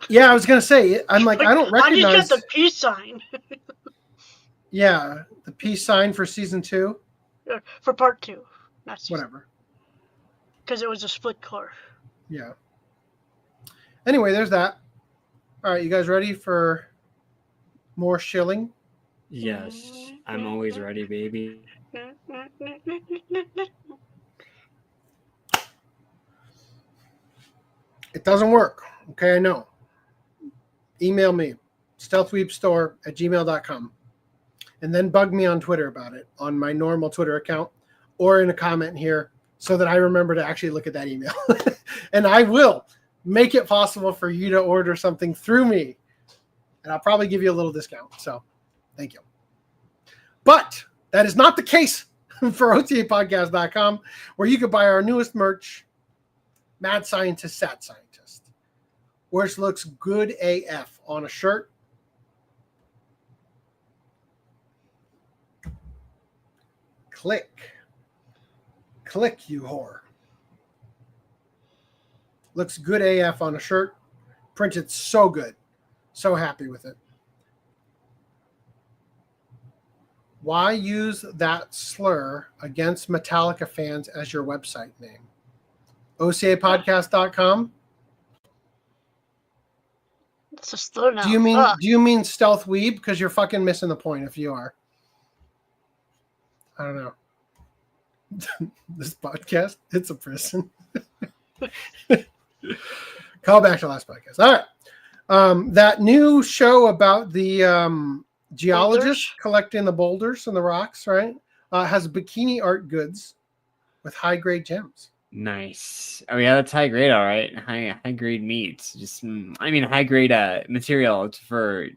Yeah, I was going to say, I'm like, I don't recognize. I just got the peace sign. Yeah, the peace sign for season 2. For part 2. Not season. Whatever. Because it was a split core. Yeah. Anyway, there's that. All right, you guys ready for more shilling? Yes, I'm always ready, baby. It doesn't work. Okay, I know. Email me, stealthweepstore@gmail.com, and then bug me on Twitter about it on my normal Twitter account or in a comment here so that I remember to actually look at that email. And I will make it possible for you to order something through me. And I'll probably give you a little discount. So thank you. But that is not the case for OCApodcast.com, where you can buy our newest merch, Mad Scientist, Sad Scientist, which looks good AF on a shirt. Click, you whore. Looks good AF on a shirt. Printed so good. So happy with it. Why use that slur against Metallica fans as your website name? OCApodcast.com? It's a slur now. Do you mean stealth weeb? Because you're fucking missing the point if you are. I don't know. This podcast, it's a prison. Call back to last podcast. All right. That new show about the geologist Boulders? collecting the boulders and the rocks, right? Has bikini art goods with high grade gems. Nice. Oh yeah, that's high grade, all right. High grade meats. Just I mean high grade material for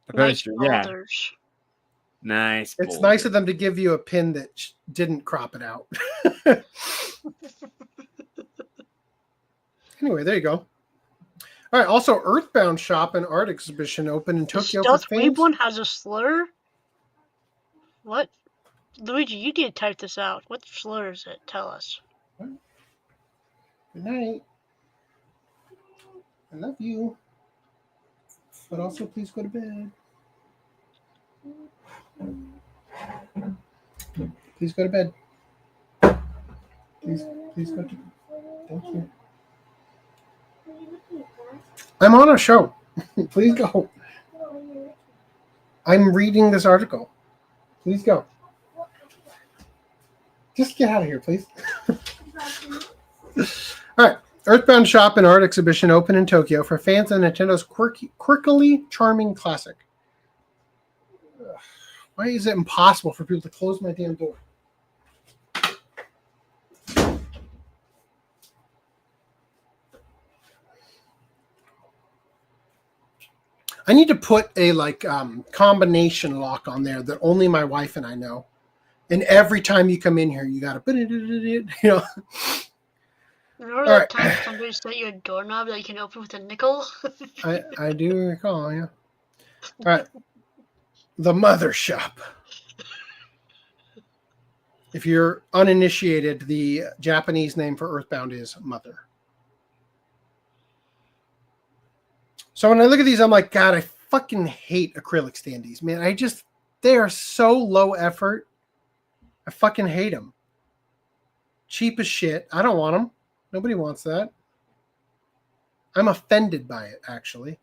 the Nice poster. Yeah. boulders. Nice. It's boulder. nice of them to give you a pin that didn't crop it out. Anyway, there you go. All right. Also, Earthbound Shop and Art Exhibition open in The Tokyo. Stealth for Weeb fans. one has a slur? What? Luigi, you need to type this out. What slur is it? Tell us. Good night. I love you. But also, please go to bed. Please go to bed. Please go to bed. Thank you. I'm on a show. Please go. I'm reading this article. Please go. Just get out of here, please. All right. Earthbound Shop and Art Exhibition open in Tokyo for fans of Nintendo's quirkily charming classic. Why is it impossible for people to close my damn door? I need to put a combination lock on there that only my wife and I know. And every time you come in here, you gotta Remember All that right. time somebody sent you a doorknob that you can open with a nickel? I do recall, yeah. All right. The Mother Shop. If you're uninitiated, the Japanese name for Earthbound is Mother. So when I look at these, I'm like, God, I fucking hate acrylic standees, man. They are so low effort. I fucking hate them. Cheap as shit. I don't want them. Nobody wants that. I'm offended by it, actually.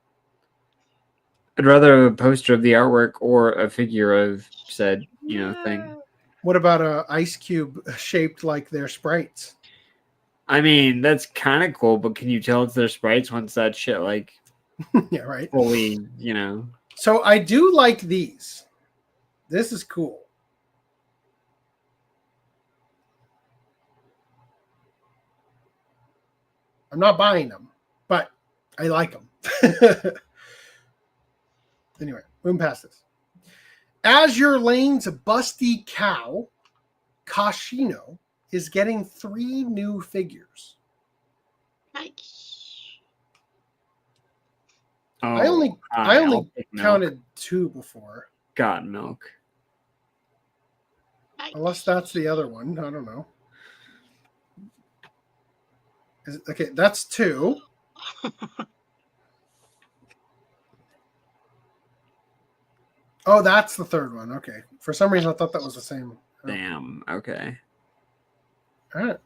I'd rather a poster of the artwork or a figure of said, thing. What about a ice cube shaped like their sprites? I mean, that's kind of cool, but can you tell it's their sprites once that shit Yeah, right. fully, So I do like these. This is cool. I'm not buying them, but I like them. Anyway, moving past this. Azure Lane's Busty Cow, Kashino, is getting 3 new figures. Nice. I only counted 2 before. God milk. Unless that's the other one. I don't know. Okay, that's 2. Oh, that's the 3rd one. Okay. For some reason, I thought that was the same. Damn. Okay. All right.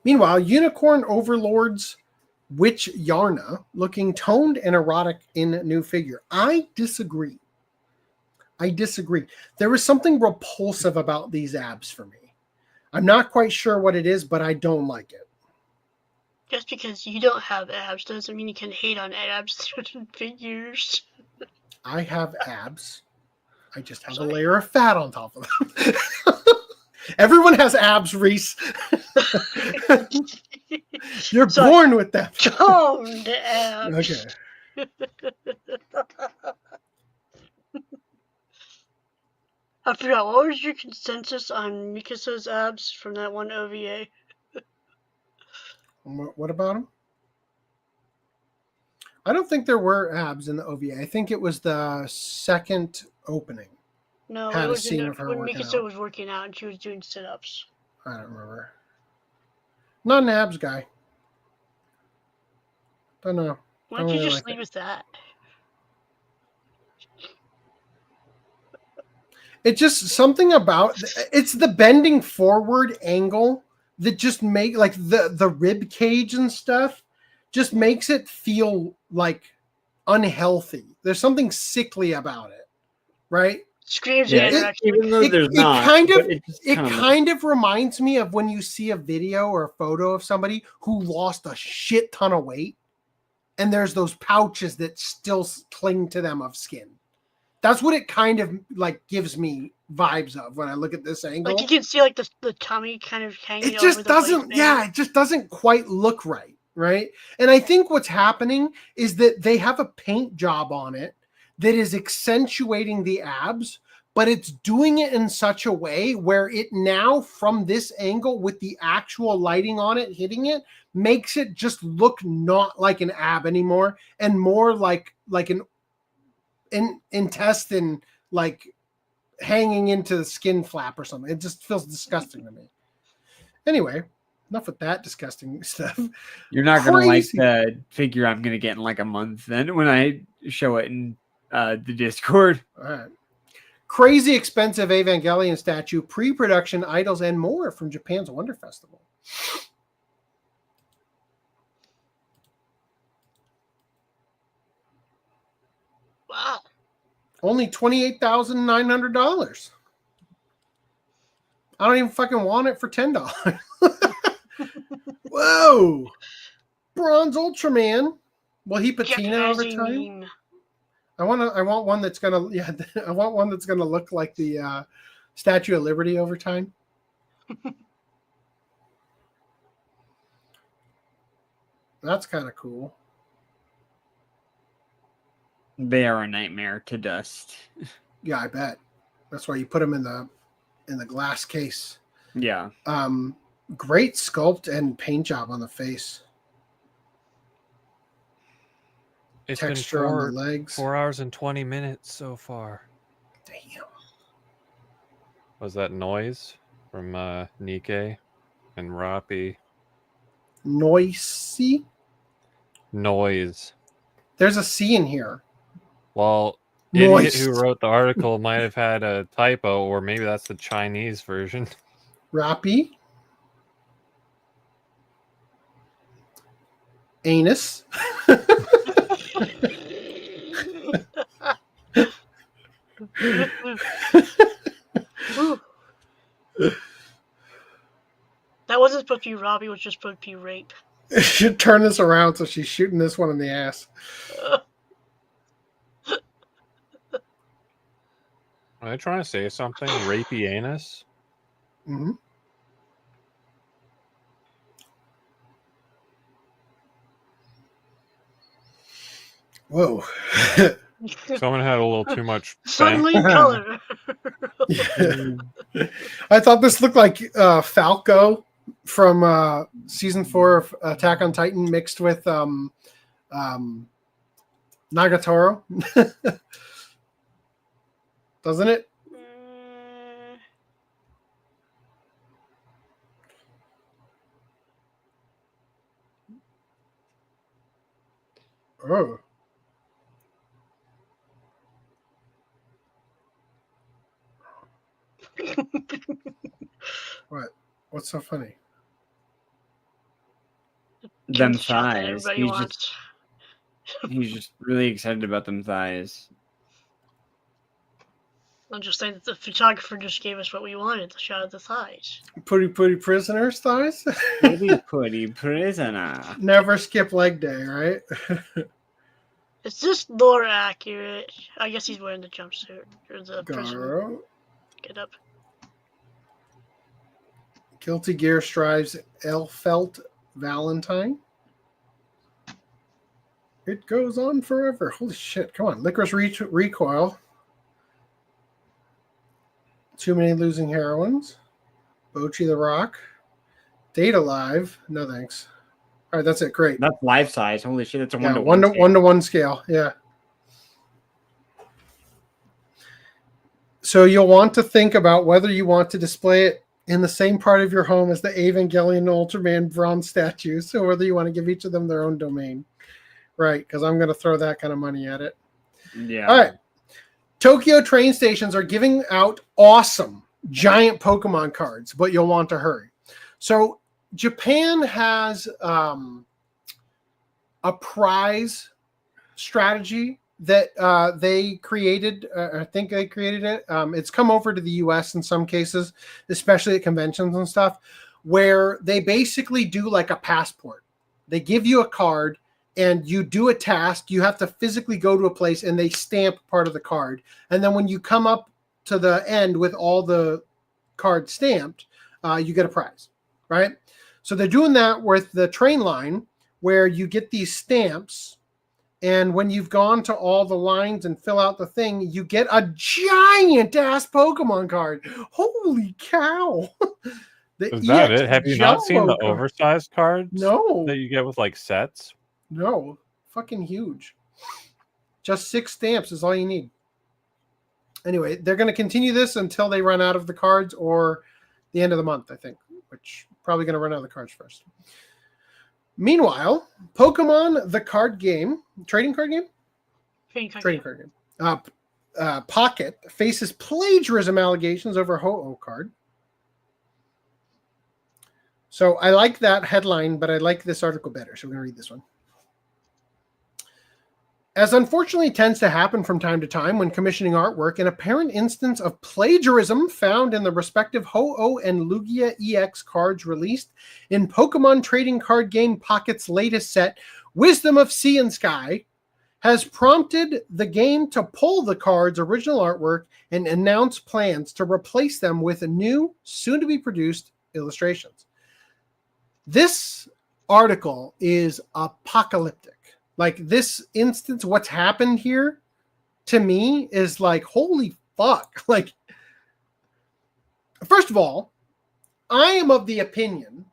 Meanwhile, Unicorn Overlord's Witch Yarna looking toned and erotic in new figure. I disagree. There was something repulsive about these abs for me. I'm not quite sure what it is, but I don't like it. Just because you don't have abs doesn't mean you can hate on abs figures. I have abs. I just have a layer of fat on top of them. Everyone has abs, Reese. You're born with that. Toned abs. Okay. I forgot, what was your consensus on Mikasa's abs from that one OVA? What about him? I don't think there were abs in the OVA. I think it was the second opening. No, Had it a was scene of her when working Mikasa out. was working out and she was doing sit-ups. I don't remember. Not an abs guy. Don't know. Why don't you just leave with that? It's just something about it's the bending forward angle that just make like the rib cage and stuff just makes it feel like unhealthy. There's something sickly about it, right? Screams even though there's not. It kind of reminds me of when you see a video or a photo of somebody who lost a shit ton of weight, and there's those pouches that still cling to them of skin. That's what it kind of like gives me vibes of when I look at this angle. Like you can see like the tummy kind of hanging It just over the doesn't, waistband. it just doesn't quite look right, right? And I think what's happening is that they have a paint job on it that is accentuating the abs, but it's doing it in such a way where it now, from this angle with the actual lighting on it hitting it, makes it just look not like an ab anymore and more like an intestine like hanging into the skin flap or something. It just feels disgusting to me. Anyway, enough with that disgusting stuff. You're not going to like the figure I'm going to get in like a month then when I show it in the Discord. All right. Crazy expensive Evangelion statue, pre-production idols, and more from Japan's Wonder Festival. Wow. Only $28,900. I don't even fucking want it for $10. Whoa. Bronze Ultraman. Will he patina over time? I want one that's gonna I want one that's gonna look like the Statue of Liberty over time. That's kind of cool. They are a nightmare to dust. Yeah, I bet. That's why you put them in the glass case. Yeah. Great sculpt and paint job on the face. It's Texture been on the legs. 4 hours and 20 minutes so far. Damn. Was that noise from Nikkei and Rapi? Noisy? Noise. There's a C in here. Well, idiot who wrote the article might have had a typo, or maybe that's the Chinese version. Rapi. Anus. That wasn't supposed to be Robbie, it was just supposed to be rape. Should turn this around so she's shooting this one in the ass. Are they trying to say something? Rapi Anis? Mm-hmm. Whoa. Someone had a little too much. Suddenly color. I thought this looked like Falco from season 4 of Attack on Titan mixed with Nagatoro. Doesn't it? Oh. What? What's so funny? Them thighs. He's just really excited about them thighs. I'm just saying that the photographer just gave us what we wanted, the shot of the thighs. Pretty prisoner's thighs? Pretty prisoner. Never skip leg day, right? Is this lore accurate? I guess he's wearing the jumpsuit. Or the Garou. Get up. Guilty Gear strives Elfelt Valentine. It goes on forever. Holy shit. Come on. Licorice Recoil. Too Many Losing Heroines. Bochi the Rock. Data Live. No thanks. All right, that's it. Great. That's life size. Holy shit, that's a Yeah, 1-to-1 scale. Yeah. So you'll want to think about whether you want to display it in the same part of your home as the Evangelion Ultraman bronze statues, or whether you want to give each of them their own domain. Right, because I'm going to throw that kind of money at it. Yeah. All right. Tokyo train stations are giving out awesome giant Pokemon cards, but you'll want to hurry. So Japan has a prize strategy that they created. I think they created it. It's come over to the US in some cases, especially at conventions and stuff, where they basically do like a passport. They give you a card and you do a task, you have to physically go to a place and they stamp part of the card. And then when you come up to the end with all the cards stamped, you get a prize, right? So they're doing that with the train line where you get these stamps. And when you've gone to all the lines and fill out the thing, you get a giant ass Pokemon card. Holy cow. Is that it? Have you not seen the card. oversized cards? No. That you get with like sets? No. Fucking huge. Just 6 stamps is all you need. Anyway, they're going to continue this until they run out of the cards or the end of the month, I think, which probably going to run out of the cards first. Meanwhile, Pokemon, the card game, trading card game? Trading card game. Pocket faces plagiarism allegations over Ho-Oh card. So I like that headline, but I like this article better. So we're going to read this one. As unfortunately tends to happen from time to time when commissioning artwork, an apparent instance of plagiarism found in the respective Ho-Oh and Lugia EX cards released in Pokemon trading card game Pocket's latest set, Wisdom of Sea and Sky, has prompted the game to pull the card's original artwork and announce plans to replace them with new, soon-to-be-produced illustrations. This article is apocalyptic. Like, this instance, what's happened here to me is like, holy fuck. Like, first of all, I am of the opinion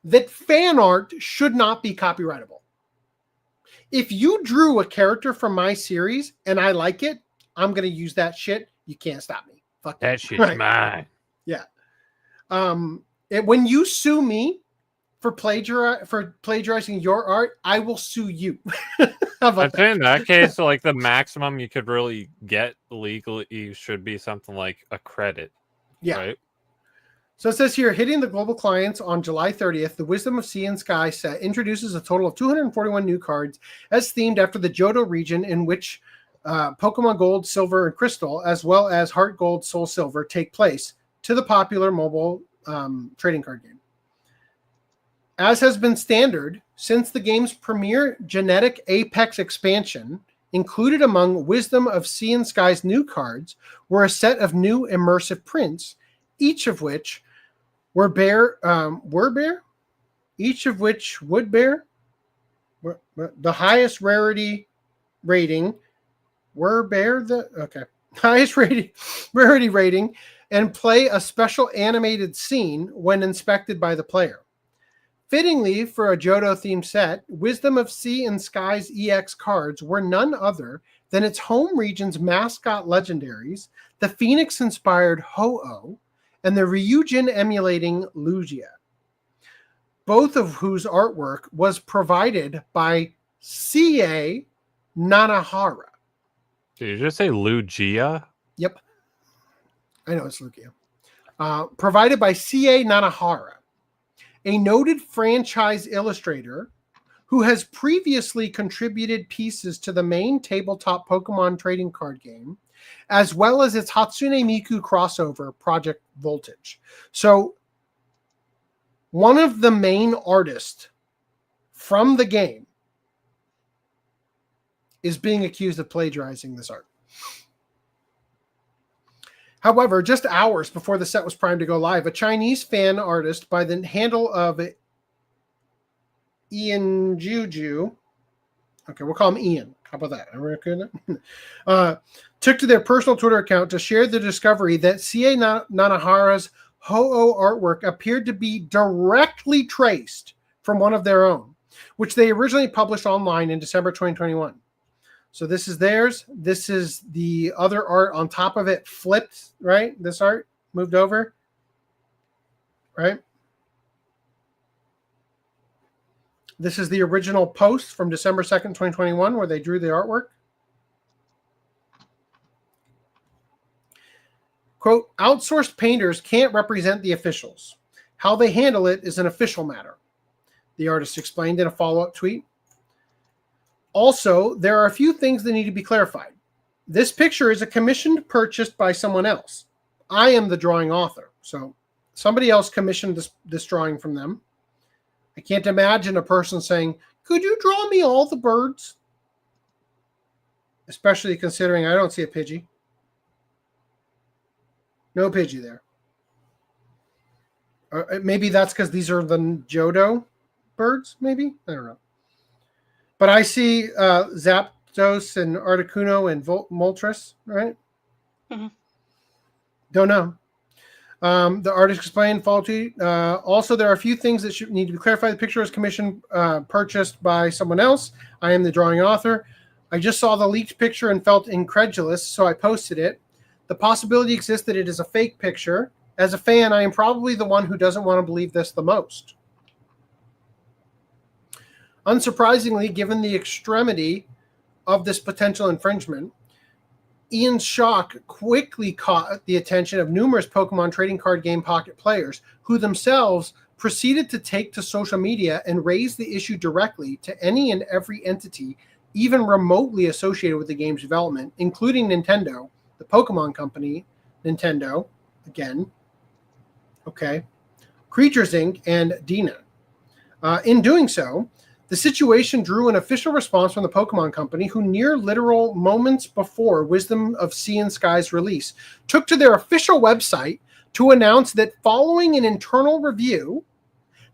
that fan art should not be copyrightable. If you drew a character from my series and I like it, I'm going to use that shit. You can't stop me. Fuck that shit's mine. Yeah. When you sue me for plagiarizing your art, I will sue you. I'd say in that case, like the maximum you could really get legally should be something like a credit. Yeah. Right? So it says here, hitting the global clients on July 30th, the Wisdom of Sea and Sky set introduces a total of 241 new cards as themed after the Johto region in which Pokemon Gold, Silver, and Crystal, as well as Heart Gold, Soul Silver, take place to the popular mobile trading card game. As has been standard since the game's premier genetic Apex expansion, included among Wisdom of Sea and Sky's new cards were a set of new immersive prints, each of which would bear the highest rarity rating, rarity rating, and play a special animated scene when inspected by the player. Fittingly, for a Johto-themed set, Wisdom of Sea and Sky's EX cards were none other than its home region's mascot legendaries, the Phoenix-inspired Ho-Oh, and the Ryujin emulating Lugia, both of whose artwork was provided by CA Nanahara. Did you just say Lugia? Yep. I know it's Lugia. Provided by CA Nanahara, a noted franchise illustrator who has previously contributed pieces to the main tabletop Pokemon trading card game, as well as its Hatsune Miku crossover, Project Voltage. So, one of the main artists from the game is being accused of plagiarizing this art. However, just hours before the set was primed to go live, a Chinese fan artist by the handle of Ian Juju, okay, we'll call him Ian. How about that? Took to their personal Twitter account to share the discovery that C.A. Nanahara's Ho-Oh artwork appeared to be directly traced from one of their own, which they originally published online in December 2021. So this is theirs. This is the other art on top of it, flipped, right? This art moved over, right? This is the original post from December 2nd, 2021, where they drew the artwork. Quote, outsourced painters can't represent the officials. How they handle it is an official matter, the artist explained in a follow-up tweet. Also, there are a few things that need to be clarified. This picture is a commissioned purchased by someone else. I am the drawing author. So somebody else commissioned this drawing from them. I can't imagine a person saying, could you draw me all the birds? Especially considering I don't see a Pidgey. No Pidgey there. Maybe that's because these are the Johto birds, maybe? I don't know. But I see Zapdos and Articuno and Moltres, right? Mm-hmm. Don't know. The artist explained faulty. Also, there are a few things that should need to be clarified. The picture was commissioned, purchased by someone else. I am the drawing author. I just saw the leaked picture and felt incredulous, so I posted it. The possibility exists that it is a fake picture. As a fan, I am probably the one who doesn't want to believe this the most. Unsurprisingly, given the extremity of this potential infringement, Ian's shock quickly caught the attention of numerous Pokemon trading card game Pocket players, who themselves proceeded to take to social media and raise the issue directly to any and every entity even remotely associated with the game's development, including Nintendo, the Pokemon Company, Nintendo, again, okay, Creatures Inc., and Dina. In doing so, the situation drew an official response from the Pokemon Company, who near literal moments before Wisdom of Sea and Sky's release, took to their official website to announce that following an internal review,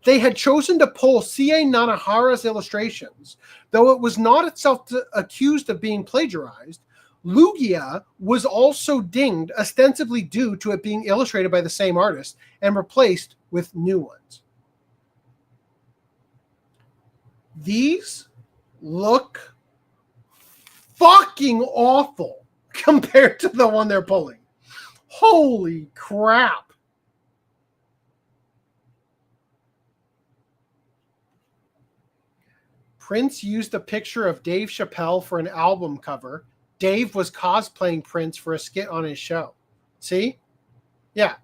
they had chosen to pull C.A. Nanahara's illustrations. Though it was not itself accused of being plagiarized, Lugia was also dinged, ostensibly due to it being illustrated by the same artist and replaced with new ones. These look fucking awful compared to the one they're pulling. Holy crap. Prince used a picture of Dave Chappelle for an album cover. Dave was cosplaying Prince for a skit on his show. See? Yeah.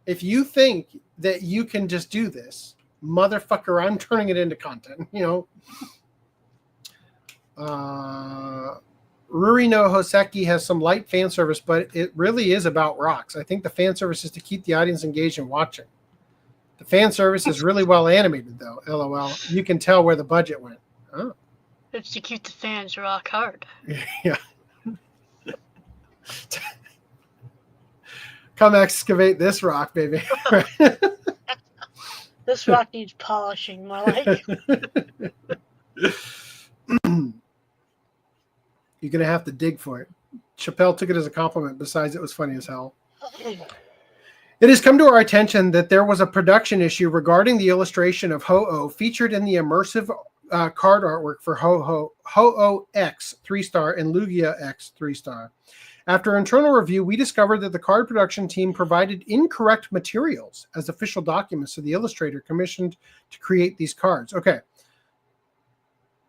If you think that you can just do this, motherfucker, I'm turning it into content, you know. Ruri no Hoseki has some light fan service, but it really is about rocks. I think the fan service is to keep the audience engaged and watching. The fan service is really well animated, though. LOL. You can tell where the budget went. Oh. It's to keep the fans rock hard. Yeah. Come excavate this rock, baby. This rock needs polishing, more like. You're going to have to dig for it. Chappelle took it as a compliment. Besides, it was funny as hell. It has come to our attention that there was a production issue regarding the illustration of Ho-Oh featured in the immersive card artwork for Ho-Oh X 3-star and Lugia X 3-star. After internal review, we discovered that the card production team provided incorrect materials as official documents to the illustrator commissioned to create these cards. Okay.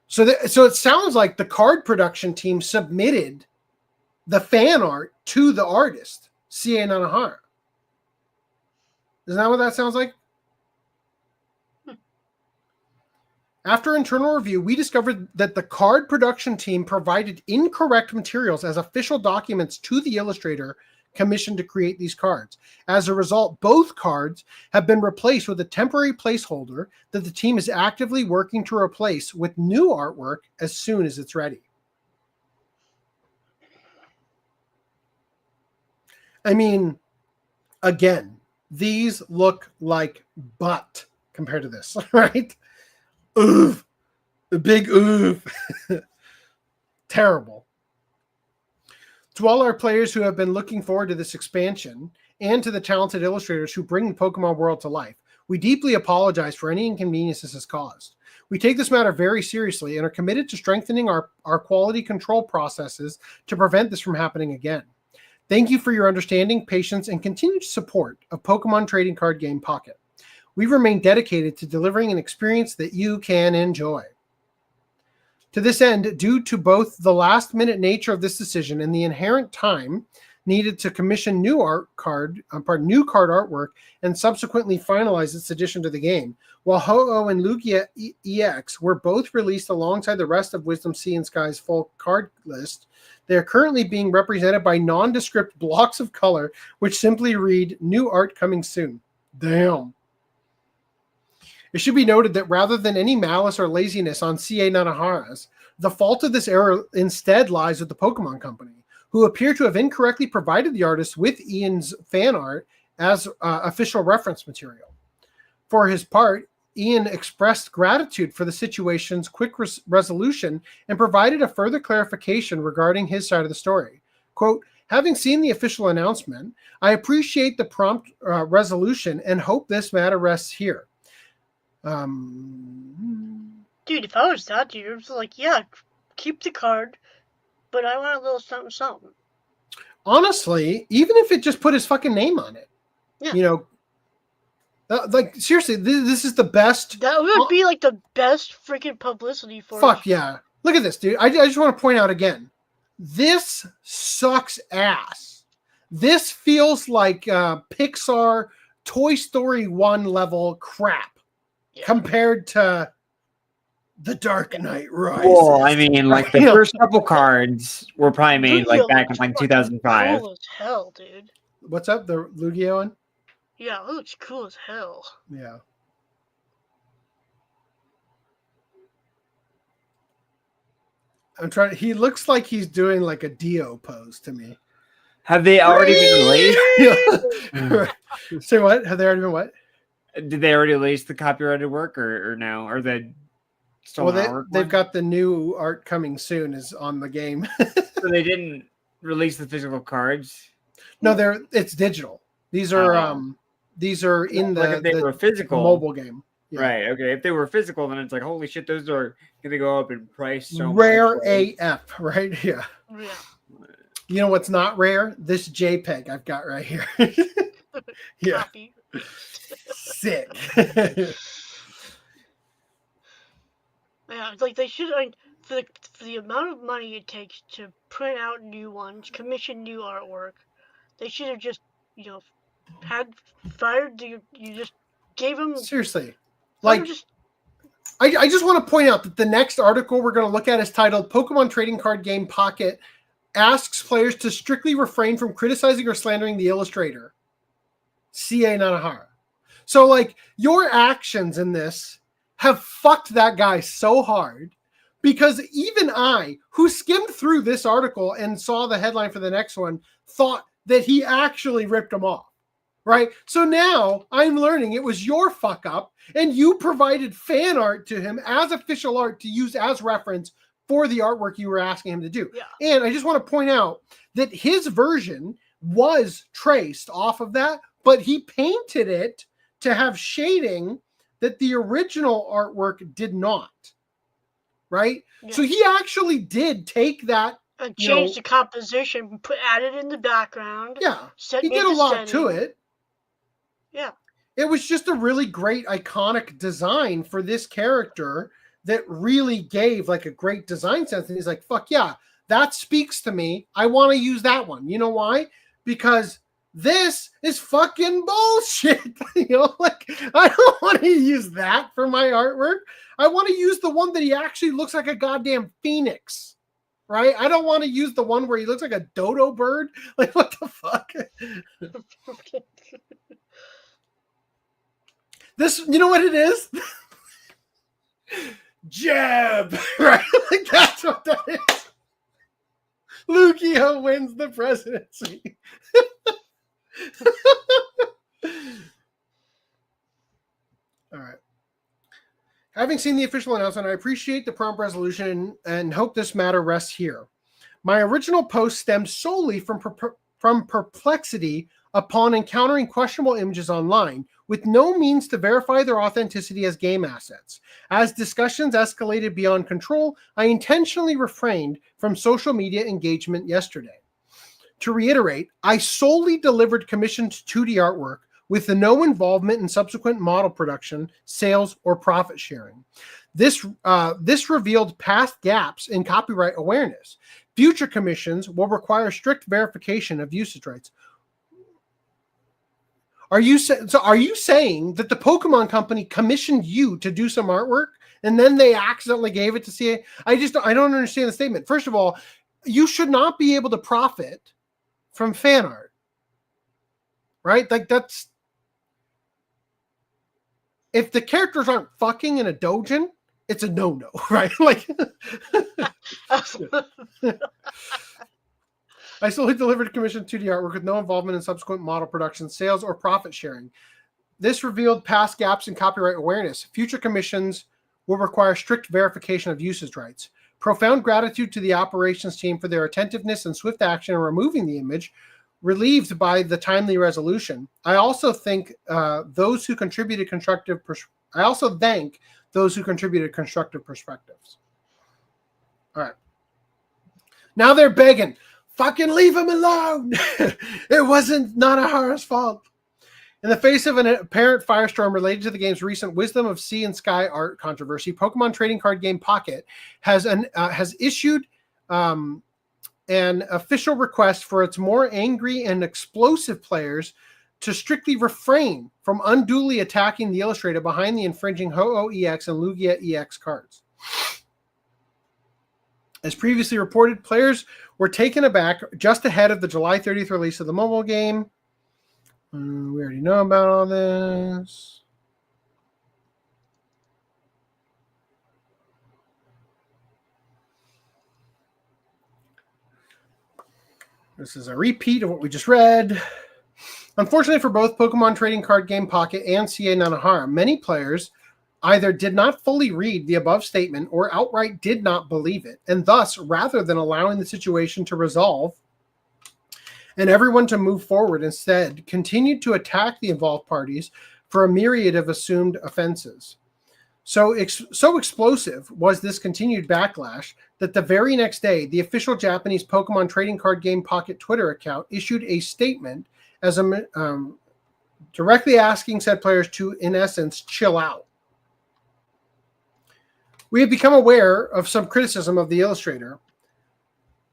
So it sounds like the card production team submitted the fan art to the artist, C.A. Nanahara. Isn't that what that sounds like? After internal review, we discovered that the card production team provided incorrect materials as official documents to the illustrator commissioned to create these cards. As a result, both cards have been replaced with a temporary placeholder that the team is actively working to replace with new artwork as soon as it's ready. I mean, again, these look like butt compared to this, right? Oof. A big oof. Terrible. To all our players who have been looking forward to this expansion and to the talented illustrators who bring the Pokemon world to life, we deeply apologize for any inconvenience this has caused. We take this matter very seriously and are committed to strengthening our quality control processes to prevent this from happening again. Thank you for your understanding, patience, and continued support of Pokemon Trading Card Game Pocket. We remain dedicated to delivering an experience that you can enjoy. To this end, due to both the last-minute nature of this decision and the inherent time needed to commission new card artwork and subsequently finalize its addition to the game, while Ho-Oh and Lugia EX were both released alongside the rest of Wisdom Sea and Sky's full card list, they are currently being represented by nondescript blocks of color, which simply read, "New art coming soon." Damn. It should be noted that rather than any malice or laziness on CA Nanahara's, the fault of this error instead lies with the Pokemon Company, who appear to have incorrectly provided the artist with Ian's fan art as official reference material. For his part, Ian expressed gratitude for the situation's quick resolution and provided a further clarification regarding his side of the story. Quote, having seen the official announcement, I appreciate the prompt resolution and hope this matter rests here. Dude, if I was that dude, I was like, yeah, keep the card, but I want a little something, something. Honestly, even if it just put his fucking name on it, Yeah. you know, like seriously, this is the best. That would be like the best freaking publicity for Fuck it. yeah. Look at this, dude. I just want to point out again. This sucks ass. This feels like Pixar Toy Story 1 level crap compared to The Dark Knight Rises. Well, I mean, like the first couple cards were probably made like back in like 2005. Cool as hell, dude. What's up, the Lugia one? Yeah, it looks cool as hell. Yeah. I'm trying. He looks like he's doing like a Dio pose to me. Have they already been released? Say what? Have they already been what? Did they already release the copyrighted work or no? Or they still Well, they've got the new art coming soon is on the game. So they didn't release the physical cards? No, it's digital. These are in like if they the were physical mobile game. Yeah. Right. Okay. If they were physical, then it's like, holy shit, those are gonna go up in price so Rare much. Right? AF, right? Yeah. Yeah. You know what's not rare? This JPEG I've got right here. Yeah. Copy. Sick. Yeah, like they should, for the amount of money it takes to print out new ones, commission new artwork, they should have just, had fired you just gave them. Seriously. Like, I just want to point out that the next article we're going to look at is titled Pokemon Trading Card Game Pocket asks players to strictly refrain from criticizing or slandering the illustrator. C.A. Nanahara. So, like, your actions in this have fucked that guy so hard because even I, who skimmed through this article and saw the headline for the next one, thought that he actually ripped him off. Right? So now I'm learning it was your fuck up and you provided fan art to him as official art to use as reference for the artwork you were asking him to do. Yeah. And I just want to point out that his version was traced off of that, but he painted it to have shading that the original artwork did not. Right? Yeah. So he actually did take that and change the composition, add it in the background. Yeah. He did a lot to it. Yeah. It was just a really great iconic design for this character that really gave like a great design sense. And he's like, fuck yeah, that speaks to me. I want to use that one. You know why? Because this is fucking bullshit. Like I don't want to use that for my artwork. I want to use the one that he actually looks like a goddamn phoenix. Right? I don't want to use the one where he looks like a dodo bird. Like what the fuck? This, you know what it is? Jab, right? Like that's what that is. Lugia wins the presidency. All right. Having seen the official announcement, I appreciate the prompt resolution and hope this matter rests here. My original post stemmed solely from perplexity upon encountering questionable images online with no means to verify their authenticity as game assets. As discussions escalated beyond control, I intentionally refrained from social media engagement yesterday. To reiterate, I solely delivered commissioned 2D artwork with no involvement in subsequent model production, sales, or profit sharing. This revealed past gaps in copyright awareness. Future commissions will require strict verification of usage rights. Are you saying that the Pokemon Company commissioned you to do some artwork and then they accidentally gave it to CA? I don't understand the statement. First of all, you should not be able to profit from fan art, right? Like if the characters aren't fucking in a doujin, it's a no-no, right? Like, I solely delivered commissioned 2D artwork with no involvement in subsequent model production, sales, or profit sharing. This revealed past gaps in copyright awareness. Future commissions will require strict verification of usage rights. Profound gratitude to the operations team for their attentiveness and swift action in removing the image, relieved by the timely resolution. I also thank those who contributed constructive perspectives. All right. Now they're begging, fucking leave him alone. It wasn't Nanahara's fault. In the face of an apparent firestorm related to the game's recent Wisdom of Sea and Sky art controversy, Pokemon trading card game Pocket has issued an official request for its more angry and explosive players to strictly refrain from unduly attacking the illustrator behind the infringing Ho-Oh EX and Lugia EX cards. As previously reported, players were taken aback just ahead of the July 30th release of the mobile game. We already know about all this. This is a repeat of what we just read. Unfortunately for both Pokemon Trading Card Game Pocket and CA Nanahara, many players either did not fully read the above statement or outright did not believe it, and thus, rather than allowing the situation to resolve and everyone to move forward, instead continued to attack the involved parties for a myriad of assumed offenses. So explosive was this continued backlash that the very next day, the official Japanese Pokemon Trading Card Game Pocket Twitter account issued a statement as directly asking said players to, in essence, chill out. We have become aware of some criticism of the illustrator.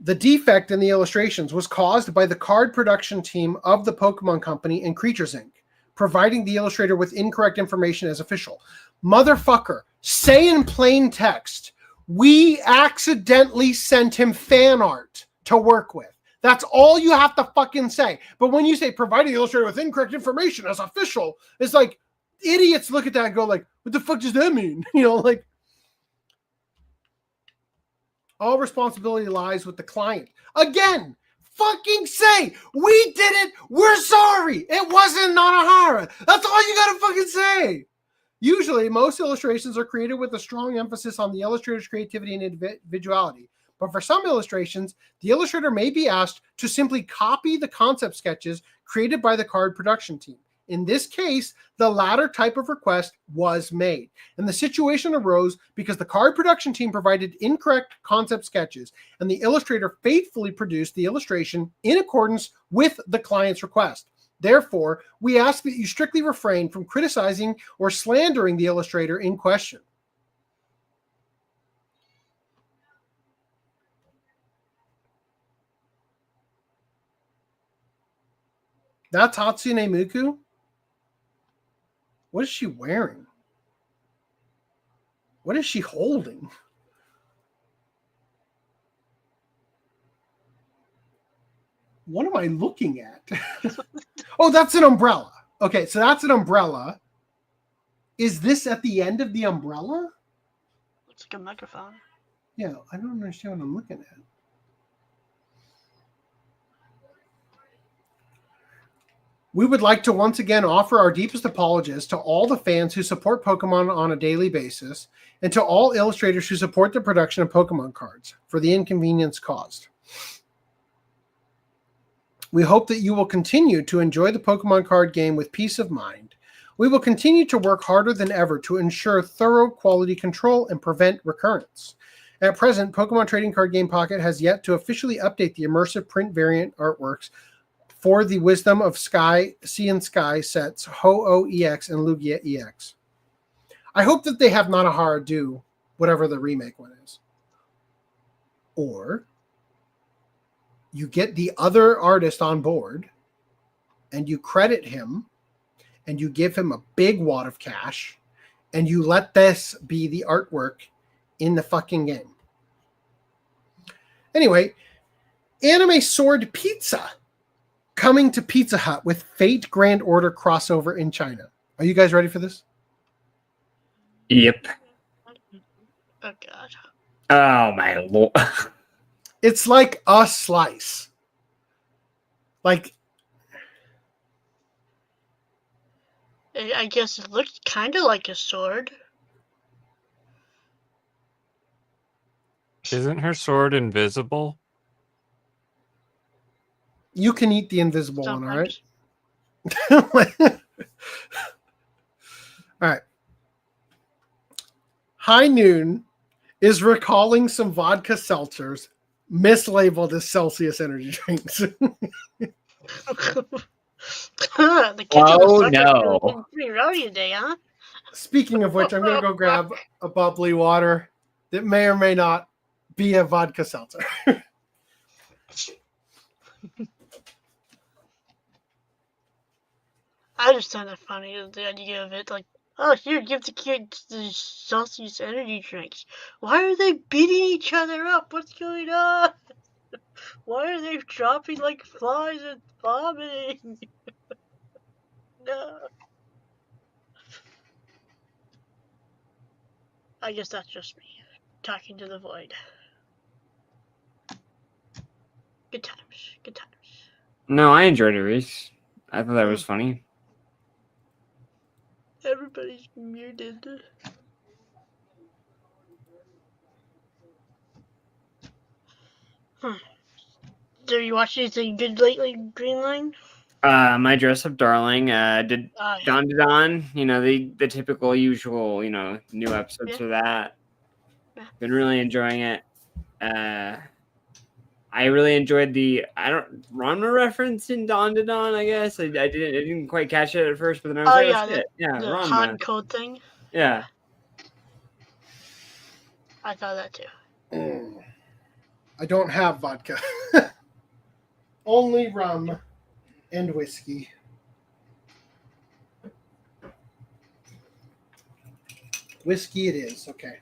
The defect in the illustrations was caused by the card production team of the Pokemon Company and Creatures Inc., providing the illustrator with incorrect information as official. Motherfucker, say in plain text, we accidentally sent him fan art to work with. That's all you have to fucking say. But when you say providing the illustrator with incorrect information as official, it's like idiots look at that and go like, what the fuck does that mean? You know, like, all responsibility lies with the client. Again, fucking say, we did it, we're sorry, it wasn't Nanahara. That's all you gotta fucking say. Usually, most illustrations are created with a strong emphasis on the illustrator's creativity and individuality. But for some illustrations, the illustrator may be asked to simply copy the concept sketches created by the card production team. In this case, the latter type of request was made. And the situation arose because the card production team provided incorrect concept sketches, and the illustrator faithfully produced the illustration in accordance with the client's request. Therefore, we ask that you strictly refrain from criticizing or slandering the illustrator in question. That's Hatsune Miku? What is she wearing? What is she holding? What am I looking at? Oh, that's an umbrella. Okay, so that's an umbrella. Is this at the end of the umbrella? Looks like a microphone. Yeah, I don't understand what I'm looking at. We would like to once again offer our deepest apologies to all the fans who support Pokemon on a daily basis and to all illustrators who support the production of Pokemon cards for the inconvenience caused. We hope that you will continue to enjoy the Pokemon card game with peace of mind. We will continue to work harder than ever to ensure thorough quality control and prevent recurrence. At present, Pokemon Trading Card Game Pocket has yet to officially update the immersive print variant artworks for the Wisdom of Sky, Sea and Sky sets, Ho-Oh EX and Lugia EX. I hope that they have Nanahara do whatever the remake one is. Or you get the other artist on board and you credit him and you give him a big wad of cash and you let this be the artwork in the fucking game. Anyway, Anime Sword Pizza coming to Pizza Hut with Fate Grand Order crossover in China. Are you guys ready for this? Yep. Oh god. Oh my lord. It's like a slice. Like, I guess it looks kind of like a sword. Isn't her sword invisible? you can eat the invisible one, all right? Sometimes. All right. High Noon is recalling some vodka seltzers mislabeled as Celsius energy drinks. The kids are Oh, the no. getting pretty rowdy today, huh? Speaking of which, I'm going to go grab a bubbly water that may or may not be a vodka seltzer. I just find it funny, the idea of it, like, oh, here, give the kids the Celsius energy drinks. Why are they beating each other up? What's going on? Why are they dropping like flies and vomiting? No. I guess that's just me talking to the void. Good times. Good times. No, I enjoyed it, Reese. I thought that was funny. Everybody's muted. So you watched anything good lately, Greenline? My Dress Up Darling, did Yeah. Don to Don, you know, the typical usual, you know, new episodes of that. Yeah. Been really enjoying it. I really enjoyed the Ranma reference in Don to Don, I guess. I didn't quite catch it at first, but then I was like, yeah, oh, shit. Yeah, the Ranma. Han code thing. Yeah. I thought that too. I don't have vodka. Only rum and whiskey. Whiskey it is, okay.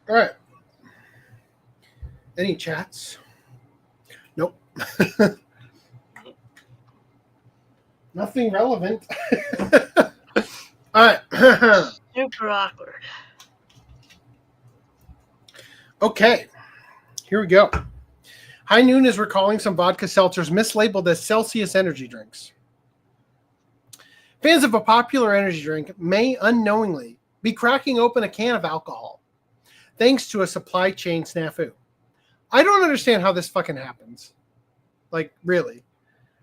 All right. Any chats? Nope. Nothing relevant. All right. Super awkward. Okay. Here we go. High Noon is recalling some vodka seltzers mislabeled as Celsius energy drinks. Fans of a popular energy drink may unknowingly be cracking open a can of alcohol thanks to a supply chain snafu. I don't understand how this fucking happens. Like, really.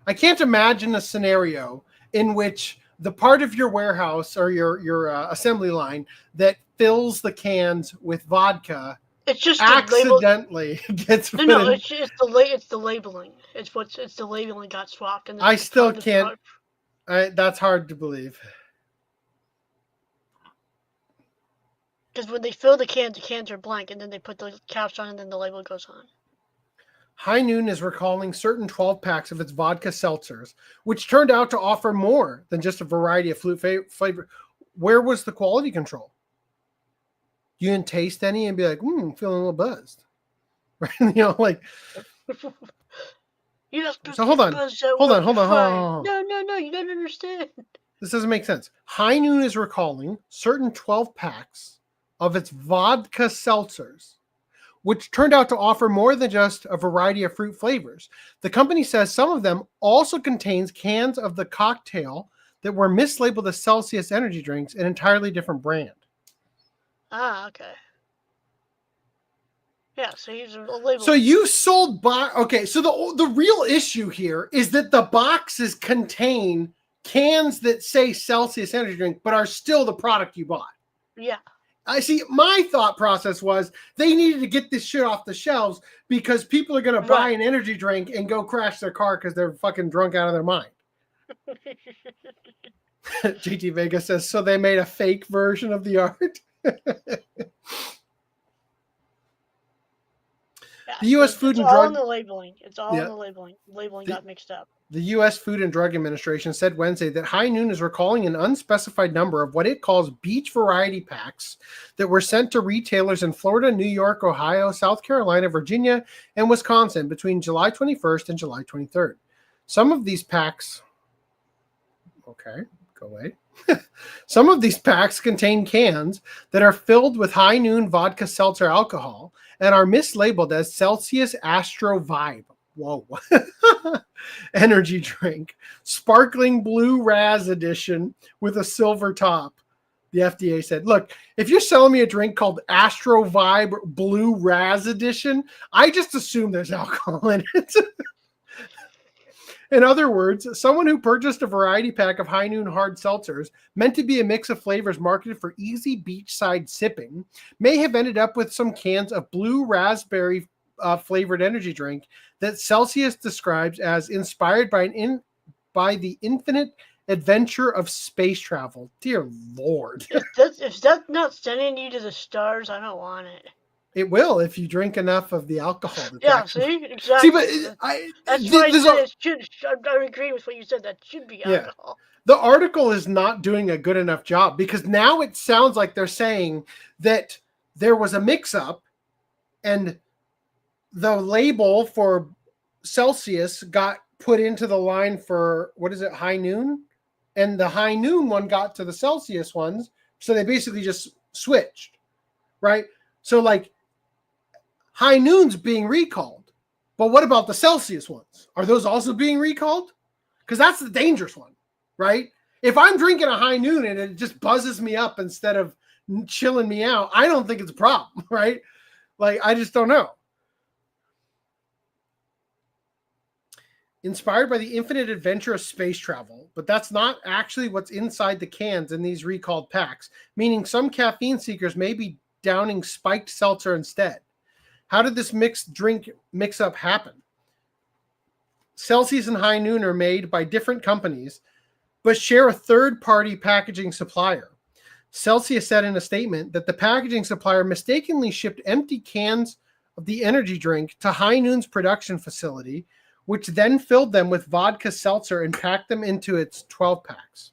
I can't imagine a scenario in which the part of your warehouse or your assembly line that fills the cans with vodka It's just accidentally gets put no, in. it's the labeling. It's the labeling got swapped. And I still can't. That's hard to believe. Because when they fill the cans are blank, and then they put the caps on, and then the label goes on. High Noon is recalling certain 12 packs of its vodka seltzers, which turned out to offer more than just a variety of fruit flavor. Where was the quality control? You didn't taste any and be like, feeling a little buzzed. Right? You know, like. You're not So hold on. Hold on. No, you don't understand. This doesn't make sense. High Noon is recalling certain 12 packs of its vodka seltzers, which turned out to offer more than just a variety of fruit flavors. The company says some of them also contains cans of the cocktail that were mislabeled as Celsius energy drinks, an entirely different brand. Ah, okay. Yeah, so he's a label. So you sold okay, so the real issue here is that the boxes contain cans that say Celsius energy drink, but are still the product you bought. Yeah. I see. My thought process was they needed to get this shit off the shelves because people are going to buy an energy drink and go crash their car because they're fucking drunk out of their mind. GT Vega says, so they made a fake version of the art. The U.S. Food it's and all Drug in the labeling. It's all Yeah. in the labeling. Labeling got mixed up. The U.S. Food and Drug Administration said Wednesday that High Noon is recalling an unspecified number of what it calls beach variety packs that were sent to retailers in Florida, New York, Ohio, South Carolina, Virginia, and Wisconsin between July 21st and July 23rd. Some of these packs... Okay, go away. Some of these packs contain cans that are filled with High Noon vodka seltzer alcohol and are mislabeled as Celsius Astro Vibe. Whoa. Energy drink. Sparkling Blue Raz edition with a silver top. The FDA said, look, if you're selling me a drink called Astro Vibe Blue Raz edition, I just assume there's alcohol in it. In other words, someone who purchased a variety pack of High Noon hard seltzers meant to be a mix of flavors marketed for easy beachside sipping may have ended up with some cans of blue raspberry flavored energy drink that Celsius describes as inspired by the infinite adventure of space travel. Dear Lord. If that's not sending you to the stars, I don't want it. It will if you drink enough of the alcohol. Yeah, see? Exactly. See, but that's why I said I agree with what you said. That should be alcohol. The article is not doing a good enough job because now it sounds like they're saying that there was a mix-up and the label for Celsius got put into the line for, what is it, High Noon? And the High Noon one got to the Celsius ones. So they basically just switched, right? So like High Noon's being recalled. But what about the Celsius ones? Are those also being recalled? Because that's the dangerous one, right? If I'm drinking a High Noon and it just buzzes me up instead of chilling me out, I don't think it's a problem, right? Like, I just don't know. Inspired by the infinite adventure of space travel, but that's not actually what's inside the cans in these recalled packs, meaning some caffeine seekers may be downing spiked seltzer instead. How did this mixed drink mix-up happen? Celsius and High Noon are made by different companies, but share a third-party packaging supplier. Celsius said in a statement that the packaging supplier mistakenly shipped empty cans of the energy drink to High Noon's production facility, which then filled them with vodka seltzer and packed them into its 12 packs.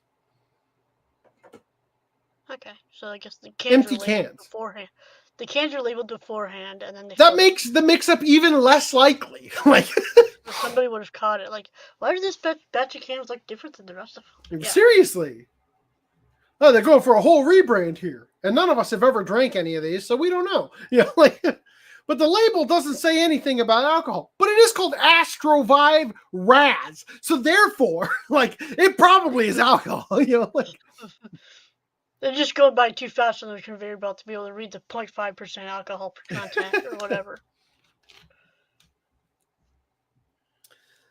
Okay, so I guess the cans Empty are labeled cans. beforehand. The cans are labeled beforehand, and then they That makes the mix-up even less likely. Like somebody would have caught it. Like, why does this batch of cans look different than the rest of them? Yeah. Seriously. Oh, they're going for a whole rebrand here, and none of us have ever drank any of these, so we don't know. Yeah, like. But the label doesn't say anything about alcohol. But it is called Astro Vibe Raz. So therefore, like, it probably is alcohol. You know, like They're just going by too fast on the conveyor belt to be able to read the 0.5% alcohol per content or whatever.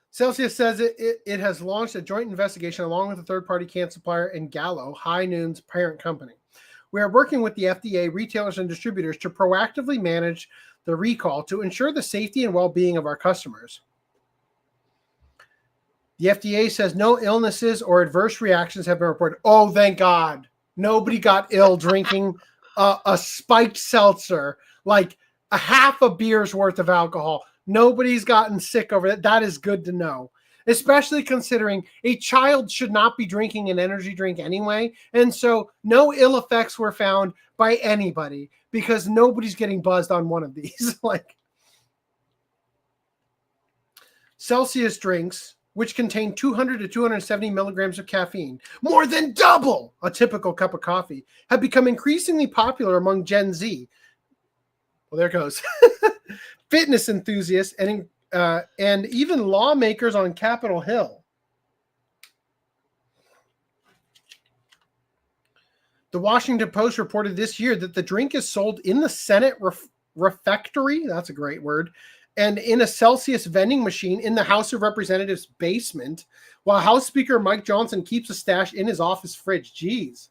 Celsius says it has launched a joint investigation along with a third-party can supplier and Gallo, High Noon's parent company. We are working with the FDA, retailers, and distributors to proactively manage the recall to ensure the safety and well-being of our customers. The FDA says no illnesses or adverse reactions have been reported. Oh, thank God. Nobody got ill drinking a spiked seltzer, like a half a beer's worth of alcohol. Nobody's gotten sick over it. That is good to know, especially considering a child should not be drinking an energy drink anyway. And so no ill effects were found by anybody because nobody's getting buzzed on one of these. Like Celsius drinks, which contain 200 to 270 milligrams of caffeine, more than double a typical cup of coffee, have become increasingly popular among Gen Z. Well, there it goes. Fitness enthusiasts and even lawmakers on Capitol Hill. The Washington Post reported this year that the drink is sold in the Senate refectory, that's a great word, and in a Celsius vending machine in the House of Representatives basement, while House Speaker Mike Johnson keeps a stash in his office fridge. Jeez.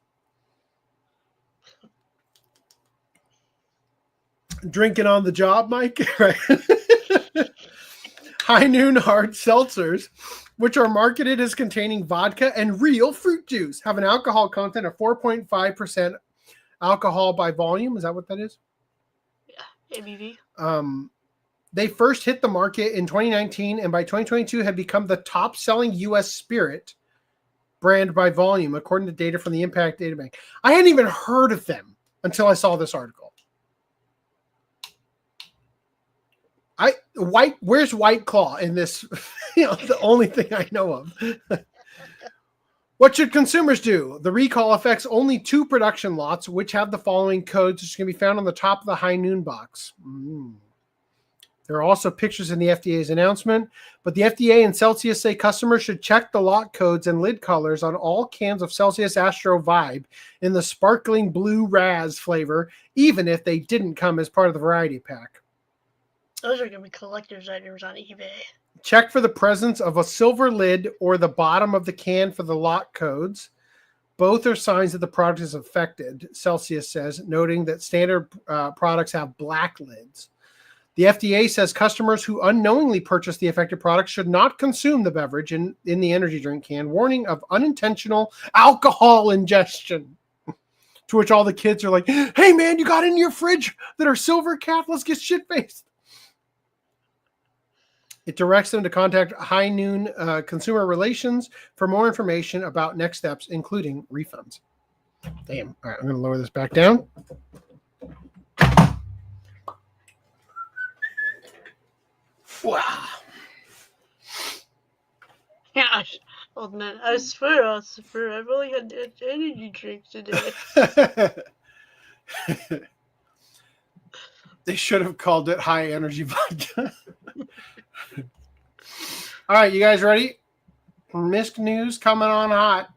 Drinking on the job, Mike? Right. High Noon hard seltzers, which are marketed as containing vodka and real fruit juice, have an alcohol content of 4.5% alcohol by volume. Is that what that is? Yeah, ABV. They first hit the market in 2019 and by 2022 had become the top-selling U.S. spirit brand by volume, according to data from the Impact Databank. I hadn't even heard of them until I saw this article. Where's White Claw in this? The only thing I know of. What should consumers do? The recall affects only 2 production lots, which have the following codes, which can be found on the top of the High Noon box. There are also pictures in the FDA's announcement, but the FDA and Celsius say customers should check the lot codes and lid colors on all cans of Celsius Astro Vibe in the sparkling blue Raz flavor, even if they didn't come as part of the variety pack. Those are going to be collector's items on eBay. Check for the presence of a silver lid or the bottom of the can for the lot codes. Both are signs that the product is affected, Celsius says, noting that standard products have black lids. The FDA says customers who unknowingly purchase the affected product should not consume the beverage in the energy drink can, warning of unintentional alcohol ingestion. To which all the kids are like, hey man, you got in your fridge that are silver cap? Let's get shit-faced. It directs them to contact High Noon Consumer Relations for more information about next steps, including refunds. Damn. All right, I'm going to lower this back down. Wow. Yeah, oh man, I swear, I've only had energy drinks today. They should have called it high energy vodka. All right, you guys ready? Misc news coming on hot.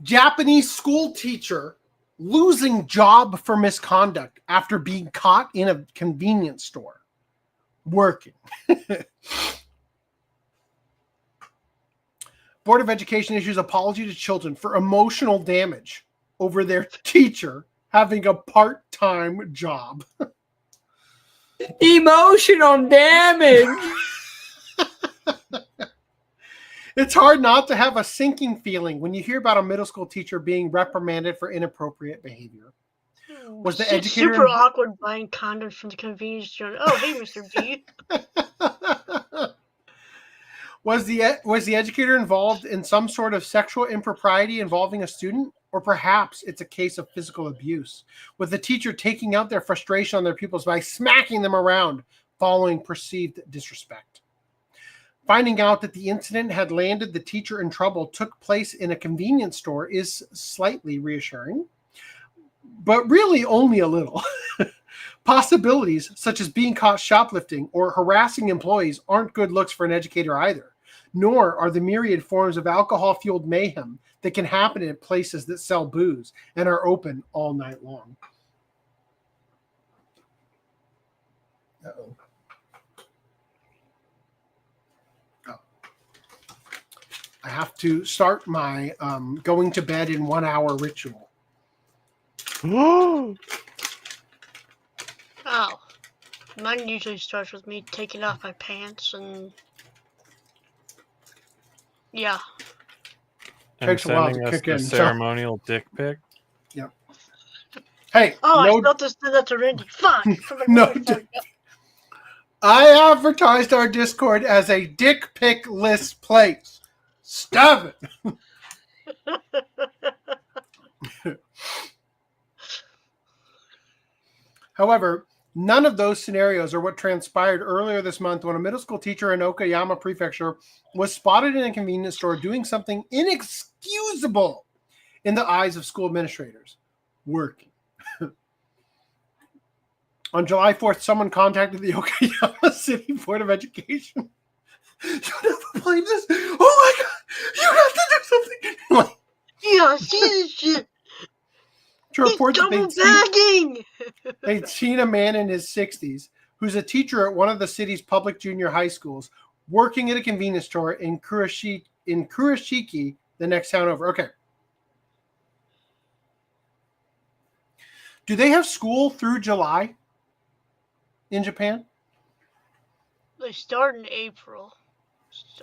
Japanese school teacher losing job for misconduct after being caught in a convenience store working. Board of Education issues apology to children for emotional damage over their teacher having a part-time job. Emotional damage. It's hard not to have a sinking feeling when you hear about a middle school teacher being reprimanded for inappropriate behavior. Was the educator super awkward buying condoms from the convenience store? Oh, hey, Mr. B. Was the educator involved in some sort of sexual impropriety involving a student? Or perhaps it's a case of physical abuse, with the teacher taking out their frustration on their pupils by smacking them around following perceived disrespect. Finding out that the incident had landed the teacher in trouble took place in a convenience store is slightly reassuring, but really only a little. Possibilities such as being caught shoplifting or harassing employees aren't good looks for an educator either, nor are the myriad forms of alcohol-fueled mayhem that can happen in places that sell booze and are open all night long. Uh-oh. Oh. I have to start my going to bed in 1 hour ritual. Oh. Mine usually starts with me taking off my pants and... Yeah. And sending us a ceremonial dick pic. Yep. Hey. Oh, no, I felt to send that to Randy. Fuck. No. I advertised our Discord as a dick pic-less place. Stop it. However, none of those scenarios are what transpired earlier this month when a middle school teacher in Okayama Prefecture was spotted in a convenience store doing something inexcusable in the eyes of school administrators. Working. On July 4th, someone contacted the Okayama City Board of Education. You never believe this? Oh my God! You have to do something! Like, yeah, see this shit. To report that they'd seen a man in his 60s who's a teacher at one of the city's public junior high schools working at a convenience store in Kurashiki, the next town over. Okay. Do they have school through July in Japan? They start in April.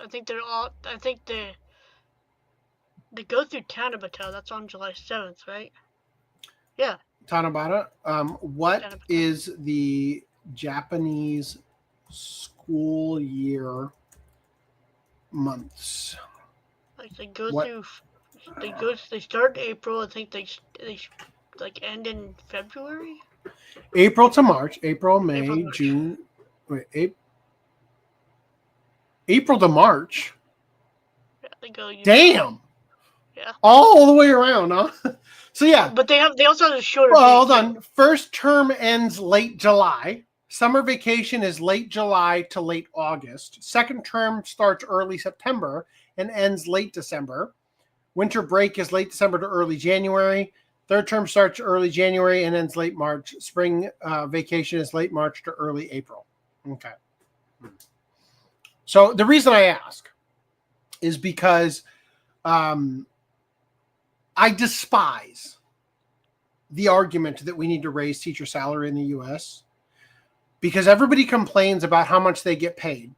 I think they go through Tanabata. That's on July 7th, right? Yeah. Tanabata. What is the Japanese school year months? Like they go through, they start in April. I think they like end in February. April to March. April, May, June. Wait, April to March. Yeah, they go. Damn. Yeah. All the way around, huh? So yeah. But they also have a shorter. Well, hold on. First term ends late July. Summer vacation is late July to late August. Second term starts early September and ends late December. Winter break is late December to early January. Third term starts early January and ends late March. Spring vacation is late March to early April. Okay. So the reason I ask is because I despise the argument that we need to raise teacher salary in the U.S. because everybody complains about how much they get paid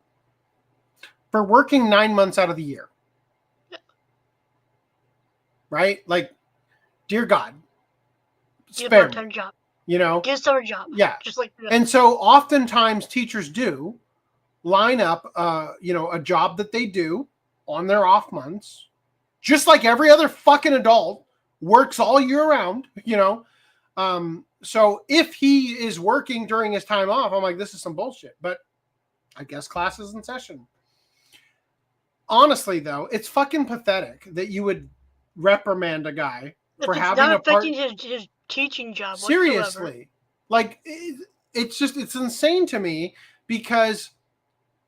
for working 9 months out of the year. Right? Like, dear God, Get a spare part-time me. job. You know? Get a summer job. Yeah. Just like And so oftentimes teachers do line up, a job that they do on their off months, just like every other fucking adult works all year round, So if he is working during his time off, I'm like, this is some bullshit. But I guess class is in session. Honestly, though, it's fucking pathetic that you would reprimand a guy for having not a part. affecting his teaching job. Seriously, like it's insane to me because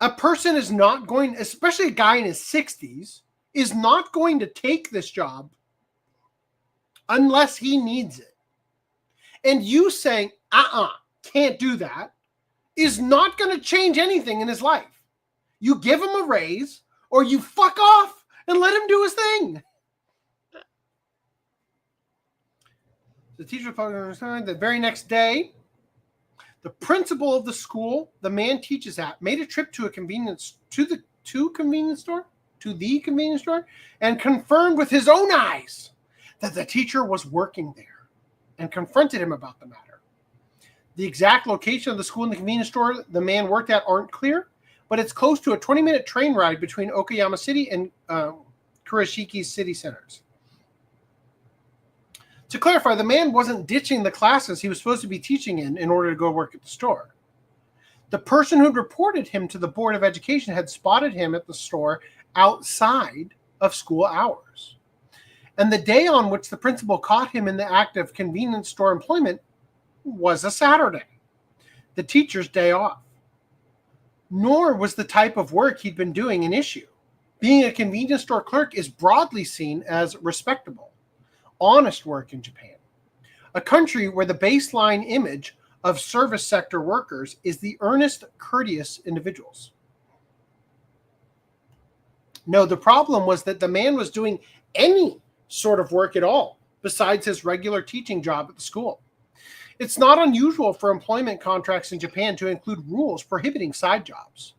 a person is not going, especially a guy in his 60s, is not going to take this job unless he needs it. And you saying, can't do that, is not going to change anything in his life. You give him a raise or you fuck off and let him do his thing. The teacher the very next day, the principal of the school the man teaches at made a trip to the convenience store and confirmed with his own eyes that the teacher was working there and confronted him about the matter. The exact location of the school and the convenience store the man worked at aren't clear, but it's close to a 20-minute train ride between Okayama City and Kuroshiki's city centers. To clarify, the man wasn't ditching the classes he was supposed to be teaching in order to go work at the store. The person who'd reported him to the Board of Education had spotted him at the store outside of school hours. And the day on which the principal caught him in the act of convenience store employment was a Saturday, the teacher's day off. Nor was the type of work he'd been doing an issue. Being a convenience store clerk is broadly seen as respectable, honest work in Japan, a country where the baseline image of service sector workers is the earnest, courteous individuals. No, the problem was that the man was doing any sort of work at all besides his regular teaching job at the school. It's not unusual for employment contracts in Japan to include rules prohibiting side jobs.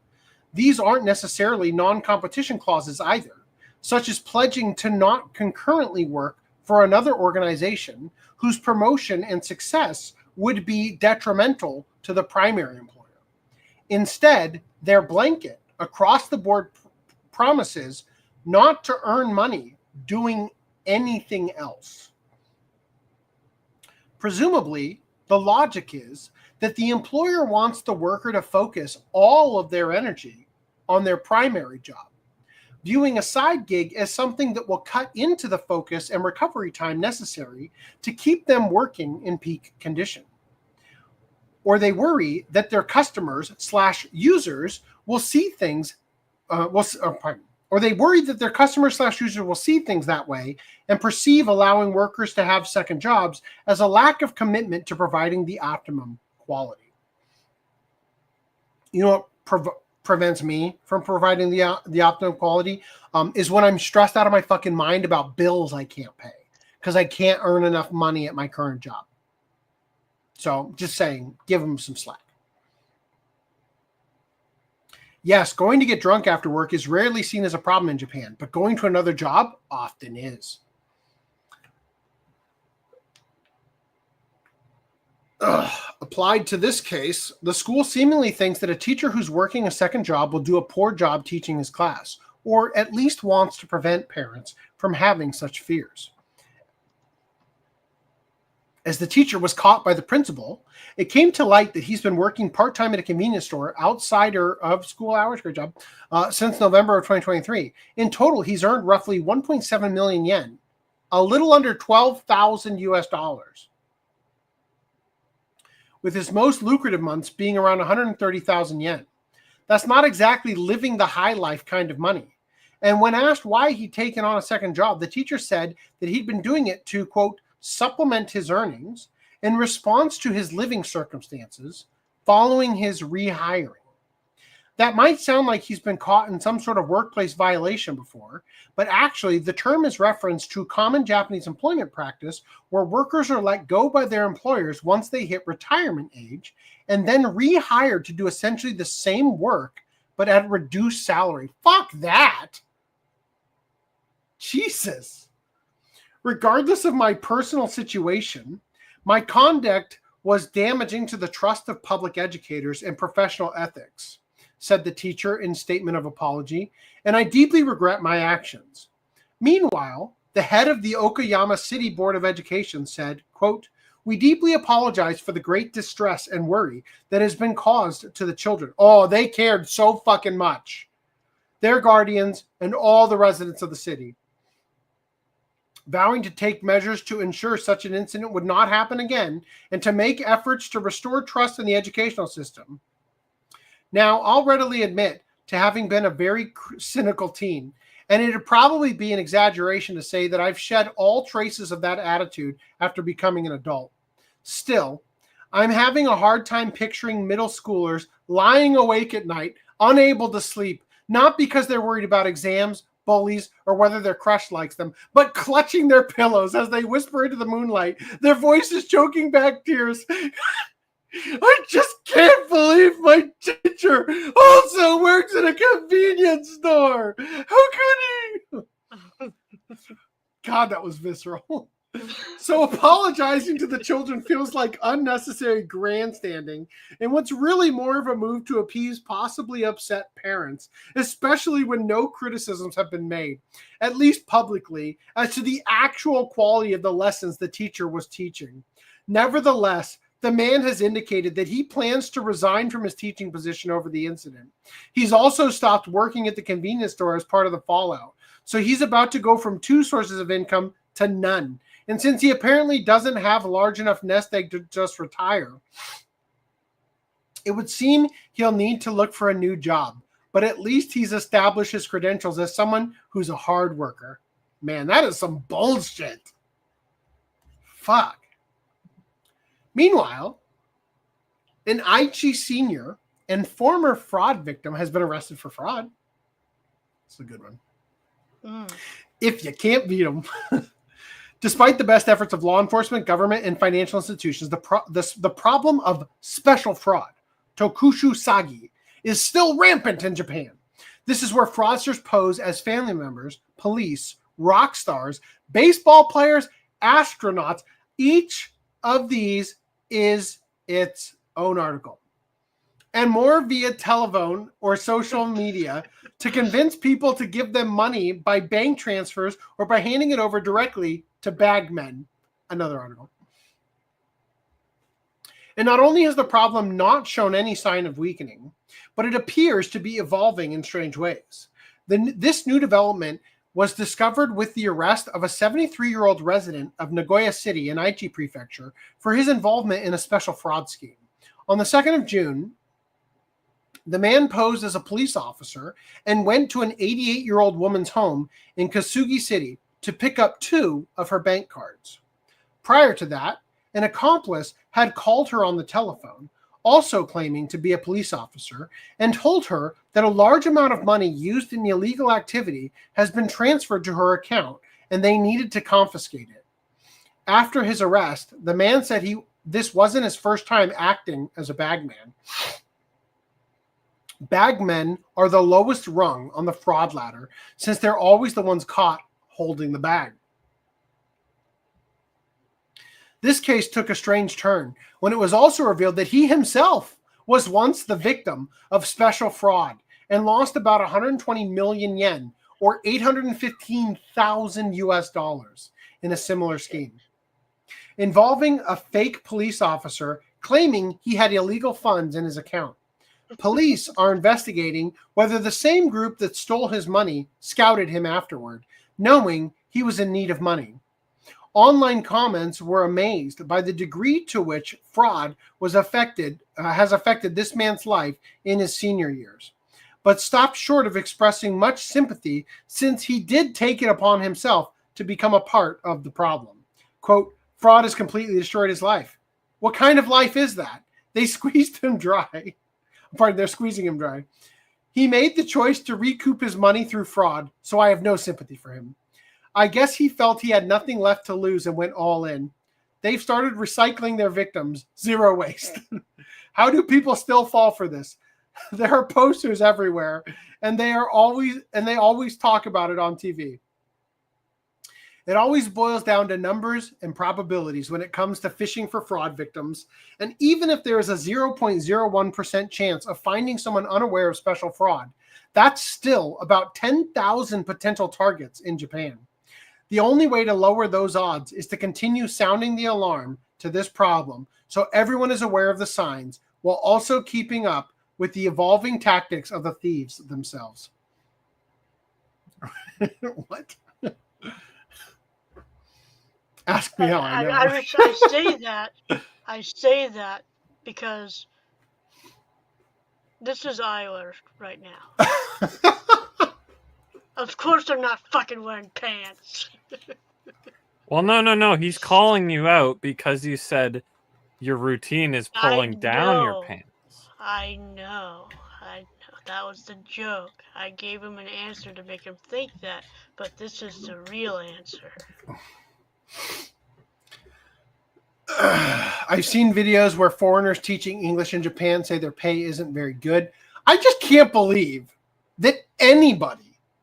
These aren't necessarily non-competition clauses either, such as pledging to not concurrently work for another organization whose promotion and success would be detrimental to the primary employer. Instead, their blanket, across-the-board promises not to earn money doing anything else. Presumably, the logic is that the employer wants the worker to focus all of their energy on their primary job, viewing a side gig as something that will cut into the focus and recovery time necessary to keep them working in peak condition. Or they worry that their customers/users will see things, or they worry that their customers/users will see things that way and perceive allowing workers to have second jobs as a lack of commitment to providing the optimum quality. You know what prevents me from providing the optimum quality is when I'm stressed out of my fucking mind about bills I can't pay because I can't earn enough money at my current job. So just saying, give them some slack. Yes, going to get drunk after work is rarely seen as a problem in Japan, but going to another job often is. Applied to this case, the school seemingly thinks that a teacher who's working a second job will do a poor job teaching his class, or at least wants to prevent parents from having such fears. As the teacher was caught by the principal, it came to light that he's been working part-time at a convenience store outside of school hours, great job, since November of 2023. In total, he's earned roughly 1.7 million yen, a little under 12,000 US dollars, with his most lucrative months being around 130,000 yen. That's not exactly living the high life kind of money. And when asked why he'd taken on a second job, the teacher said that he'd been doing it to, quote, supplement his earnings in response to his living circumstances following his rehiring. That might sound like he's been caught in some sort of workplace violation before, but actually the term is reference to common Japanese employment practice where workers are let go by their employers once they hit retirement age and then rehired to do essentially the same work but at reduced salary. Fuck that! Jesus! Regardless of my personal situation, my conduct was damaging to the trust of public educators and professional ethics, said the teacher in statement of apology, and I deeply regret my actions. Meanwhile, the head of the Okayama City Board of Education said, quote, we deeply apologize for the great distress and worry that has been caused to the children. Oh, they cared so fucking much. Their guardians and all the residents of the city. Vowing to take measures to ensure such an incident would not happen again and to make efforts to restore trust in the educational system. Now, I'll readily admit to having been a very cynical teen, and it'd probably be an exaggeration to say that I've shed all traces of that attitude after becoming an adult. Still, I'm having a hard time picturing middle schoolers lying awake at night, unable to sleep, not because they're worried about exams, bullies, or whether their crush likes them, but clutching their pillows as they whisper into the moonlight, their voices choking back tears. I just can't believe my teacher also works at a convenience store. How could he? God, that was visceral. So apologizing to the children feels like unnecessary grandstanding and what's really more of a move to appease possibly upset parents, especially when no criticisms have been made, at least publicly, as to the actual quality of the lessons the teacher was teaching. Nevertheless, the man has indicated that he plans to resign from his teaching position over the incident. He's also stopped working at the convenience store as part of the fallout. So he's about to go from 2 sources of income to none. And since he apparently doesn't have a large enough nest egg to just retire, it would seem he'll need to look for a new job. But at least he's established his credentials as someone who's a hard worker. Man, that is some bullshit. Fuck. Meanwhile, an Aichi senior and former fraud victim has been arrested for fraud. It's a good one. If you can't beat them. Despite the best efforts of law enforcement, government, and financial institutions, the problem of special fraud, tokushu sagi, is still rampant in Japan. This is where fraudsters pose as family members, police, rock stars, baseball players, astronauts. Each of these is its own article. And more via telephone or social media to convince people to give them money by bank transfers or by handing it over directly to bagmen. Another article. And not only has the problem not shown any sign of weakening, but it appears to be evolving in strange ways. This new development was discovered with the arrest of a 73-year-old resident of Nagoya City in Aichi Prefecture for his involvement in a special fraud scheme. On the 2nd of June, the man posed as a police officer and went to an 88-year-old woman's home in Kasugi City to pick up 2 of her bank cards. Prior to that, an accomplice had called her on the telephone, also claiming to be a police officer, and told her that a large amount of money used in the illegal activity has been transferred to her account and they needed to confiscate it. After his arrest, the man said this wasn't his first time acting as a bagman. Bagmen are the lowest rung on the fraud ladder since they're always the ones caught holding the bag. This case took a strange turn when it was also revealed that he himself was once the victim of special fraud and lost about 120 million yen or 815,000 US dollars in a similar scheme, involving a fake police officer claiming he had illegal funds in his account. Police are investigating whether the same group that stole his money scouted him afterward, knowing he was in need of money. Online comments were amazed by the degree to which fraud has affected this man's life in his senior years, but stopped short of expressing much sympathy since he did take it upon himself to become a part of the problem. Quote, fraud has completely destroyed his life. What kind of life is that? They squeezed him dry. Pardon, they're squeezing him dry. He made the choice to recoup his money through fraud, so I have no sympathy for him. I guess he felt he had nothing left to lose and went all in. They've started recycling their victims. Zero waste. How do people still fall for this? There are posters everywhere, and they always talk about it on TV. It always boils down to numbers and probabilities when it comes to fishing for fraud victims. And even if there is a 0.01% chance of finding someone unaware of special fraud, that's still about 10,000 potential targets in Japan. The only way to lower those odds is to continue sounding the alarm to this problem so everyone is aware of the signs while also keeping up with the evolving tactics of the thieves themselves. What? Ask me how I know. I say that because this is Iowa right now. Of course they're not fucking wearing pants. Well, no. He's calling you out because you said your routine is pulling down your pants. I know. That was the joke. I gave him an answer to make him think that, but this is the real answer. I've seen videos where foreigners teaching English in Japan say their pay isn't very good. I just can't believe that anybody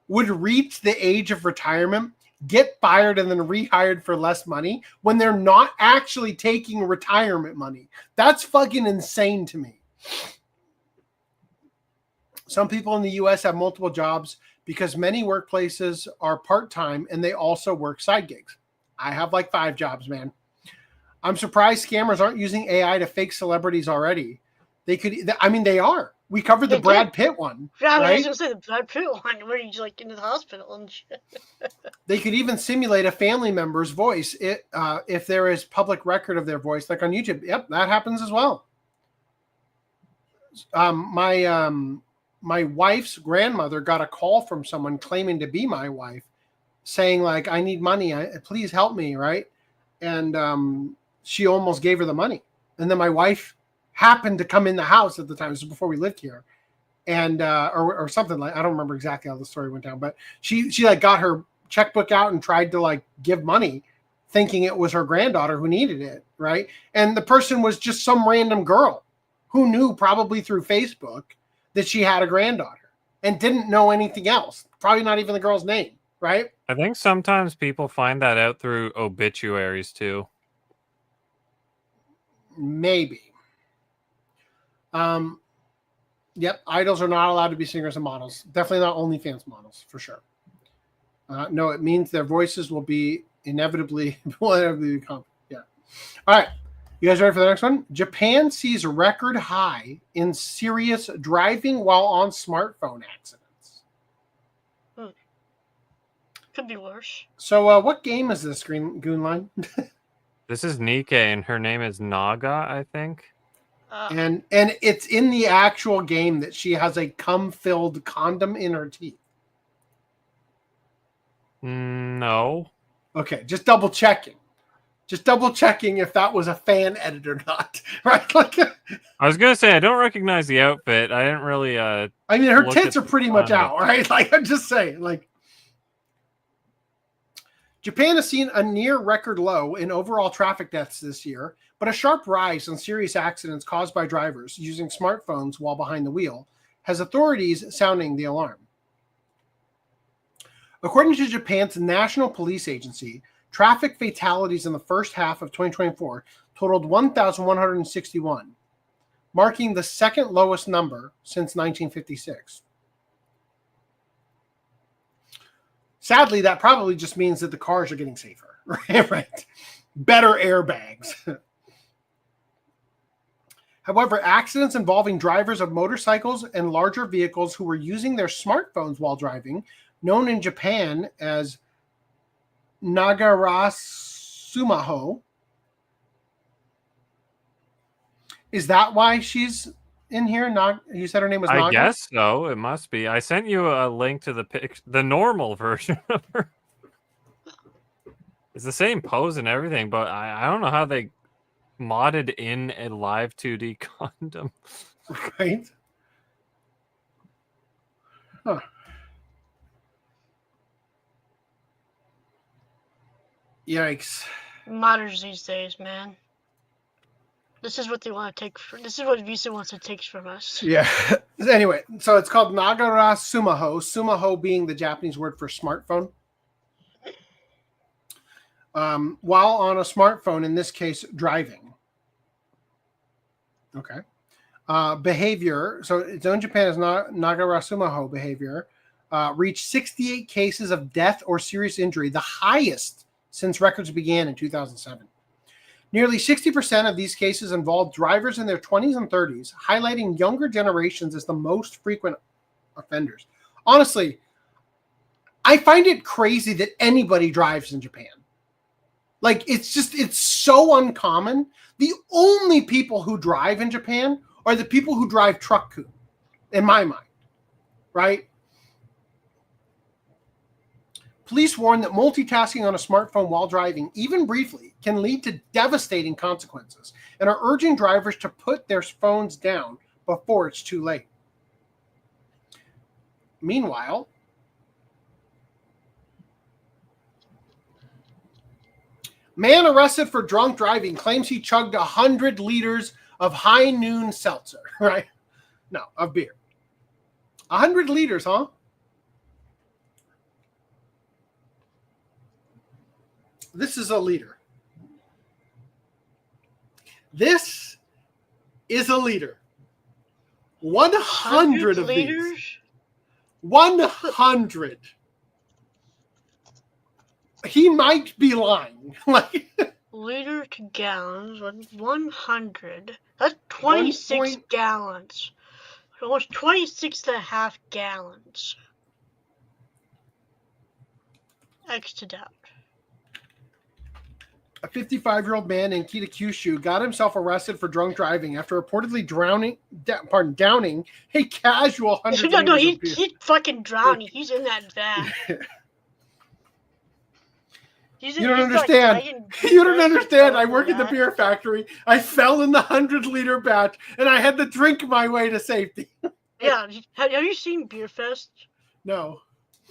would reach the age of retirement, get fired, and then rehired for less money when they're not actually taking retirement money. That's fucking insane to me. Some people in the US have multiple jobs because many workplaces are part-time and they also work side gigs. I have like 5 jobs, man. I'm surprised scammers aren't using AI to fake celebrities already. They are. We covered the Brad Pitt one. Yeah, right? I was going to say the Brad Pitt one where he's like in the hospital and shit. They could even simulate a family member's voice if there is public record of their voice, like on YouTube. Yep, that happens as well. My wife's grandmother got a call from someone claiming to be my wife, saying like, "I need money. Please help me," right? And she almost gave her the money. And then my wife happened to come in the house at the time. This was before we lived here, and or something like, I don't remember exactly how the story went down, but she like got her checkbook out and tried to like give money, thinking it was her granddaughter who needed it, right? And the person was just some random girl who knew probably through Facebook that she had a granddaughter and didn't know anything else. Probably not even the girl's name, right? I think sometimes people find that out through obituaries too. Maybe. Yep, idols are not allowed to be singers and models. Definitely not OnlyFans models, for sure. No, it means their voices will be inevitably become. Yeah. All right. You guys ready for the next one? Japan sees record high in serious driving while on smartphone accidents. Could be worse. So what game is this, Goonline? This is Nikkei, and her name is Naga, I think. And it's in the actual game that she has a cum-filled condom in her teeth. No. Okay, just double checking. Just double checking if that was a fan edit or not. Right? Like, I was gonna say I don't recognize the outfit. I didn't really. I mean, her tits are pretty much out, right? Like, I'm just saying, like. Japan has seen a near record low in overall traffic deaths this year, but a sharp rise in serious accidents caused by drivers using smartphones while behind the wheel has authorities sounding the alarm. According to Japan's National Police Agency, Traffic fatalities in the first half of 2024 totaled 1,161, marking the second lowest number since 1956. Sadly, that probably just means that the cars are getting safer, right? Better airbags. However, accidents involving drivers of motorcycles and larger vehicles who were using their smartphones while driving, known in Japan as Nakamura-kun. Is that why she's in here? You said her name was Naga? I guess so. It must be. I sent you a link to the normal version of her. It's the same pose and everything, but I don't know how they modded in a live 2D condom. Right? Huh. Yikes. Modders these days, man. This is what they want to take. This is what Visa wants to take from us. Yeah. Anyway, so it's called Nagara Sumaho. Sumaho being the Japanese word for smartphone. While on a smartphone, in this case, driving. Okay. Behavior. So it's known in Japan as Nagara Sumaho behavior. Reached 68 cases of death or serious injury, the highest since records began in 2007. Nearly 60% of these cases involved drivers in their 20s and 30s, highlighting younger generations as the most frequent offenders. Honestly, I find it crazy that anybody drives in Japan. Like, it's so uncommon. The only people who drive in Japan are the people who drive truck-kun, in my mind, right? Police warn that multitasking on a smartphone while driving, even briefly, can lead to devastating consequences and are urging drivers to put their phones down before it's too late. Meanwhile, man arrested for drunk driving claims he chugged 100 liters of High Noon seltzer, right? No, of beer. 100 liters, huh? This is a liter. This is a liter. 100 of liters? these. 100. He might be lying. Like liter to gallons, 100. That's 26 gallons. Almost 26 and a half gallons. X to doubt. A 55-year-old man in Kitakyushu got himself arrested for drunk driving after reportedly downing a casual 100 No, liters of beer. he's fucking drowning. He's in that vat. You don't understand. You don't understand. I work at the beer factory. I fell in the 100-liter batch, and I had to drink my way to safety. Yeah. Have you seen Beer Fest? No.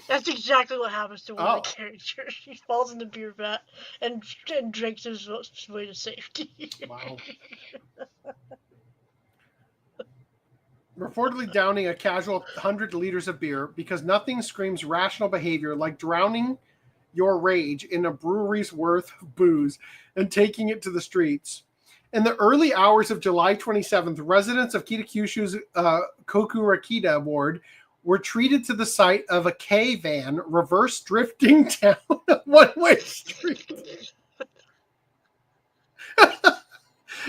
That's exactly what happens to one of the characters. He falls in the beer vat and drinks his way to safety. Wow. Reportedly downing a casual 100 liters of beer because nothing screams rational behavior like drowning your rage in a brewery's worth of booze and taking it to the streets. In the early hours of July 27th, residents of Kitakyushu's Kokurakita ward were treated to the sight of a K van reverse drifting down a one-way street.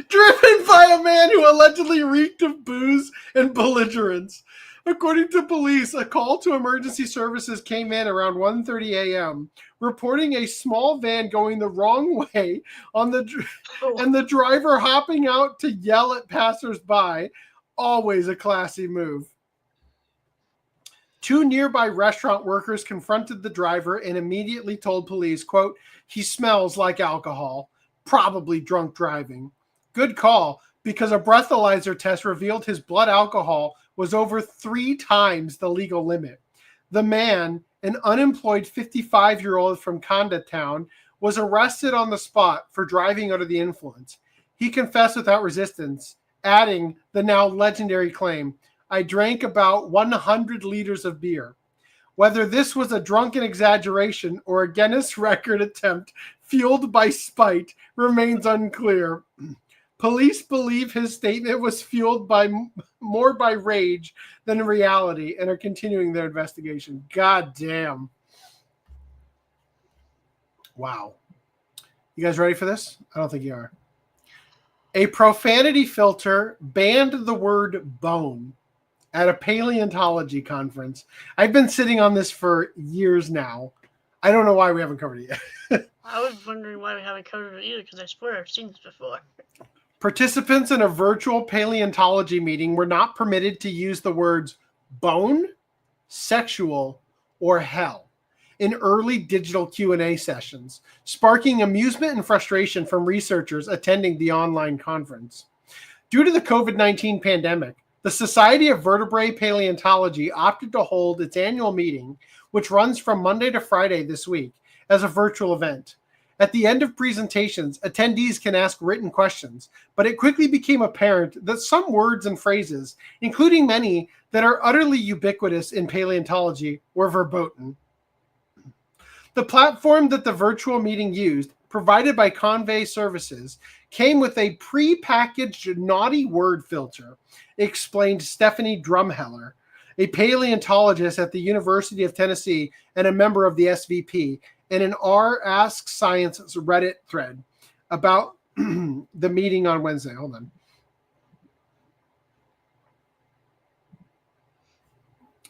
Driven by a man who allegedly reeked of booze and belligerence. According to police, a call to emergency services came in around 1:30 a.m., reporting a small van going the wrong way and the driver hopping out to yell at passersby. Always a classy move. Two nearby restaurant workers confronted the driver and immediately told police, quote, "He smells like alcohol, probably drunk driving." Good call, because a breathalyzer test revealed his blood alcohol was over 3 times the legal limit. The man, an unemployed 55-year-old from Kanda Town, was arrested on the spot for driving under the influence. He confessed without resistance, adding the now legendary claim, "I drank about 100 liters of beer." Whether this was a drunken exaggeration or a Guinness record attempt fueled by spite remains unclear. Police believe his statement was fueled by more by rage than reality and are continuing their investigation. God damn. Wow. You guys ready for this? I don't think you are. A profanity filter banned the word bone at a paleontology conference. I've been sitting on this for years now. I don't know why we haven't covered it yet. I was wondering why we haven't covered it either, because I swear I've seen this before. Participants in a virtual paleontology meeting were not permitted to use the words bone, sexual, or hell in early digital Q&A sessions, sparking amusement and frustration from researchers attending the online conference. Due to the COVID-19 pandemic, the Society of Vertebrate Paleontology opted to hold its annual meeting, which runs from Monday to Friday this week, as a virtual event. At the end of presentations, attendees can ask written questions, but it quickly became apparent that some words and phrases, including many that are utterly ubiquitous in paleontology, were verboten. The platform that the virtual meeting used, provided by Convey Services, came with a pre-packaged naughty word filter, explained Stephanie Drumheller, a paleontologist at the University of Tennessee and a member of the SVP, in an Ask Science Reddit thread about the meeting on Wednesday. Hold on.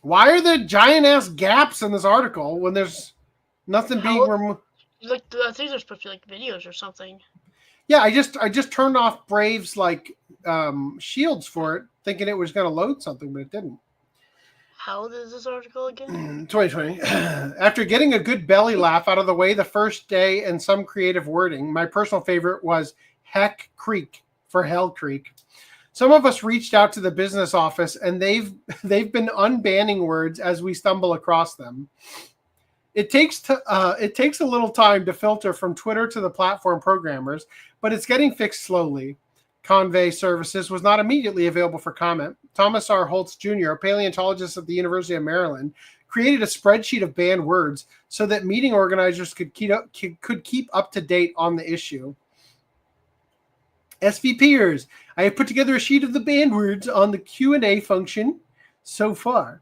Why are there giant-ass gaps in this article when there's nothing being removed? Like, I think they're supposed to be like videos or something. Yeah, I just turned off Brave's shields for it, thinking it was going to load something, but it didn't. How old is this article again? 2020. After getting a good belly laugh out of the way the first day and some creative wording, my personal favorite was Heck Creek for Hell Creek. Some of us reached out to the business office, and they've been unbanning words as we stumble across them. It takes a little time to filter from Twitter to the platform programmers, but it's getting fixed slowly. Convey Services was not immediately available for comment. Thomas R. Holtz Jr., a paleontologist at the University of Maryland, created a spreadsheet of banned words so that meeting organizers could keep up to date on the issue. SVPers, I have put together a sheet of the banned words on the Q&A function so far.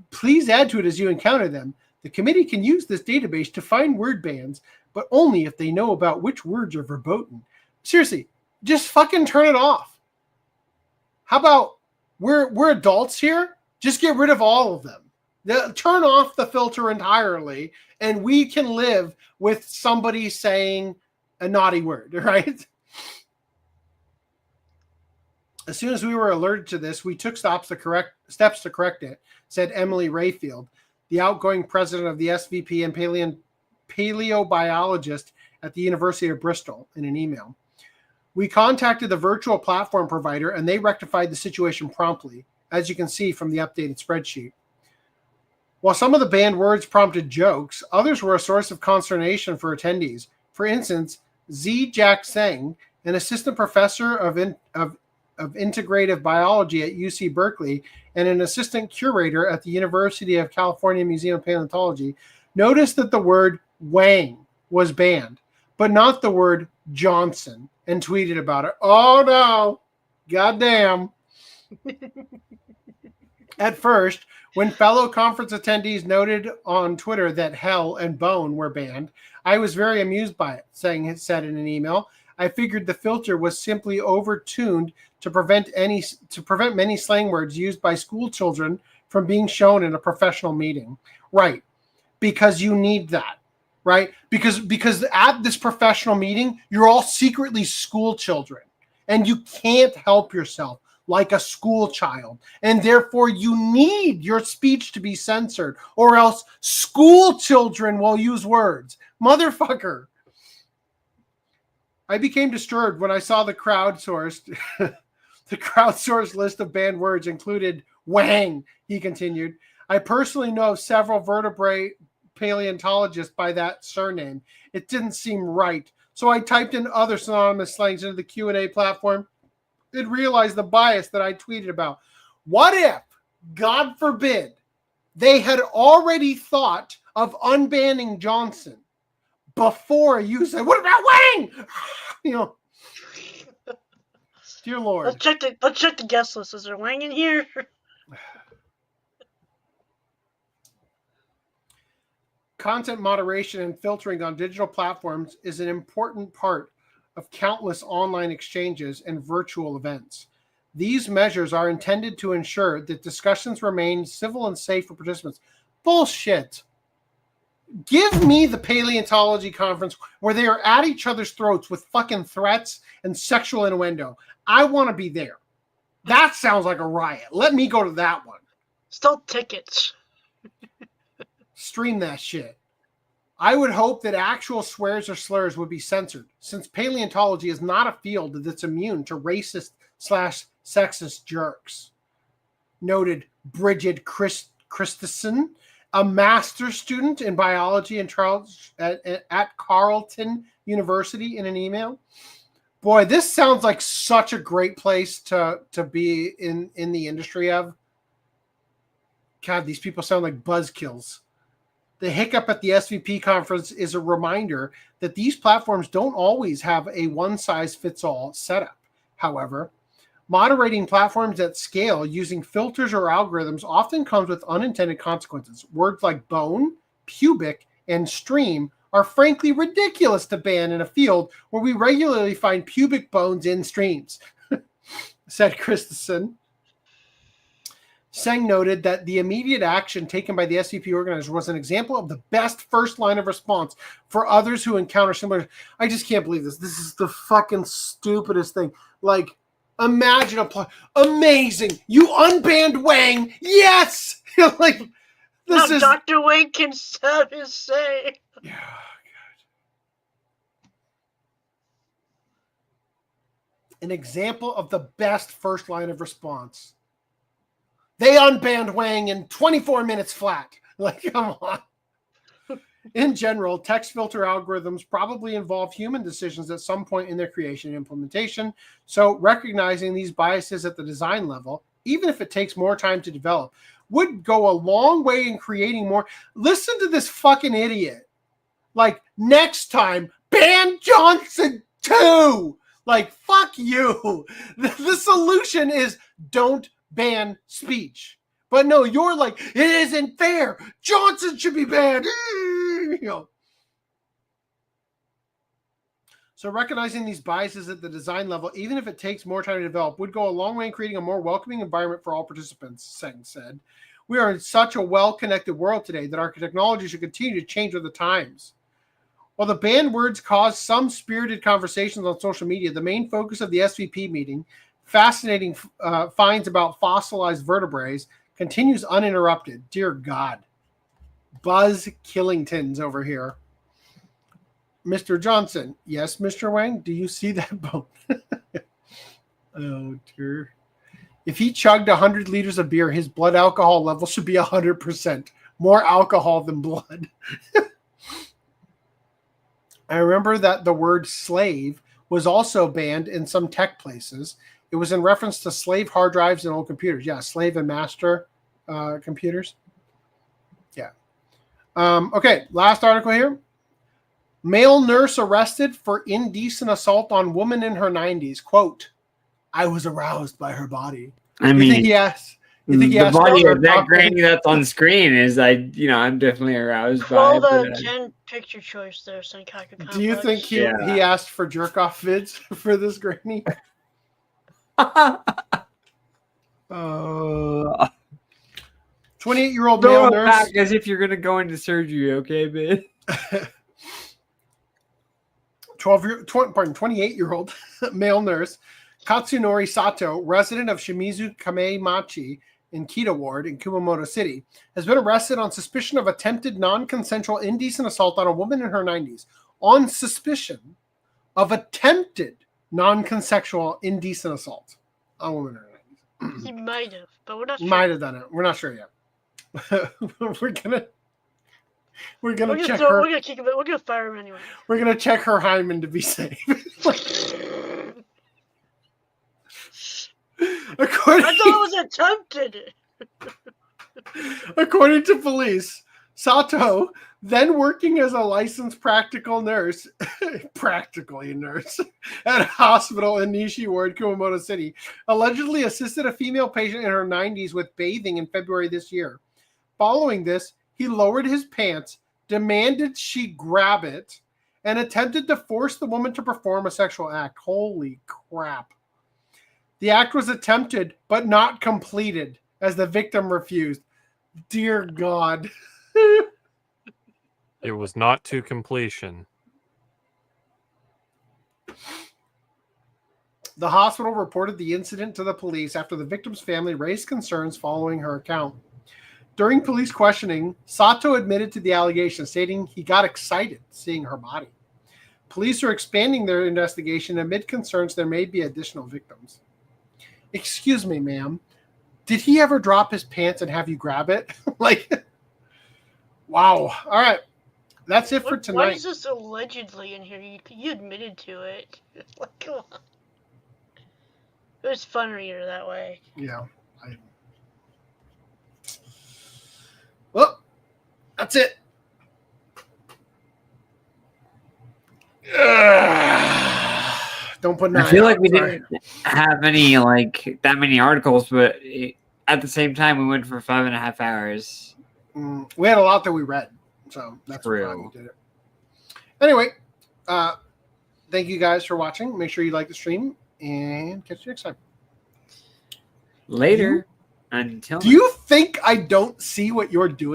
Please add to it as you encounter them. The committee can use this database to find word bans, but only if they know about which words are verboten. Seriously, just fucking turn it off. How about we're adults here? Just get rid of all of them. Turn off the filter entirely, and we can live with somebody saying a naughty word, right? As soon as we were alerted to this, we took steps to correct it, said Emily Rayfield, the outgoing president of the SVP and paleobiologist at the University of Bristol, in an email. We contacted the virtual platform provider, and they rectified the situation promptly, as you can see from the updated spreadsheet. While some of the banned words prompted jokes, others were a source of consternation for attendees. For instance, Z. Jack Seng, an assistant professor of integrative biology at UC Berkeley and an assistant curator at the University of California Museum of Paleontology, noticed that the word Wang was banned, but not the word Johnson, and tweeted about it. Oh no, goddamn. At first, when fellow conference attendees noted on Twitter that hell and bone were banned, I was very amused by it, Sang had said in an email. I figured the filter was simply overtuned to prevent many slang words used by school children from being shown in a professional meeting. Right. Because you need that. Right? Because at this professional meeting, you're all secretly school children, and you can't help yourself like a school child, and therefore you need your speech to be censored, or else school children will use words. Motherfucker. I became disturbed when I saw the crowdsourced list of banned words included Wang, he continued. I personally know several vertebrate paleontologists by that surname. It didn't seem right. So I typed in other synonymous slangs into the Q&A platform and realized the bias that I tweeted about. What if, God forbid, They had already thought of unbanning Johnson before you said, "What about Wang?" You know, dear Lord. Let's check the guest list. Is there Wang in here? Content moderation and filtering on digital platforms is an important part of countless online exchanges and virtual events. These measures are intended to ensure that discussions remain civil and safe for participants. Bullshit. Give me the paleontology conference where they are at each other's throats with fucking threats and sexual innuendo. I want to be there. That sounds like a riot. Let me go to that one. Still tickets. Stream that shit. I would hope that actual swears or slurs would be censored, since paleontology is not a field that's immune to racist/sexist jerks. Noted Bridget Christensen, a master's student in biology and at Carleton University, in an email. Boy, this sounds like such a great place to be in the industry of. God, these people sound like buzzkills. The hiccup at the SVP conference is a reminder that these platforms don't always have a one-size-fits-all setup. However, moderating platforms at scale using filters or algorithms often comes with unintended consequences. Words like bone, pubic, and stream are frankly ridiculous to ban in a field where we regularly find pubic bones in streams, said Christensen. Seng noted that the immediate action taken by the SVP organizers was an example of the best first line of response for others who encounter similar. I just can't believe this. This is the fucking stupidest thing. Like, imagine amazing. You unbanned Wang. Yes. Like, this is Dr. Wang can have his say. Yeah. An example of the best first line of response. They unbanned Wang in 24 minutes flat. Like, come on. In general, text filter algorithms probably involve human decisions at some point in their creation and implementation. So recognizing these biases at the design level, even if it takes more time to develop, would go a long way in creating more. Listen to this fucking idiot. Like, next time, ban Johnson too. Like, fuck you. The solution is don't ban speech. But no, you're like, it isn't fair. Johnson should be banned. You know. So recognizing these biases at the design level, even if it takes more time to develop, would go a long way in creating a more welcoming environment for all participants, Seng said. We are in such a well-connected world today that our technology should continue to change with the times. While the banned words caused some spirited conversations on social media, the main focus of the SVP meeting, fascinating finds about fossilized vertebrae, continues uninterrupted. Dear God. Buzz Killington's over here. Mr. Johnson. Yes, Mr. Wang, do you see that bone? Oh, dear. If he chugged 100 liters of beer, his blood alcohol level should be 100%. More alcohol than blood. I remember that the word slave was also banned in some tech places. It was in reference to slave hard drives and old computers. Yeah, slave and master computers. Yeah. Okay, last article here. Male nurse arrested for indecent assault on woman in her 90s. Quote, I was aroused by her body. I mean, you think he asked the body of that granny that's on screen is, I'm definitely aroused by it. 10 picture choice there, Senkaku Complex. Do you think he asked for jerk off vids for this granny? 28-year-old male nurse. Back as if you're gonna go into surgery, okay, man. 28-year-old male nurse Katsunori Sato, resident of Shimizu Kameimachi in Kita Ward in Kumamoto City, has been arrested on suspicion of attempted non-consensual indecent assault on a woman in her 90s. On suspicion of attempted non-consensual indecent assault on a woman in her 90s. He might have, but we're not sure. Might have done it. We're not sure yet. We're gonna check her. We're gonna fire him anyway. We're gonna check her hymen to be safe. I thought it was attempted. According to police, Sato, then working as a licensed practically nurse at a hospital in Nishi Ward, Kumamoto City, allegedly assisted a female patient in her 90s with bathing in February this year. Following this, he lowered his pants, demanded she grab it, and attempted to force the woman to perform a sexual act. Holy crap. The act was attempted, but not completed, as the victim refused. Dear God. It was not to completion. The hospital reported the incident to the police after the victim's family raised concerns following her account. During police questioning, Sato admitted to the allegation, stating he got excited seeing her body. Police are expanding their investigation amid concerns there may be additional victims. Excuse me, ma'am. Did he ever drop his pants and have you grab it? Wow. All right. That's it for tonight. Why is this allegedly in here? You admitted to it. Come on. It was funnier that way. Yeah. Well, that's it. Don't put. I feel like we didn't have any that many articles, but at the same time, we went for 5.5 hours. We had a lot that we read, so that's why we did it. Anyway, thank you guys for watching. Make sure you like the stream, and catch you next time. Later. Do you think I don't see what you're doing?